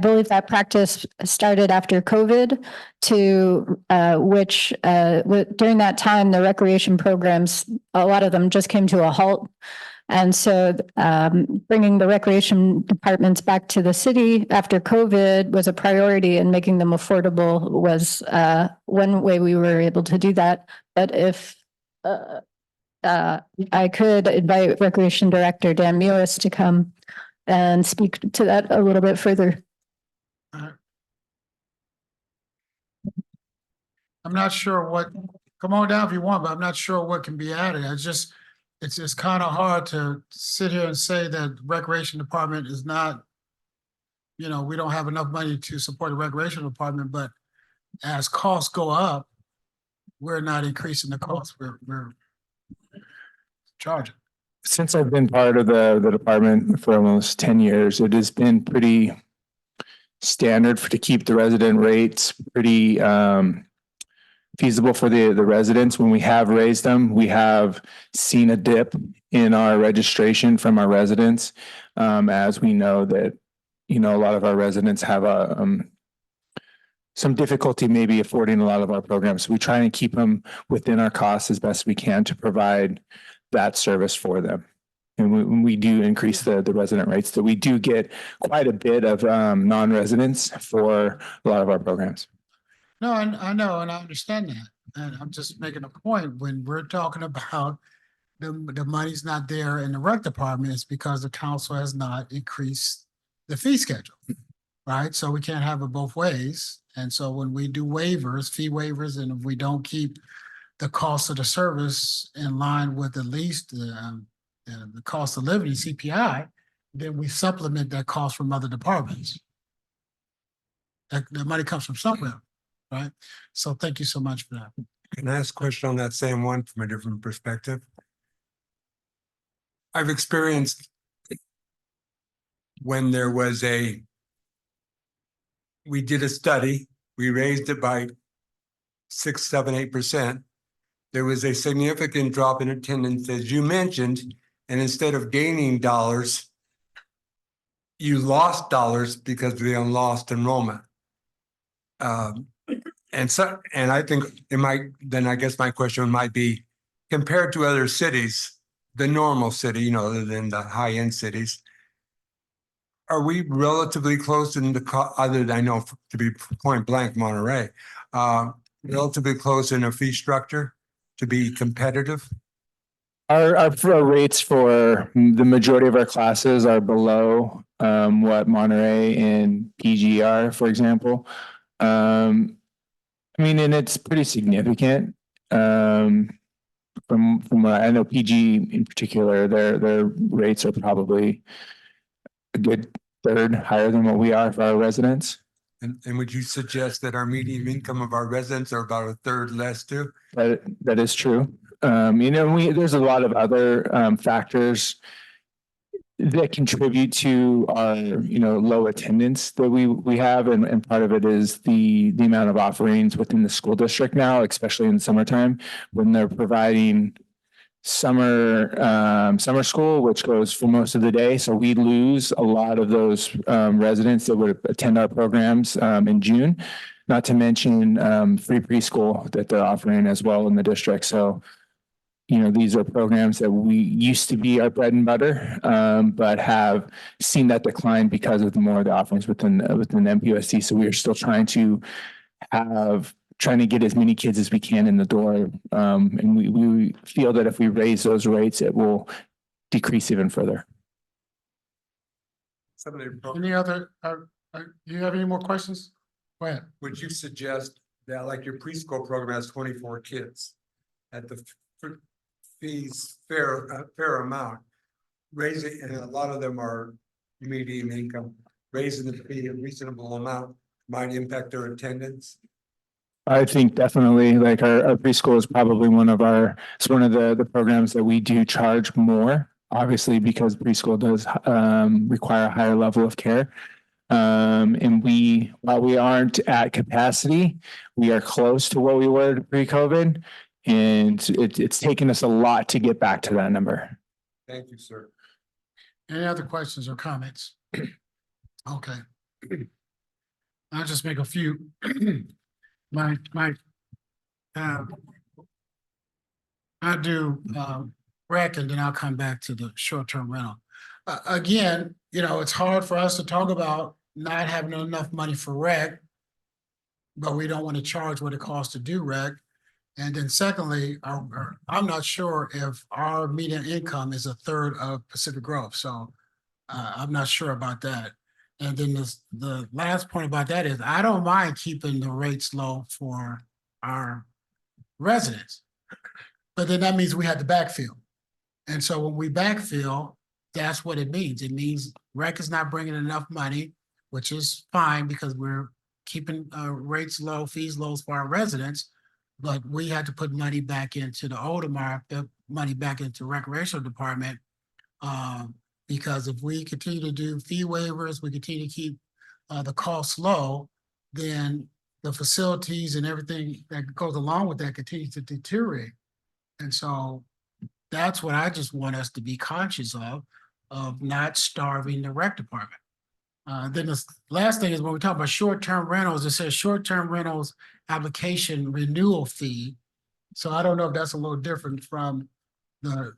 K: believe that practice started after COVID, which during that time, the recreation programs, a lot of them just came to a halt. And so bringing the recreation departments back to the city after COVID was a priority, and making them affordable was one way we were able to do that. But if I could invite Recreation Director Dan Mewis to come and speak to that a little bit further.
A: I'm not sure what, come on down if you want, but I'm not sure what can be added. It's just kind of hard to sit here and say that recreation department is not, we don't have enough money to support the recreation department, but as costs go up, we're not increasing the costs. We're charging.
S: Since I've been part of the department for almost 10 years, it has been pretty standard to keep the resident rates pretty feasible for the residents. When we have raised them, we have seen a dip in our registration from our residents. As we know that, a lot of our residents have some difficulty maybe affording a lot of our programs. So we try and keep them within our costs as best we can to provide that service for them. And when we do increase the resident rates, that we do get quite a bit of non-residents for a lot of our programs.
A: No, I know, and I understand that. And I'm just making a point when we're talking about the money's not there in the rec department, it's because the council has not increased the fee schedule. Right? So we can't have it both ways. And so when we do waivers, fee waivers, and if we don't keep the cost of the service in line with at least the cost of living, CPI, then we supplement that cost from other departments. That money comes from somewhere, right? So thank you so much for that.
M: Can I ask a question on that same one from a different perspective? I've experienced when there was we did a study, we raised it by 6, 7, 8%. There was a significant drop in attendance, as you mentioned, and instead of gaining dollars, you lost dollars because of the lost enrollment. And I think then I guess my question might be, compared to other cities, the normal city, other than the high-end cities, are we relatively close in other than I know to be point blank Monterey, relatively close in a fee structure to be competitive?
S: Our rates for the majority of our classes are below what Monterey and PG are, for example. And it's pretty significant. From what I know, PG in particular, their rates are probably a good third higher than what we are for our residents.
M: And would you suggest that our median income of our residents are about a third less too?
S: That is true. There's a lot of other factors that contribute to our, low attendance that we have. And part of it is the amount of offerings within the school district now, especially in the summertime, when they're providing summer school, which goes for most of the day. So we lose a lot of those residents that would attend our programs in June, not to mention free preschool that they're offering as well in the district. So, these are programs that we used to be our bread and butter, but have seen that decline because of the more of the offerings within MPUSD. So we are still trying to get as many kids as we can in the door. And we feel that if we raise those rates, it will decrease even further.
A: Any other, do you have any more questions? Go ahead.
M: Would you suggest that like your preschool program has 24 kids at the fees fair amount, raising, and a lot of them are median income, raising the fee a reasonable amount might impact their attendance?
S: I think definitely like our preschool is probably one of the programs that we do charge more, obviously, because preschool does require a higher level of care. And while we aren't at capacity, we are close to where we were pre-COVID. And it's taken us a lot to get back to that number.
M: Thank you, sir.
A: Any other questions or comments? Okay. I'll just make a few. I do rec, and then I'll come back to the short-term rental. Again, it's hard for us to talk about not having enough money for rec, but we don't want to charge what it costs to do rec. And then secondly, I'm not sure if our median income is a third of Pacific Grove. So I'm not sure about that. And then the last point about that is I don't mind keeping the rates low for our residents, but then that means we have to backfill. And so when we backfill, that's what it means. It means rec is not bringing enough money, which is fine because we're keeping rates low, fees low for our residents. But we had to put money back into the Oldemar money back into recreational department. Because if we continue to do fee waivers, we continue to keep the costs low, then the facilities and everything that goes along with that continues to deteriorate. And so that's what I just want us to be conscious of not starving the rec department. Then the last thing is when we talk about short-term rentals, it says short-term rentals application renewal fee. So I don't know if that's a little different from the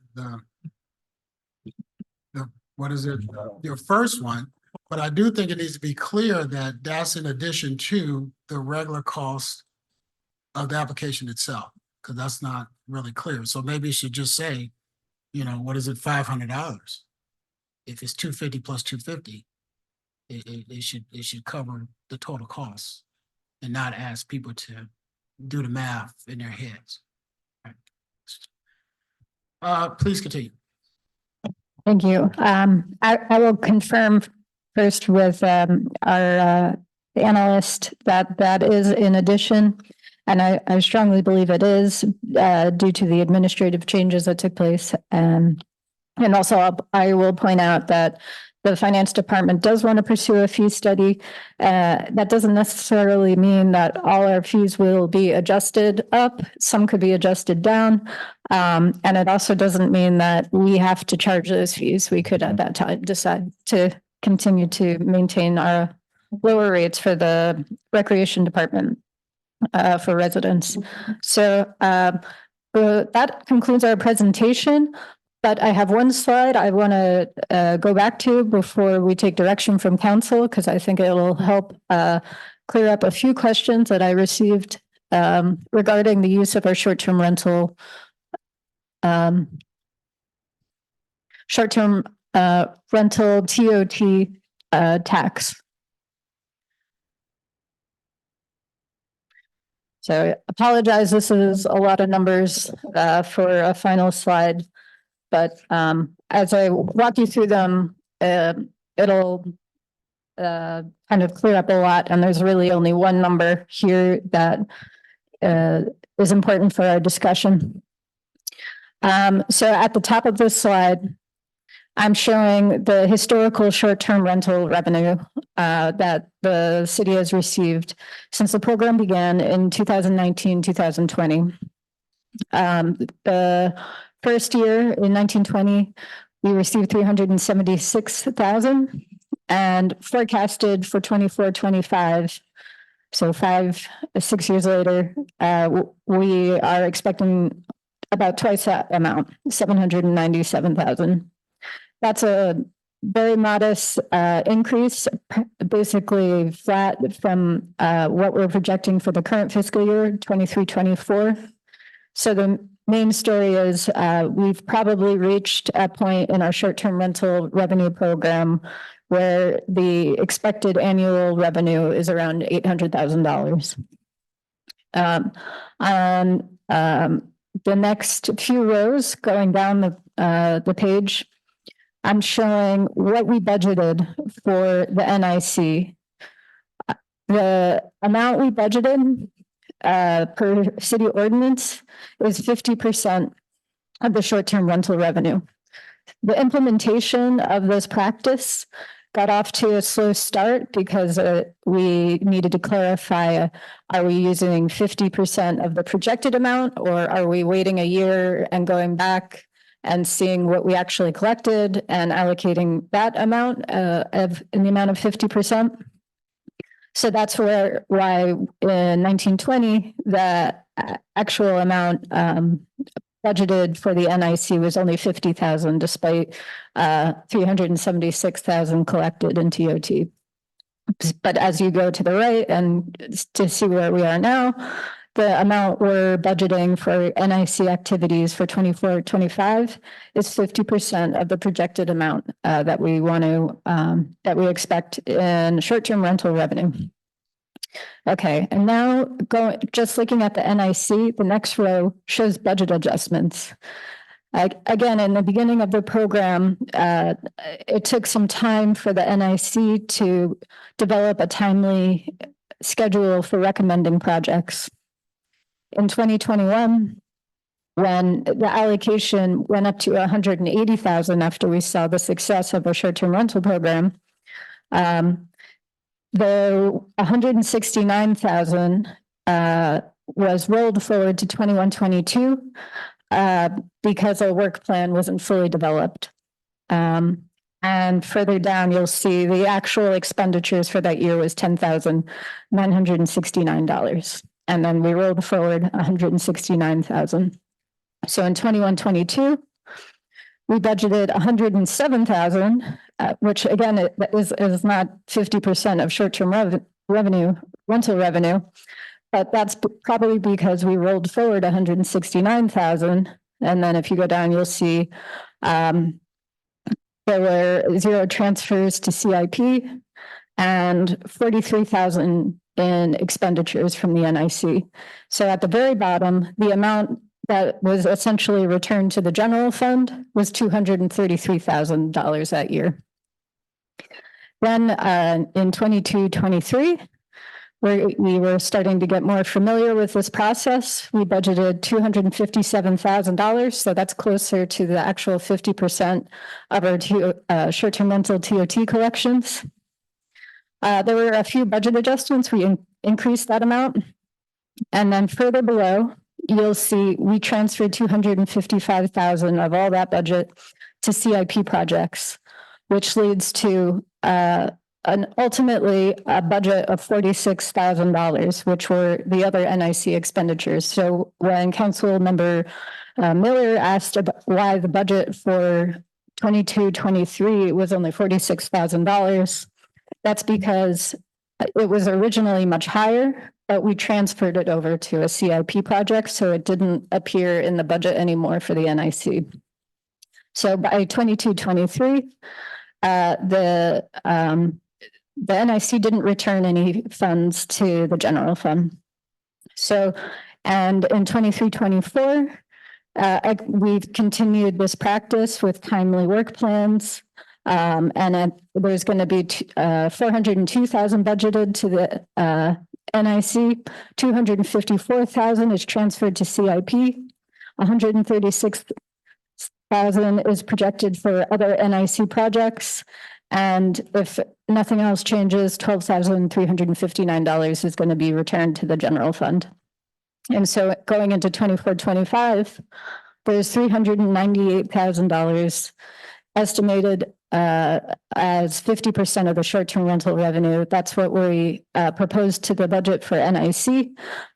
A: what is it, your first one, but I do think it needs to be clear that that's in addition to the regular cost of the application itself, because that's not really clear. So maybe it should just say, you know, what is it, $500? If it's 250 plus 250, it should cover the total cost and not ask people to do the math in their heads. Please continue.
K: Thank you. I will confirm first with our analyst that is in addition. And I strongly believe it is due to the administrative changes that took place. And also I will point out that the finance department does want to pursue a fee study. That doesn't necessarily mean that all our fees will be adjusted up. Some could be adjusted down. And it also doesn't mean that we have to charge those fees. We could at that time decide to continue to maintain our lower rates for the recreation department for residents. So that concludes our presentation. But I have one slide I want to go back to before we take direction from council, because I think it will help clear up a few questions that I received regarding the use of our short-term rental rental TOT tax. So I apologize, this is a lot of numbers for a final slide. But as I walk you through them, it'll kind of clear up a lot. And there's really only one number here that is important for our discussion. So at the top of this slide, I'm showing the historical short-term rental revenue that the city has received since the program began in 2019, 2020. The first year in 1920, we received 376,000 and forecasted for 24-25. So 6 years later, we are expecting about twice that amount, 797,000. That's a very modest increase, basically flat from what we're projecting for the current fiscal year, 23-24. So the main story is we've probably reached a point in our short-term rental revenue program where the expected annual revenue is around $800,000. On the next few rows going down the page, I'm showing what we budgeted for the NIC. The amount we budgeted per city ordinance is 50% of the short-term rental revenue. The implementation of this practice got off to a slow start because we needed to clarify, are we using 50% of the projected amount, or are we waiting a year and going back and seeing what we actually collected and allocating that amount in the amount of 50%. So that's why in 1920, the actual amount budgeted for the NIC was only 50,000, despite 376,000 collected in TOT. But as you go to the right and to see where we are now, the amount we're budgeting for NIC activities for 24-25 is 50% of the projected amount that we want to that we expect in short-term rental revenue. Okay, and now just looking at the NIC, the next row shows budget adjustments. Again, in the beginning of the program, it took some time for the NIC to develop a timely schedule for recommending projects. In 2021, when the allocation went up to 180,000 after we saw the success of our short-term rental program. The 169,000 was rolled forward to 21-22 because our work plan wasn't fully developed. And further down, you'll see the actual expenditures for that year was $10,969. And then we rolled forward 169,000. So in 21-22, we budgeted 107,000, which again is not 50% of short-term revenue, rental revenue, but that's probably because we rolled forward 169,000. And then if you go down, you'll see there were 0 transfers to CIP and 43,000 in expenditures from the NIC. So at the very bottom, the amount that was essentially returned to the general fund was $233,000 that year. Then in 22-23, we were starting to get more familiar with this process. We budgeted $257,000, so that's closer to the actual 50% of our short-term rental TOT collections. There were a few budget adjustments. We increased that amount. And then further below, you'll see we transferred $255,000 of all that budget to CIP projects, which leads to ultimately a budget of $46,000, which were the other NIC expenditures. So when Council Member Miller asked about why the budget for 22-23 was only $46,000, that's because it was originally much higher, but we transferred it over to a CIP project, so it didn't appear in the budget anymore for the NIC. So by 22-23, the NIC didn't return any funds to the general fund. So, and in 23-24, we've continued this practice with timely work plans. And there's going to be $402,000 budgeted to the NIC, $254,000 is transferred to CIP, $136,000 is projected for other NIC projects. And if nothing else changes, $12,359 is going to be returned to the general fund. And so going into 24-25, there's $398,000 estimated as 50% of the short-term rental revenue. That's what we proposed to the budget for NIC.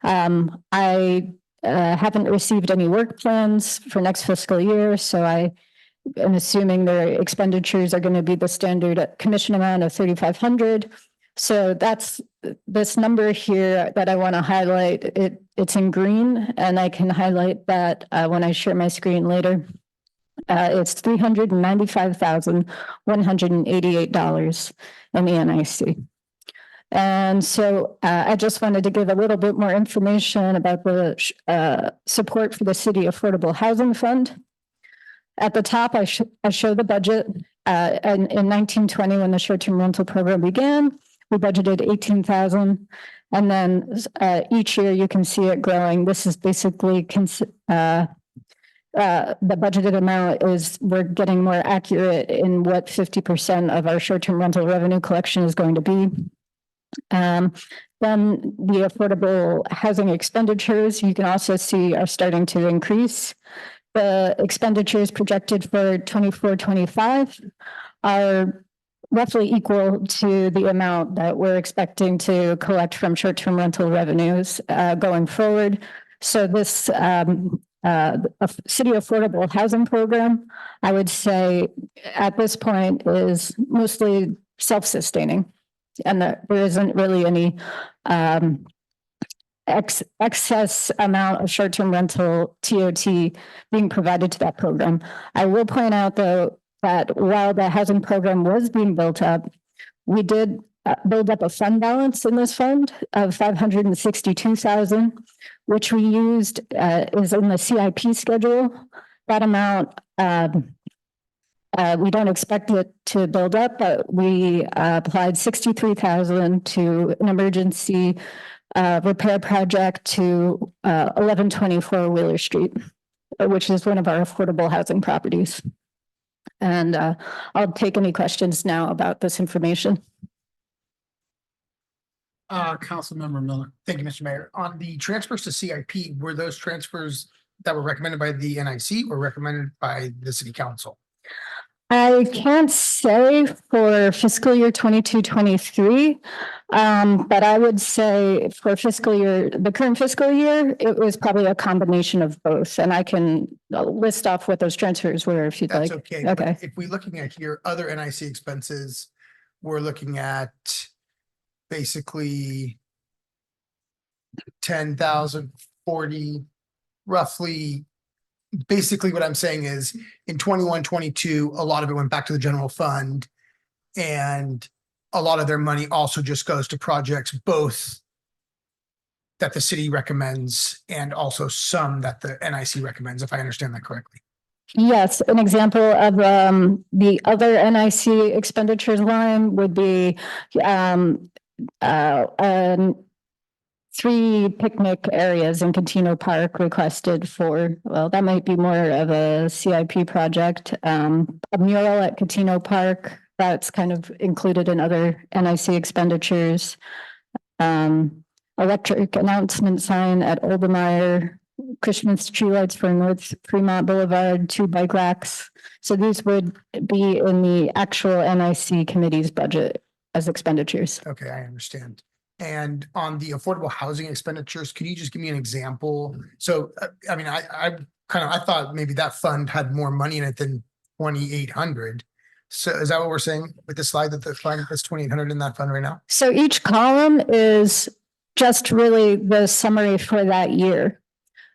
K: I haven't received any work plans for next fiscal year, so I'm assuming their expenditures are going to be the standard commission amount of $3,500. So that's this number here that I want to highlight. It's in green, and I can highlight that when I share my screen later. It's $395,188 in the NIC. And so I just wanted to give a little bit more information about the support for the City Affordable Housing Fund. At the top, I show the budget. And in 1920, when the short-term rental program began, we budgeted $18,000. And then each year you can see it growing. This is basically the budgeted amount is we're getting more accurate in what 50% of our short-term rental revenue collection is going to be. Then the affordable housing expenditures, you can also see are starting to increase. The expenditures projected for 24-25 are roughly equal to the amount that we're expecting to collect from short-term rental revenues going forward. So this City Affordable Housing Program, I would say at this point is mostly self-sustaining, and there isn't really any excess amount of short-term rental TOT being provided to that program. I will point out though that while the housing program was being built up, we did build up a fund balance in this fund of $562,000, which we used is in the CIP schedule. That amount, we don't expect it to build up, but we applied $63,000 to an emergency repair project to 1124 Wheeler Street. which is one of our affordable housing properties. And I'll take any questions now about this information.
A: Councilmember Miller.
N: Thank you, Mr. Mayor. On the transfers to CIP, were those transfers that were recommended by the NIC or recommended by the city council?
K: I can't say for fiscal year 22-23, but I would say for the current fiscal year, it was probably a combination of both. And I can list off what those transfers were if you'd like.
N: That's okay. but
K: Okay.
N: If we're looking at here, other NIC expenses, we're looking at basically 10,040, roughly. Basically, what I'm saying is in 21-22, a lot of it went back to the general fund. And a lot of their money also just goes to projects, both that the city recommends and also some that the NIC recommends, if I understand that correctly.
K: Yes, an example of the other NIC expenditures line would be 3 picnic areas in Catino Park requested for, well, that might be more of a CIP project. A mural at Catino Park, that's kind of included in other NIC expenditures. Electric announcement sign at Oldemeyer, Christmas tree lights for North Fremont Boulevard, 2 bike racks. So these would be in the actual NIC committee's budget as expenditures.
N: Okay, I understand. And on the affordable housing expenditures, can you just give me an example? So, I mean, I thought maybe that fund had more money in it than 2,800. So is that what we're saying with the slide, that the fund has 2,800 in that fund right now?
K: So each column is just really the summary for that year.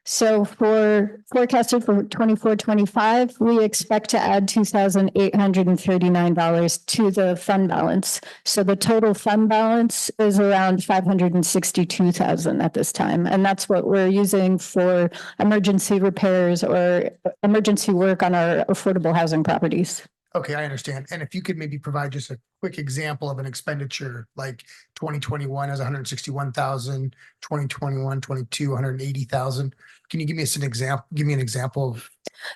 K: So for forecasted for 24-25, we expect to add $2,839 to the fund balance. So the total fund balance is around $562,000 at this time. And that's what we're using for emergency repairs or emergency work on our affordable housing properties.
N: Okay, I understand. And if you could maybe provide just a quick example of an expenditure, like 2021 has 161,000, 2021, 22, 180,000. Can you give me an example of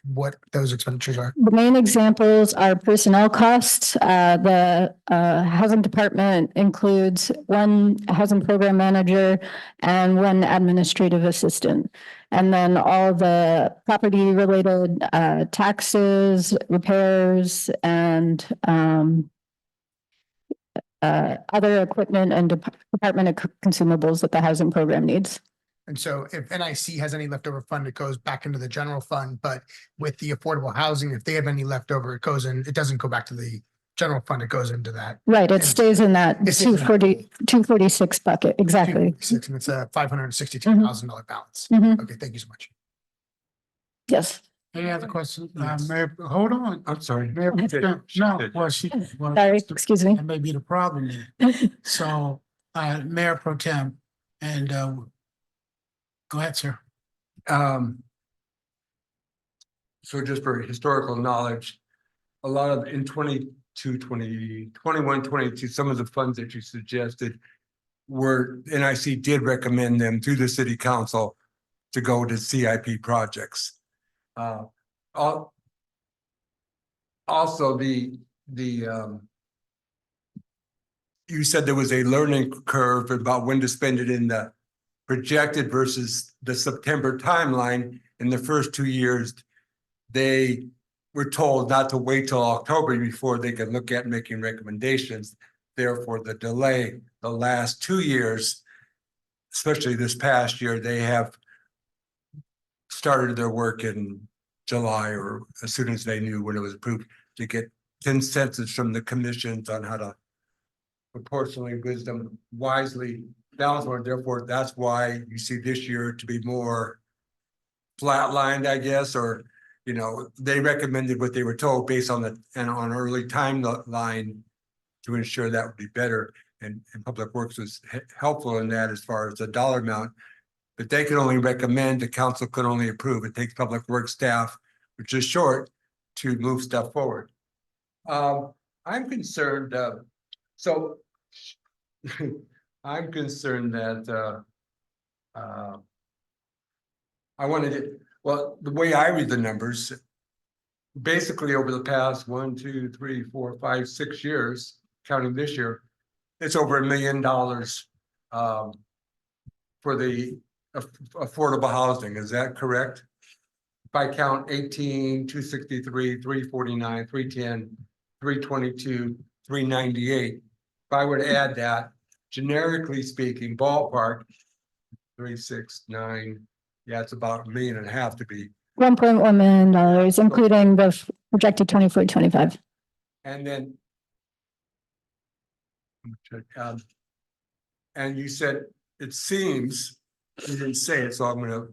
N: what those expenditures are?
K: The main examples are personnel costs. The housing department includes 1 housing program manager and 1 administrative assistant. And then all the property related taxes, repairs, and other equipment and department consumables that the housing program needs.
N: And so if NIC has any leftover fund, it goes back into the general fund, but with the affordable housing, if they have any leftover, it doesn't go back to the general fund, it goes into that.
K: Right, it stays in that
N: It stays in that.
K: 246 bucket, exactly.
N: 246, and it's a $562,000 balance.
K: Mhm.
N: Okay, thank you so much.
K: Yes.
A: Any other questions? Mayor, hold on.
M: I'm sorry.
A: Mayor, no, well,
K: Sorry, excuse me.
A: That may be the problem then. So, Mayor Pro Tem, and go ahead, sir.
M: So just for historical knowledge, a lot of in 21, 22, some of the funds that you suggested were, NIC did recommend them to the city council to go to CIP projects. Also, you said there was a learning curve about when to spend it in the projected versus the September timeline. In the first 2 years, they were told not to wait till October before they could look at making recommendations. Therefore, the delay, the last 2 years, especially this past year, they have started their work in July or as soon as they knew when it was approved to get consensus from the commissions on how to proportionally wisdom wisely balance one. Therefore, that's why you see this year to be more flatlined, I guess, or they recommended what they were told based on on early timeline to ensure that would be better. And Public Works was helpful in that as far as the dollar amount. But they could only recommend, the council could only approve. It takes Public Works staff, which is short, to move stuff forward. I'm concerned, I'm concerned that Well, the way I read the numbers, basically over the past 1, 2, 3, 4, 5, 6 years, counting this year, it's over $1 million for the affordable housing. Is that correct? If I count 18, 263, 349, 310, 322, 398, if I were to add that, generically speaking, ballpark, 3, 6, 9, yeah, it's about $1.5 million to be.
K: $1.1 million, including the projected 24-25.
M: And then. And you said, it seems, you didn't say it, so I'm gonna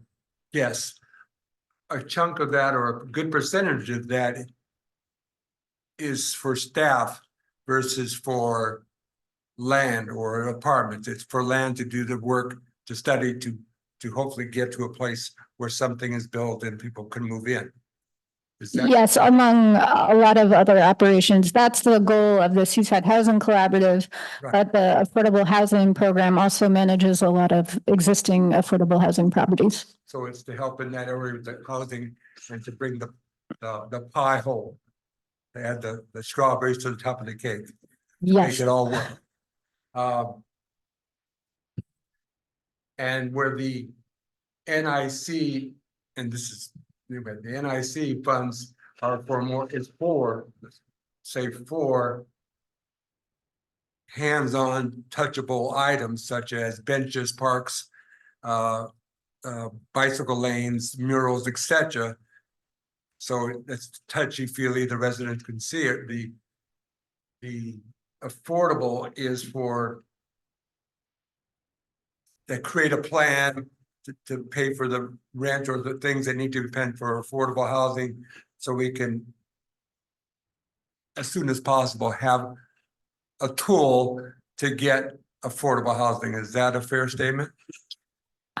M: guess. A chunk of that or a good percentage of that is for staff versus for land or apartments. It's for land to do the work, to study, to hopefully get to a place where something is built and people can move in. Is that?
K: Yes, among a lot of other operations. That's the goal of the Seaside Housing Collaborative.
M: Right.
K: But the Affordable Housing Program also manages a lot of existing affordable housing properties.
M: So it's to help in that area with the housing and to bring the pie whole. They add the strawberries to the top of the cake. to
K: Yes.
M: Make it all work. And where the NIC, and this is, the NIC funds are for more, is for, say, for hands-on touchable items such as benches, parks, bicycle lanes, murals, etc. So it's touchy-feely, the residents can see it. The affordable is for they create a plan to pay for the rent or the things that need to be paid for affordable housing, so we can, as soon as possible, have a tool to get affordable housing. Is that a fair statement?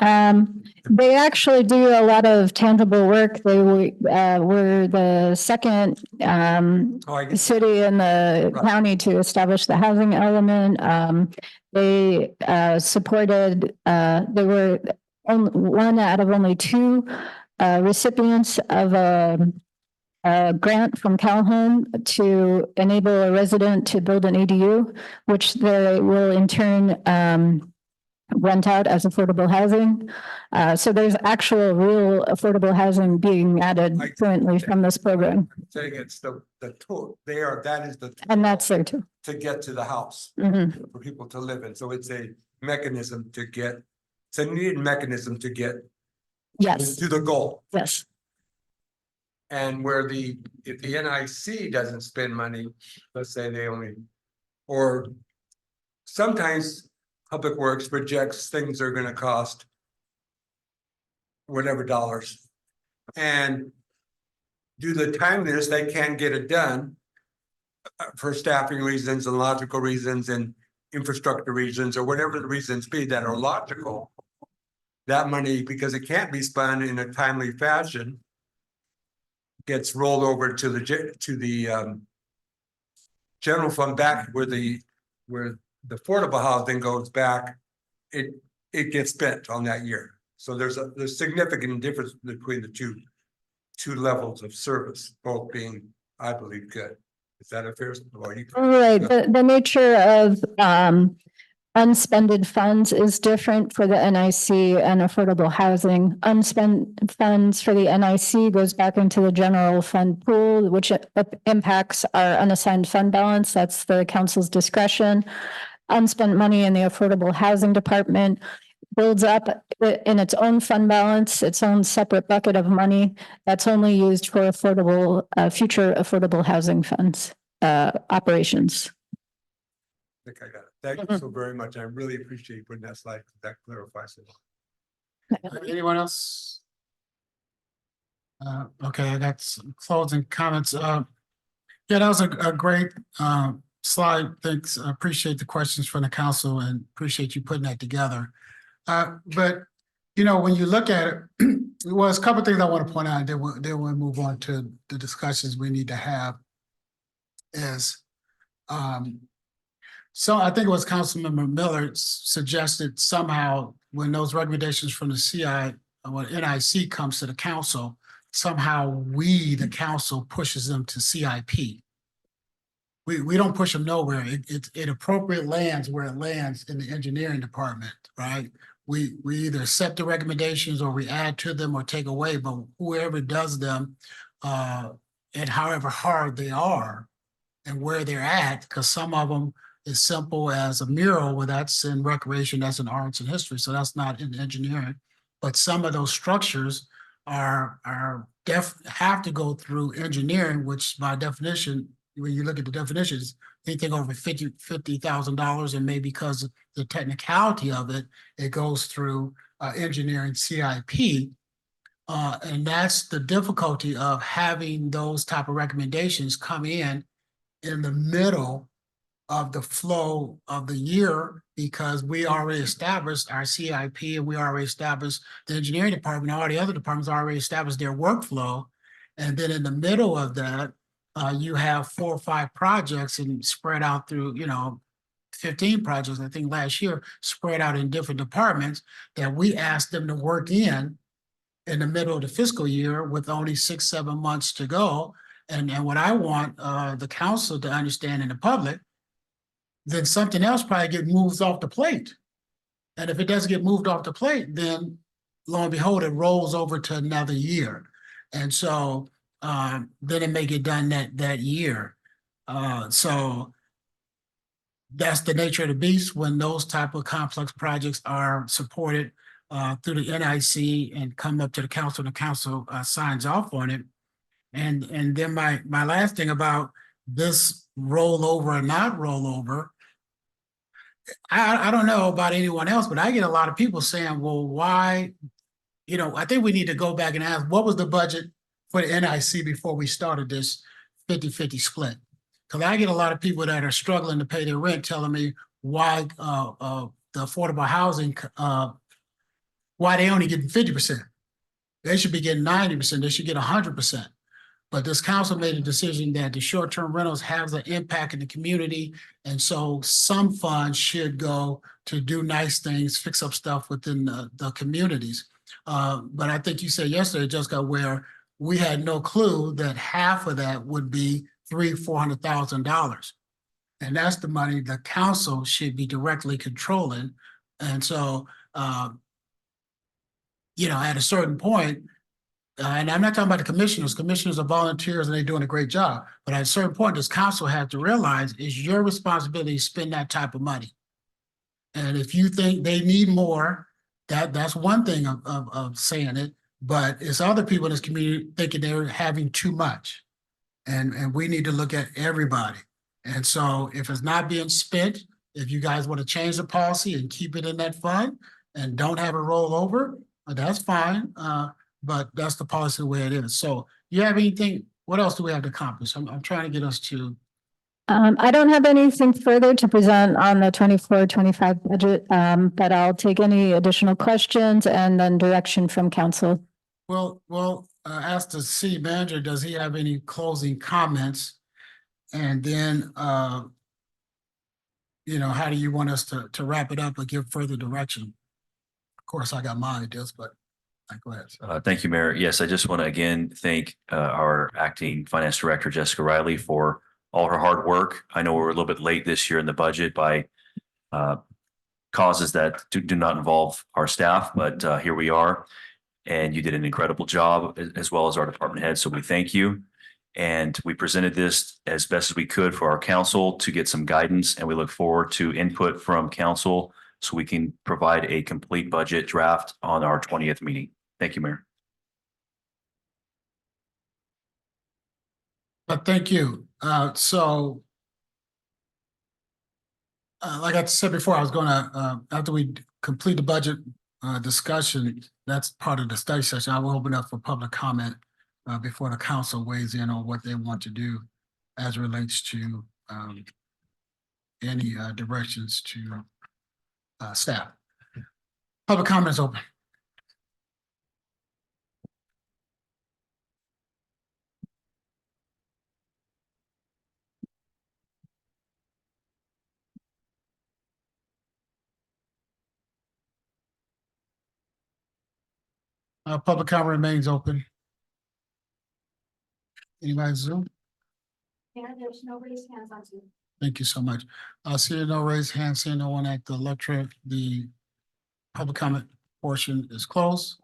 K: They actually do a lot of tangible work. They were the second city in the county to establish the housing element. They supported, they were one out of only 2 recipients of a grant from Calhoun to enable a resident to build an ADU, which they will in turn rent out as affordable housing. So there's actual real affordable housing being added currently from this program.
M: Saying it's the tool there, that is the.
K: And that's there too.
M: To get to the house.
K: Mhm.
M: For people to live in. So it's a mechanism to get, it's a needed mechanism to get.
K: Yes.
M: To the goal.
K: Yes.
M: And where if the NIC doesn't spend money, let's say they only, or sometimes Public Works projects things are gonna cost whatever dollars. And due to the timeliness, they can't get it done for staffing reasons and logical reasons and infrastructure reasons, or whatever the reasons be that are logical. That money, because it can't be spent in a timely fashion, gets rolled over to the general fund back where the affordable housing goes back. It gets spent on that year. So there's significant difference between the two levels of service, both being, I believe, good. Is that a fair?
K: Right, the nature of unspended funds is different for the NIC and affordable housing. Unspent funds for the NIC goes back into the general fund pool, which impacts our unassigned fund balance. That's the council's discretion. Unspent money in the affordable housing department builds up in its own fund balance, its own separate bucket of money that's only used for affordable, future affordable housing funds, operations.
M: I think I got it. Thank you so very much. I really appreciate you putting that slide. That clarifies it.
A: Anyone else? Okay, I got some closing comments. Yeah, that was a great slide. Thanks. I appreciate the questions from the council and appreciate you putting that together. But you know, when you look at it, well, there's a couple of things I want to point out, then we'll move on to the discussions we need to have. Is so I think it was Councilmember Miller suggested somehow when those recommendations from the CI when NIC comes to the council, somehow we, the council, pushes them to CIP. We don't push them nowhere. It appropriate lands where it lands in the engineering department, right? We either accept the recommendations or we add to them or take away, but whoever does them, and however hard they are and where they're at, because some of them is simple as a mural, well, that's in recreation, that's in arts and history, so that's not in engineering. But some of those structures have to go through engineering, which by definition, when you look at the definitions, anything over $50,000, and maybe because of the technicality of it, it goes through engineering CIP. And that's the difficulty of having those type of recommendations come in the middle of the flow of the year, because we already established our CIP and we already established the engineering department, all the other departments already established their workflow. And then in the middle of that, you have 4 or 5 projects and spread out through, 15 projects, I think last year, spread out in different departments that we asked them to work in the middle of the fiscal year with only 6-7 months to go. And what I want the council to understand in the public, then something else probably get moved off the plate. And if it doesn't get moved off the plate, then lo and behold, it rolls over to another year. And so then it may get done that year. So that's the nature of the beast when those type of complex projects are supported through the NIC and come up to the council, and the council signs off on it. And then my last thing about this rollover or not rollover, I don't know about anyone else, but I get a lot of people saying, well, why, I think we need to go back and ask, what was the budget for the NIC before we started this 50-50 split? Because I get a lot of people that are struggling to pay their rent telling me why the affordable housing, why they only getting 50%. They should be getting 90%. They should get 100%. But this council made a decision that the short-term rentals have an impact in the community. And so some funds should go to do nice things, fix up stuff within the communities. But I think you said yesterday, Jessica, where we had no clue that half of that would be $300,000-$400,000. And that's the money the council should be directly controlling. And so, at a certain point, and I'm not talking about the commissioners. Commissioners are volunteers and they're doing a great job. But at a certain point, this council has to realize it's your responsibility to spend that type of money. And if you think they need more, that's one thing of saying it. But it's other people in this community thinking they're having too much. And we need to look at everybody. And so if it's not being spent, if you guys want to change the policy and keep it in that fund and don't have it roll over, that's fine. But that's the policy the way it is. So you have anything, what else do we have to accomplish? I'm trying to get us to.
K: I don't have anything further to present on the 24-25 budget, but I'll take any additional questions and then direction from council.
A: Well, ask the city manager, does he have any closing comments? And then, how do you want us to wrap it up or give further direction? Of course, I got my ideas, but go ahead.
G: Thank you, Mayor. Yes, I just want to again thank our acting finance director, Jessica Riley, for all her hard work. I know we're a little bit late this year in the budget by causes that do not involve our staff, but here we are. And you did an incredible job, as well as our department head. So we thank you. And we presented this as best as we could for our council to get some guidance. And we look forward to input from council so we can provide a complete budget draft on our 20th meeting. Thank you, Mayor.
A: Thank you. Like I said before, I was gonna, after we complete the budget discussion, that's part of the study session, I will open up for public comment before the council weighs in on what they want to do as it relates to any directions to staff. Public comment is open. Public comment remains open. Anybody Zoom?
Q: Yeah, there's no raised hands on Zoom.
A: Thank you so much. Seeing no raised hands, seeing no one at the lectern, the public comment portion is closed.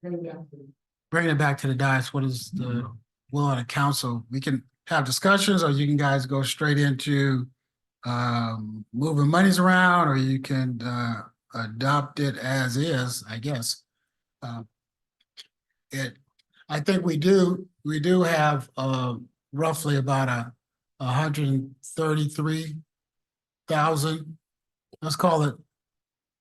A: Bringing it back to the dais, what is the will of the council? We can have discussions, or you can guys go straight into moving monies around, or you can adopt it as is, I guess. I think we do have roughly about 133,000. Let's call it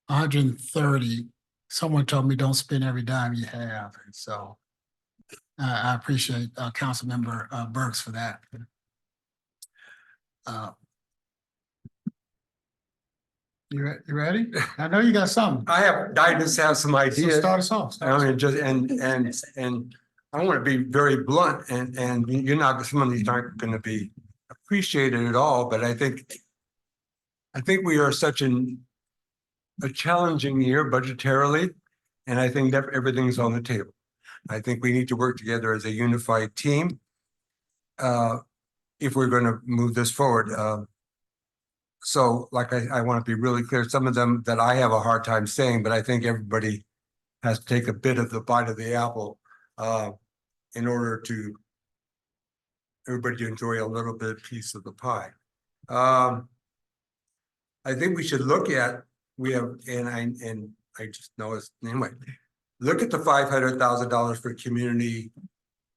A: 130. Someone told me don't spend every dime you have, and so I appreciate Councilmember Burks for that. You ready? I know you got something.
M: I just have some
A: So
M: ideas.
A: start us off.
M: I mean, just, and I want to be very blunt, and you're not, some of these aren't gonna be appreciated at all, but I think we are such a challenging year budgetarily, and I think that everything's on the table. I think we need to work together as a unified team if we're gonna move this forward. So like I want to be really clear, some of them that I have a hard time saying, but I think everybody has to take a bit of the bite of the apple in order to everybody to enjoy a little bit piece of the pie. I think we should look at, and I just noticed, anyway, look at the $500,000 for community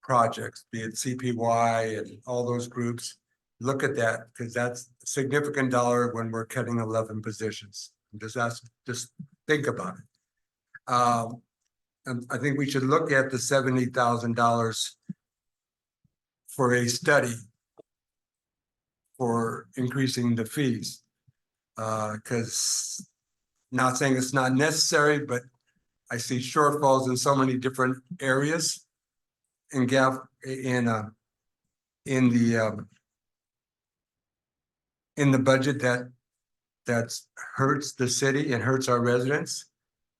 M: projects, be it CPY and all those groups. Look at that, because that's a significant dollar when we're cutting 11 positions. Just think about it. And I think we should look at the $70,000 for a study for increasing the fees. Because not saying it's not necessary, but I see shortfalls in so many different areas and gap in the budget that hurts the city and hurts our residents.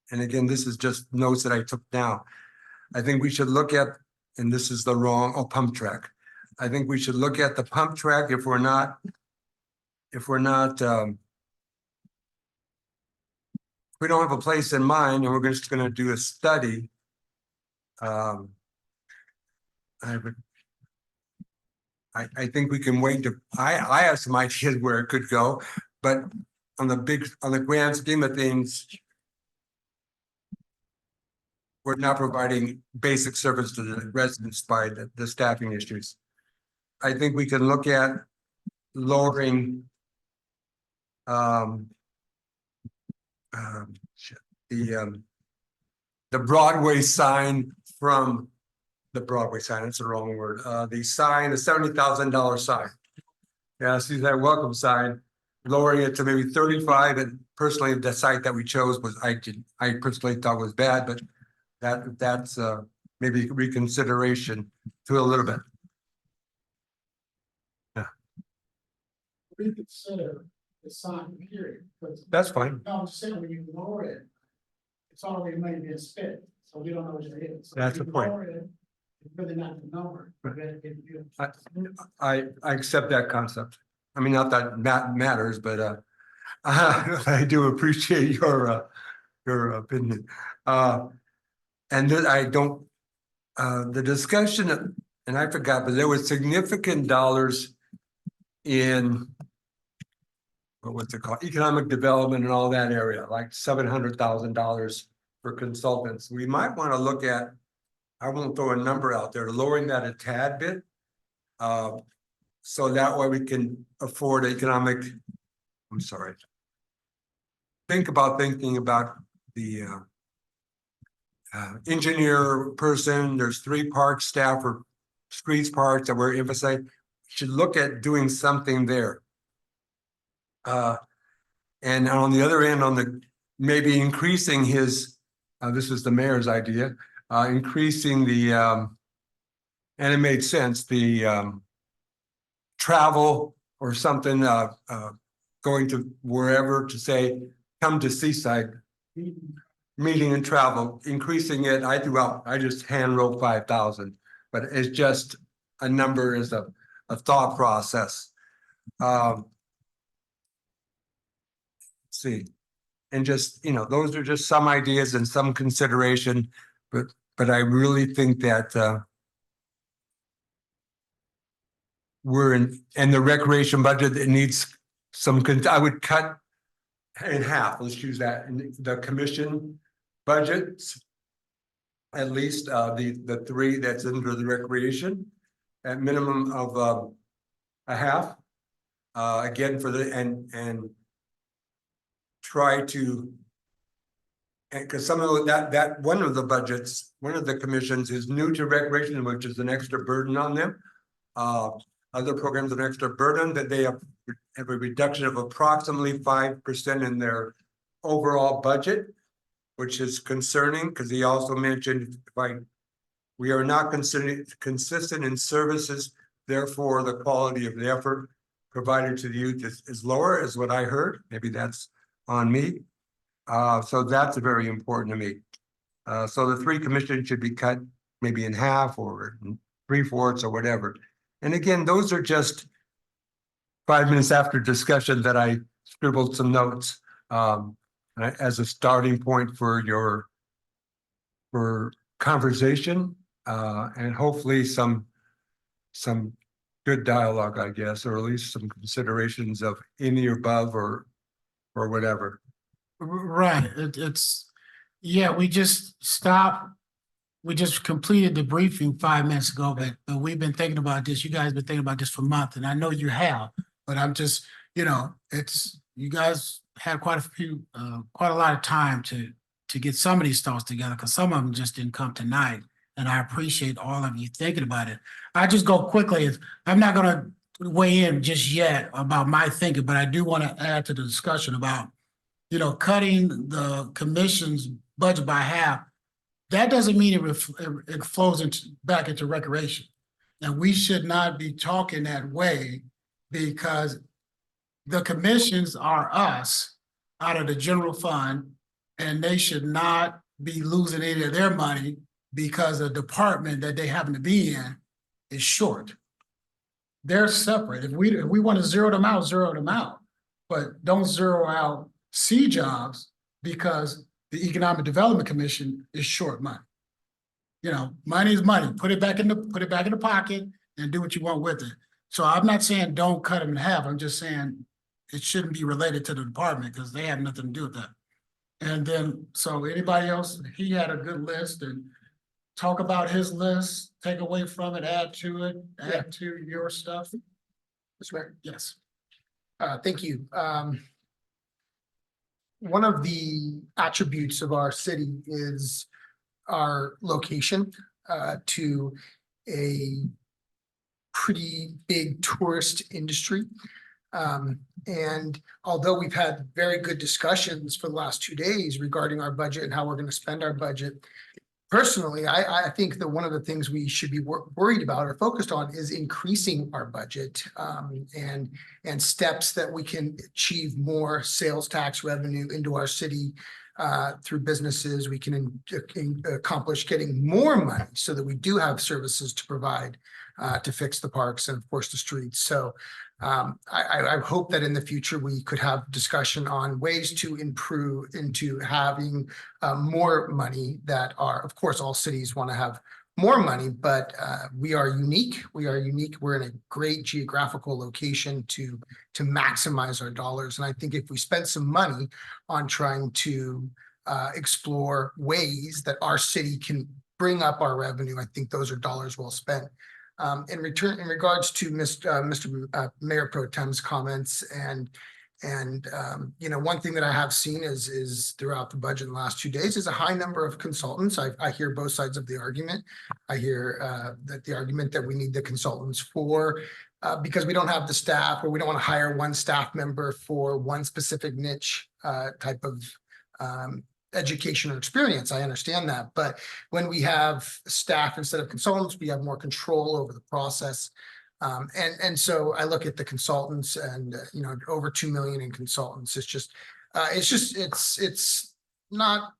M: And again, this is just notes that I took down. I think we should look at, and this is the wrong, pump track. I think we should look at the pump track if we're not we don't have a place in mind and we're just gonna do a study. I think we can wait to, I have some ideas where it could go, but on the grand scheme of things, we're not providing basic service to the residents by the staffing issues. I think we can look at lowering the Broadway sign from the Broadway sign, that's the wrong word. The sign, the $70,000 sign. Yeah, see that welcome sign, lowering it to maybe 35. And personally, the site that we chose was, I personally thought was bad, but that's maybe reconsideration to a little bit. Yeah.
A: Reconsider the sign period.
M: That's fine.
A: No, I'm saying when you lower it, it's already money being spent, so we don't know what it is. So
M: That's
A: if
M: the
A: you
M: point.
A: lower it, it's really not the number.
M: I accept that concept. I mean, not that matters, but I do appreciate your opinion. And then I don't, the discussion, and I forgot, but there was significant dollars in what's it called, economic development and all that area, like $700,000 for consultants. We might want to look at, I won't throw a number out there, lowering that a tad bit. So that way we can afford economic, I'm sorry. Thinking about the engineer person, there's 3 park staff or streets parks that we're emphasizing. Should look at doing something there. And on the other end, on the maybe increasing his, this is the mayor's idea, increasing the, and it made sense, the travel or something, going to wherever to say, come to Seaside. meeting and travel, increasing it, I threw out, I just hand wrote 5,000. But it's just a number is a thought process. Let's see. And just, you know, those are just some ideas and some consideration, but I really think that we're in the recreation budget that needs some, I would cut in half, let's use that, in the commission budgets. At least the three that's under the recreation, at minimum of a half. Again, for the and try to, and because some of that one of the budgets, one of the commissions is new to recreation, which is an extra burden on them. Other programs, an extra burden that they have a reduction of approximately 5% in their overall budget, which is concerning because he also mentioned we are not consistent in services, therefore the quality of the effort provided to the youth is lower, is what I heard. Maybe that's on me. So that's very important to me. So the three commissions should be cut maybe in half or 3/4 or whatever. And again, those are just 5 minutes after discussion that I scribbled some notes as a starting point for conversation and hopefully some good dialogue, I guess, or at least some considerations of any above or whatever.
A: Right, yeah, we just stopped. We just completed the briefing 5 minutes ago, but we've been thinking about this. You guys have been thinking about this for months, and I know you have, but I'm just, you know, you guys had quite a lot of time to get some of these thoughts together, because some of them just didn't come tonight. And I appreciate all of you thinking about it. I just go quickly. I'm not gonna weigh in just yet about my thinking, but I do want to add to the discussion about, you know, cutting the commission's budget by half. That doesn't mean it flows back into recreation. And we should not be talking that way, because the commissions are us out of the general fund, and they should not be losing any of their money because the department that they happen to be in is short. They're separate. If we want to zero them out, but don't zero out C jobs because the Economic Development Commission is short money. You know, money is money. Put it back in the pocket and do what you want with it. So I'm not saying don't cut them in half. I'm just saying it shouldn't be related to the department because they have nothing to do with that. And then, so anybody else, he had a good list, and talk about his list, take away from it, add to it, add to your stuff.
N: That's right.
A: Yes.
N: Thank you. One of the attributes of our city is our location to a pretty big tourist industry. And although we've had very good discussions for the last 2 days regarding our budget and how we're going to spend our budget, personally, I think that one of the things we should be worried about or focused on is increasing our budget and steps that we can achieve more sales tax revenue into our city through businesses. We can accomplish getting more money so that we do have services to provide to fix the parks and of course the streets. So I hope that in the future we could have discussion on ways to improve into having more money that are, of course, all cities want to have more money, but we are unique. We're in a great geographical location to maximize our dollars. And I think if we spend some money on trying to explore ways that our city can bring up our revenue, I think those are dollars well spent. In regards to Mr. Mayor Pro Tem's comments and you know, one thing that I have seen is throughout the budget in the last 2 days is a high number of consultants. I hear both sides of the argument. I hear that the argument that we need the consultants for because we don't have the staff, or we don't want to hire one staff member for one specific niche type of education or experience. I understand that, but when we have staff instead of consultants, we have more control over the process. And so I look at the consultants and, you know, over 2 million in consultants. It's not,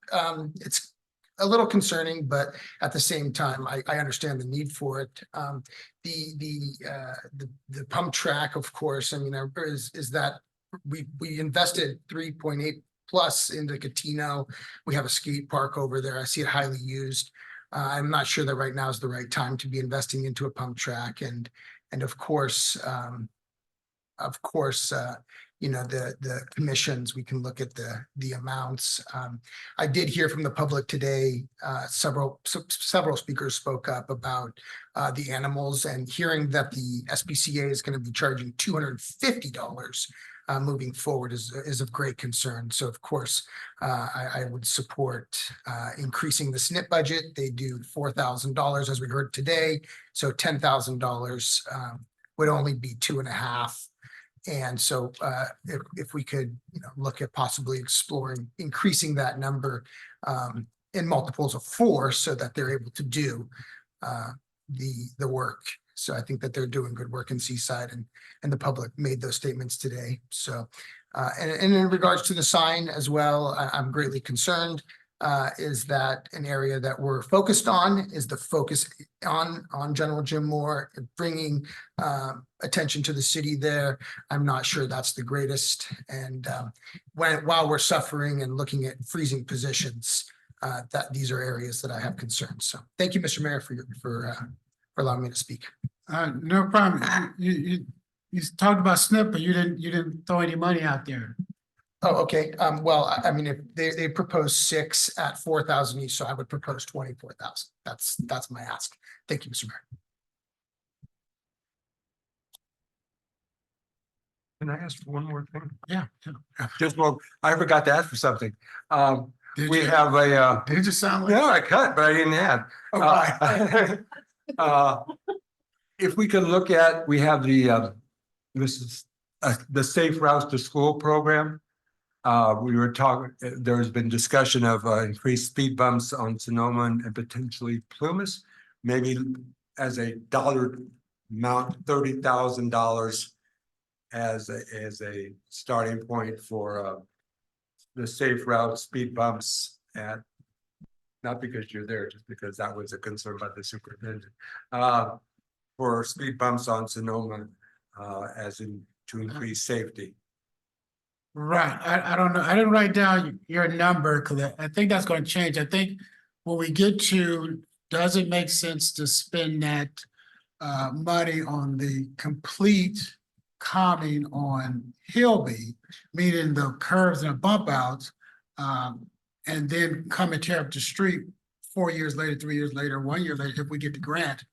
N: it's a little concerning, but at the same time, I understand the need for it. The pump track, of course, I mean, is that we invested 3.8 plus into Catino. We have a skate park over there. I see it highly used. I'm not sure that right now is the right time to be investing into a pump track and of course, you know, the commissions, we can look at the amounts. I did hear from the public today, several speakers spoke up about the animals and hearing that the SPCA is going to be charging $250 moving forward is of great concern. So of course, I would support increasing the SNP budget. They do $4,000 as we heard today. So $10,000 would only be 2.5. And so if we could, you know, look at possibly exploring increasing that number in multiples of 4 so that they're able to do the work. So I think that they're doing good work in Seaside and the public made those statements today. So and in regards to the sign as well, I'm greatly concerned. Is that an area that we're focused on? Is the focus on General Jim Moore, bringing attention to the city there? I'm not sure that's the greatest. And while we're suffering and looking at freezing positions, that these are areas that I have concerns. So thank you, Mr. Mayor, for allowing me to speak.
A: No problem. You talked about SNP, but you didn't throw any money out there.
N: Oh, okay. Well, I mean, if they propose 6 at 4,000 each, so I would propose 24,000. That's my ask. Thank you, Mr. Mayor.
M: Can I ask for one more thing?
A: Yeah.
M: Just, well, I forgot to ask for something.
A: Did
M: We
A: you?
M: have a,
A: Did it just sound like?
M: no, I cut, but I didn't add.
N: Oh, right.
M: If we can look at, we have the, this is the Safe Routes to School program. We were talking, there's been discussion of increased speed bumps on Sonoma and potentially Plumas. Maybe as a dollar amount, $30,000 as a starting point for the safe route speed bumps at, not because you're there, just because that was a concern by the superintendent. For speed bumps on Sonoma, as in to increase safety.
A: Right. I don't know. I didn't write down your number because I think that's going to change. I think when we get to, does it make sense to spend that money on the complete calming on Hillby, meaning the curves and bump outs, and then come and tear up the street 4 years later, 3 years later, 1 year later, if we get the grant.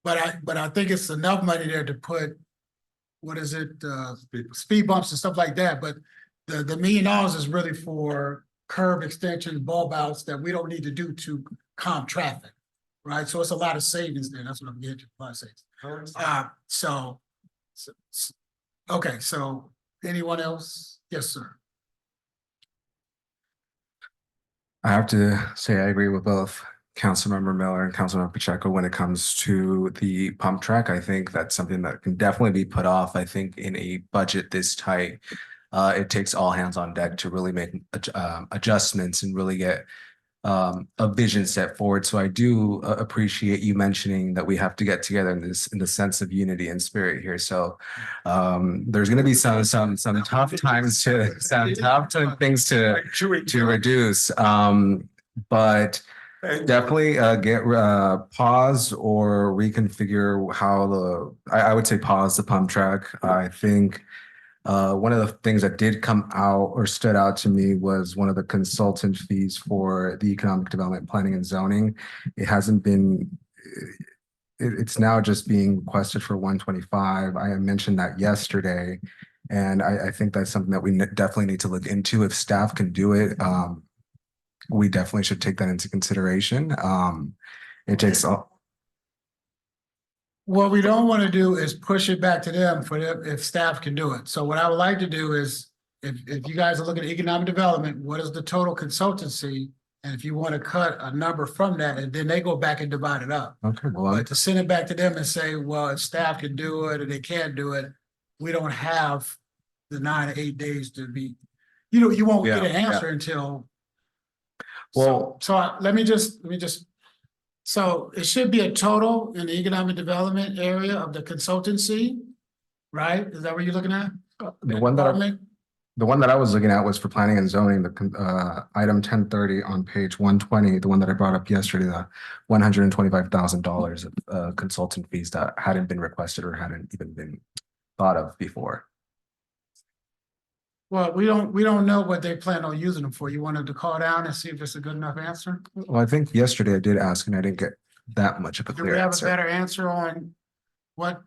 A: But I think it's enough money there to put, what is it, speed bumps and stuff like that, but the $1 million is really for curb extension, bulb outs that we don't need to do to calm traffic, right? So it's a lot of savings there. That's what I'm getting to, a lot of savings. Okay, so anyone else? Yes, sir.
O: I have to say I agree with both Councilmember Miller and Councilmember Pacheco when it comes to the pump track. I think that's something that can definitely be put off. I think in a budget this tight, it takes all hands on deck to really make adjustments and really get a vision set forward. So I do appreciate you mentioning that we have to get together in the sense of unity and spirit here. So there's going to be some tough times things to reduce. But definitely get pause or reconfigure how I would say pause the pump track. I think one of the things that did come out or stood out to me was one of the consultant fees for the economic development planning and zoning. It hasn't been, it's now just being requested for 125. I mentioned that yesterday, and I think that's something that we definitely need to look into. If staff can do it, we definitely should take that into consideration. It takes all.
A: What we don't want to do is push it back to them for them if staff can do it. So what I would like to do is, if you guys are looking at economic development, what is the total consultancy? And if you want to cut a number from that, and then they go back and divide it up.
O: Okay, well,
A: But to send it back to them and say, well, if staff can do it or they can't do it, we don't have the 9 to 8 days to be, you won't get an answer until Let me just, so it should be a total in the economic development area of the consultancy, right? Is that what you're looking at?
O: The one that I was looking at was for planning and zoning, item 1030 on page 120, the one that I brought up yesterday, the $125,000 of consultant fees that hadn't been requested or hadn't even been thought of before.
A: Well, we don't know what they plan on using them for. You wanted to call down and see if it's a good enough answer?
O: Well, I think yesterday I did ask and I didn't get that much of a
A: Do
O: clear
A: we have a
O: answer.
A: better answer on what,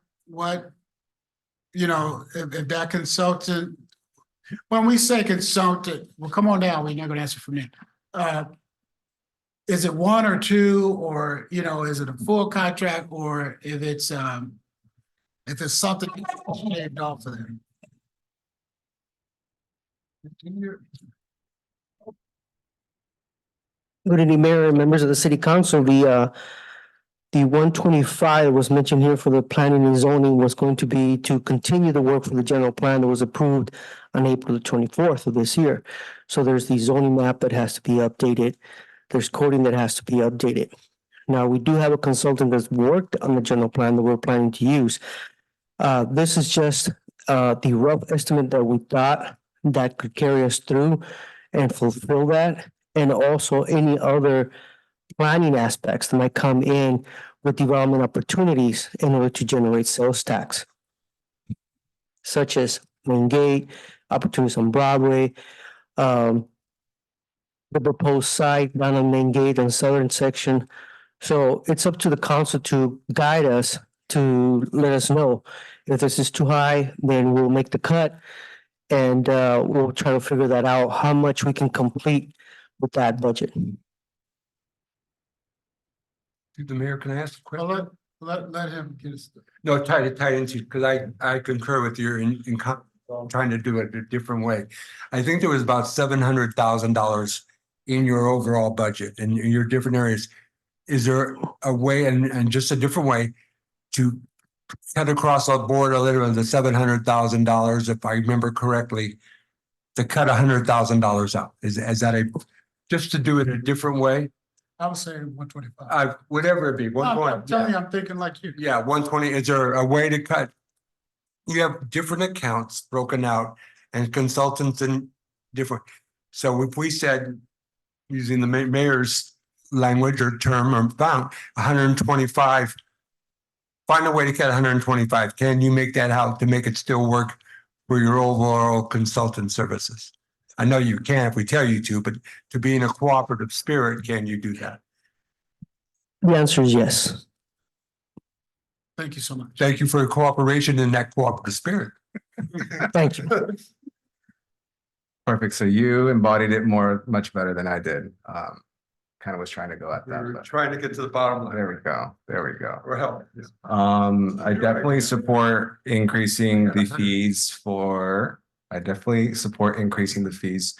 A: if that consultant, when we say consultant, well, come on down, we're not gonna answer from there. Is it one or two, or, is it a full contract, or if it's something shaved off of them?
E: Good evening, Mayor and members of the City Council. The 125 was mentioned here for the planning and zoning was going to be to continue the work for the general plan that was approved on April the 24th of this year. So there's the zoning map that has to be updated. There's coding that has to be updated. Now, we do have a consultant that's worked on the general plan that we're planning to use. This is just the rough estimate that we thought that could carry us through and fulfill that, and also any other planning aspects that might come in with development opportunities in order to generate sales tax, such as Main Gate, opportunities on Broadway, the proposed site down on Main Gate and southern section. So it's up to the council to guide us, to let us know if this is too high, then we'll make the cut. And we'll try to figure that out, how much we can complete with that budget.
M: The mayor, can I ask a question?
A: Let him get us.
M: No, tie into, because I concur with you in trying to do it a different way. I think there was about $700,000 in your overall budget and in your different areas. Is there a way, and just a different way, to cut across the board a little of the $700,000, if I remember correctly, to cut $100,000 out? Is that just to do it a different way?
A: I was saying 125.
M: Whatever it be,
A: I'm telling you, I'm thinking like you.
M: Yeah, 120. Is there a way to cut? You have different accounts broken out and consultants in different. So if we said, using the mayor's language or term or found 125, find a way to cut 125. Can you make that out to make it still work for your overall consultant services? I know you can if we tell you to, but to be in a cooperative spirit, can you do that?
E: The answer is yes.
A: Thank you so much.
M: Thank you for your cooperation in that cooperative spirit.
E: Thank you.
O: Perfect. So you embodied it much better than I did. Kind of was trying to go at that. But
M: Trying to get to the bottom line.
O: there we go. There we go.
M: Or help.
O: I definitely support increasing the fees for, I definitely support increasing the fees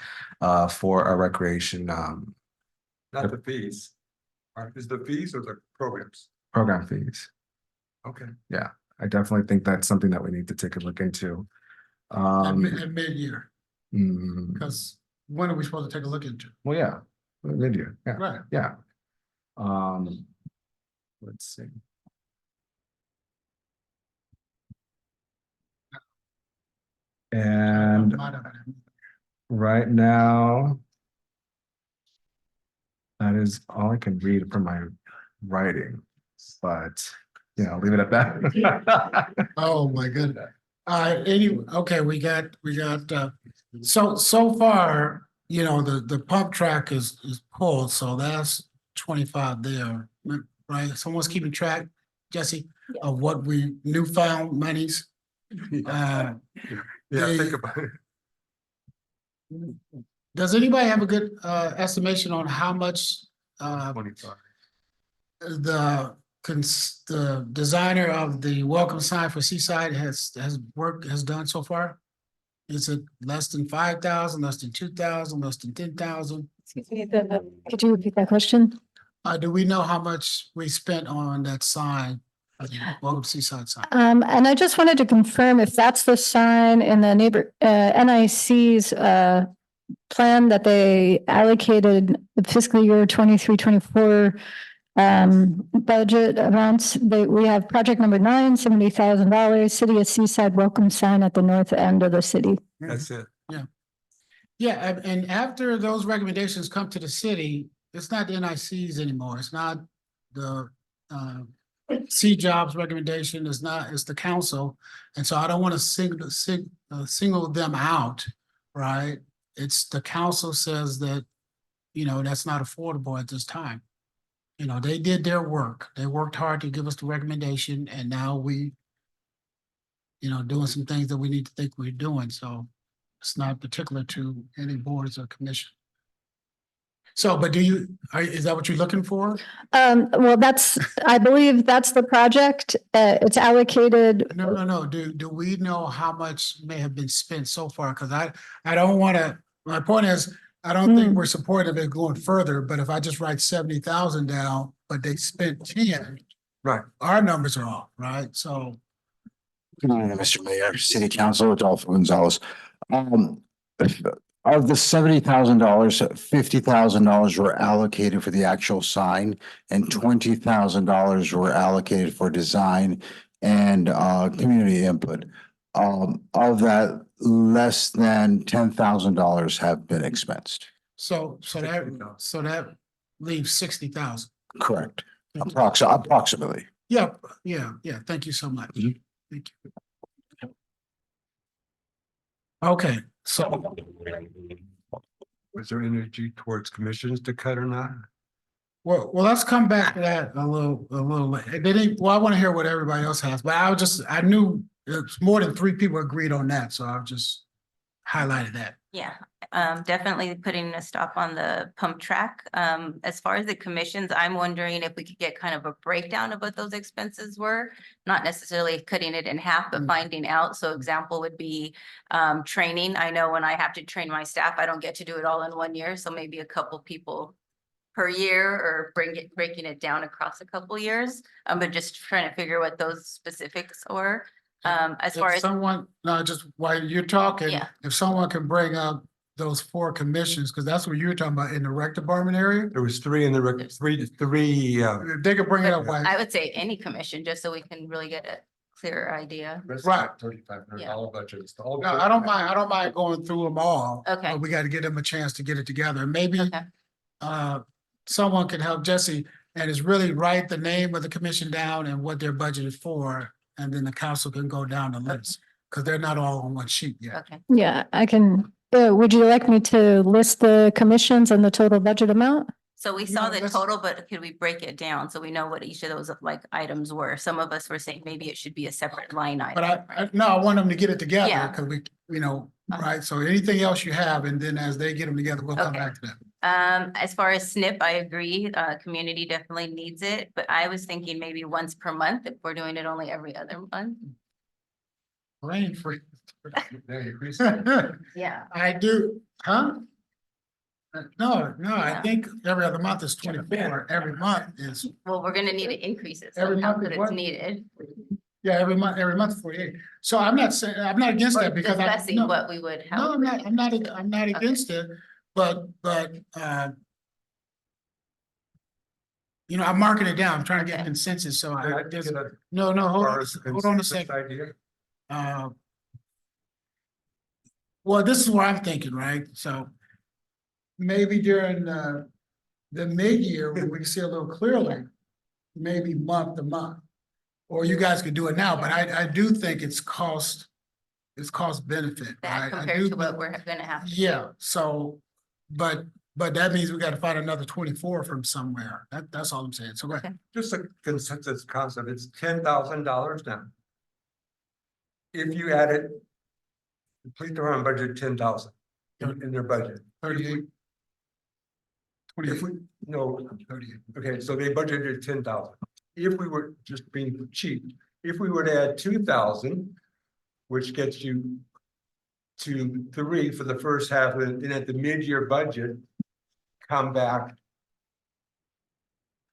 O: for our recreation
M: Not the fees. Is the fees or the programs?
O: program fees.
M: Okay.
O: Yeah, I definitely think that's something that we need to take a look into.
A: At mid-year,
O: mm,
A: because when are we supposed to take a look into?
O: well, yeah, mid-year, yeah,
A: Right.
O: yeah. Let's see. And right now, that is all I can read from my writing, but leave it at that.
A: Oh, my goodness. Okay, we got, so far, the pump track is pulled, so that's 25 there, right? Someone's keeping track, Jesse, of what we newfound monies.
M: Yeah, think about it.
A: Does anybody have a good estimation on how much
M: 25.
A: the designer of the welcome sign for Seaside has done so far? Is it less than 5,000, less than 2,000, less than 10,000?
K: Could you repeat that question?
A: Do we know how much we spent on that sign, welcome Seaside sign?
K: And I just wanted to confirm if that's the sign in the NIC's plan that they allocated the fiscal year 23-24 budget amounts. We have project number 9, $70,000, City of Seaside welcome sign at the north end of the city.
M: That's it.
A: Yeah, and after those recommendations come to the city, it's not the NICs anymore. It's not the C jobs recommendation. It's not, it's the council. And so I don't want to single them out, right? It's the council says that, you know, that's not affordable at this time. You know, they did their work. They worked hard to give us the recommendation, and now we, you know, doing some things that we need to think we're doing. So it's not particular to any boards or commission. So, but is that what you're looking for?
K: Well, I believe that's the project. It's allocated.
A: No. Do we know how much may have been spent so far? Because I don't want to, my point is, I don't think we're supportive of it going further, but if I just write 70,000 down, but they spent 10,
M: Right.
A: our numbers are off, right? So.
F: Good morning, Mr. Mayor, City Council, Adolfo Gonzalez. Of the $70,000, $50,000 were allocated for the actual sign and $20,000 were allocated for design and community input. Of that, less than $10,000 have been expensed.
A: So that leaves 60,000.
F: Correct. Approximately.
A: Yeah. Thank you so much.
F: Mhm.
A: Thank you. Okay, so
M: Was there energy towards commissions to cut or not?
A: well, let's come back to that a little later. I want to hear what everybody else has, but I knew it's more than 3 people agreed on that, so I've just highlighted that.
C: Yeah, definitely putting a stop on the pump track. As far as the commissions, I'm wondering if we could get kind of a breakdown of what those expenses were. Not necessarily cutting it in half, but finding out. So example would be training. I know when I have to train my staff, I don't get to do it all in 1 year. So maybe a couple people per year, or breaking it down across a couple years. But just trying to figure what those specifics were. As far as
A: Someone, no, just while you're talking,
C: Yeah.
A: if someone can bring up those 4 commissions, because that's what you were talking about in the rec department area.
M: There was 3 in the three.
A: If they could bring it up,
C: I
A: why?
C: would say any commission, just so we can really get a clearer idea.
A: Right.
M: $3,500 budget.
A: No, I don't mind going through them all.
C: Okay.
A: But we got to give them a chance to get it together. Maybe
C: Okay.
A: someone can help Jesse and is really write the name of the commission down and what their budget is for, and then the council can go down the list, because they're not all on one sheet yet.
C: Okay.
K: Yeah, I can. Would you like me to list the commissions and the total budget amount?
C: So we saw
A: No,
C: the
A: let's-
C: total, but could we break it down so we know what each of those like items were? Some of us were saying maybe it should be a separate line item.
A: But I want them to get it together,
C: Yeah.
A: because we,
C: Uh-huh.
A: right? So anything else you have, and then as they get them together, we'll come
C: Okay.
A: back to them.
C: As far as SNP, I agree, community definitely needs it, but I was thinking maybe once per month if we're doing it only every other month.
A: Rain free.
C: Yeah.
A: I do, huh? No, I think every other month is 24, every month is,
C: Well, we're gonna need to increase it
A: Every
C: somehow
A: month is
C: that
A: what?
C: it's needed.
A: yeah, every month 48. So I'm not saying, I'm not against that, because
C: Discussing
A: no,
C: what we would.
A: no, I'm not against it, but, I'm marking it down, I'm trying to get
C: Okay.
A: consensus, so
M: I
A: there's,
M: get a-
A: no, hold on a
M: consensus
A: second.
M: idea.
A: Well, this is what I'm thinking, right? So maybe during the mid-year, when we can see a little clearly, maybe month to month. Or you guys could do it now, but I do think it's cost benefit.
C: That
A: right? I
C: compared
A: do
C: to what
A: think-
C: we're gonna have. to do.
A: Yeah, so, but that means we gotta find another 24 from somewhere. That's all I'm saying. So go ahead.
M: Just a consensus concept, it's $10,000 now. If you added. Complete their own budget, 10,000 in their budget.
A: 38.
M: If we, no, 38, okay, so they budgeted 10,000. If we were just being cheap, if we were to add 2,000, which gets you to 3 for the first half, and then at the mid-year budget, come back.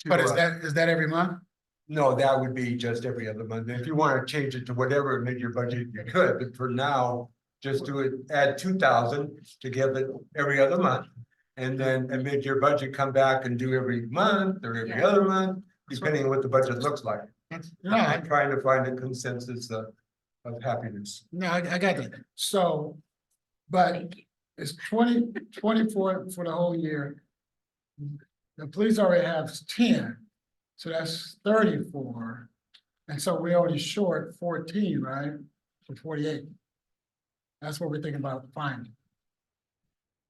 M: to,
A: But is that every month?
M: No, that would be just every other month. If you want to change it to whatever mid-year budget, you could, but for now, just do it, add 2,000 to give it every other month. And then amid your budget, come back and do every month or every
C: Yeah.
M: other month, depending on what the budget looks like.
A: No,
M: I'm trying to find a consensus of happiness.
A: no, I got that. So, but it's 24 for the whole year. The police already have 10, so that's 34. And so we're only short 14, right? For 48. That's what we're thinking about finding.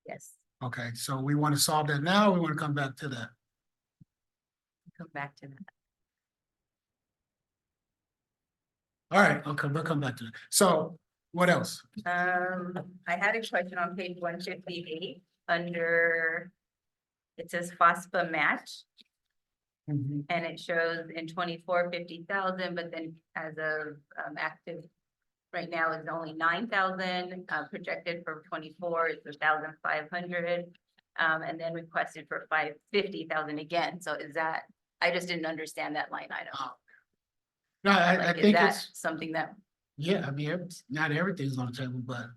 C: Yes,
A: Okay, so we want to solve that now, or we want to come back to that.
C: come back to that.
A: All right, okay, we'll come back to that. So what else?
C: I had a question on page 158 under, it says FOSPA match.
A: Mhm.
C: And it shows in 24, 50,000, but then as of active right now is only 9,000, projected for 24 is 1,500. And then requested for 50,000 again. So is that, I just didn't understand that line item.
A: No, I
C: Like, is
A: think
C: that
A: it's,
C: something that,
A: yeah, I mean, not everything's on the table, but,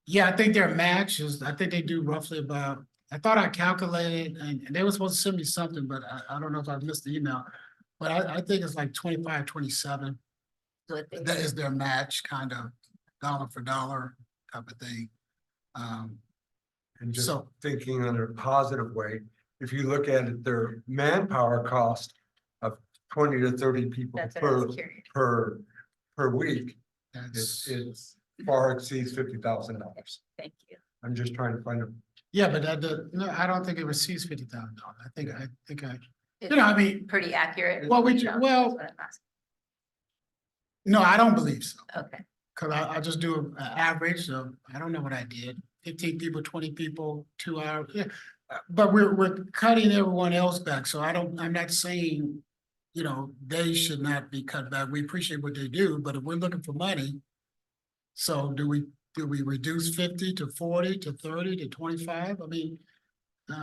A: yeah, I think their matches, I think they do roughly about, I thought I calculated, and they were supposed to send me something, but I don't know if I missed the email. But I think it's like 25, 27.
C: what they-
A: That is their match, kind of dollar for dollar type of thing.
M: And just
A: So-
M: thinking in a positive way, if you look at it, their manpower cost of 20 to 30 people
C: that's what I
M: per,
C: was curious.
M: per week,
A: That's,
M: it's far exceeds $50,000.
C: Thank you.
M: I'm just trying to find a,
A: yeah, but no, I don't think it receives $50,000. I think, I
C: It's
A: I mean,
C: pretty accurate.
A: Well, we-
C: That's
A: well-
C: what I'm asking.
A: no, I don't believe so.
C: Okay,
A: Cause I just do an average, so I don't know what I did, 15 people, 20 people, 2 hours, yeah. But we're cutting everyone else back, so I'm not saying, they should not be cut back. We appreciate what they do, but if we're looking for money. So do we reduce 50 to 40 to 30 to 25? I mean,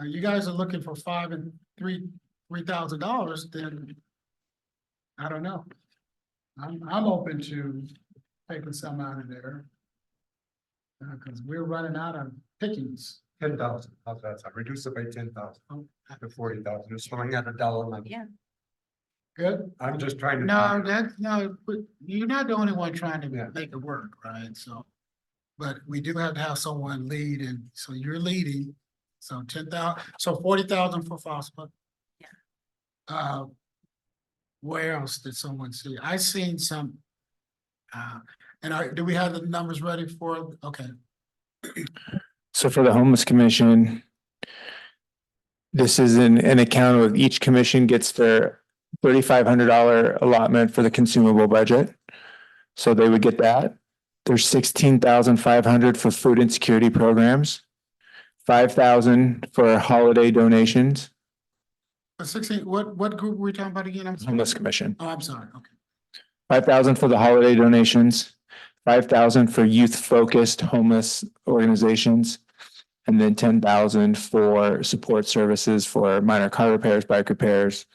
A: you guys are looking for $3,000, then I don't know. I'm open to taking some out of there. Cause we're running out of pickings.
M: 10,000, how's that? sound? Reduce it by 10,000
A: Oh,
M: to 40,000, just throwing out a dollar amount.
C: yeah.
M: Good. I'm just trying to.
A: No, but you're not the only one trying
M: Yeah.
A: to make it work, right? So. But we do have to have someone lead, and so you're leading, so 10,000, so 40,000 for FOSPA.
C: Yeah.
A: Where else did someone see? I seen some. Do we have the numbers ready for, okay,
S: So for the homeless commission, this is an account of each commission gets their $3,500 allotment for the consumable budget. So they would get that. There's 16,500 for food insecurity programs, 5,000 for holiday donations,
A: 16, what group were we talking about again? I'm sorry.
S: homeless commission.
A: Oh, I'm sorry, okay.
S: 5,000 for the holiday donations, 5,000 for youth-focused homeless organizations, and then 10,000 for support services for minor car repairs, bike repairs,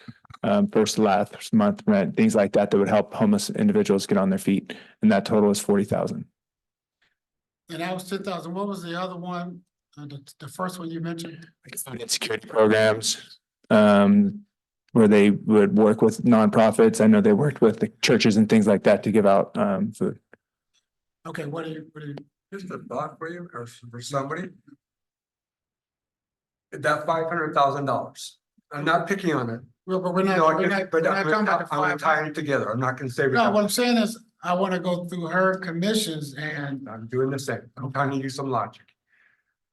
S: first last month rent, things like that, that would help homeless individuals get on their feet. And that total is 40,000.
A: And that was 10,000. What was the other one? The first one you mentioned?
S: Food insecurity programs, where they would work with nonprofits. I know they worked with the churches and things like that to give out food.
A: Okay, what do you?
M: Just a thought for you or for somebody. That $500,000. I'm not picking on it.
A: Well, but we're
M: No,
A: not,
M: I
A: we're
M: get-
A: not,
M: but
A: we're not talking about the
M: I'm gonna tie them
A: 500.
M: together. I'm not gonna say.
A: No, what I'm saying is, I want to go through her commissions and,
M: I'm doing the same. I'm trying to use some logic.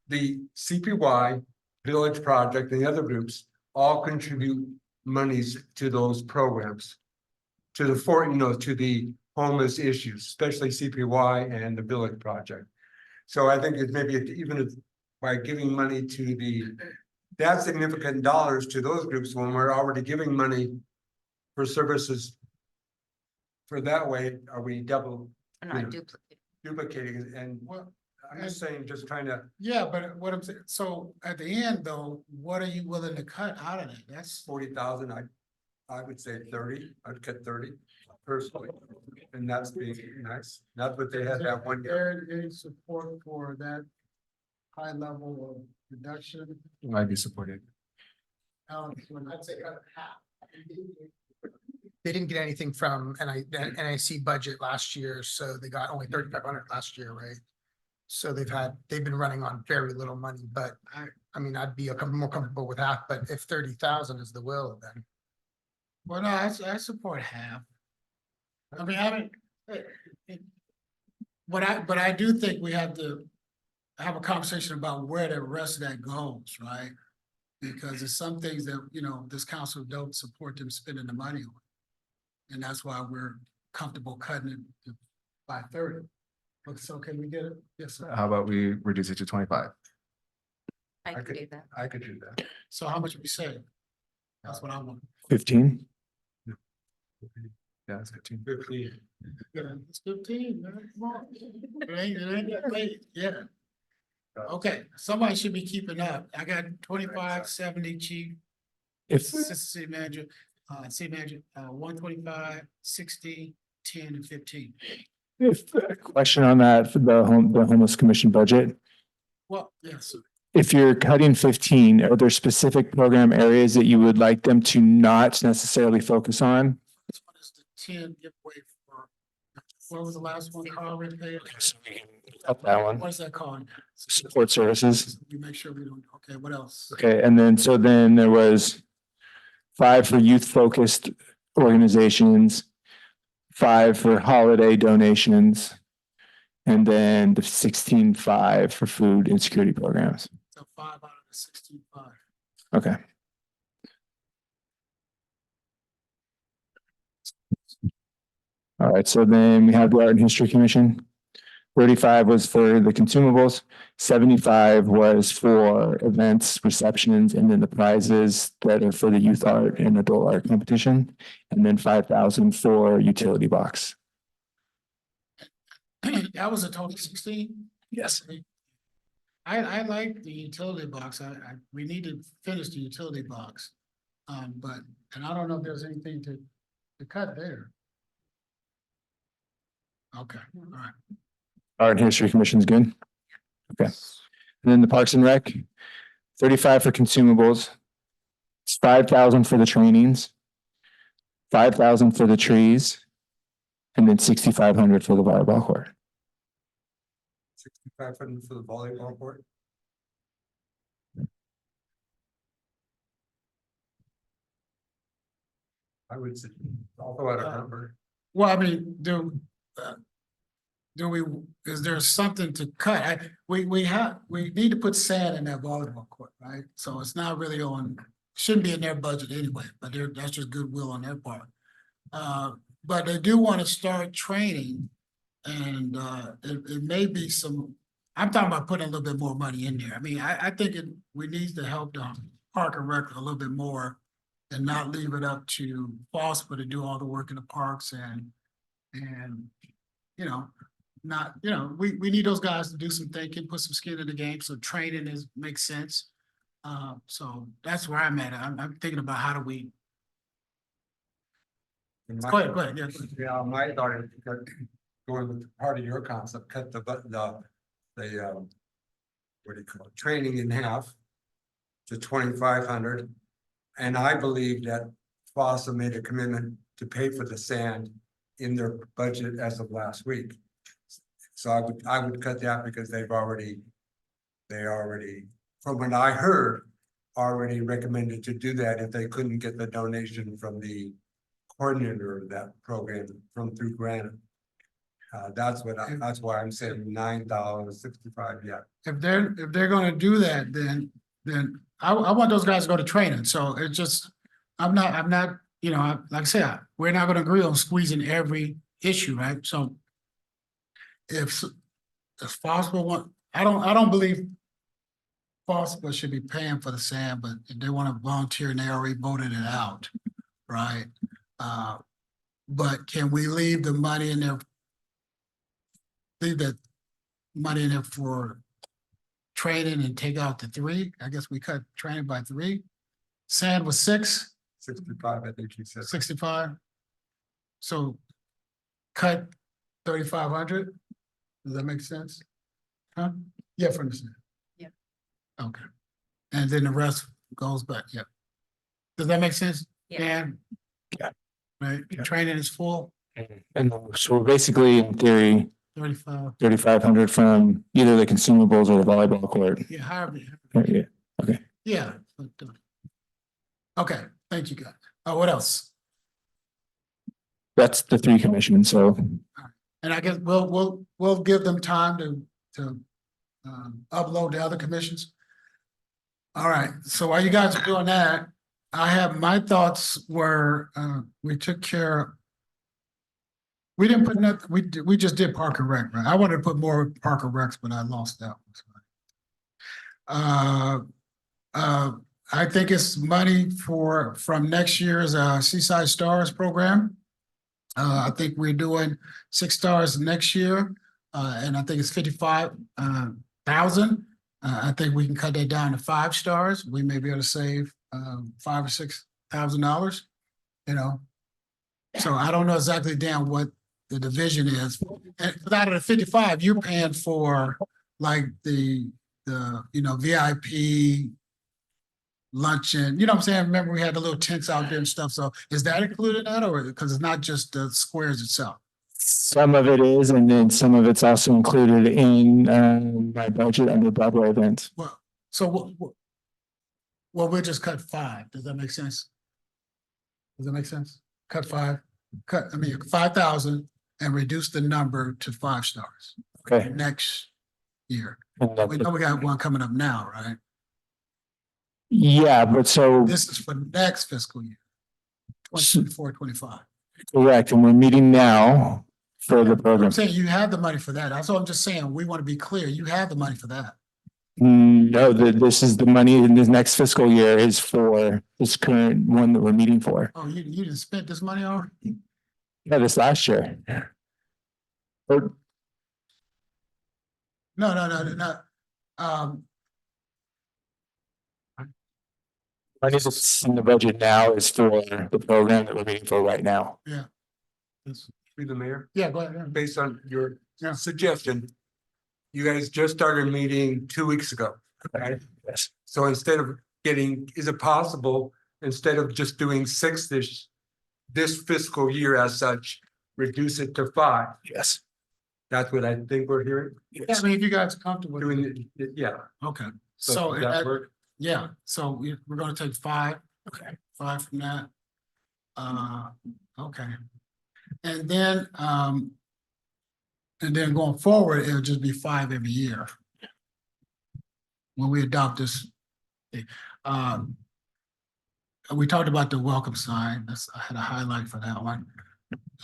M: The CPY, Village Project, and the other groups all contribute monies to those programs. To the homeless issues, especially CPY and the Village Project. So I think by giving money to that's significant dollars to those groups when we're already giving money for services. For that way, are we
C: Not
M: duplicating it? And
A: well,
M: I'm just saying, just trying to.
A: yeah, but what I'm saying, so at the end though, what are you willing to cut out of that? That's,
M: 40,000, I would say 30, I'd cut 30. personally, and that's being nice. Not that they had that one year.
A: There is support for that high level of reduction.
O: Might be supported.
A: I'd say cut it half.
N: They didn't get anything from NIC budget last year, so they got only 3,500 last year, right? So they've been running on very little money, but I mean, I'd be more comfortable with half, but if 30,000 is the will, then.
A: Well, no, I support half. I mean, but I do think we have to have a conversation about where the rest of that goes, right? Because there's some things that, you know, this council don't support them spending the money on. And that's why we're comfortable cutting it by 30. But so can we get it? Yes, sir.
O: How about we reduce it to 25?
C: I could do that.
M: I could do that.
A: So how much we say? That's what I want.
O: 15? Yeah, it's 15.
M: 15.
A: Yeah, it's 15, man. Come on. It ain't that late. Yeah. Okay, somebody should be keeping up. I got 25, 70, chief,
O: If,
A: assistant city manager, 125, 60, 10, and 15.
S: Question on that, for the homeless commission budget.
A: Well, yes,
S: If you're cutting 15, are there specific program areas that you would like them to not necessarily focus on?
A: this one is the 10 giveaway for, what was the last one, Carl repaid?
S: Up that one.
A: What is that called?
S: Support services.
A: You make sure we don't, okay, what else?
S: Okay, and then there was 5 for youth-focused organizations, 5 for holiday donations, and then the 16.5 for food insecurity programs.
A: So 5 out of the 65.
S: Okay. All right, so then we have the Art and History Commission. 35 was for the consumables, 75 was for events, receptions, and then the prizes that are for the youth art and adult art competition, and then 5,000 for utility box.
A: That was a total 16?
S: Yes.
A: I like the utility box. We need to finish the utility box. And I don't know if there's anything to cut there. Okay, all right.
S: Art and History Commission is good. Okay. And then the Parks and Rec, 35 for consumables. It's 5,000 for the trainings. 5,000 for the trees. And then 6,500 for the volleyball court.
M: 6,500 for the volleyball court. I would say, I'll throw out a number.
A: Well, I mean, is there something to cut? We need to put sand in that volleyball court, right? So it's not really shouldn't be in their budget anyway, but that's just goodwill on their part. But they do want to start training and it may be I'm talking about putting a little bit more money in there. I mean, I think we need to help the Park and Rec a little bit more and not leave it up to FOSPA to do all the work in the parks and you know, we need those guys to do some thinking, put some skin in the game. So training makes sense. So that's where I'm at. I'm thinking about how do we. Go ahead. Yeah.
M: Yeah, my thought is going with part of your concept, cut the what do you call it, training in half to 2,500. And I believe that FOSTA made a commitment to pay for the sand in their budget as of last week. So I would cut that because they already, from what I heard, already recommended to do that if they couldn't get the donation from the coordinator of that program through Granite. That's why I'm saying $9.65. Yeah.
A: If they're gonna do that, then I want those guys to go to training. So it's just, I'm not, you know, like I said, we're not gonna agree on squeezing every issue, right? So if FOSPA I don't believe FOSPA should be paying for the sand, but if they want to volunteer and they already voted it out, right? But can we leave the money in there? Leave that money in there for training and take out the 3? I guess we cut training by 3. Sand was 6.
M: 65, I think you said.
A: 65. So cut 3,500? Does that make sense? Huh? Yeah, from the SNF.
T: Yeah.
A: Okay. And then the rest goes back, yeah. Does that make sense?
C: Yeah.
A: Yeah. Right, training is full,
S: And so we're basically, in theory,
A: 35,
S: 3,500 from either the consumables or the volleyball court.
A: yeah, however.
S: Yeah, okay.
A: Yeah. Okay, thank you, guys. What else?
S: That's the three commissions, so.
A: And I guess we'll give them time to upload the other commissions. All right, so while you guys are doing that, I have, my thoughts were, we took care. We didn't put nothing, we just did Park and Rec, right? I wanted to put more Park and Recs, but I lost that one. I think it's money from next year's Seaside Stars program. I think we're doing 6 stars next year, and I think it's 55,000. I think we can cut that down to 5 stars. We may be able to save $5,000 or $6,000. You know, so I don't know exactly Dan what the division is. And out of the 55, you're paying for like the VIP luncheon, you know what I'm saying? Remember we had the little tents out there and stuff. So is that included in that, or because it's not just the squares itself?
S: Some of it is, and then some of it's also included in my budget under Broadway events.
A: Well, so we'll just cut 5. Does that make sense? Does that make sense? Cut 5, 5,000 and reduce the number to 5 stars.
S: Okay.
A: Next year.
S: And that's
A: We know we got one coming up now, right?
S: Yeah, but so.
A: This is for next fiscal year. 2024, 25.
S: Correct, and we're meeting now for the
A: I'm
S: program.
A: saying you have the money for that. That's all I'm just saying. We want to be clear. You have the money for that.
S: No, this is the money in this next fiscal year is for this current one that we're meeting for.
A: Oh, you didn't spend this money already?
S: Yeah, this last year. Or-
A: No.
S: Money that's in the budget now is for the program that we're meeting for right now.
A: Yeah.
M: Through the mayor,
A: Yeah, go ahead.
M: based on your
A: Yeah.
M: suggestion. You guys just started meeting 2 weeks ago, right?
S: Yes.
M: So instead of is it possible, instead of just doing 6 this fiscal year as such, reduce it to 5?
S: Yes.
M: That's what I think we're hearing.
A: Yeah, I mean, if you guys are comfortable. with it.
M: Doing it, yeah.
A: Okay,
M: So
A: so,
M: does that work?
A: yeah, so we're gonna take 5.
S: Okay.
A: 5 from that. Okay. And then going forward, it'll just be 5 every year. When we adopt this. We talked about the welcome sign. I had a highlight for that one.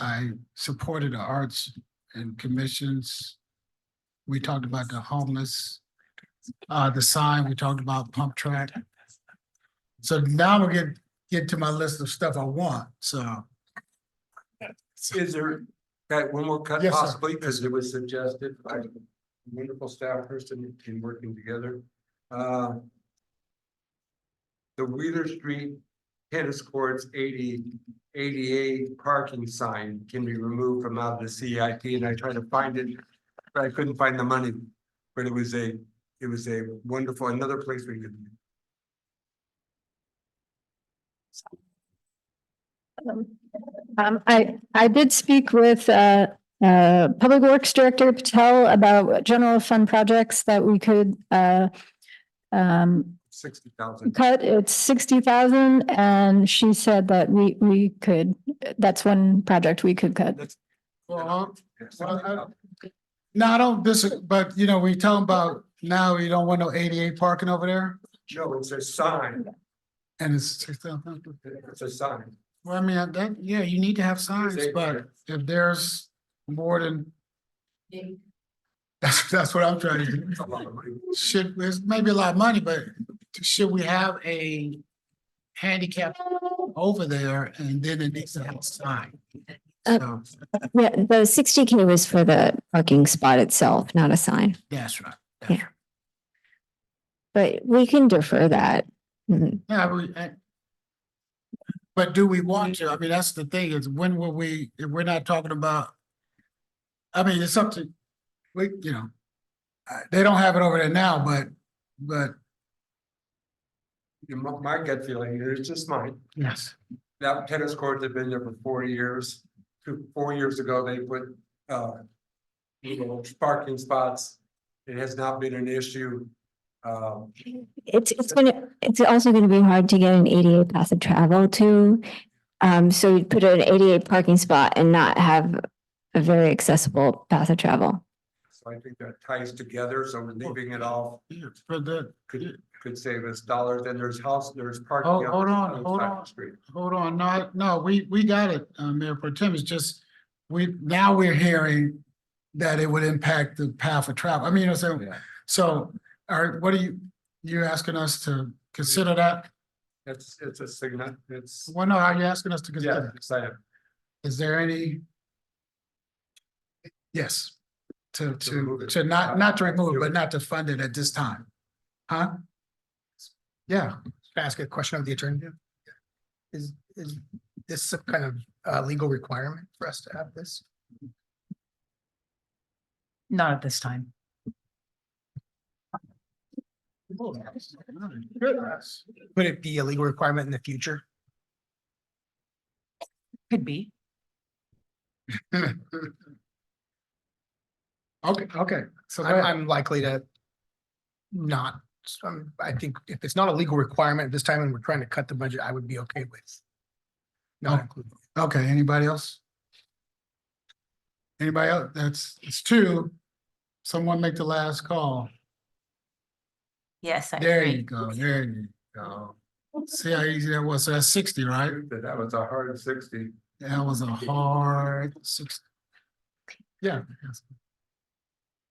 A: I supported the arts and commissions. We talked about the homeless. The sign, we talked about pump track. So now we're get to my list of stuff I want, so.
M: Is there, one more cut
A: Yes, sir.
M: possibly, because it was suggested by a wonderful staff person in working together. The Wheeler Street tennis courts 80 parking sign can be removed from out of the CIP, and I tried to find it, but I couldn't find the money. But it was a wonderful, another place we could.
K: I did speak with Public Works Director Patel about general fund projects that we could
M: 60,000.
K: cut. It's 60,000, and she said that we could, that's one project we could cut.
A: Well, no, I don't disagree, but we talking about now you don't want no 88 parking over there?
M: No, it's a sign.
A: And it's
M: It's a sign.
A: well, I mean, you need to have signs, but if there's more than. That's what I'm trying to do. It's maybe a lot of money, but should we have a handicap over there and then it needs to have a sign? So,
Q: Yeah, the 60K was for the parking spot itself, not a sign,
A: that's right.
Q: Yeah. but we can defer that. Mhm.
A: Yeah, but do we want to? I mean, that's the thing is when will if we're not talking about I mean, it's up to, we, you know, they don't have it over there now, but
M: My gut feeling, it's just mine.
A: yes.
M: That tennis court had been there for 40 years. 4 years ago, they put parking spots. It has not been an issue.
Q: It's also gonna be hard to get an ADA path of travel to. So you put an ADA parking spot and not have a very accessible path of travel.
M: So I think that ties together, so we're leaving it off.
A: For the,
M: Could save us dollars, and there's parking.
A: hold
M: on
A: on,
M: the
A: hold
M: side of
A: on.
M: the street.
A: Hold on, no, we got it, Mayor Pro Tem, it's just, now we're hearing that it would impact the path of travel. I mean, you know, so, what are you asking us to consider that?
M: It's a signal, it's,
A: Well, no, are you asking us to
M: yeah,
A: consider?
M: excited.
A: Is there any? Yes, to
M: remove it.
A: not to remove, it, but not to fund it at this time. Huh? Yeah,
N: Ask a question of the attorney. Is this some kind of legal requirement for us to have this?
H: Not at this time.
N: Would it be a legal requirement in the future?
H: Could be.
A: Okay, so
N: I'm likely to not, I think if it's not a legal requirement at this time and we're trying to cut the budget, I would be okay with. Not including.
A: okay, anybody else? Anybody else? It's two. Someone make the last call.
C: Yes, I
A: There
C: agree.
A: you go, there you go. See how easy that was? So that's 60, right?
M: That was a hard 60.
A: That was a hard 60. Yeah.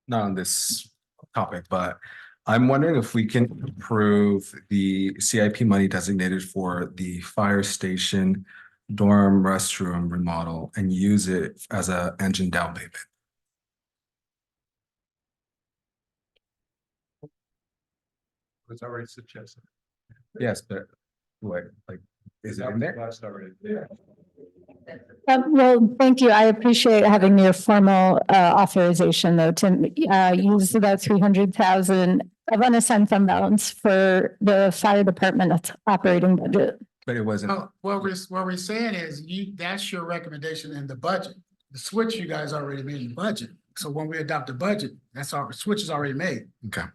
O: Not on this topic, but I'm wondering if we can approve the CIP money designated for the fire station dorm restroom remodel and use it as a engine down payment.
M: Was already suggested.
O: Yes, but what, like, is it in there?
M: That's already, yeah.
K: Well, thank you. I appreciate having your formal authorization though to use about 300,000 of unassigned fund balance for the fire department operating budget.
O: But it wasn't.
A: Oh, what we're saying is that's your recommendation in the budget. The switch you guys already made in the budget. So when we adopt the budget, that's our switch is already made,
O: Okay.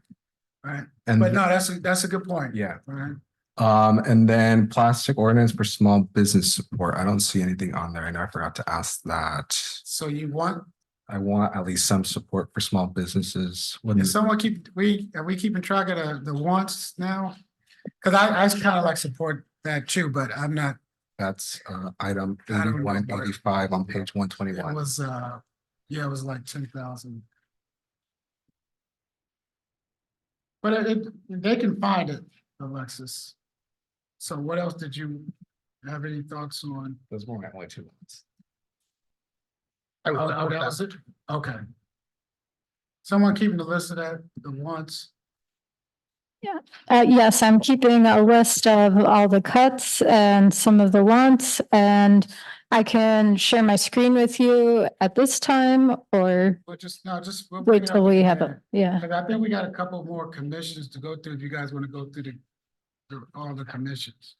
A: right?
O: And
A: But no, that's a good point.
O: yeah.
A: Right.
O: And then plastic ordinance for small business support. I don't see anything on there. I know I forgot to ask that.
A: So you want,
O: I want at least some support for small businesses. What
A: is
O: is,
A: someone are we keeping track of the wants now? Cause I kind of like support that too, but I'm not,
O: that's item
A: I don't know
O: 8185 on page
A: it
O: 121.
A: was, yeah, it was like 10,000. But they can find it, Alexis. So what else did you have any thoughts on?
O: Those were only 2 months.
A: Oh, that was it? Okay. Someone keeping the list of the wants?
K: Yes, I'm keeping a list of all the cuts and some of the wants, and I can share my screen with you at this time or
A: Well, we'll bring
K: wait
A: it
K: till
A: up
K: we
A: at
K: have
A: the
K: a,
A: end.
K: yeah.
A: 'Cause I think we got a couple more commissions to go through if you guys want to go through all the commissions.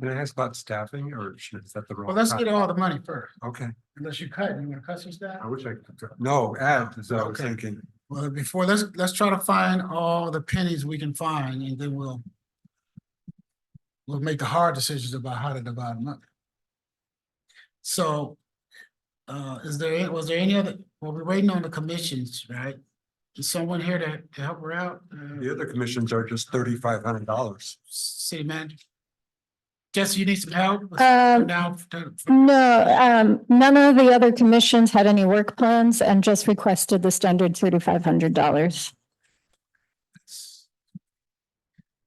M: Can I ask about staffing, or is that the wrong?
A: Well, let's
M: time?
A: get all the money first,
M: Okay,
A: unless you cut, you want to cut some stuff?
M: I wish I could, no, add, as I was
A: Okay.
M: thinking.
A: Well, before, let's try to find all the pennies we can find, and then we'll make the hard decisions about how to divide them up. So, was there any other, well, we're waiting on the commissions, right? Is someone here to help her out?
M: The other commissions are just $3,500.
A: City manager? Jesse, you need some help?
K: Um,
A: Now,
K: No, none of the other commissions had any work plans and just requested the standard $3,500.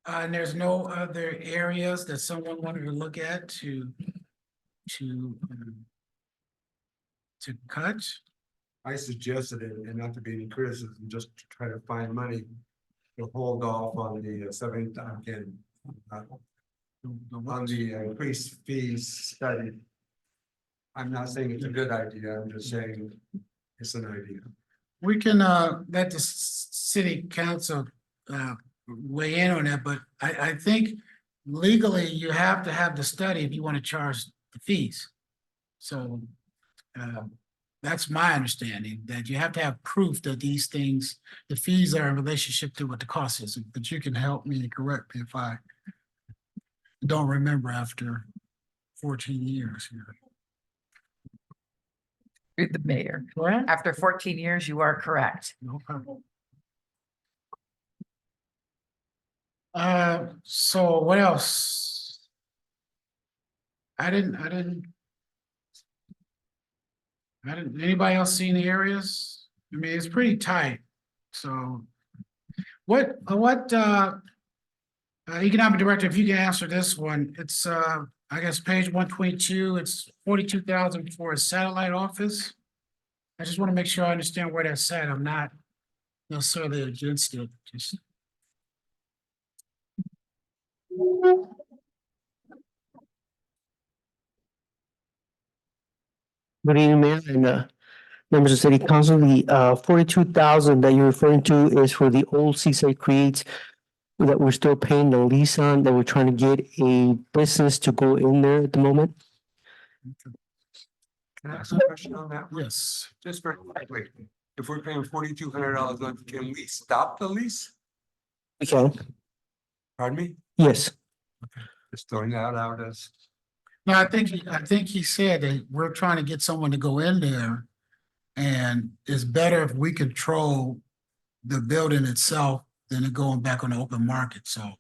A: and there's no other areas that someone wanted to look at to cut?
M: I suggested it, and not to be any criticism, just to try to find money to hold off on the on the increased fees study. I'm not saying it's a good idea, I'm just saying It's an idea.
A: We can let the city council weigh in on that, but I think legally you have to have the study if you want to charge the fees. So that's my understanding, that you have to have proof that these things, the fees are in relationship to what the cost is, but you can help me, correct me if I don't remember after 14 years here.
H: You're the mayor.
A: Correct?
H: After 14 years, you are correct.
A: No problem. So what else? Anybody else see any areas? I mean, it's pretty tight, so. What, economic director, if you can answer this one, it's, I guess, page 122, it's 42,000 for a satellite office. I just want to make sure I understand where that's at. I'm not necessarily against it, just.
E: Good evening, Mayor, and members of City Council. The 42,000 that you're referring to is for the old Seaside Creates that we're still paying the lease on, that we're trying to get a business to go in there at the moment.
M: Can I ask a question on that?
A: Yes.
M: Just very quickly, if we're paying $4,200, can we stop the lease?
E: Okay,
M: Pardon me?
E: yes.
M: Just throwing that out as.
A: No, I think he said that we're trying to get someone to go in there. And it's better if we control the building itself than it going back on the open market, so.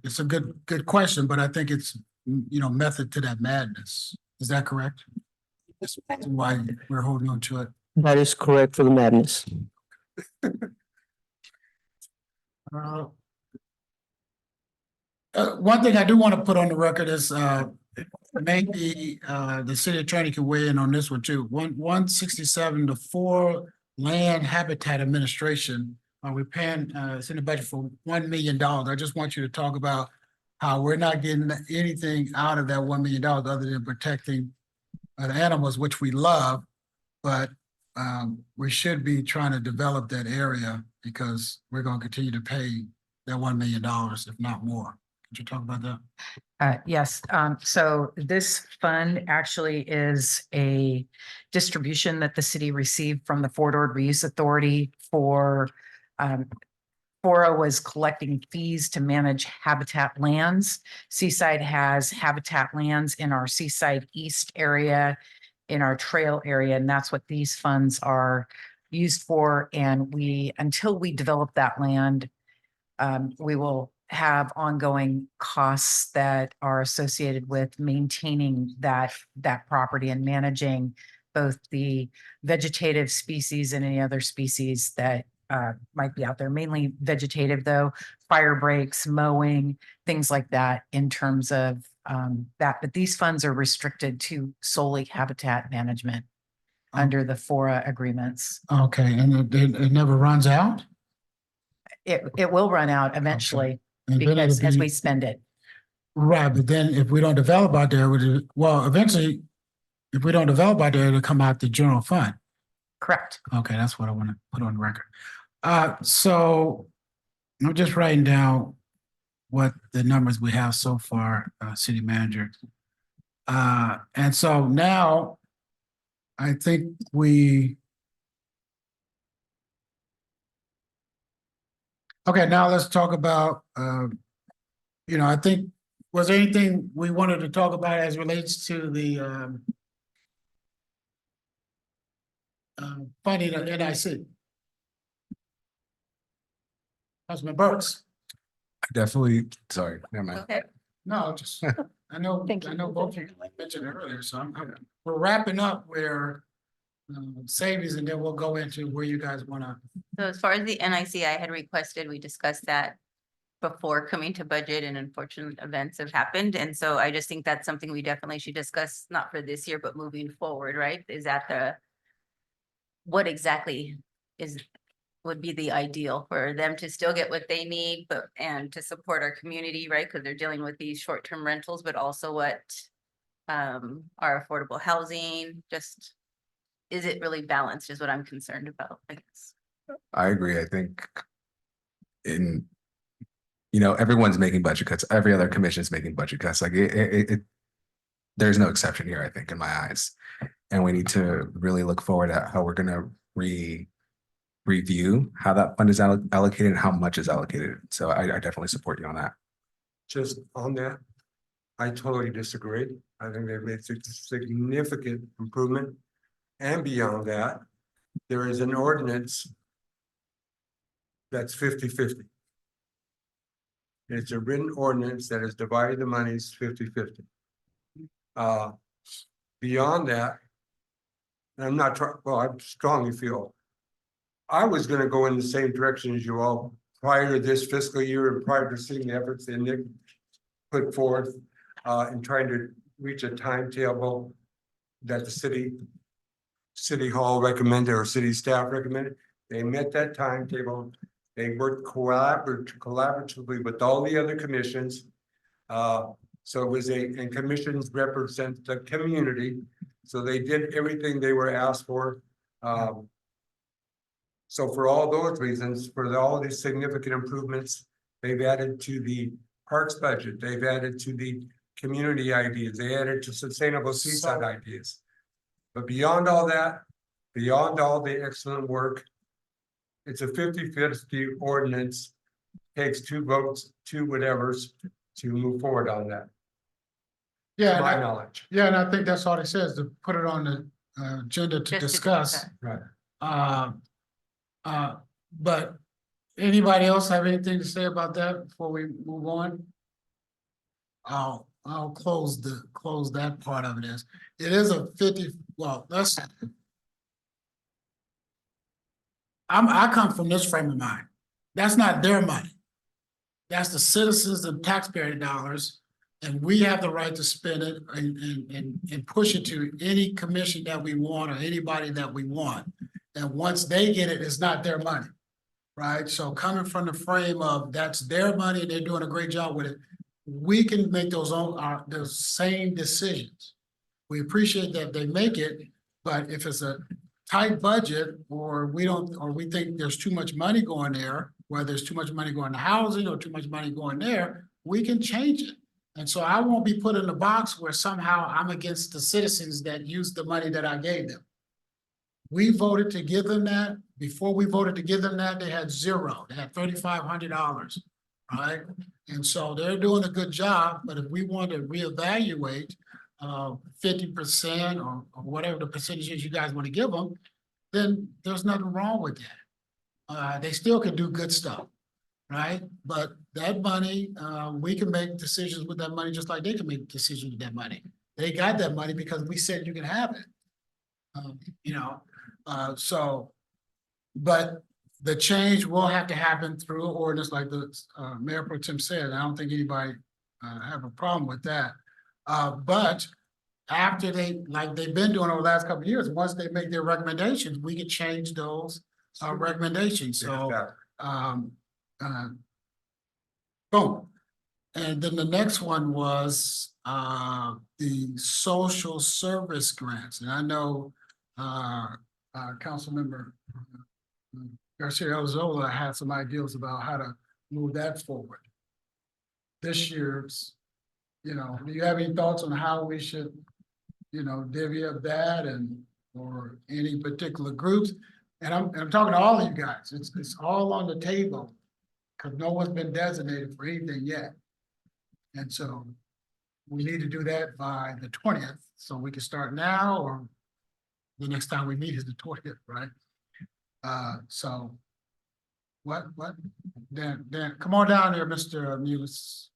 A: It's a good question, but I think it's, method to that madness. Is that correct? That's why we're holding on to it.
E: That is correct for the madness.
A: One thing I do want to put on the record is, maybe, the city attorney can weigh in on this one too. 167 to 4 Land Habitat Administration. We're paying, it's in the budget for $1 million. I just want you to talk about how we're not getting anything out of that $1 million other than protecting the animals, which we love, but we should be trying to develop that area because we're going to continue to pay that $1 million, if not more. Could you talk about that?
H: Yes, so this fund actually is a distribution that the city received from the Fort Ord Reuse Authority for Fora was collecting fees to manage habitat lands. Seaside has habitat lands in our Seaside East area, in our trail area, and that's what these funds are used for. And until we develop that land, we will have ongoing costs that are associated with maintaining that property and managing both the vegetative species and any other species that might be out there, mainly vegetative though, fire breaks, mowing, things like that in terms of that. But these funds are restricted to solely habitat management under the Fora agreements.
A: Okay, and it never runs out?
H: It will run out eventually
A: And then
H: because
A: it'll
H: as
A: be-
H: we spend it.
A: Right, but then if we don't develop out there, eventually, if we don't develop out there, it'll come out the general fund.
H: Correct.
A: Okay, that's what I want to put on the record. So I'm just writing down what the numbers we have so far, city manager. And so now I think okay, now let's talk about, I think, was there anything we wanted to talk about as relates to the funding of NIC? Councilman Burks?
O: Definitely, sorry, never mind.
C: Okay.
A: No, just, I know both of you mentioned it earlier, so we're wrapping up where savings, and then we'll go into where you guys wanna.
C: So as far as the NIC, I had requested, we discussed that before coming to budget, and unfortunate events have happened. And so I just think that's something we definitely should discuss, not for this year, but moving forward, right? Is that what exactly would be the ideal for them to still get what they need, and to support our community, right? Because they're dealing with these short-term rentals, but also what our affordable housing, just, is it really balanced is what I'm concerned about, I guess.
O: I agree. I think everyone's making budget cuts. Every other commission is making budget cuts. Like there's no exception here, I think, in my eyes. And we need to really look forward at how we're gonna review how that fund is allocated and how much is allocated. So I definitely support you on that.
M: Just on that, I totally disagree. I think they've made significant improvement. And beyond that, there is an ordinance that's 50-50. It's a written ordinance that has divided the monies 50-50. Beyond that, and I'm not trying, well, I strongly feel I was gonna go in the same direction as you all prior to this fiscal year and prior to seeing the efforts that Nick put forth in trying to reach a timetable that the city hall recommended or city staff recommended. They met that timetable. They worked collaboratively with all the other commissions. So it was and commissions represent the community. So they did everything they were asked for. So for all those reasons, for all these significant improvements, they've added to the parks budget. They've added to the community ideas. They added to sustainable seaside ideas. But beyond all that, beyond all the excellent work, it's a 50-50 ordinance. Takes 2 votes, 2 whatevers to move forward on that.
A: Yeah,
M: To my knowledge.
A: yeah, and I think that's all it says, to put it on the agenda to discuss.
M: Right.
A: But anybody else have anything to say about that before we move on? I'll close that part of it as, it is a 50, well, I come from this frame of mind. That's not their money. That's the citizens and taxpayer dollars. And we have the right to spend it and push it to any commission that we want or anybody that we want. And once they get it, it's not their money, right? So coming from the frame of that's their money and they're doing a great job with it, we can make those same decisions. We appreciate that they make it, but if it's a tight budget or we think there's too much money going there, whether there's too much money going to housing or too much money going there, we can change it. And so I won't be put in a box where somehow I'm against the citizens that use the money that I gave them. We voted to give them that. Before we voted to give them that, they had zero. They had $3,500, right? And so they're doing a good job, but if we want to reevaluate 50% or whatever the percentages you guys want to give them, then there's nothing wrong with that. They still can do good stuff, right? But that money, we can make decisions with that money just like they can make decisions with that money. They got that money because we said you can have it. But the change will have to happen through ordinance like the Mayor Pro Tem said. I don't think anybody have a problem with that. But after like they've been doing over the last couple of years, once they make their recommendations, we can change those recommendations. So, boom. And then the next one was the social service grants. And I know Councilmember Garcia Elizola had some ideas about how to move that forward. This year's, do you have any thoughts on how we should, divvy up that or any particular groups? And I'm talking to all of you guys. It's all on the table because no one's been designated for anything yet. And so we need to do that by the 20th. So we can start now or the next time we meet is the 20th, right? So what? Dan, come on down here, Mr. Mullis.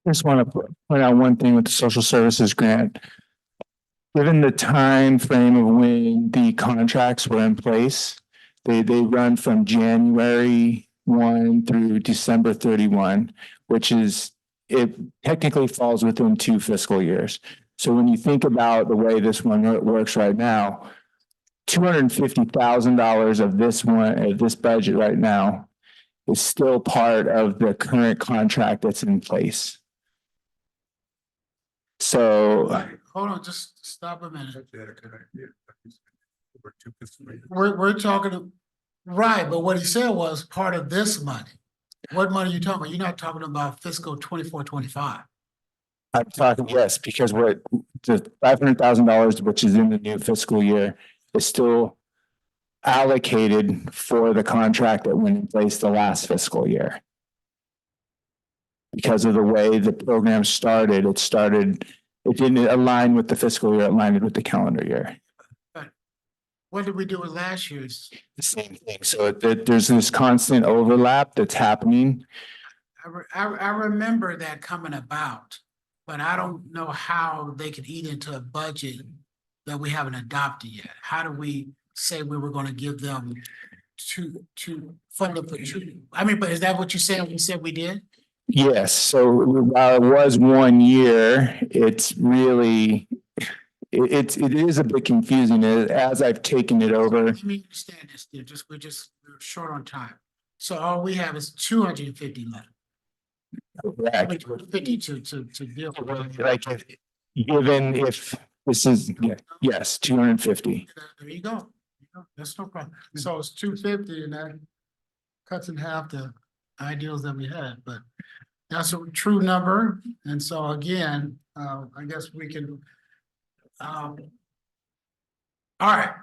S: Just want to point out one thing with the social services grant. Given the time frame of when the contracts were in place, they run from January 1 through December 31, which is, it technically falls within 2 fiscal years. So when you think about the way this one works right now, $250,000 of this budget right now
D: is still part of the current contract that's in place. So
A: Hold on, just stop a minute. We're talking, right, but what he said was part of this money. What money are you talking about? You're not talking about fiscal 24-25.
D: I'm talking, yes, because what the $500,000, which is in the new fiscal year, is still allocated for the contract that went in place the last fiscal year. Because of the way the program started, it didn't align with the fiscal year, it aligned with the calendar year.
A: What did we do with last year's?
D: The same thing. So there's this constant overlap that's happening.
A: I remember that coming about, but I don't know how they could eat into a budget that we haven't adopted yet. How do we say we were gonna give them to fund them for two? I mean, but is that what you're saying? We said we did?
D: Yes, so while it was 1 year, it's really, it is a bit confusing as I've taken it over.
A: Let me understand this, we're short on time. So all we have is 250 left.
D: Correct.
A: 50 to deal with.
D: Like given if this is, yes, 250.
A: There you go. That's no problem. So it's 250 and that cuts in half the ideals that we had, but that's a true number. And so again, I guess we can, all right.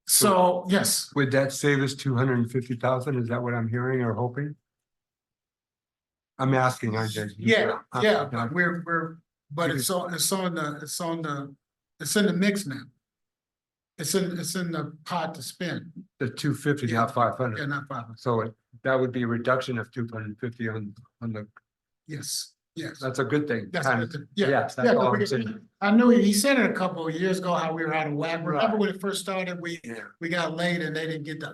A: So yes,
M: Would that save us 250,000? Is that what I'm hearing or hoping? I'm asking, I guess.
A: yeah, but but it's in the mix now. It's in the pot to spend.
M: The 250, not 500.
A: Yeah, not 500.
M: So that would be a reduction of 250 on the,
A: Yes, yes.
M: that's a good thing.
A: That's
M: kind
A: what
M: of.
A: it- yeah,
M: Yes,
A: yeah,
M: that's
A: but
M: all I'm
A: we-
M: saying.
A: I knew he said it a couple of years ago, how we were out of whack. Remember
M: Right.
A: when it first started, we got late and they didn't get they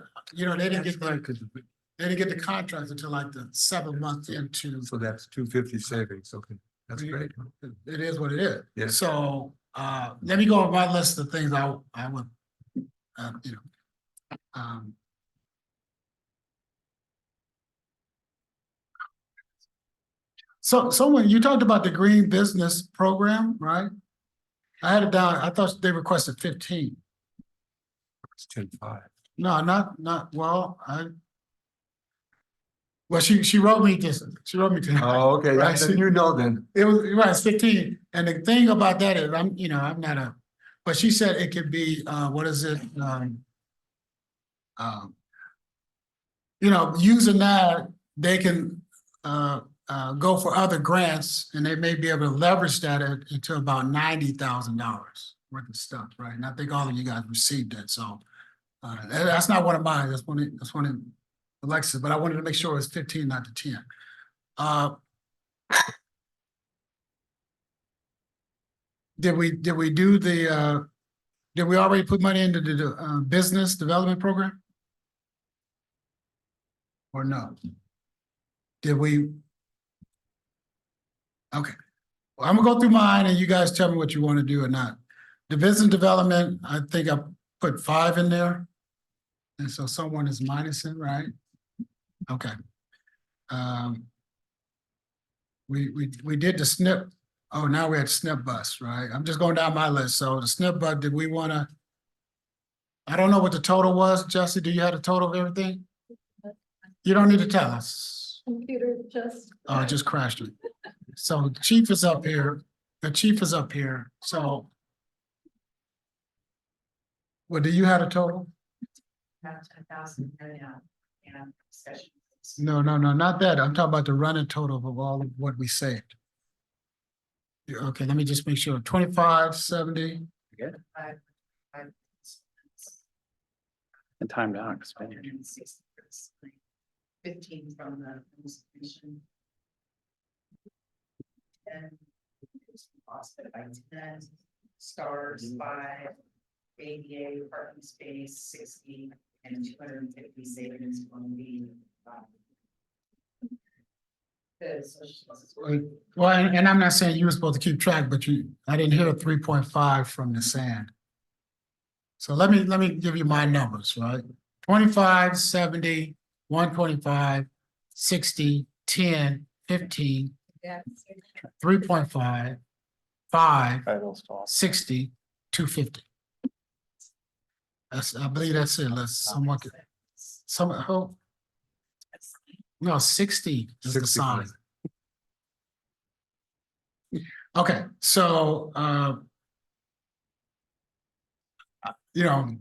A: didn't get the contracts until like the 7 months into.
M: So that's 250 savings. Okay, that's great.
A: It is what it is.
M: Yeah.
A: So, let me go over my list of things I would, So someone, you talked about the green business program, right? I had it down, I thought they requested 15.
M: It's 10.5.
A: No, well, well, she wrote me this,
M: Oh, okay,
A: Right,
M: then you know then.
A: It was, right, it's 15, and the thing about that is, I'm not but she said it could be, what is it, using that, they can, go for other grants, and they may be able to leverage that into about $90,000 worth of stuff, right? And I think all of you guys received that, so, that's not one of mine, that's one of Alexis, but I wanted to make sure it was 15, not the 10. Did we do the, did we already put money into the, business development program? Or no? Did we? Okay, well, I'm gonna go through mine and you guys tell me what you want to do or not. The business development, I think I put 5 in there. And so someone is minusing, right? Okay. We did the SNP. Oh, now we're at SNP bus, right? I'm just going down my list. So the SNP bus, did we want to? I don't know what the total was. Jesse, do you have the total of everything? You don't need to tell us.
T: Computer just.
A: Oh, it just crashed it. So the chief is up here. The chief is up here. So. Well, do you have a total? No, not that. I'm talking about the running total of all of what we saved. Yeah, okay, let me just make sure. 25, 70.
V: And time down, expand your.
H: 15 from the commission. And offset by 10, stars 5, ADA parking space 60, and 250 savings from the.
A: Well, and I'm not saying you were supposed to keep track, but I didn't hear 3.5 from the sand. So let me give you my numbers, right? 25, 70, 125, 60, 10, 15, 3.5, 5, 60, 250. I believe that's it. Let's someone could, no, 60 is the
M: 60.
A: sign. Okay, so, you know,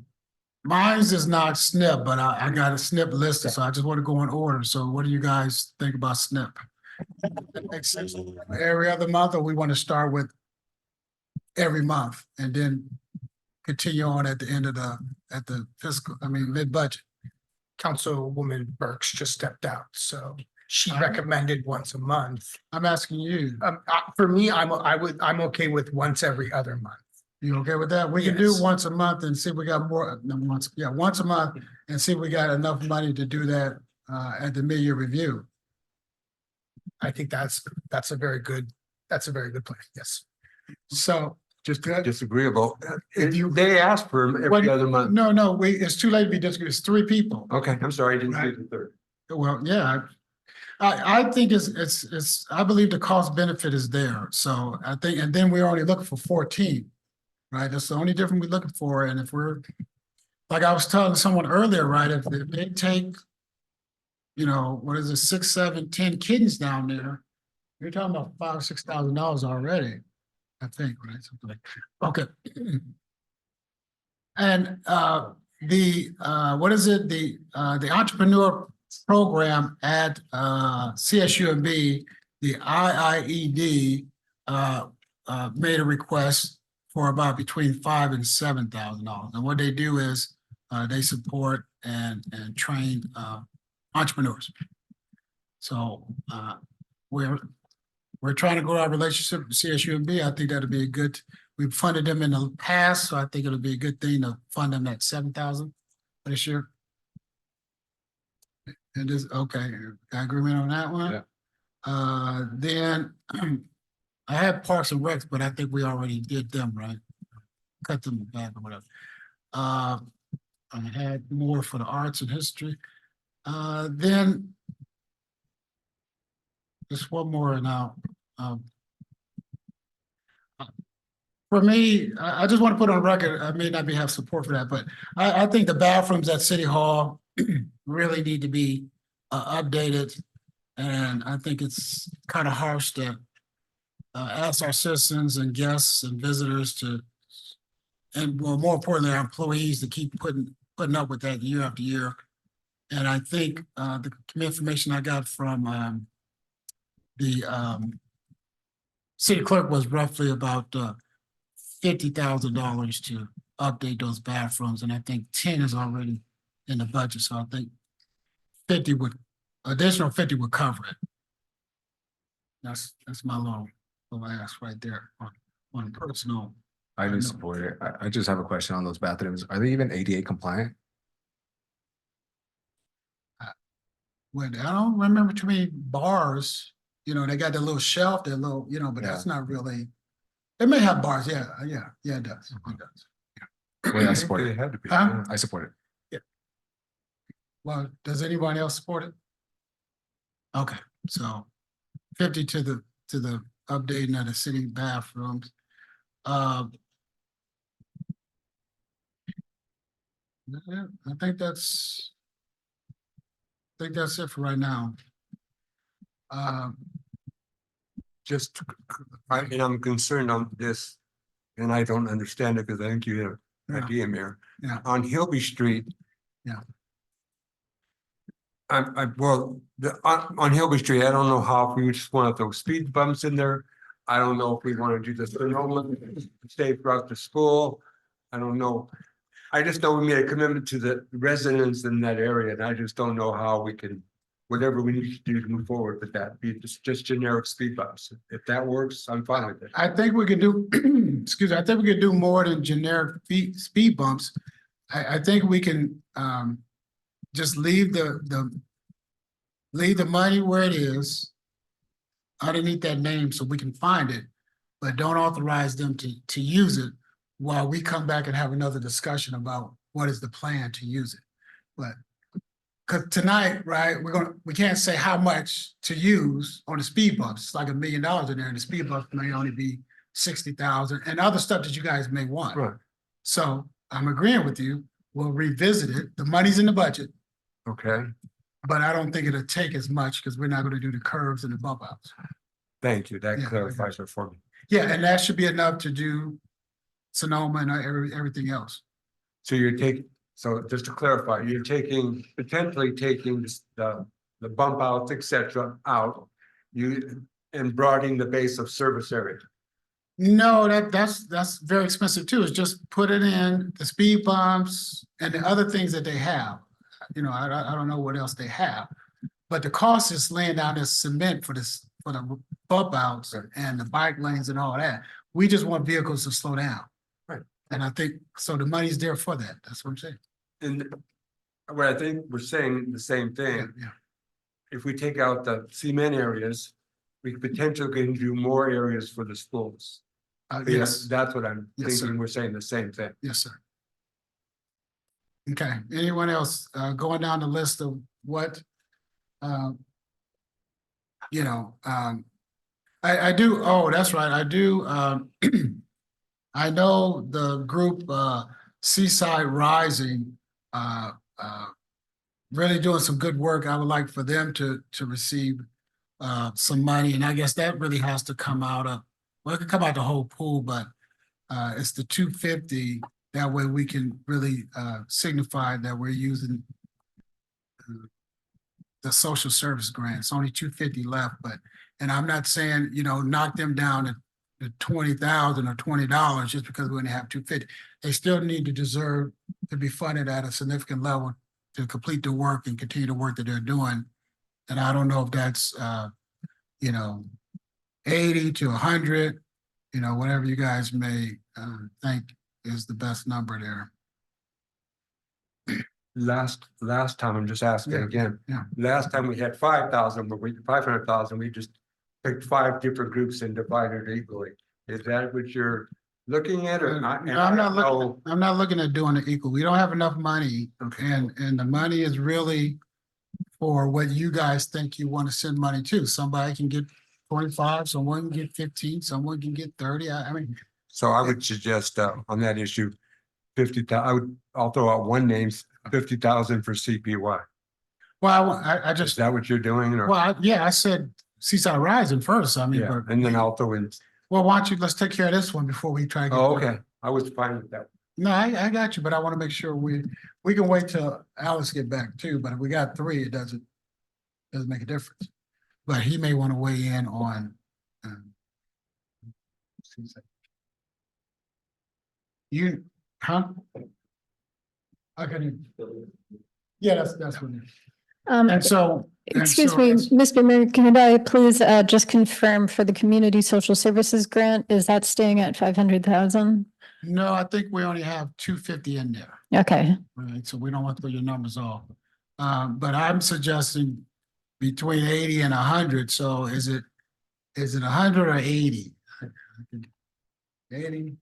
A: mine's is not SNP, but I got a SNP listed, so I just want to go in order. So what do you guys think about SNP? That makes sense. Every other month, or we want to start with every month and then continue on at the end of at the fiscal, mid-budget?
N: Councilwoman Burks just stepped out, so she recommended once a month.
A: I'm asking you.
N: For me, I'm okay with once every other month.
A: You okay with that? We can do
N: Yes.
A: once a month and see if we got more, no, once a month and see if we got enough money to do that at the mid-year review.
N: I think that's a very good plan, yes.
A: So
M: Just disagreeable.
A: If you-
M: They asked for every other month.
A: No, it's too late to be disagreed. It's 3 people.
M: Okay, I'm sorry, I didn't see the third.
A: Well, yeah, I think I believe the cost benefit is there. So I think, and then we're only looking for 14, right? That's the only difference we're looking for. And if we're, like I was telling someone earlier, right, if they take, what is it, 6, 7, 10 kittens down there, you're talking about $5,000 or $6,000 already, I think, right? Something like, okay. And what is it? The entrepreneur program at CSUMB, the IIED made a request for about between $5,000 and $7,000. And what they do is they support and train entrepreneurs. So we're trying to grow our relationship with CSUMB. I think that'll be a good. We've funded them in the past, so I think it'll be a good thing to fund them at 7,000 this year. It is okay. Got agreement on that one?
M: Yeah.
A: Then I had Parks and Recs, but I think we already did them, right? Cut them back or whatever. I had more for the arts and history. Then just one more now. For me, I just want to put on record, I may not have support for that, but I think the bathrooms at City Hall really need to be updated. And I think it's kind of harsh to ask our citizens and guests and visitors and well, more importantly, our employees to keep putting up with that year after year. And I think the information I got from the city clerk was roughly about $50,000 to update those bathrooms, and I think 10 is already in the budget. So I think additional 50 would cover it. That's my little ask right there on personal.
O: I do support it. I just have a question on those bathrooms. Are they even ADA compliant?
A: Well, I don't remember too many bars. They got that little shelf, that little, but that's not really. It may have bars, yeah, it does. It does.
O: Well, I support
M: They
O: it.
M: had to be.
A: Huh?
O: I support it.
A: Well, does anyone else support it? Okay, so 50 to the updating of the city bathrooms. Yeah, I think that's it for right now.
M: And I'm concerned on this, and I don't understand it because I think you have an idea, Mayor.
A: Yeah.
M: On Hilby Street.
A: Yeah.
M: On Hilby Street, I don't know if we just want those speed bumps in there. I don't know if we want to do this, stay throughout the school. I don't know. I just know we made a commitment to the residents in that area, and I just don't know how we can, whatever we need to do to move forward with that, be just generic speed bumps. If that works, I'm fine with it.
A: I think we could do, excuse me, I think we could do more than generic speed bumps. I think we can just leave the money where it is underneath that name so we can find it, but don't authorize them to use it while we come back and have another discussion about what is the plan to use it. But Cause tonight, right, we can't say how much to use on the speed bumps. It's like $1 million in there and the speed bumps may only be 60,000 and other stuff that you guys may want.
M: Right.
A: So I'm agreeing with you. We'll revisit it. The money's in the budget,
M: Okay,
A: but I don't think it'll take as much because we're not gonna do the curves and the bump outs.
M: thank you. That
A: Yeah,
M: clarifies it for me.
A: Yeah, and that should be enough to do Sonoma and everything else.
M: So so just to clarify, you're potentially taking the bump outs, et cetera, out. And broadening the base of service area.
A: No, that's very expensive too. It's just put it in the speed bumps and the other things that they have. You know, I don't know what else they have. But the cost is laying down this cement for the bump outs and the bike lanes and all that. We just want vehicles to slow down.
M: Right.
A: And I think, so the money's there for that. That's what I'm saying.
M: And what I think we're saying the same thing.
A: Yeah.
M: If we take out the cement areas, we potentially can do more areas for the schools.
A: Yes,
M: That's what I'm
A: Yes, sir.
M: thinking. We're saying the same thing.
A: yes, sir. Okay, anyone else, going down the list of what, you know, I do, oh, that's right, I do, I know the group, Seaside Rising, really doing some good work. I would like for them to receive some money, and I guess that really has to come out of, well, it could come out the whole pool, but it's the 250. That way we can really signify that we're using the social service grants. Only 250 left, but, and I'm not saying, you know, knock them down to 20,000 or $20 just because we only have 250. They still need to deserve to be funded at a significant level to complete the work and continue the work that they're doing. And I don't know if that's, you know, 80 to 100, you know, whatever you guys may think is the best number there.
M: Last time, I'm just asking
A: Yeah,
M: again.
A: yeah.
M: Last time we had 5,000, but 500,000, we just picked 5 different groups and divided it equally. Is that what you're looking at or not?
A: No, I'm not looking at doing it equal. We don't have enough money. And the money is really for what you guys think you want to send money to. Somebody can get 25, someone can get 15, someone can get 30. I mean,
M: So I would suggest on that issue, 50,000, I'll throw out one name, 50,000 for CPY.
A: well, I
M: Is
A: just,
M: that what you're doing or?
A: well, yeah, I said Seaside Rising first. I mean,
M: Yeah,
A: but,
M: and then I'll throw in,
A: well, why don't you, let's take care of this one before we try to get.
M: oh, okay, I was fine with that.
A: No, I got you, but I want to make sure we can wait till Alice get back too, but if we got 3, it doesn't make a difference. But he may want to weigh in on. You, huh? Okay. Yeah, that's what it is. And so.
K: Excuse me, Mr. Mayor, can I please just confirm for the community social services grant, is that staying at 500,000?
A: No, I think we only have 250 in there,
K: Okay,
A: right? So we don't want to throw your numbers off. But I'm suggesting between 80 and 100. So is it 100 or 80? 80.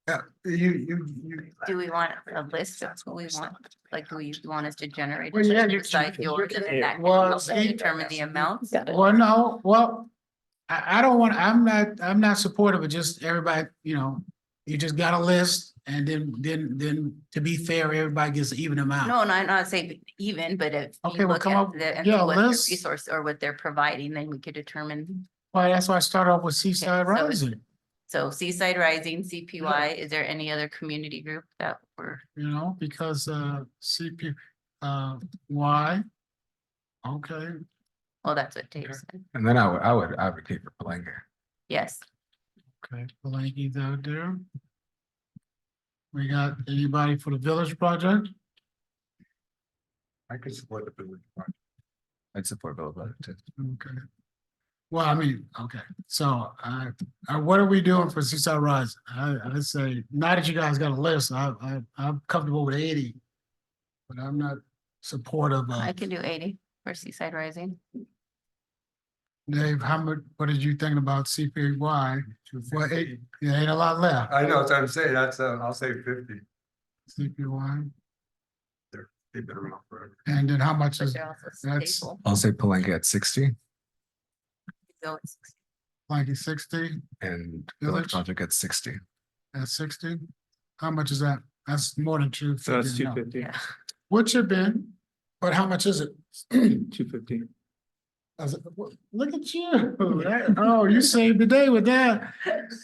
A: Yeah, you.
C: Do we want a list of what we want? Like, do you want us to generate?
A: Well, yeah, you-
C: Besides yours, and then that can
A: Well,
C: help us
A: see-
C: determine the amounts?
A: Well, no, well, I don't want, I'm not supportive of just everybody, you know, you just got a list and then to be fair, everybody gets an even amount.
C: No, not saying even, but if
A: Okay,
C: you
A: well,
C: look
A: come
C: at
A: up-
C: the, and
A: yeah,
C: what their
A: list.
C: resource or what they're providing, then we could determine.
A: Well, that's why I started off with Seaside
C: so it's-
A: Rising,
C: So Seaside Rising, CPY, is there any other community group that were?
A: you know, because why? Okay,
C: Well, that's what Dave said.
O: And then I would advocate for Palenque.
C: Yes.
A: okay, Palenque's out there. We got anybody for the Village Project?
M: I could support the village.
O: I'd support Bill about it too.
A: Okay. Well, I mean, okay, so what are we doing for Seaside Rising? I say, now that you guys got a list, I'm comfortable with 80. But I'm not supportive
C: I
A: of,
C: can do 80 for Seaside Rising.
A: Dave, how much, what did you think about CPY? Well, there ain't a lot left.
M: I know, that's what I'm saying, I'll say 50.
A: CPY.
M: They've been around forever.
A: And then how much
C: But
A: is,
C: they're also
A: that's
C: stable.
O: I'll say Palenque at 60
C: So it's-
A: like 60
O: and
A: Village?
O: Village Project at 60.
A: at 60? How much is that? That's more than two.
S: So that's 250.
C: Yeah.
A: What's it been? But how much is it?
S: 250.
A: Look at you. Oh, you saved the day with that.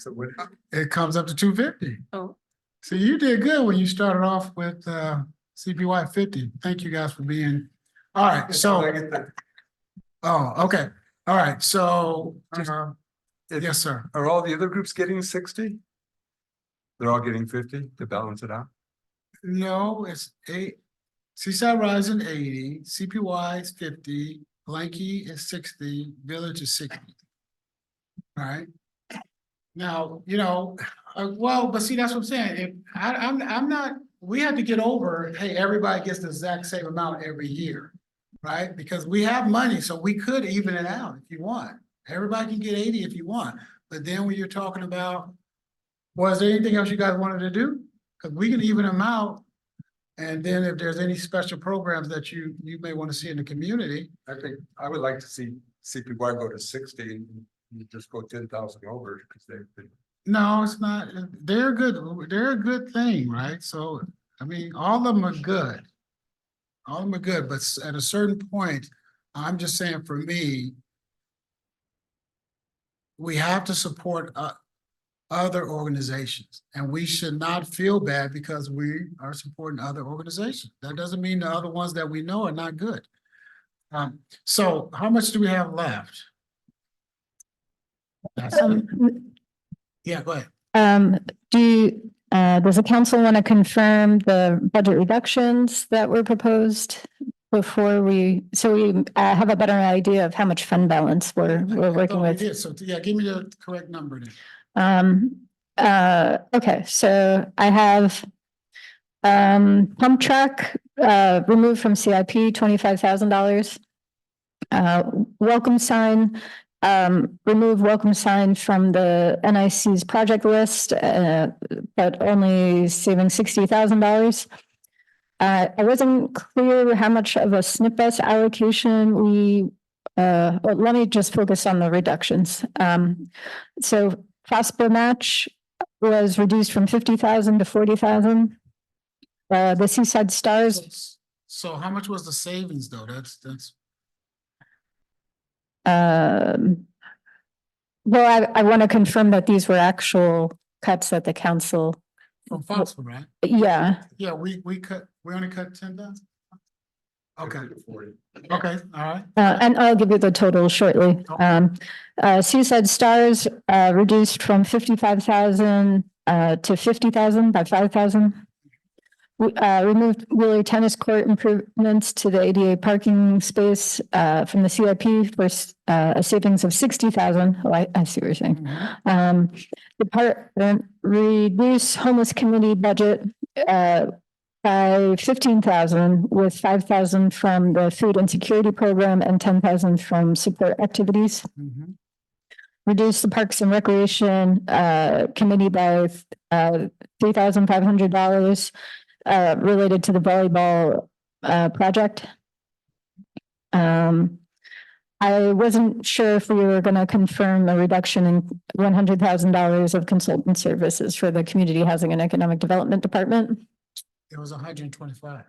M: So what,
A: It comes up to 250.
C: Oh.
A: So you did good when you started off with CPY 50. Thank you guys for being. All right,
M: I
A: so,
M: get that.
A: oh, okay. All right, so,
M: If-
A: yes, sir.
M: Are all the other groups getting 60? They're all getting 50 to balance it out?
A: No, it's Seaside Rising 80, CPY is 50, Blanky is 60, Village is 60. All right. Now, well, but see, that's what I'm saying. If I'm not, we have to get over, hey, everybody gets the exact same amount every year. Right? Because we have money, so we could even it out if you want. Everybody can get 80 if you want. But then when you're talking about, was there anything else you guys wanted to do? Because we can even them out. And then if there's any special programs that you may want to see in the community.
M: I think I would like to see CPY go to 60 and you just go 10,000 over because they've been.
A: No, it's not. They're good. They're a good thing, right? So, I mean, all of them are good. All of them are good, but at a certain point, I'm just saying for me, we have to support other organizations, and we should not feel bad because we are supporting other organizations. That doesn't mean the other ones that we know are not good. So how much do we have left? Yeah, go ahead.
K: Does the council want to confirm the budget reductions that were proposed before we have a better idea of how much fund balance we're working
A: Oh, we
K: with?
A: did. So yeah, give me the correct number then.
K: Okay, so I have pump track removed from CIP, $25,000. Welcome sign, remove welcome sign from the NIC's project list, but only saving $60,000. I wasn't clear how much of a SNP allocation we, well, let me just focus on the reductions. So FOSPA match was reduced from 50,000 to 40,000. The Seaside Stars,
A: So how much was the savings though? That's.
K: well, I want to confirm that these were actual cuts that the council.
A: From FOSPA, right?
K: Yeah,
A: Yeah, we only cut 10,000? Okay. Okay, all right.
K: and I'll give you the total shortly. Seaside Stars, reduced from 55,000 to 50,000 by 5,000. We removed Wheeler Tennis Court improvements to the ADA parking space from the CIP for a savings of 60,000. Oh, I see what you're saying. Department reduce homeless committee budget by 15,000 with 5,000 from the food insecurity program and 10,000 from support activities. Reduce the Parks and Recreation committee by $3,500 related to the volleyball project. I wasn't sure if we were going to confirm a reduction in $100,000 of consultant services for the Community Housing and Economic Development Department.
A: It was 125.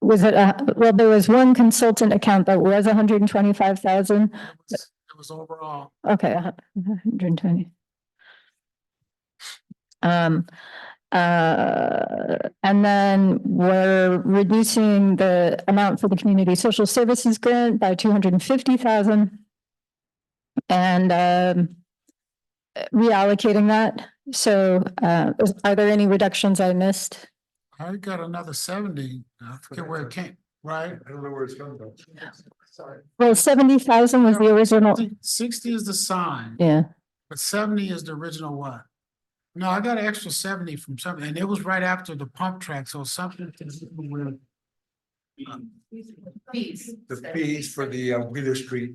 K: Was it, well, there was one consultant account that was 125,000.
A: It was overall.
K: Okay, 120. And then we're reducing the amount for the community social services grant by 250,000. And reallocating that. So are there any reductions I missed?
A: I got another 70. I forget where it came, right?
M: I don't know where it's coming from.
A: Sorry.
K: Well, 70,000 was the original.
A: 60 is the sign.
K: Yeah.
A: But 70 is the original what? No, I got an extra 70 from something, and it was right after the pump track, so something to do with.
M: The fees for the Wheeler Street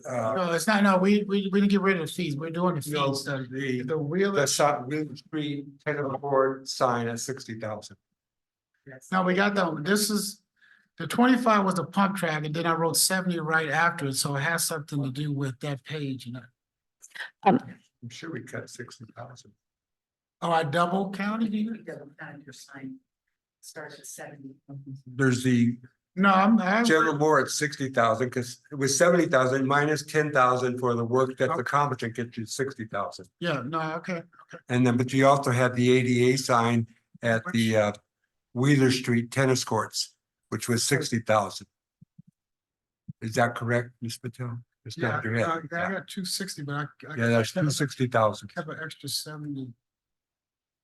A: No, it's not, no, we didn't get rid of the fees. We're doing the
M: No,
A: fees.
M: the
A: The Wheeler,
M: Wheeler Street tennis court sign at 60,000.
A: no, we got that. This is, the 25 was the pump track, and then I wrote 70 right after it, so it has something to do with that page, you know.
M: I'm sure we cut 60,000.
A: Oh, I double counted you?
H: Your sign starts at 70.
M: There's the
A: No, I
M: general more at 60,000 because it was 70,000 minus 10,000 for the work that's accomplished and get you 60,000.
A: Yeah, no, okay.
M: And then, but you also had the ADA sign at the Wheeler Street tennis courts, which was 60,000. Is that correct, Ms. Patel? It's
A: Yeah,
M: not your head.
A: I got 260, but I.
M: Yeah, that's 260,000.
A: Kept an extra 70.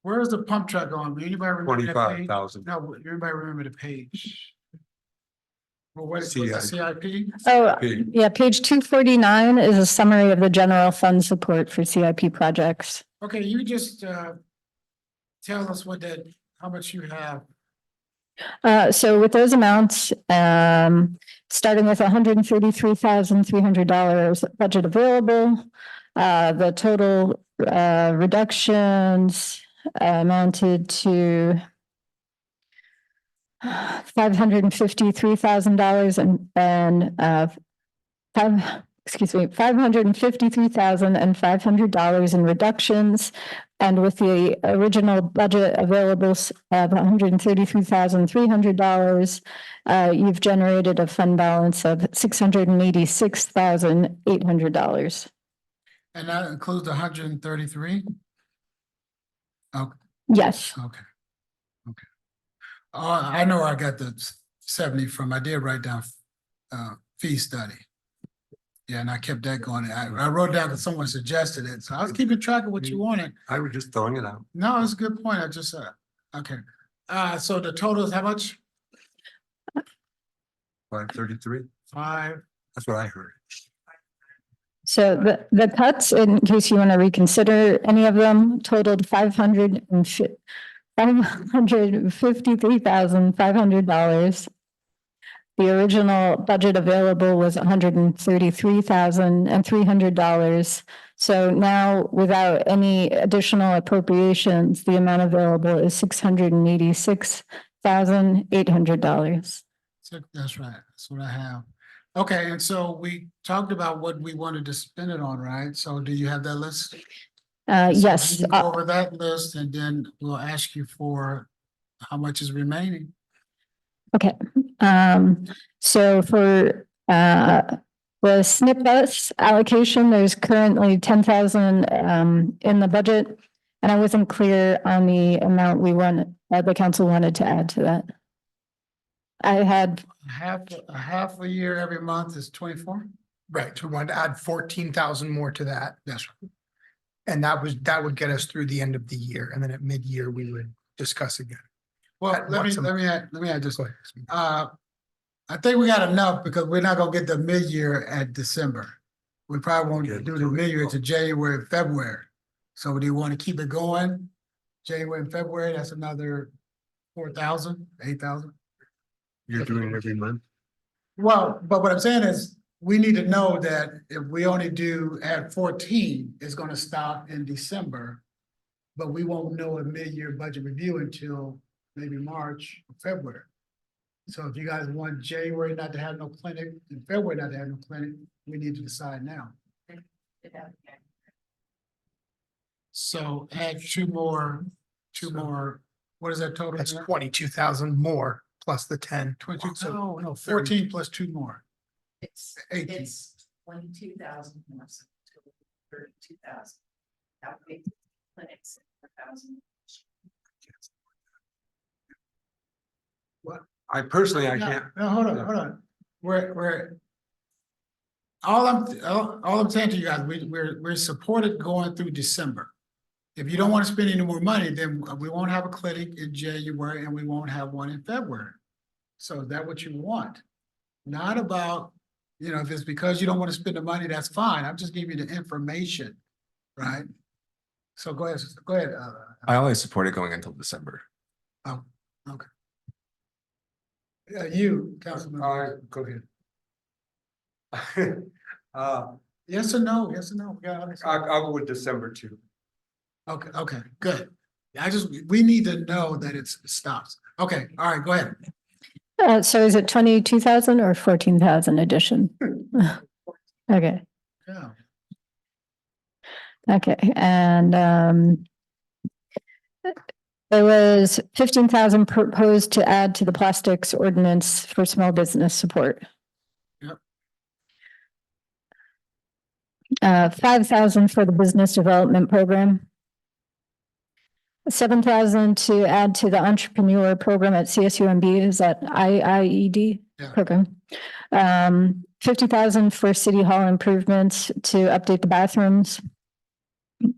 A: Where's the pump track on? Anybody remember that page?
M: 25,000.
A: No, anybody remember the page? Well, what's
M: CIP.
A: the CIP?
K: Oh, yeah, page 249 is a summary of the general fund support for CIP projects.
A: Okay, you just tell us what that, how much you have.
K: So with those amounts, starting with $133,300 budget available, the total reductions amounted to $553,000 $553,500 in reductions. And with the original budget available of $133,300, you've generated a fund balance of $686,800.
A: And that includes 133? Okay.
K: Yes.
A: Okay. I know I got the 70 from, I did write down fee study. Yeah, and I kept that going. I wrote down because someone suggested it, so I was keeping track of what you wanted.
M: I was just throwing it out.
A: No, it's a good point. I just said, okay. So the total is how much?
M: 533.
A: 5.
M: That's what I heard.
K: So the cuts, in case you want to reconsider any of them, totaled $553,500. The original budget available was $133,300. So now, without any additional appropriations, the amount available is $686,800.
A: So that's right. That's what I have. Okay, and so we talked about what we wanted to spend it on, right? So do you have that list?
K: Yes.
A: You can go over that list and then we'll ask you for how much is remaining.
K: Okay, so for the SNP bus allocation, there's currently 10,000 in the budget. And I wasn't clear on the amount the council wanted to add to that. I had
A: Half a year every month is 24?
N: Right, so we wanted to add 14,000 more to that.
A: That's right.
N: And that would get us through the end of the year. And then at mid-year, we would discuss again.
A: Well, let me add this. I think we got enough because we're not gonna get the mid-year at December. We probably won't do the mid-year to January, February. So do you want to keep it going? January and February, that's another 4,000, 8,000?
M: You're doing it every month?
A: Well, but what I'm saying is, we need to know that if we only do at 14, it's gonna stop in December. But we won't know a mid-year budget review until maybe March or February. So if you guys want January not to have no clinic and February not to have no clinic, we need to decide now. So add two more, what is that total?
N: That's 22,000 more plus the 10.
A: 22,
N: So
A: no, 14 plus two more.
H: It's
A: 18.
H: 22,000 more, so 32,000. That would make clinics 4,000.
M: I personally, I
A: No,
M: can't.
A: No, hold on. All I'm saying to you guys, we're supported going through December. If you don't want to spend any more money, then we won't have a clinic in January and we won't have one in February. So is that what you want? Not about, if it's because you don't want to spend the money, that's fine. I'm just giving you the information, right? So go ahead.
O: I only support it going until December.
A: Oh, okay. You, Councilman.
M: Go ahead.
A: Yes or no? Yes or no?
M: I'll go with December 2.
A: Okay, okay, good. We need to know that it stops. Okay, all right, go ahead.
K: So is it 22,000 or 14,000 addition? Okay,
A: Yeah.
K: okay, and there was 15,000 proposed to add to the plastics ordinance for small business support.
A: Yep.
K: 5,000 for the business development program. 7,000 to add to the entrepreneur program at CSUMB, is that IIED
A: Yeah.
K: program? 50,000 for city hall improvements to update the bathrooms.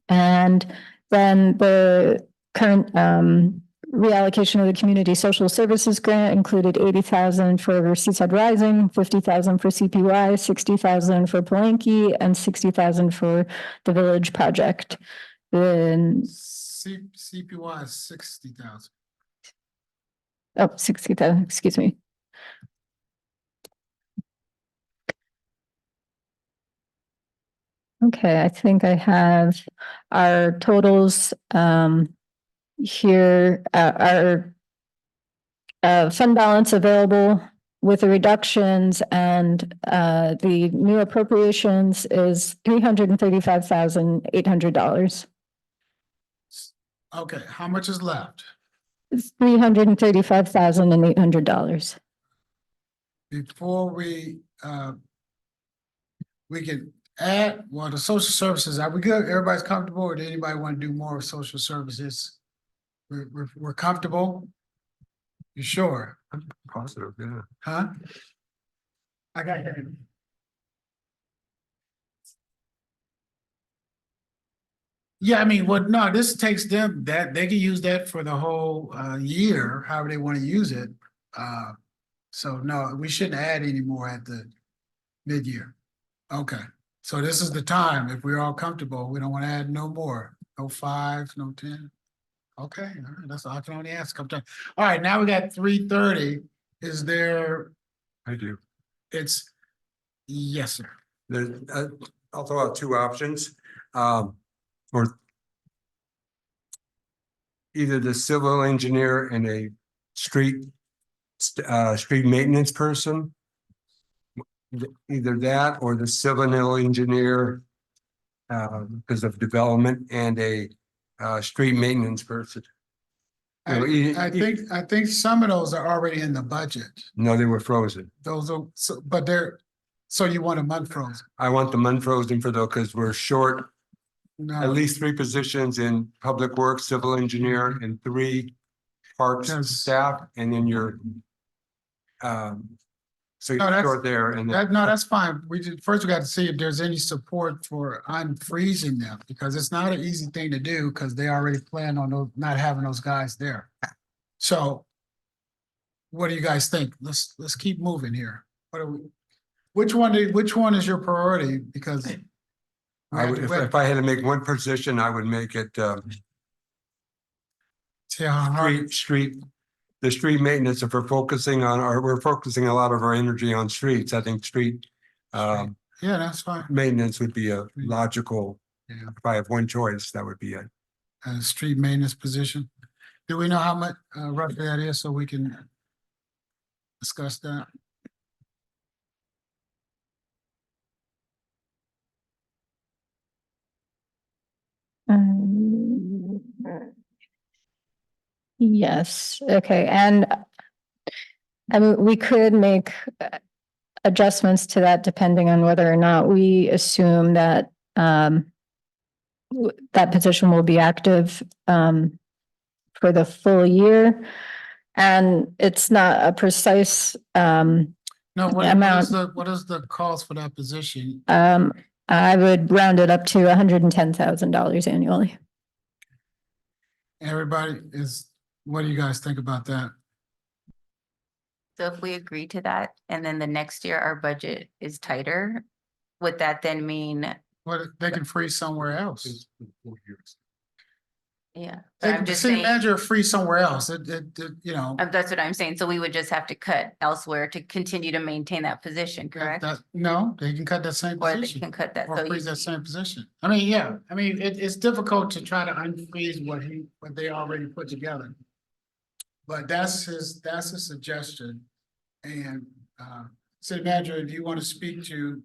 K: And then the current reallocation of the community social services grant included 80,000 for Seaside Rising, 50,000 for CPY, 60,000 for Palenque, and 60,000 for the village project. Then
A: CPY is 60,000.
K: 60,000, excuse me. Okay, I think I have our totals here, our fund balance available with the reductions and the new appropriations is $335,800.
A: Okay, how much is left?
K: It's $335,800.
A: Before we can add, well, the social services, are we good? Everybody's comfortable, or do anybody want to do more of social services? We're comfortable? You sure?
M: Positive, yeah.
A: Huh? I got you. Yeah, I mean, well, no, this takes them, that they can use that for the whole year, however they want to use it. So no, we shouldn't add any more at the mid-year. Okay, so this is the time, if we're all comfortable, we don't want to add no more, no 5, no 10. Okay, all right, that's all I can only ask. All right, now we got 330. Is there?
M: I do.
A: It's, yes, sir.
M: There's, I'll throw out two options. Or either the civil engineer and a street maintenance person. Either that or the civil engineer because of development and a street maintenance person.
A: I think some of those are already in the budget.
M: No, they were frozen.
A: Those are, but they're, so you want them unfrozen?
M: I want them unfrozen for those because we're short
A: No.
M: at least 3 positions in public works, civil engineer, and 3 parks staff, and then you're so
A: No,
M: you're
A: that's-
M: short there and then.
A: No, that's fine. First we got to see if there's any support for unfreezing them, because it's not an easy thing to do, because they already plan on not having those guys there. So what do you guys think? Let's keep moving here. Which one is your priority? Because
M: I would, if I had to make one position, I would make it the street maintenance. If we're focusing on, we're focusing a lot of our energy on streets, I think street
A: yeah, that's fine.
M: maintenance would be a logical.
A: Yeah.
M: If I have one choice, that would be it.
A: Street maintenance position. Do we know how much roughly that is, so we can discuss that?
K: Yes, okay, and I mean, we could make adjustments to that depending on whether or not we assume that that position will be active for the full year. And it's not a precise
A: No, what
K: amount.
A: is the cost for that position?
K: I would round it up to $110,000 annually.
A: Everybody what do you guys think about that?
C: So if we agree to that, and then the next year our budget is tighter, would that then mean?
A: Well, they can freeze somewhere else.
C: Yeah, but I'm
A: The
C: just
A: city
C: saying,
A: manager free somewhere else. You know.
C: that's what I'm saying. So we would just have to cut elsewhere to continue to maintain that position, correct?
A: No, they can cut that same
C: Or they
A: position.
C: can cut that.
A: Or
C: So
A: freeze
C: you,
A: that same position. I mean, yeah, I mean, it's difficult to try to unfreeze what they already put together. But that's his suggestion. And, city manager, if you want to speak to,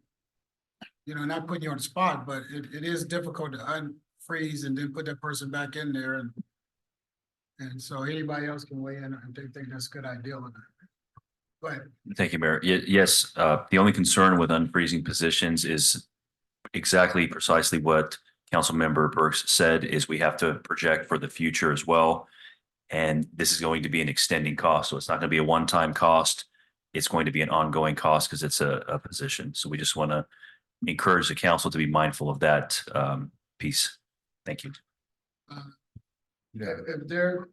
A: you know, not putting you on the spot, but it is difficult to unfreeze and then put that person back in there and so anybody else can weigh in if they think that's a good idea or not. But
G: Thank you, Mayor. Yes, the only concern with unfreezing positions is exactly precisely what Councilmember Burks said, is we have to project for the future as well. And this is going to be an extending cost. So it's not going to be a one-time cost. It's going to be an ongoing cost because it's a position. So we just want to encourage the council to be mindful of that piece. Thank you.
A: if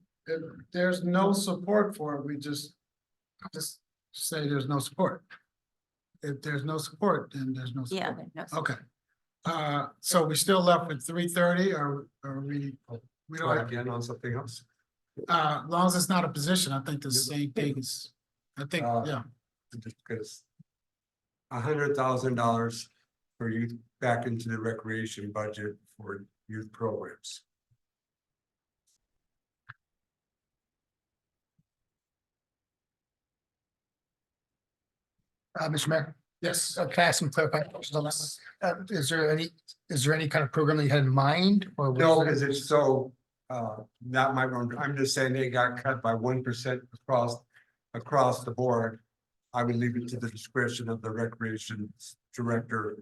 A: there's no support for it, we just say there's no support. If there's no support, then there's no
C: yeah.
A: support.
C: no,
A: Okay. So we still left with 3:30 or we don't
M: Try
A: have,
M: again on something else.
A: as long as it's not a position, I think the same thing is, I think, yeah.
M: Just because $100,000 for youth back into the recreation budget for youth programs.
N: Mr. Mayor,
A: Yes.
N: can I ask some clarifying questions on that? Is there any kind of program that you had in mind or? was
M: No,
N: there-
M: because it's so, not my own, I'm just saying they got cut by 1% across the board. I would leave it to the discretion of the recreation director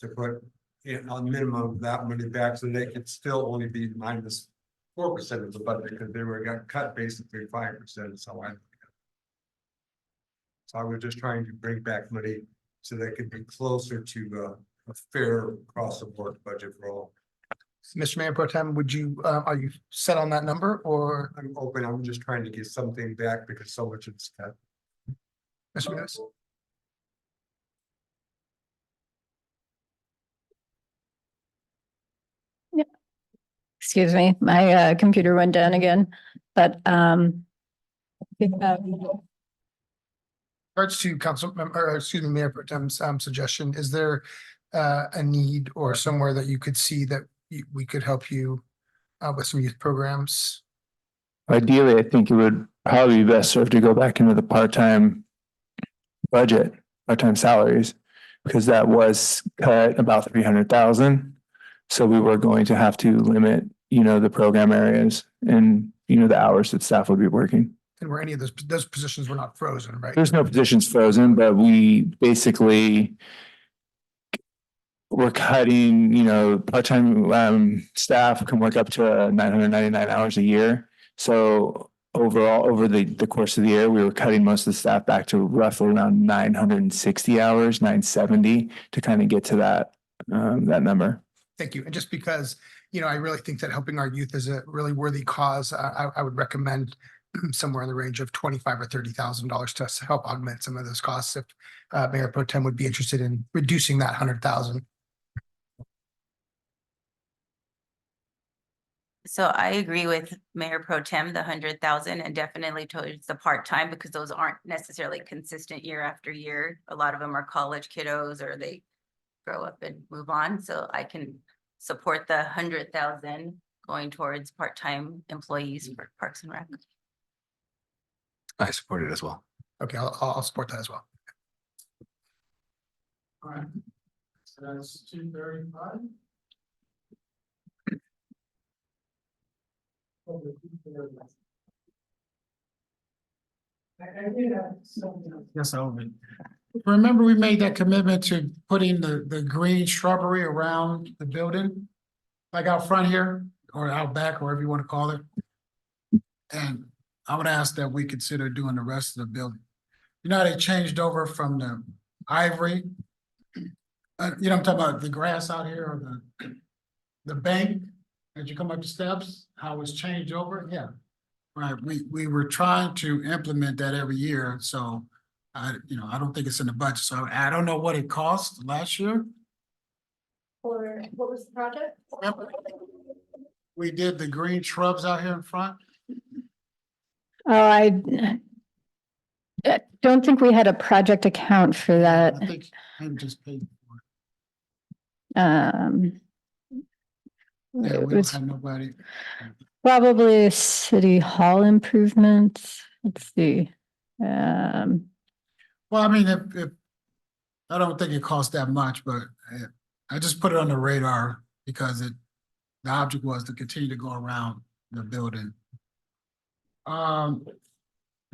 M: to put in on minimum of that money back, so they could still only be minus 4% of the budget, because they got cut basically 5%, so I. So I was just trying to bring back money so they could be closer to a fair across the board budget for all.
N: Mr. Mayor Pro Tem, are you set on that number or?
M: I'm open, I'm just trying to get something back because so much is cut.
N: Mr. Munoz?
K: Excuse me, my computer went down again, but
N: Regards to council member, or excuse me, Mayor Pro Tem's suggestion, is there a need or somewhere that you could see that we could help you with some youth programs?
D: Ideally, I think it would probably be best served to go back into the part-time budget, part-time salaries, because that was cut about 300,000. So we were going to have to limit, the program areas and, the hours that staff would be working.
N: And were any of those positions were not frozen, right?
D: There's no positions frozen, but we basically we're cutting, part-time staff can work up to 999 hours a year. So overall, over the course of the year, we were cutting most of the staff back to roughly around 960 hours, 970 to kind of get to that number.
N: Thank you. And just because, I really think that helping our youth is a really worthy cause, I would recommend somewhere in the range of $25,000 or $30,000 to help augment some of those costs. If Mayor Pro Tem would be interested in reducing that 100,000.
C: So I agree with Mayor Pro Tem, the 100,000, and definitely towards the part-time, because those aren't necessarily consistent year after year. A lot of them are college kiddos or they grow up and move on. So I can support the 100,000 going towards part-time employees for Parks and Rec.
F: I support it as well.
N: Okay, I'll support that as well.
A: All right. So that's 2:35. Yes, Alvin. Remember, we made that commitment to putting the green shrubbery around the building? Like out front here, or out back, or whatever you want to call it. And I would ask that we consider doing the rest of the building. They changed over from the ivory. I'm talking about the grass out here, or the bank, as you come up the steps, how it's changed over, yeah. Right, we were trying to implement that every year, so I don't think it's in the budget, so I don't know what it cost last year.
B: Or what was the project?
A: we did the green shrubs out here in front?
K: Oh, I don't think we had a project account for that.
A: I think I'm just paid.
K: Um,
A: Yeah,
K: it
A: we don't
K: was
A: have nobody.
K: probably city hall improvements. Let's see. Um,
A: Well, I mean, if, I don't think it costs that much, but I just put it on the radar because the object was to continue to go around the building.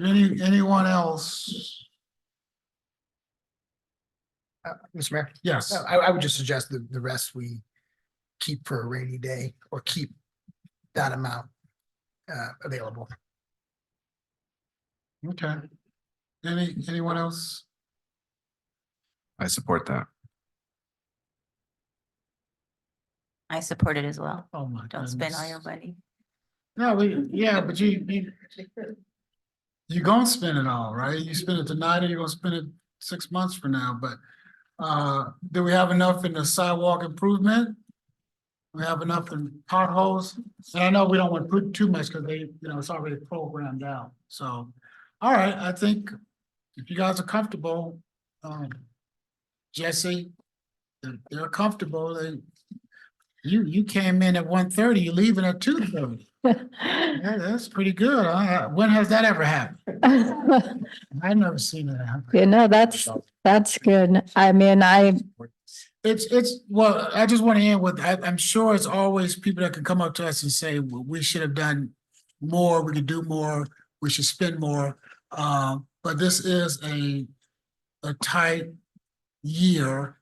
A: Anyone else?
N: Mr. Mayor?
A: Yes.
N: I would just suggest the rest we keep for a rainy day or keep that amount available.
A: Okay. Anyone else?
O: I support that.
C: I support it as well.
A: Oh my
C: Don't spend all
A: goodness.
C: your money.
A: No, but you gonna spend it all, right? You spend it tonight or you're gonna spend it 6 months from now, but do we have enough in the sidewalk improvement? We have enough in potholes? And I know we don't want to put too much because it's already programmed out. So, all right, I think if you guys are comfortable, Jesse, they're comfortable. You came in at 1:30, you're leaving at 2:30. Yeah, that's pretty good. When has that ever happened? I've never seen it happen.
K: you know, that's good. I mean,
A: Well, I just want to end with, I'm sure it's always people that can come up to us and say, well, we should have done more, we could do more, we should spend more. But this is a tight year.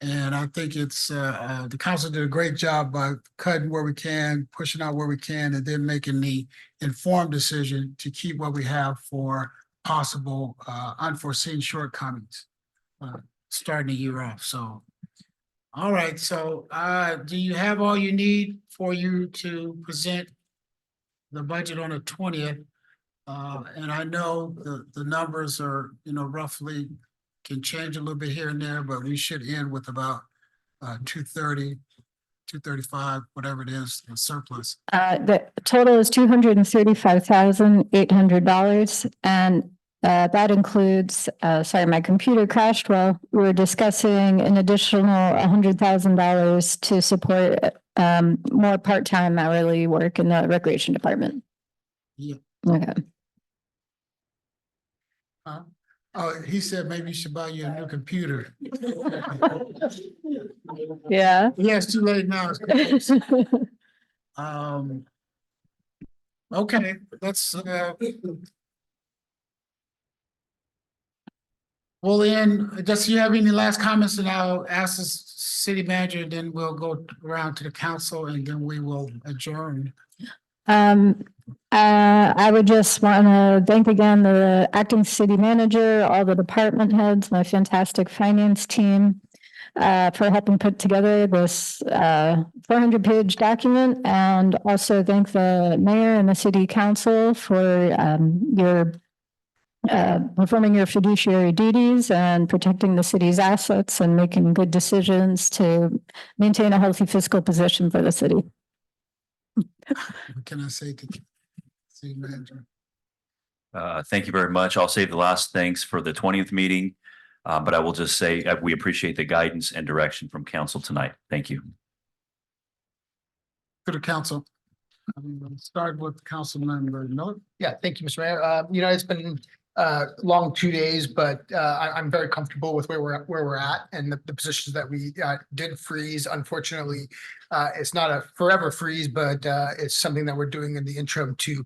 A: And I think it's, the council did a great job by cutting where we can, pushing out where we can, and then making the informed decision to keep what we have for possible unforeseen shortcomings, starting the year off. So, all right. So, do you have all you need for you to present the budget on the 20th? And I know the numbers are, roughly can change a little bit here and there, but we should end with about 230, 235, whatever it is, in surplus.
K: the total is $235,800. And that includes, sorry, my computer crashed while we were discussing an additional $100,000 to support more part-time hourly work in the recreation department.
A: Yeah.
K: Okay.
A: Oh, he said maybe you should buy you a new computer.
K: Yeah.
A: Yeah, it's too late now. Okay, let's well, then, does you have any last comments, and I'll ask the city manager, and then we'll go around to the council, and then we will adjourn.
K: I would just want to thank again the acting city manager, all the department heads, my fantastic finance team for helping put together this 400-page document, and also thank the mayor and the city council for your performing your fiduciary duties and protecting the city's assets and making good decisions to maintain a healthy fiscal position for the city.
A: What can I say to city manager?
G: Thank you very much. I'll save the last thanks for the 20th meeting. But I will just say we appreciate the guidance and direction from council tonight. Thank you.
A: To the council. Start with council member Miller.
N: Yeah, thank you, Mr. Mayor. It's been long 2 days, but I'm very comfortable with where we're at and the positions that we did freeze. Unfortunately, it's not a forever freeze, but it's something that we're doing in the interim to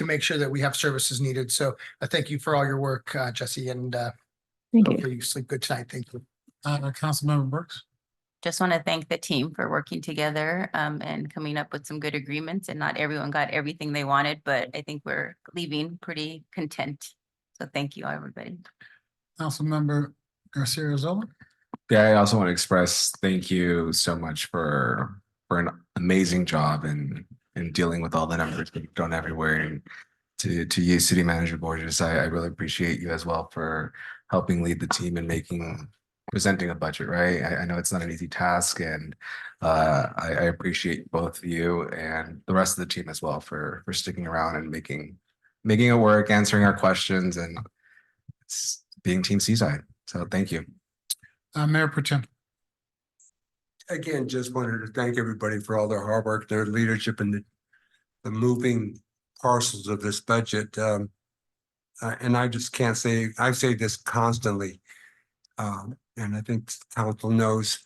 N: make sure that we have services needed. So thank you for all your work, Jesse, and hopefully you sleep good tonight. Thank you.
A: Councilmember Brooks.
C: Just want to thank the team for working together and coming up with some good agreements, and not everyone got everything they wanted, but I think we're leaving pretty content. So thank you, everybody.
A: Councilmember Garcia Zola.
O: Yeah, I also want to express thank you so much for an amazing job in dealing with all the numbers that you've done everywhere. And to you, City Manager Borges, I really appreciate you as well for helping lead the team and making presenting a budget, right? I know it's not an easy task, and I appreciate both of you and the rest of the team as well for sticking around and making it work, answering our questions, and it's being Team Seaside. So thank you.
A: Mayor Pro Tem.
M: Again, just wanted to thank everybody for all their hard work, their leadership in the moving parcels of this budget. And I just can't say, I say this constantly. And I think council knows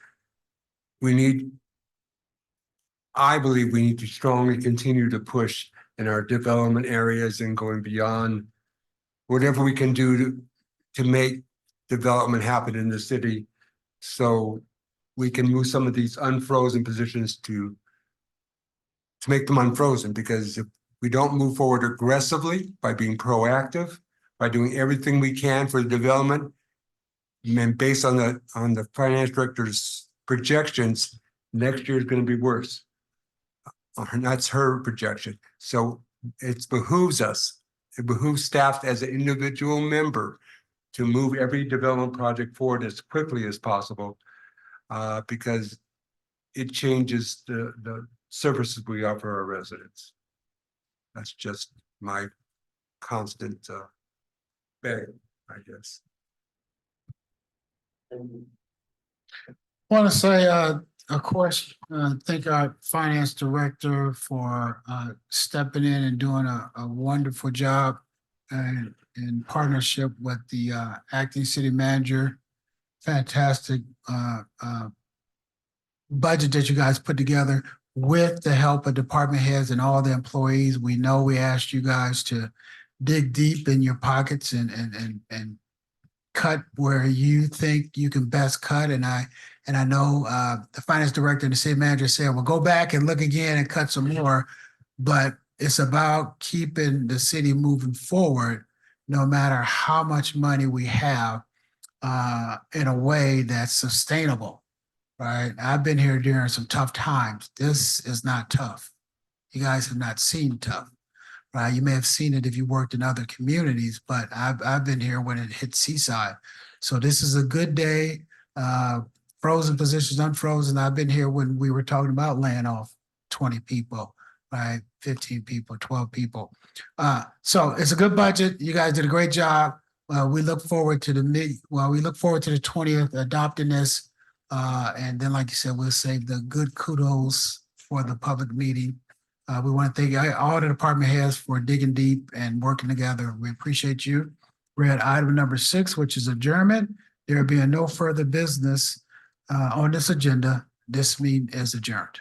M: I believe we need to strongly continue to push in our development areas and going beyond whatever we can do to make development happen in the city. So we can move some of these unfrozen positions to make them unfrozen, because if we don't move forward aggressively by being proactive, by doing everything we can for the development, and based on the finance director's projections, next year is going to be worse. And that's her projection. So it behooves staff as an individual member to move every development project forward as quickly as possible, because it changes the services we offer our residents. That's just my constant beg, I guess.
A: Want to say, of course, thank our finance director for stepping in and doing a wonderful job, and in partnership with the acting city manager. Fantastic budget that you guys put together with the help of department heads and all the employees. We know we asked you guys to dig deep in your pockets and cut where you think you can best cut. And I know the finance director and the city manager said, well, go back and look again and cut some more. But it's about keeping the city moving forward, no matter how much money we have, in a way that's sustainable, right? I've been here during some tough times. This is not tough. You guys have not seen tough, right? You may have seen it if you worked in other communities, but I've been here when it hit Seaside. So this is a good day. Frozen positions, unfrozen. I've been here when we were talking about laying off 20 people, right? 15 people, 12 people. So it's a good budget. You guys did a great job. We look forward to the 20th adopting this. And then, like you said, we'll save the good kudos for the public meeting. We want to thank all the department heads for digging deep and working together. We appreciate you. We're at item number 6, which is adjournment. There being no further business on this agenda, this meeting is adjourned.